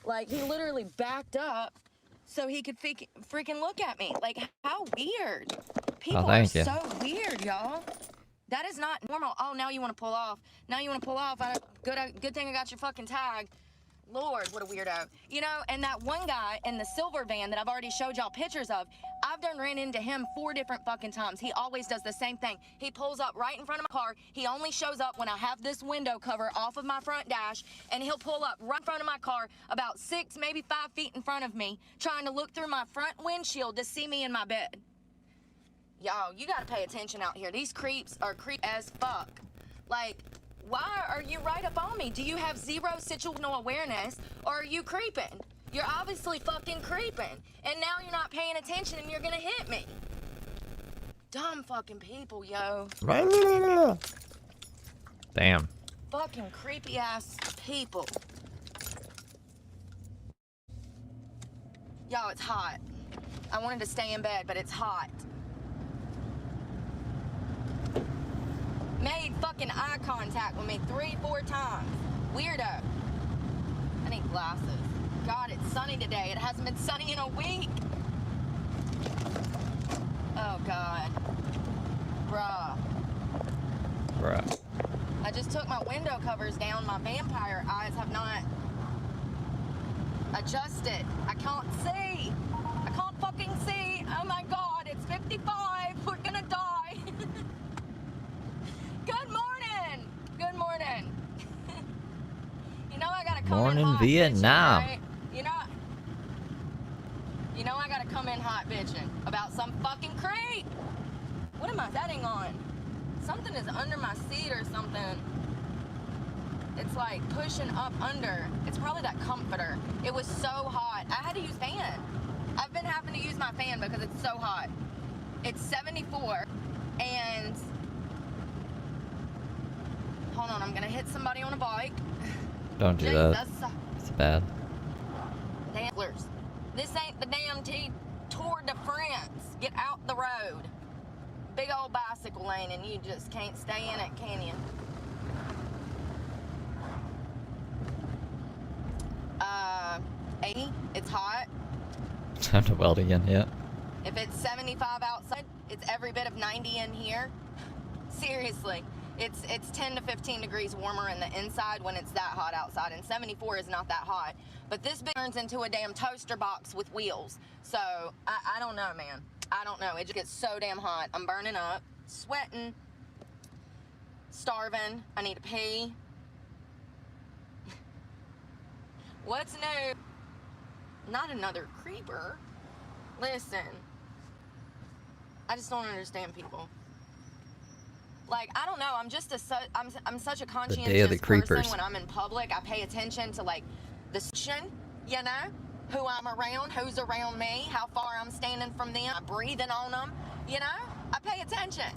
Like, he literally backed up so he could freaking look at me. Like, how weird. People are so weird, y'all. That is not normal. Oh, now you want to pull off. Now you want to pull off. Good thing I got your fucking tag. Lord, what a weirdo. You know, and that one guy in the silver van that I've already showed y'all pictures of, I've done ran into him 4 different fucking times. He always does the same thing. He pulls up right in front of my car. He only shows up when I have this window cover off of my front dash, and he'll pull up right in front of my car about 6, maybe 5 feet in front of me, trying to look through my front windshield to see me in my bed. Y'all, you gotta pay attention out here. These creeps are creep as fuck. Like, why are you right up on me? Do you have zero situational awareness, or are you creeping? You're obviously fucking creeping, and now you're not paying attention and you're gonna hit me. Dumb fucking people, yo. Damn. Fucking creepy ass people. Y'all, it's hot. I wanted to stay in bed, but it's hot. Made fucking eye contact with me 3-4 times. Weirdo. I need glasses. God, it's sunny today. It hasn't been sunny in a week. Oh, God. Bruh. I just took my window covers down. My vampire eyes have not adjusted. I can't see. I can't fucking see. Oh, my God. It's 55. We're gonna die. Good morning. Good morning. You know I gotta come in hot Vietnam. bitching, right? You know I gotta come in hot bitching about some fucking creep. What am I setting on? Something is under my seat or something. It's like pushing up under. It's probably that comforter. It was so hot. I had to use fan. I've been having to use my fan because it's so hot. It's 74 and hold on, I'm gonna hit somebody on a bike. Don't do that. It's bad. Danglers. This ain't the damn Tour de France. Get out the road. Big old bicycle lane and you just can't stay in it, can you? 80, it's hot. Time to weld again, yeah. If it's 75 outside, it's every bit of 90 in here. Seriously. It's 10 to 15 degrees warmer in the inside when it's that hot outside, and 74 is not that hot. But this turns into a damn toaster box with wheels. So, I don't know, man. I don't know. It just gets so damn hot. I'm burning up, sweating, starving. I need to pee. What's new? Not another creeper. Listen. I just don't understand people. Like, I don't know, I'm just I'm such a conscientious person when I'm in public. I pay attention to, like, the shit, you know? who I'm around, who's around me, how far I'm standing from them, I'm breathing on them, you know? I pay attention.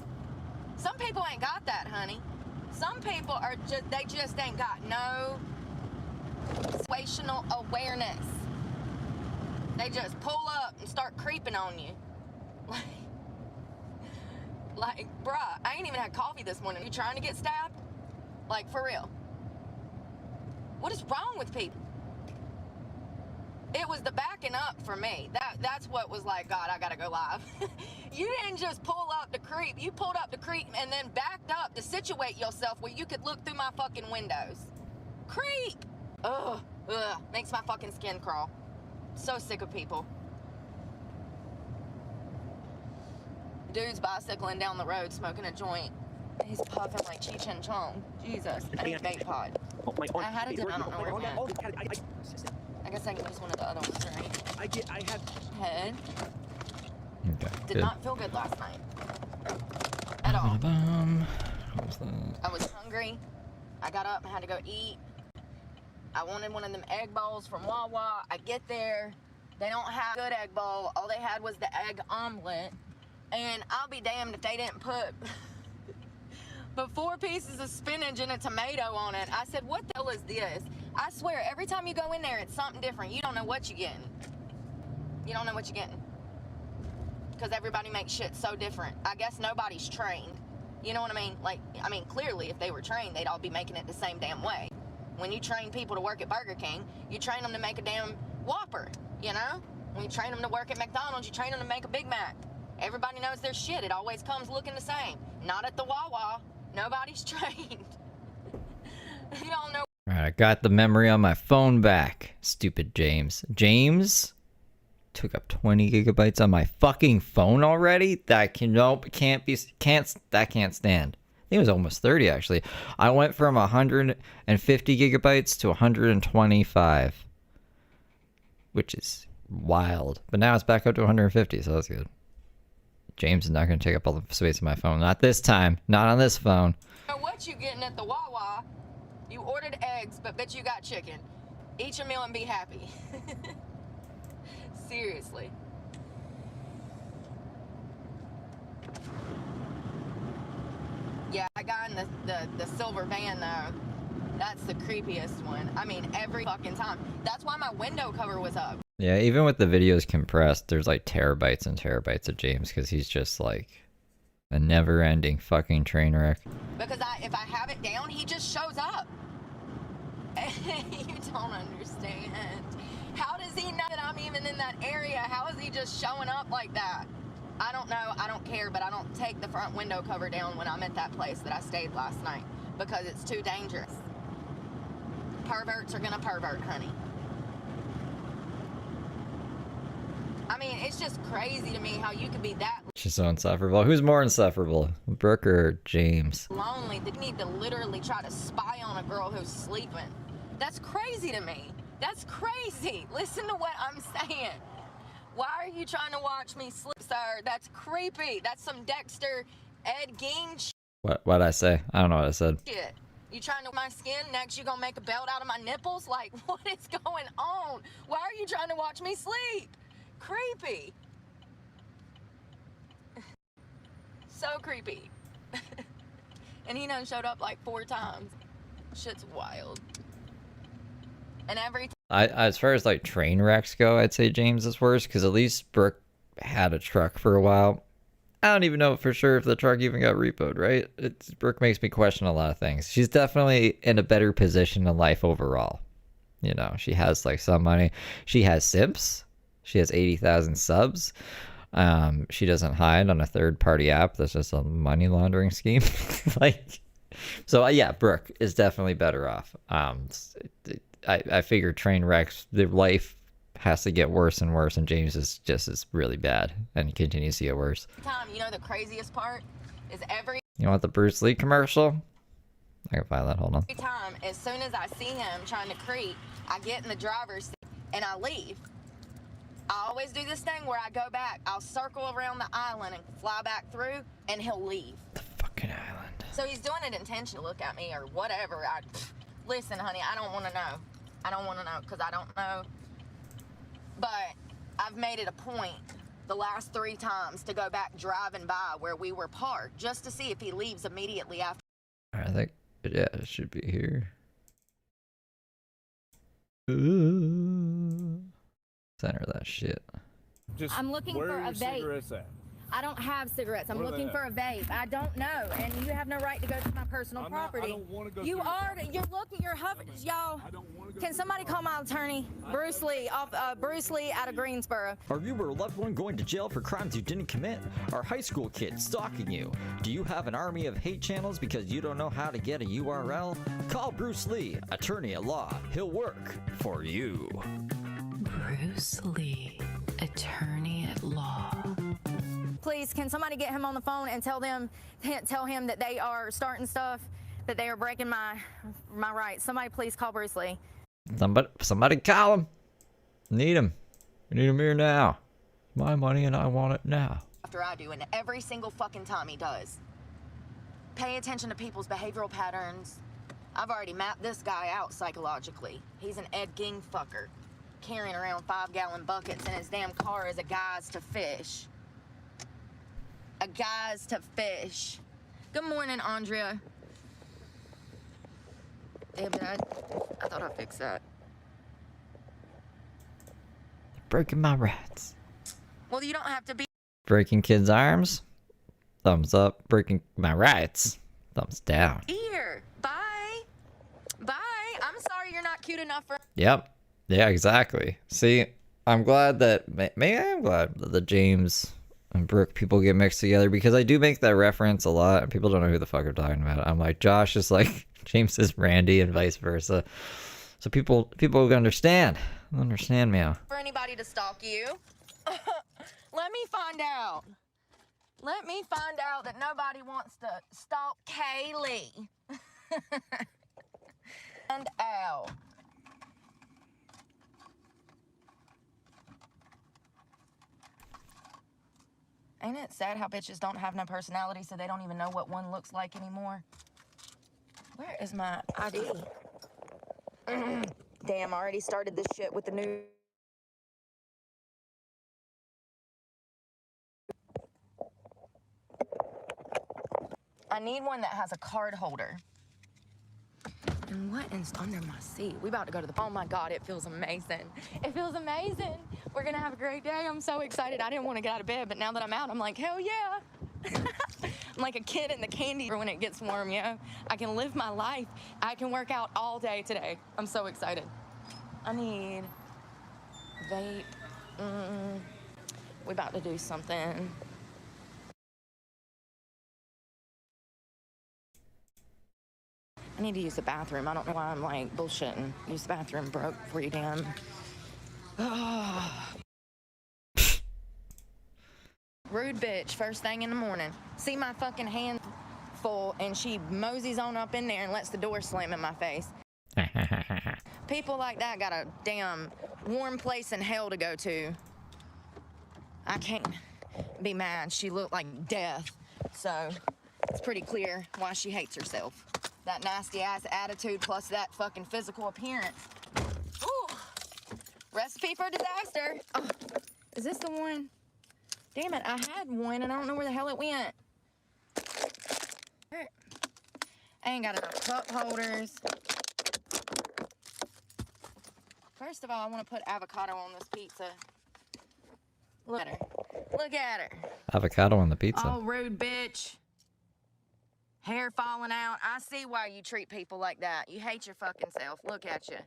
Some people ain't got that, honey. Some people are they just ain't got no situational awareness. They just pull up and start creeping on you. Like, bruh, I ain't even had coffee this morning. You trying to get stabbed? Like, for real. What is wrong with people? It was the backing up for me. That's what was like, God, I gotta go live. You didn't just pull up to creep. You pulled up to creep and then backed up to situate yourself where you could look through my fucking windows. Creep! Ugh, makes my fucking skin crawl. So sick of people. Dude's bicycling down the road smoking a joint. He's puffing like Cheech and Chong. Jesus, I need a vape pod. I had it, I don't know where it went. I guess I can use one of the other ones, right? I had head. Okay. Did not feel good last night. At all. What was that? I was hungry. I got up and had to go eat. I wanted one of them egg bowls from Wawa. I get there. They don't have a good egg bowl. All they had was the egg omelet. And I'll be damned if they didn't put but 4 pieces of spinach and a tomato on it. I said, what the hell is this? I swear, every time you go in there, it's something different. You don't know what you're getting. You don't know what you're getting. Because everybody makes shit so different. I guess nobody's trained. You know what I mean? Like, I mean, clearly, if they were trained, they'd all be making it the same damn way. When you train people to work at Burger King, you train them to make a damn Whopper, you know? When you train them to work at McDonald's, you train them to make a Big Mac. Everybody knows their shit. It always comes looking the same. Not at the Wawa. Nobody's trained. You don't know. Alright, I got the memory on my phone back. Stupid James. James took up 20 gigabytes on my fucking phone already? That can, nope, can't stand. I think it was almost 30 actually. I went from 150 gigabytes to 125. Which is wild. But now it's back up to 150, so that's good. James is not going to take up all the space on my phone. Not this time. Not on this phone. What you getting at the Wawa? You ordered eggs, but bet you got chicken. Eat your meal and be happy. Seriously. Yeah, that guy in the silver van, though, that's the creepiest one. I mean, every fucking time. That's why my window cover was up. Yeah, even with the videos compressed, there's like terabytes and terabytes of James because he's just like a never-ending fucking train wreck. Because if I have it down, he just shows up. You don't understand. How does he know that I'm even in that area? How is he just showing up like that? I don't know. I don't care, but I don't take the front window cover down when I'm at that place that I stayed last night because it's too dangerous. Perverts are gonna pervert, honey. I mean, it's just crazy to me how you could be that She's so insufferable. Who's more insufferable, Brooke or James? lonely that you need to literally try to spy on a girl who's sleeping. That's crazy to me. That's crazy. Listen to what I'm saying. Why are you trying to watch me sleep, sir? That's creepy. That's some Dexter, Ed Gein shit. What'd I say? I don't know what I said. You trying to my skin? Next you gonna make a belt out of my nipples? Like, what is going on? Why are you trying to watch me sleep? Creepy. So creepy. And he done showed up like 4 times. Shit's wild. And every As far as like train wrecks go, I'd say James is worse because at least Brooke had a truck for a while. I don't even know for sure if the truck even got repoed, right? Brooke makes me question a lot of things. She's definitely in a better position in life overall. You know, she has like some money. She has Simps. She has 80,000 subs. She doesn't hide on a third-party app. That's just a money laundering scheme. So yeah, Brooke is definitely better off. I figure train wrecks, the life has to get worse and worse, and James is really bad and continues to get worse. time, you know the craziest part is every You want the Bruce Lee commercial? I can find that. Hold on. time, as soon as I see him trying to creep, I get in the driver's seat and I leave. I always do this thing where I go back. I'll circle around the island and fly back through, and he'll leave. The fucking island. So he's doing it intentionally to look at me or whatever. Listen, honey, I don't want to know. I don't want to know because I don't know. But I've made it a point the last 3 times to go back driving by where we were parked just to see if he leaves immediately after. I think, yeah, it should be here. Ooh. Center that shit. I'm looking for a vape. I don't have cigarettes. I'm looking for a vape. I don't know, and you have no right to go to my personal property. I don't want to go. You are. You're looking. You're hovering, y'all. Can somebody call my attorney, Bruce Lee, Bruce Lee out of Greensboro? Are you or a loved one going to jail for crimes you didn't commit? Are high school kids stalking you? Do you have an army of hate channels because you don't know how to get a URL? Call Bruce Lee, attorney at law. He'll work for you. Bruce Lee, attorney at law. Please, can somebody get him on the phone and tell him that they are starting stuff, that they are breaking my rights. Somebody please call Bruce Lee. Somebody call him. Need him. We need him here now. My money and I want it now. After I do, and every single fucking time he does. Pay attention to people's behavioral patterns. I've already mapped this guy out psychologically. He's an Ed Gein fucker, carrying around 5-gallon buckets in his damn car as a guise to fish. A guise to fish. Good morning, Andrea. Yeah, but I thought I fixed that. Breaking my rights. Well, you don't have to be. Breaking kids' arms. Thumbs up. Breaking my rights. Thumbs down. Here. Bye. Bye. I'm sorry you're not cute enough for. Yep. Yeah, exactly. See, I'm glad that maybe I'm glad that the James and Brooke people get mixed together, because I do make that reference a lot and people don't know who the fuck I'm talking about. I'm like, Josh is like James is Randy and vice versa. So people understand me. For anybody to stalk you. Let me find out. Let me find out that nobody wants to stalk Kaylee. And out. Ain't it sad how bitches don't have no personality, so they don't even know what one looks like anymore? Where is my ID? Damn, I already started this shit with the new... I need one that has a card holder. And what is under my seat? We about to go to the... Oh my God, it feels amazing. It feels amazing. We're gonna have a great day. I'm so excited. I didn't want to get out of bed, but now that I'm out, I'm like, hell yeah. I'm like a kid in the candy when it gets warm, you know? I can live my life. I can work out all day today. I'm so excited. I need vape. We about to do something. I need to use the bathroom. I don't know why I'm like bullshitting. Use the bathroom, Brooke, before you damn. Rude bitch, first thing in the morning. See my fucking hand full and she moseys on up in there and lets the door slam in my face. People like that got a damn warm place in hell to go to. I can't be mad. She looked like death. So it's pretty clear why she hates herself. That nasty ass attitude plus that fucking physical appearance. Ooh. Recipe for disaster. Oh, is this the one? Damn it, I had one and I don't know where the hell it went. I ain't got enough cup holders. First of all, I want to put avocado on this pizza. Look at her. Look at her. Avocado on the pizza. Oh, rude bitch. Hair falling out. I see why you treat people like that. You hate your fucking self. Look at you.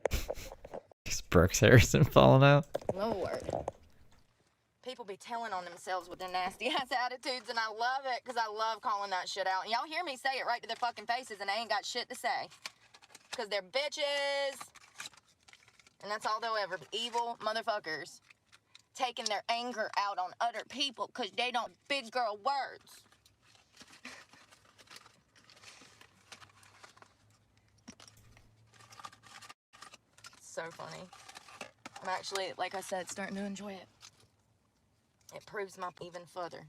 Is Brooks Harrison falling out? Lord. People be telling on themselves with their nasty ass attitudes, and I love it because I love calling that shit out. And y'all hear me say it right to their fucking faces, and they ain't got shit to say. Because they're bitches. And that's all they'll ever be. Evil motherfuckers. Taking their anger out on other people because they don't big girl words. So funny. I'm actually, like I said, starting to enjoy it. It proves my even further.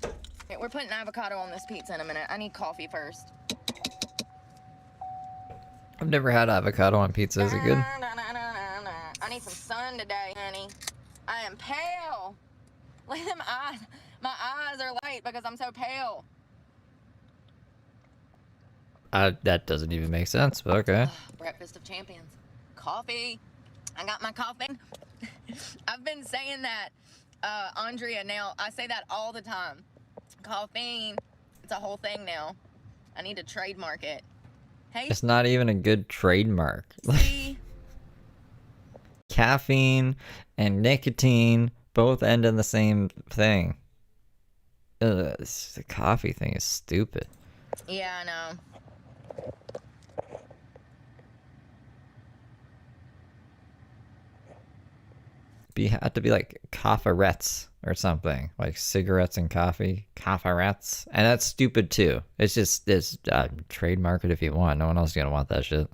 Okay, we're putting avocado on this pizza in a minute. I need coffee first. I've never had avocado on pizza. Is it good? me some sun today, honey. I am pale. Look at them eyes. My eyes are light because I'm so pale. That doesn't even make sense, but okay. Breakfast of champions. Coffee. I got my coffee. I've been saying that, Andrea, now. I say that all the time. Caffeine. It's a whole thing now. I need to trademark it. Hey. It's not even a good trademark. See? Caffeine and nicotine both end in the same thing. The coffee thing is stupid. Yeah, I know. You had to be like caffarettes or something, like cigarettes and coffee, caffarettes, and that's stupid too. It's just this trademark it if you want. No one else is gonna want that shit.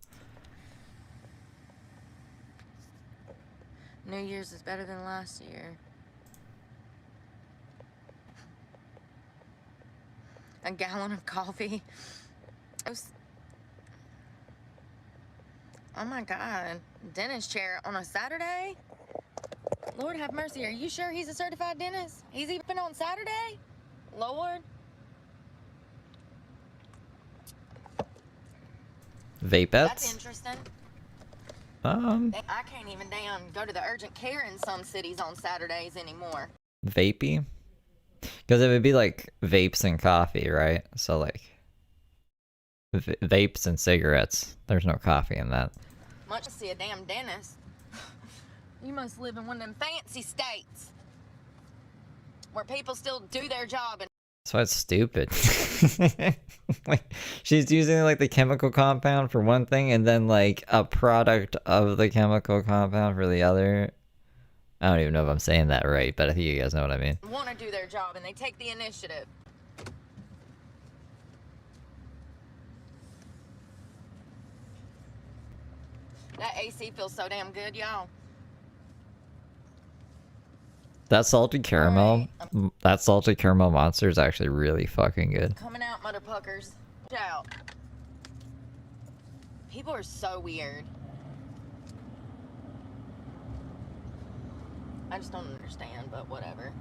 New Year's is better than last year. A gallon of coffee. Oh my God. Dentist chair on a Saturday? Lord have mercy. Are you sure he's a certified dentist? He's even on Saturday? Lord. Vapettes? That's interesting. Um, I can't even damn go to the urgent care in some cities on Saturdays anymore. vapey? Because it would be like vapes and coffee, right? So like vapes and cigarettes. There's no coffee in that. Much to see a damn dentist. You must live in one of them fancy states where people still do their job. And That's why it's stupid. Like, she's using like the chemical compound for one thing and then like a product of the chemical compound for the other. I don't even know if I'm saying that right, but I think you guys know what I mean. want to do their job, and they take the initiative. That AC feels so damn good, y'all. That salted caramel, that salted caramel monster is actually really fucking good. Coming out, mother puckers. Watch out. People are so weird. I just don't understand, but whatever.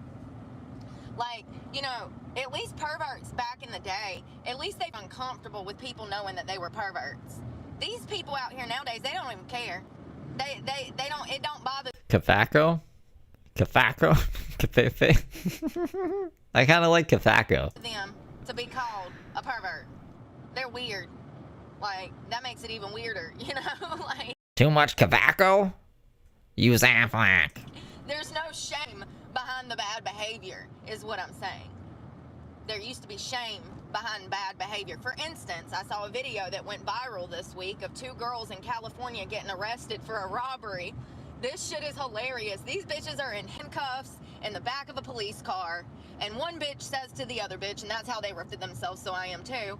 Like, you know, at least perverts back in the day, at least they were uncomfortable with people knowing that they were perverts. These people out here nowadays, they don't even care. They don't, it don't bother Cafaco? Cafaco? Cafefe? I kind of like Cafaco. them to be called a pervert. They're weird. Like, that makes it even weirder, you know? Like, Too much Cafaco? Use Aflac. there's no shame behind the bad behavior, is what I'm saying. There used to be shame behind bad behavior. For instance, I saw a video that went viral this week of 2 girls in California getting arrested for a robbery. This shit is hilarious. These bitches are in handcuffs in the back of a police car, and one bitch says to the other bitch, and that's how they ripped it themselves, so I am too.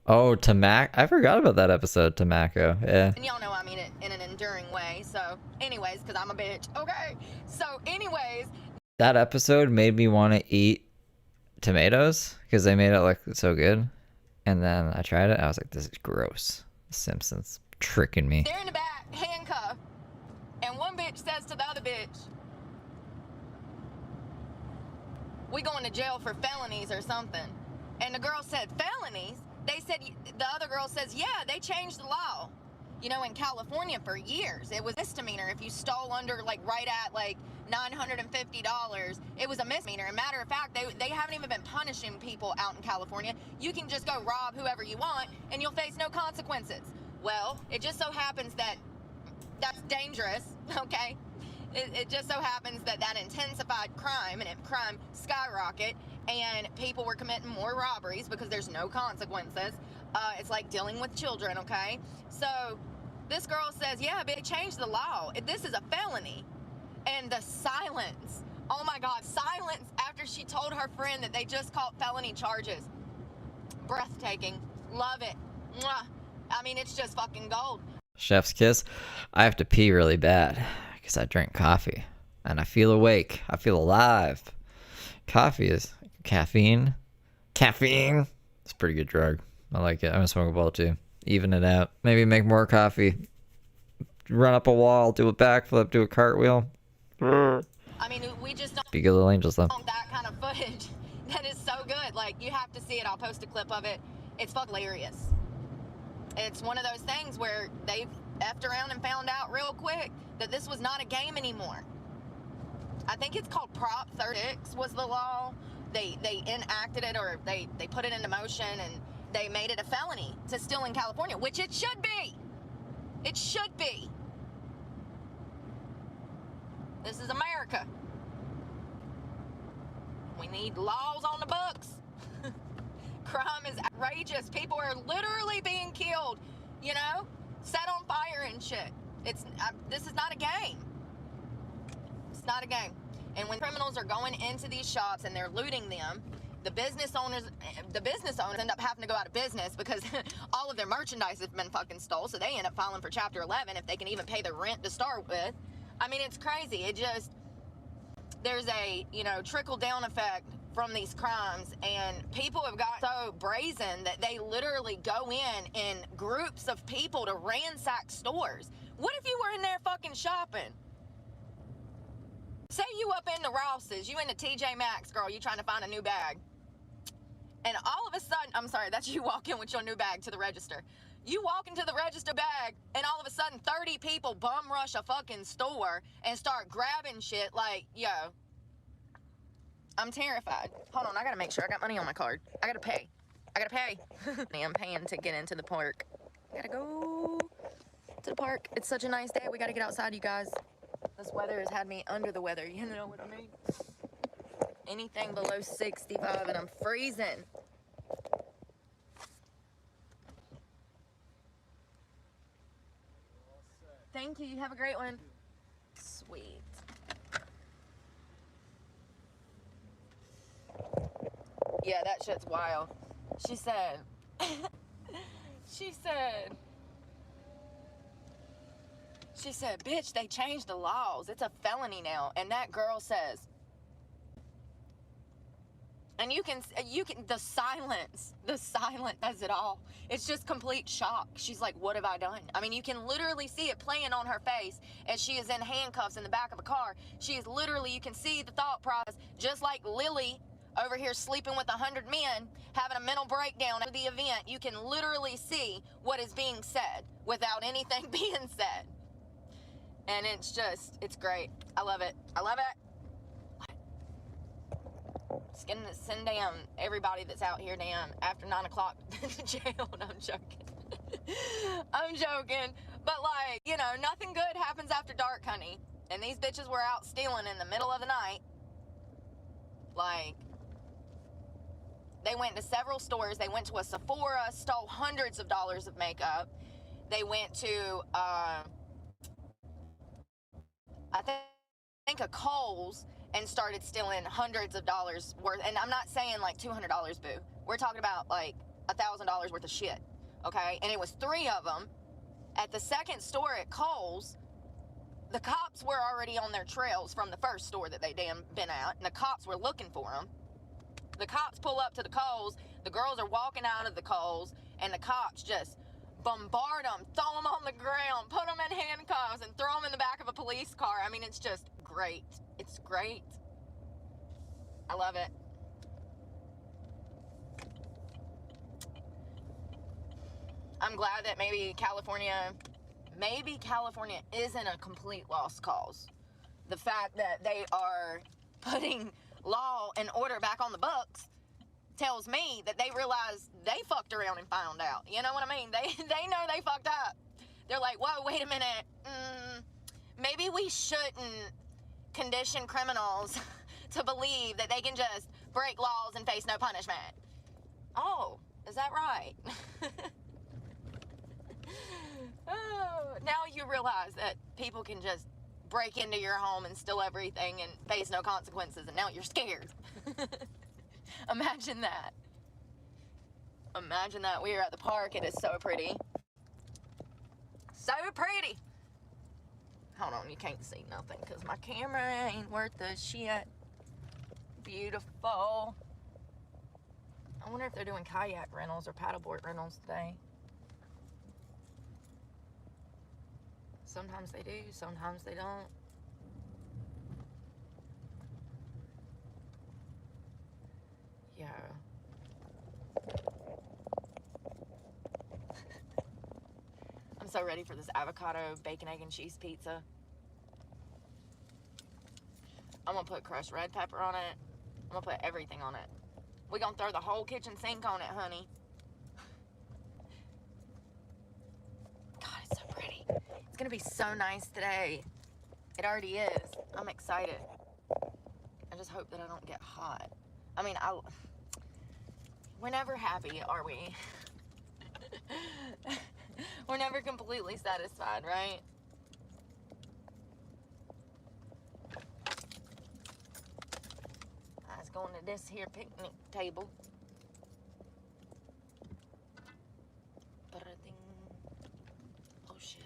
Oh, I forgot about that episode, Tamaco. Yeah. And y'all know I mean it in an enduring way. So, anyways, because I'm a bitch. Okay. So, anyways. That episode made me want to eat tomatoes because they made it look so good. And then I tried it. I was like, this is gross. The Simpsons tricking me. They're in the back, handcuffed. And one bitch says to the other bitch, we going to jail for felonies or something. And the girl said, felonies? They said, the other girl says, yeah, they changed the law. You know, in California for years, it was misdemeanor if you stole under, like, right at, like, $950. It was a misdemeanor. As a matter of fact, they haven't even been punishing people out in California. You can just go rob whoever you want, and you'll face no consequences. Well, it just so happens that that's dangerous, okay? It just so happens that intensified crime, and crime skyrocket, and people were committing more robberies because there's no consequences. It's like dealing with children, okay? So this girl says, yeah, but they changed the law. This is a felony. And the silence, oh my God, silence after she told her friend that they just caught felony charges. Breathtaking. Love it. Mwah. I mean, it's just fucking gold. Chef's kiss. I have to pee really bad because I drink coffee and I feel awake. I feel alive. Coffee is caffeine. Caffeine. It's a pretty good drug. I like it. I'm gonna smoke a bowl too. Even it out. Maybe make more coffee. run up a wall, do a backflip, do a cartwheel. I mean, we just don't Speak of the angels, though. that kind of footage. That is so good. Like, you have to see it. I'll post a clip of it. It's fucking hilarious. It's one of those things where they've effed around and found out real quick that this was not a game anymore. I think it's called Prop 36 was the law. They enacted it, or they put it into motion, and they made it a felony to steal in California, which it should be. It should be. This is America. We need laws on the books. Crime is outrageous. People are literally being killed, you know, set on fire and shit. This is not a game. It's not a game. And when criminals are going into these shops and they're looting them, the business owners end up having to go out of business because all of their merchandise has been fucking stole. So they end up filing for Chapter 11 if they can even pay their rent to start with. I mean, it's crazy. There's a, trickle down effect from these crimes, and people have got so brazen that they literally go in groups of people to ransack stores. What if you were in there fucking shopping? Say you up in the Ross's, you in the TJ Maxx, girl, you trying to find a new bag. And all of a sudden, I'm sorry, that's you walk in with your new bag to the register. You walk into the register bag, and all of a sudden 30 people bum rush a fucking store and start grabbing shit like, yo, I'm terrified. Hold on, I gotta make sure I got money on my card. I gotta pay. I'm paying to get into the park. I gotta go to the park. It's such a nice day. We gotta get outside, you guys. This weather has had me under the weather, you know what I mean? Anything below 65 and I'm freezing. Thank you. Have a great one. Sweet. Yeah, that shit's wild. She said, bitch, they changed the laws. It's a felony now. And that girl says, and you can, the silence does it all. It's just complete shock. She's like, what have I done? I mean, you can literally see it playing on her face as she is in handcuffs in the back of a car. She is literally, you can see the thought process, just like Lily over here sleeping with 100 men, having a mental breakdown at the event. You can literally see what is being said without anything being said. And it's great. I love it. Just gonna send down everybody that's out here down after 9 o'clock to jail. No, I'm joking. I'm joking. But nothing good happens after dark, honey. And these bitches were out stealing in the middle of the night. They went to several stores. They went to a Sephora, stole hundreds of dollars of makeup. They went to, I think a Kohl's, and started stealing hundreds of dollars worth. And I'm not saying like $200, boo. We're talking about like $1,000 worth of shit, okay? And it was 3 of them. At the second store at Kohl's, the cops were already on their trails from the first store that they damn been at, and the cops were looking for them. The cops pull up to the Kohl's, the girls are walking out of the Kohl's, and the cops just bombard them, throw them on the ground, put them in handcuffs, and throw them in the back of a police car. I mean, it's just great. It's great. I love it. I'm glad that maybe California isn't a complete lost cause. The fact that they are putting law and order back on the books tells me that they realize they fucked around and found out. You know what I mean? They know they fucked up. They're like, whoa, wait a minute. Maybe we shouldn't condition criminals to believe that they can just break laws and face no punishment. Oh, is that right? Oh, now you realize that people can just break into your home and steal everything and face no consequences, and now you're scared. Imagine that. Imagine that. We are at the park. It is so pretty. So pretty. Hold on, you can't see nothing because my camera ain't worth the shit. Beautiful. I wonder if they're doing kayak rentals or paddleboard rentals today. Sometimes they do, sometimes they don't. Yeah. I'm so ready for this avocado, bacon, egg, and cheese pizza. I'm gonna put crushed red pepper on it. I'm gonna put everything on it. We're gonna throw the whole kitchen sink on it, honey. God, it's so pretty. It's gonna be so nice today. It already is. I'm excited. I just hope that I don't get hot. I mean, we're never happy, are we? We're never completely satisfied, right? I was going to this here picnic table. Oh shit.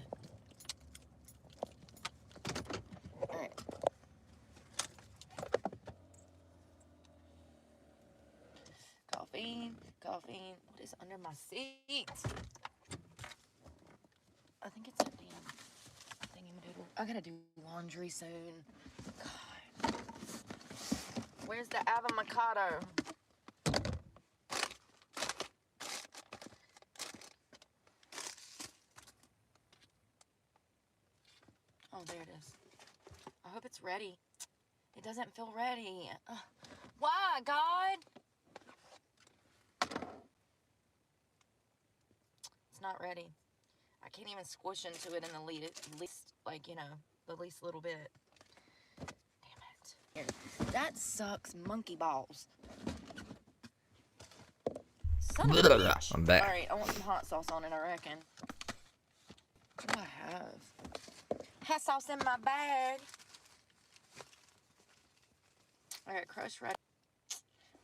Alright. Caffeine. What is under my seat? I think it's a damn thingy-madoodle. I gotta do laundry soon. God. Where's the avocado? Oh, there it is. I hope it's ready. It doesn't feel ready. Why, God? It's not ready. I can't even squish into it in the least, like, you know, the least little bit. Damn it. Here. That sucks monkey balls. Son of a bitch. I'm back. Alright, I want some hot sauce on it, I reckon. What do I have? Hot sauce in my bag. I got crushed red.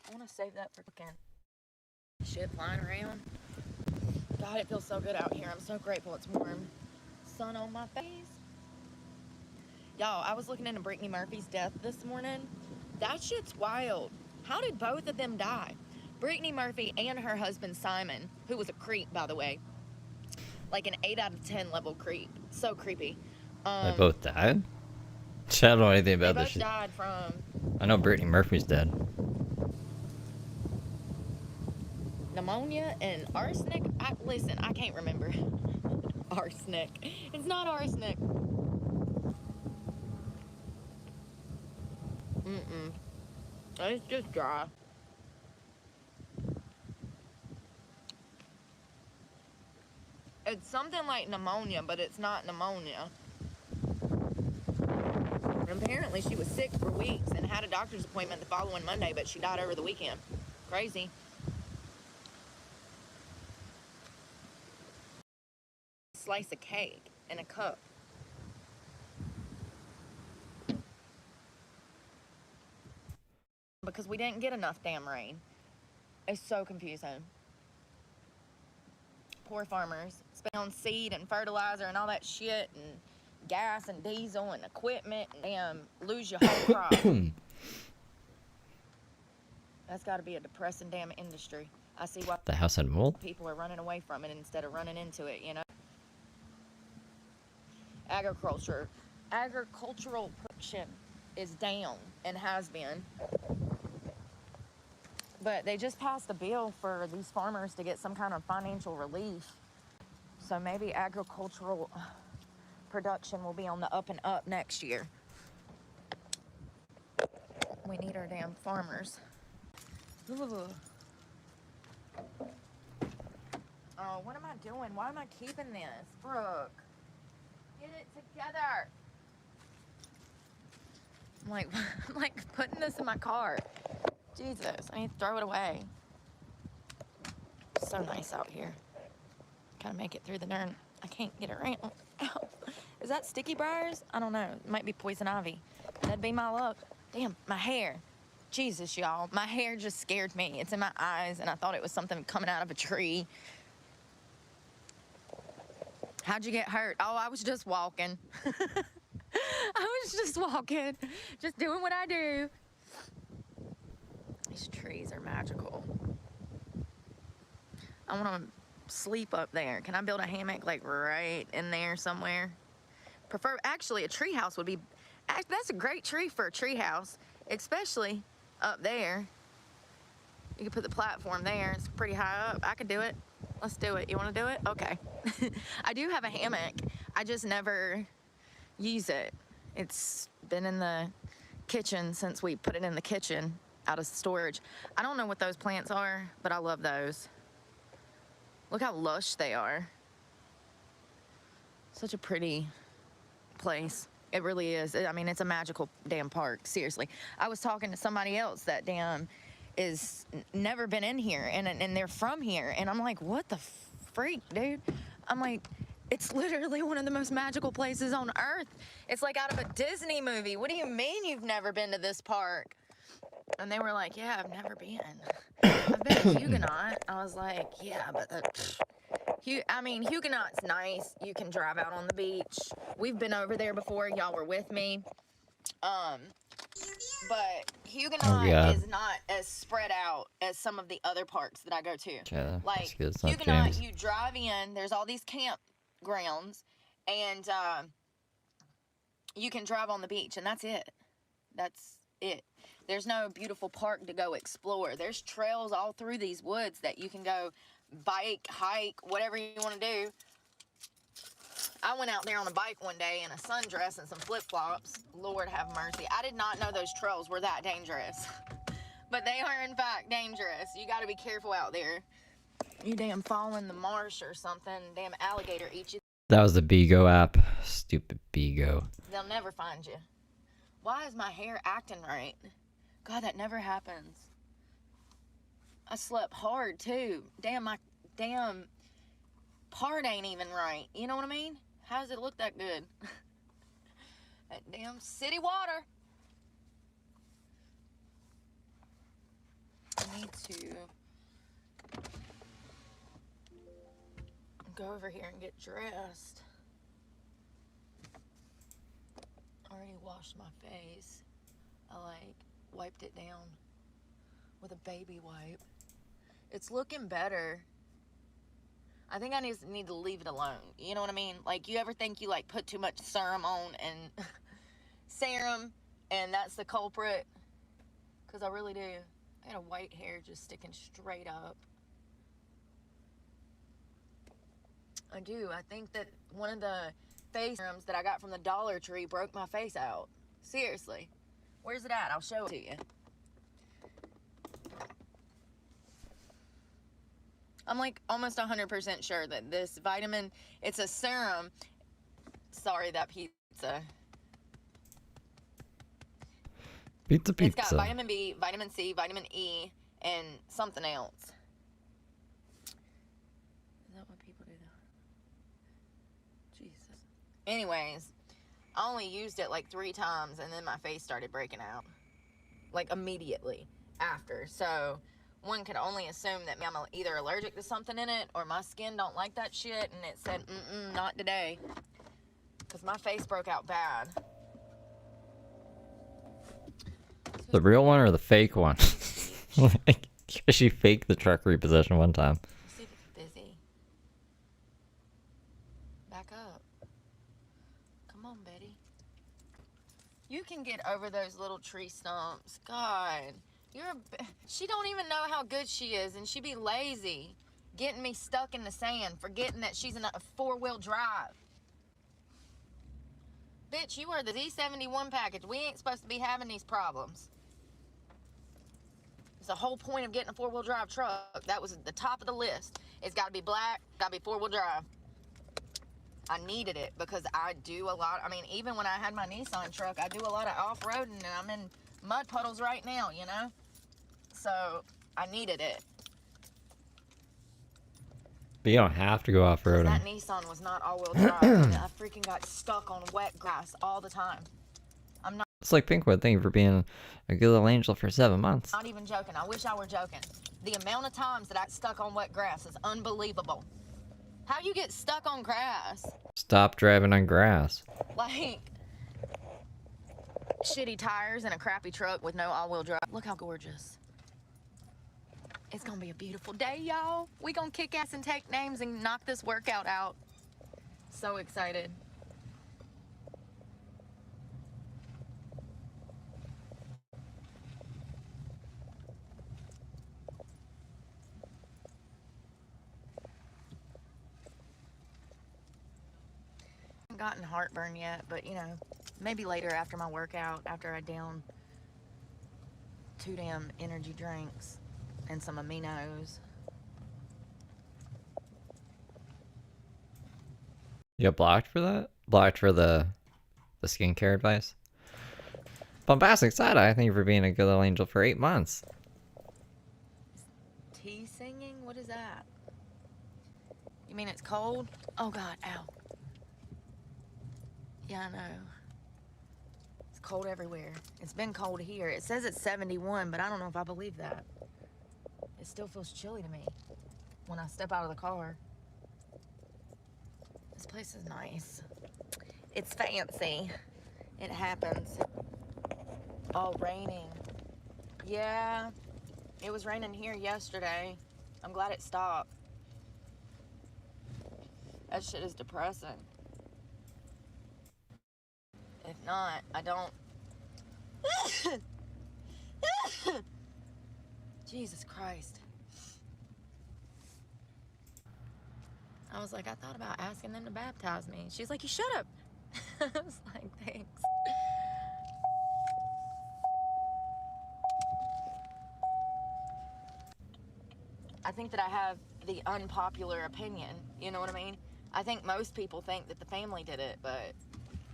I want to save that for cooking. Shit flying around. God, it feels so good out here. I'm so grateful it's warm. Sun on my face. Y'all, I was looking into Brittany Murphy's death this morning. That shit's wild. How did both of them die? Brittany Murphy and her husband Simon, who was a creep, by the way. Like an 8 out of 10 level creep. So creepy. They both died? I don't know anything about this shit. They both died from... I know Brittany Murphy's dead. Pneumonia and arsenic? Listen, I can't remember. Arsenic. It's not arsenic. It's just dry. It's something like pneumonia, but it's not pneumonia. Apparently she was sick for weeks and had a doctor's appointment the following Monday, but she died over the weekend. Crazy. Slice of cake in a cup. Because we didn't get enough damn rain. It's so confusing. Poor farmers. Spend on seed and fertilizer and all that shit and gas and diesel and equipment and damn lose your whole crop. That's got to be a depressing damn industry. I see why The house had mold? people are running away from it instead of running into it, you know? Agricultural production is down and has been. But they just passed a bill for these farmers to get some kind of financial relief. So maybe agricultural production will be on the up and up next year. We need our damn farmers. Ooh. Oh, what am I doing? Why am I keeping this? Brooke, get it together. I'm like putting this in my car. Jesus, I need to throw it away. So nice out here. Gotta make it through the darn. I can't get it right. Ow. Is that sticky briars? I don't know. It might be poison ivy. That'd be my luck. Damn, my hair. Jesus, y'all. My hair just scared me. It's in my eyes, and I thought it was something coming out of a tree. How'd you get hurt? Oh, I was just walking. I was just walking. Just doing what I do. These trees are magical. I want to sleep up there. Can I build a hammock like right in there somewhere? Actually, a tree house would be, that's a great tree for a tree house, especially up there. You could put the platform there. It's pretty high up. I could do it. Let's do it. You want to do it? Okay. I do have a hammock. I just never use it. It's been in the kitchen since we put it in the kitchen out of storage. I don't know what those plants are, but I love those. Look how lush they are. Such a pretty place. It really is. I mean, it's a magical damn park. Seriously. I was talking to somebody else that damn is never been in here, and they're from here, and I'm like, what the freak, dude? I'm like, it's literally one of the most magical places on earth. It's like out of a Disney movie. What do you mean you've never been to this park? And they were like, yeah, I've never been. I've been to Huguenot. I was like, yeah, but Huguenot's nice. You can drive out on the beach. We've been over there before. Y'all were with me. But Huguenot is not as spread out as some of the other parks that I go to. Yeah, like Huguenot, James. You drive in, there's all these campgrounds, and you can drive on the beach, and that's it. That's it. There's no beautiful park to go explore. There's trails all through these woods that you can go bike, hike, whatever you want to do. I went out there on a bike one day in a sundress and some flip-flops. Lord have mercy. I did not know those trails were that dangerous. But they are, in fact, dangerous. You got to be careful out there. You damn fall in the marsh or something, damn alligator eat you. That was the Bigo app. Stupid Bigo. They'll never find you. Why is my hair acting right? God, that never happens. I slept hard, too. Damn, my damn part ain't even right. You know what I mean? How does it look that good? That damn city water. I need to go over here and get dressed. Already washed my face. I wiped it down with a baby wipe. It's looking better. I think I need to leave it alone. You know what I mean? Like, you ever think you put too much serum on and and that's the culprit? Because I really do. I got a white hair just sticking straight up. I do. I think that one of the face serums that I got from the Dollar Tree broke my face out. Seriously. Where's it at? I'll show it to you. I'm almost 100% sure that this vitamin, it's a serum. Sorry, that pizza. Pizza. It's got vitamin B, vitamin C, vitamin E, and something else. Is that what people do though? Jesus. Anyways, I only used it 3 times, and then my face started breaking out. Immediately after. So one could only assume that I'm either allergic to something in it or my skin don't like that shit, and it said, not today. Because my face broke out bad. The real one or the fake one? She faked the truck repossession one time. See if it's busy. Back up. Come on, Betty. You can get over those little tree stumps. God. She don't even know how good she is, and she be lazy. Getting me stuck in the sand, forgetting that she's in a 4-wheel drive. Bitch, you are the D71 package. We ain't supposed to be having these problems. It's the whole point of getting a 4-wheel drive truck. That was at the top of the list. It's got to be black, got to be 4-wheel drive. I needed it because I do a lot. I mean, even when I had my Nissan truck, I do a lot of off-roading, and I'm in mud puddles right now, you know? So, I needed it. But you don't have to go off-roading. That Nissan was not all-wheel drive, and I freaking got stuck on wet grass all the time. I'm not... It's like Pinkwood. Thank you for being a good little angel for 7 months. Not even joking. I wish I were joking. The amount of times that I got stuck on wet grass is unbelievable. How you get stuck on grass? Stop driving on grass. Shitty tires and a crappy truck with no all-wheel drive. Look how gorgeous. It's gonna be a beautiful day, y'all. We gonna kick ass and take names and knock this workout out. So excited. haven't gotten heartburn yet, but you know, maybe later after my workout, after I down 2 damn energy drinks and some aminos. You got blocked for that? Blocked for the skincare advice? Bombastic side eye, thank you for being a good little angel for 8 months. Tea singing? What is that? You mean it's cold? Oh God, ow. Yeah, I know. It's cold everywhere. It's been cold here. It says it's 71, but I don't know if I believe that. It still feels chilly to me when I step out of the car. This place is nice. It's fancy. It happens. Oh, raining. Yeah, it was raining here yesterday. I'm glad it stopped. That shit is depressing. If not, I don't... Jesus Christ. I was like, I thought about asking them to baptize me. She's like, you should have. I was like, thanks. I think that I have the unpopular opinion. You know what I mean? I think most people think that the family did it, but...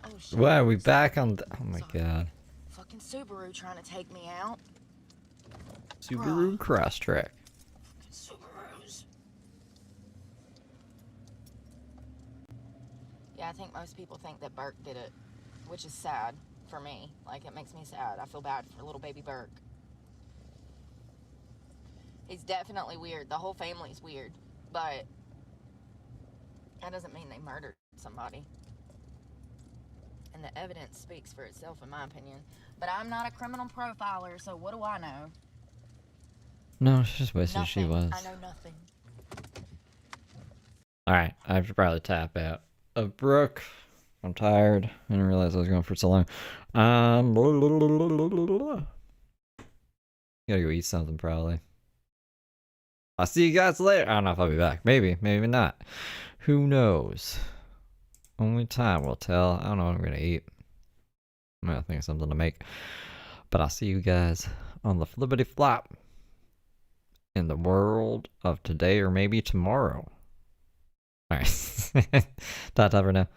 Oh, shit. Wow, we back on the... Oh my god. Fucking Subaru trying to take me out. Subaru Crosstrek. Subarus. Yeah, I think most people think that Burke did it, which is sad for me. Like, it makes me sad. I feel bad for little baby Burke. He's definitely weird. The whole family's weird, but that doesn't mean they murdered somebody. And the evidence speaks for itself, in my opinion. But I'm not a criminal profiler, so what do I know? No, she just wishes she was. I know nothing. Alright, I should probably tap out of Brooke. I'm tired. I didn't realize I was going for so long. Gotta go eat something, probably. I'll see you guys later. I don't know if I'll be back. Maybe, maybe not. Who knows? Only time will tell. I don't know what I'm gonna eat. I'm gonna think of something to make. But I'll see you guys on the flippity flop in the world of today or maybe tomorrow. Alright. Ta-ta for now.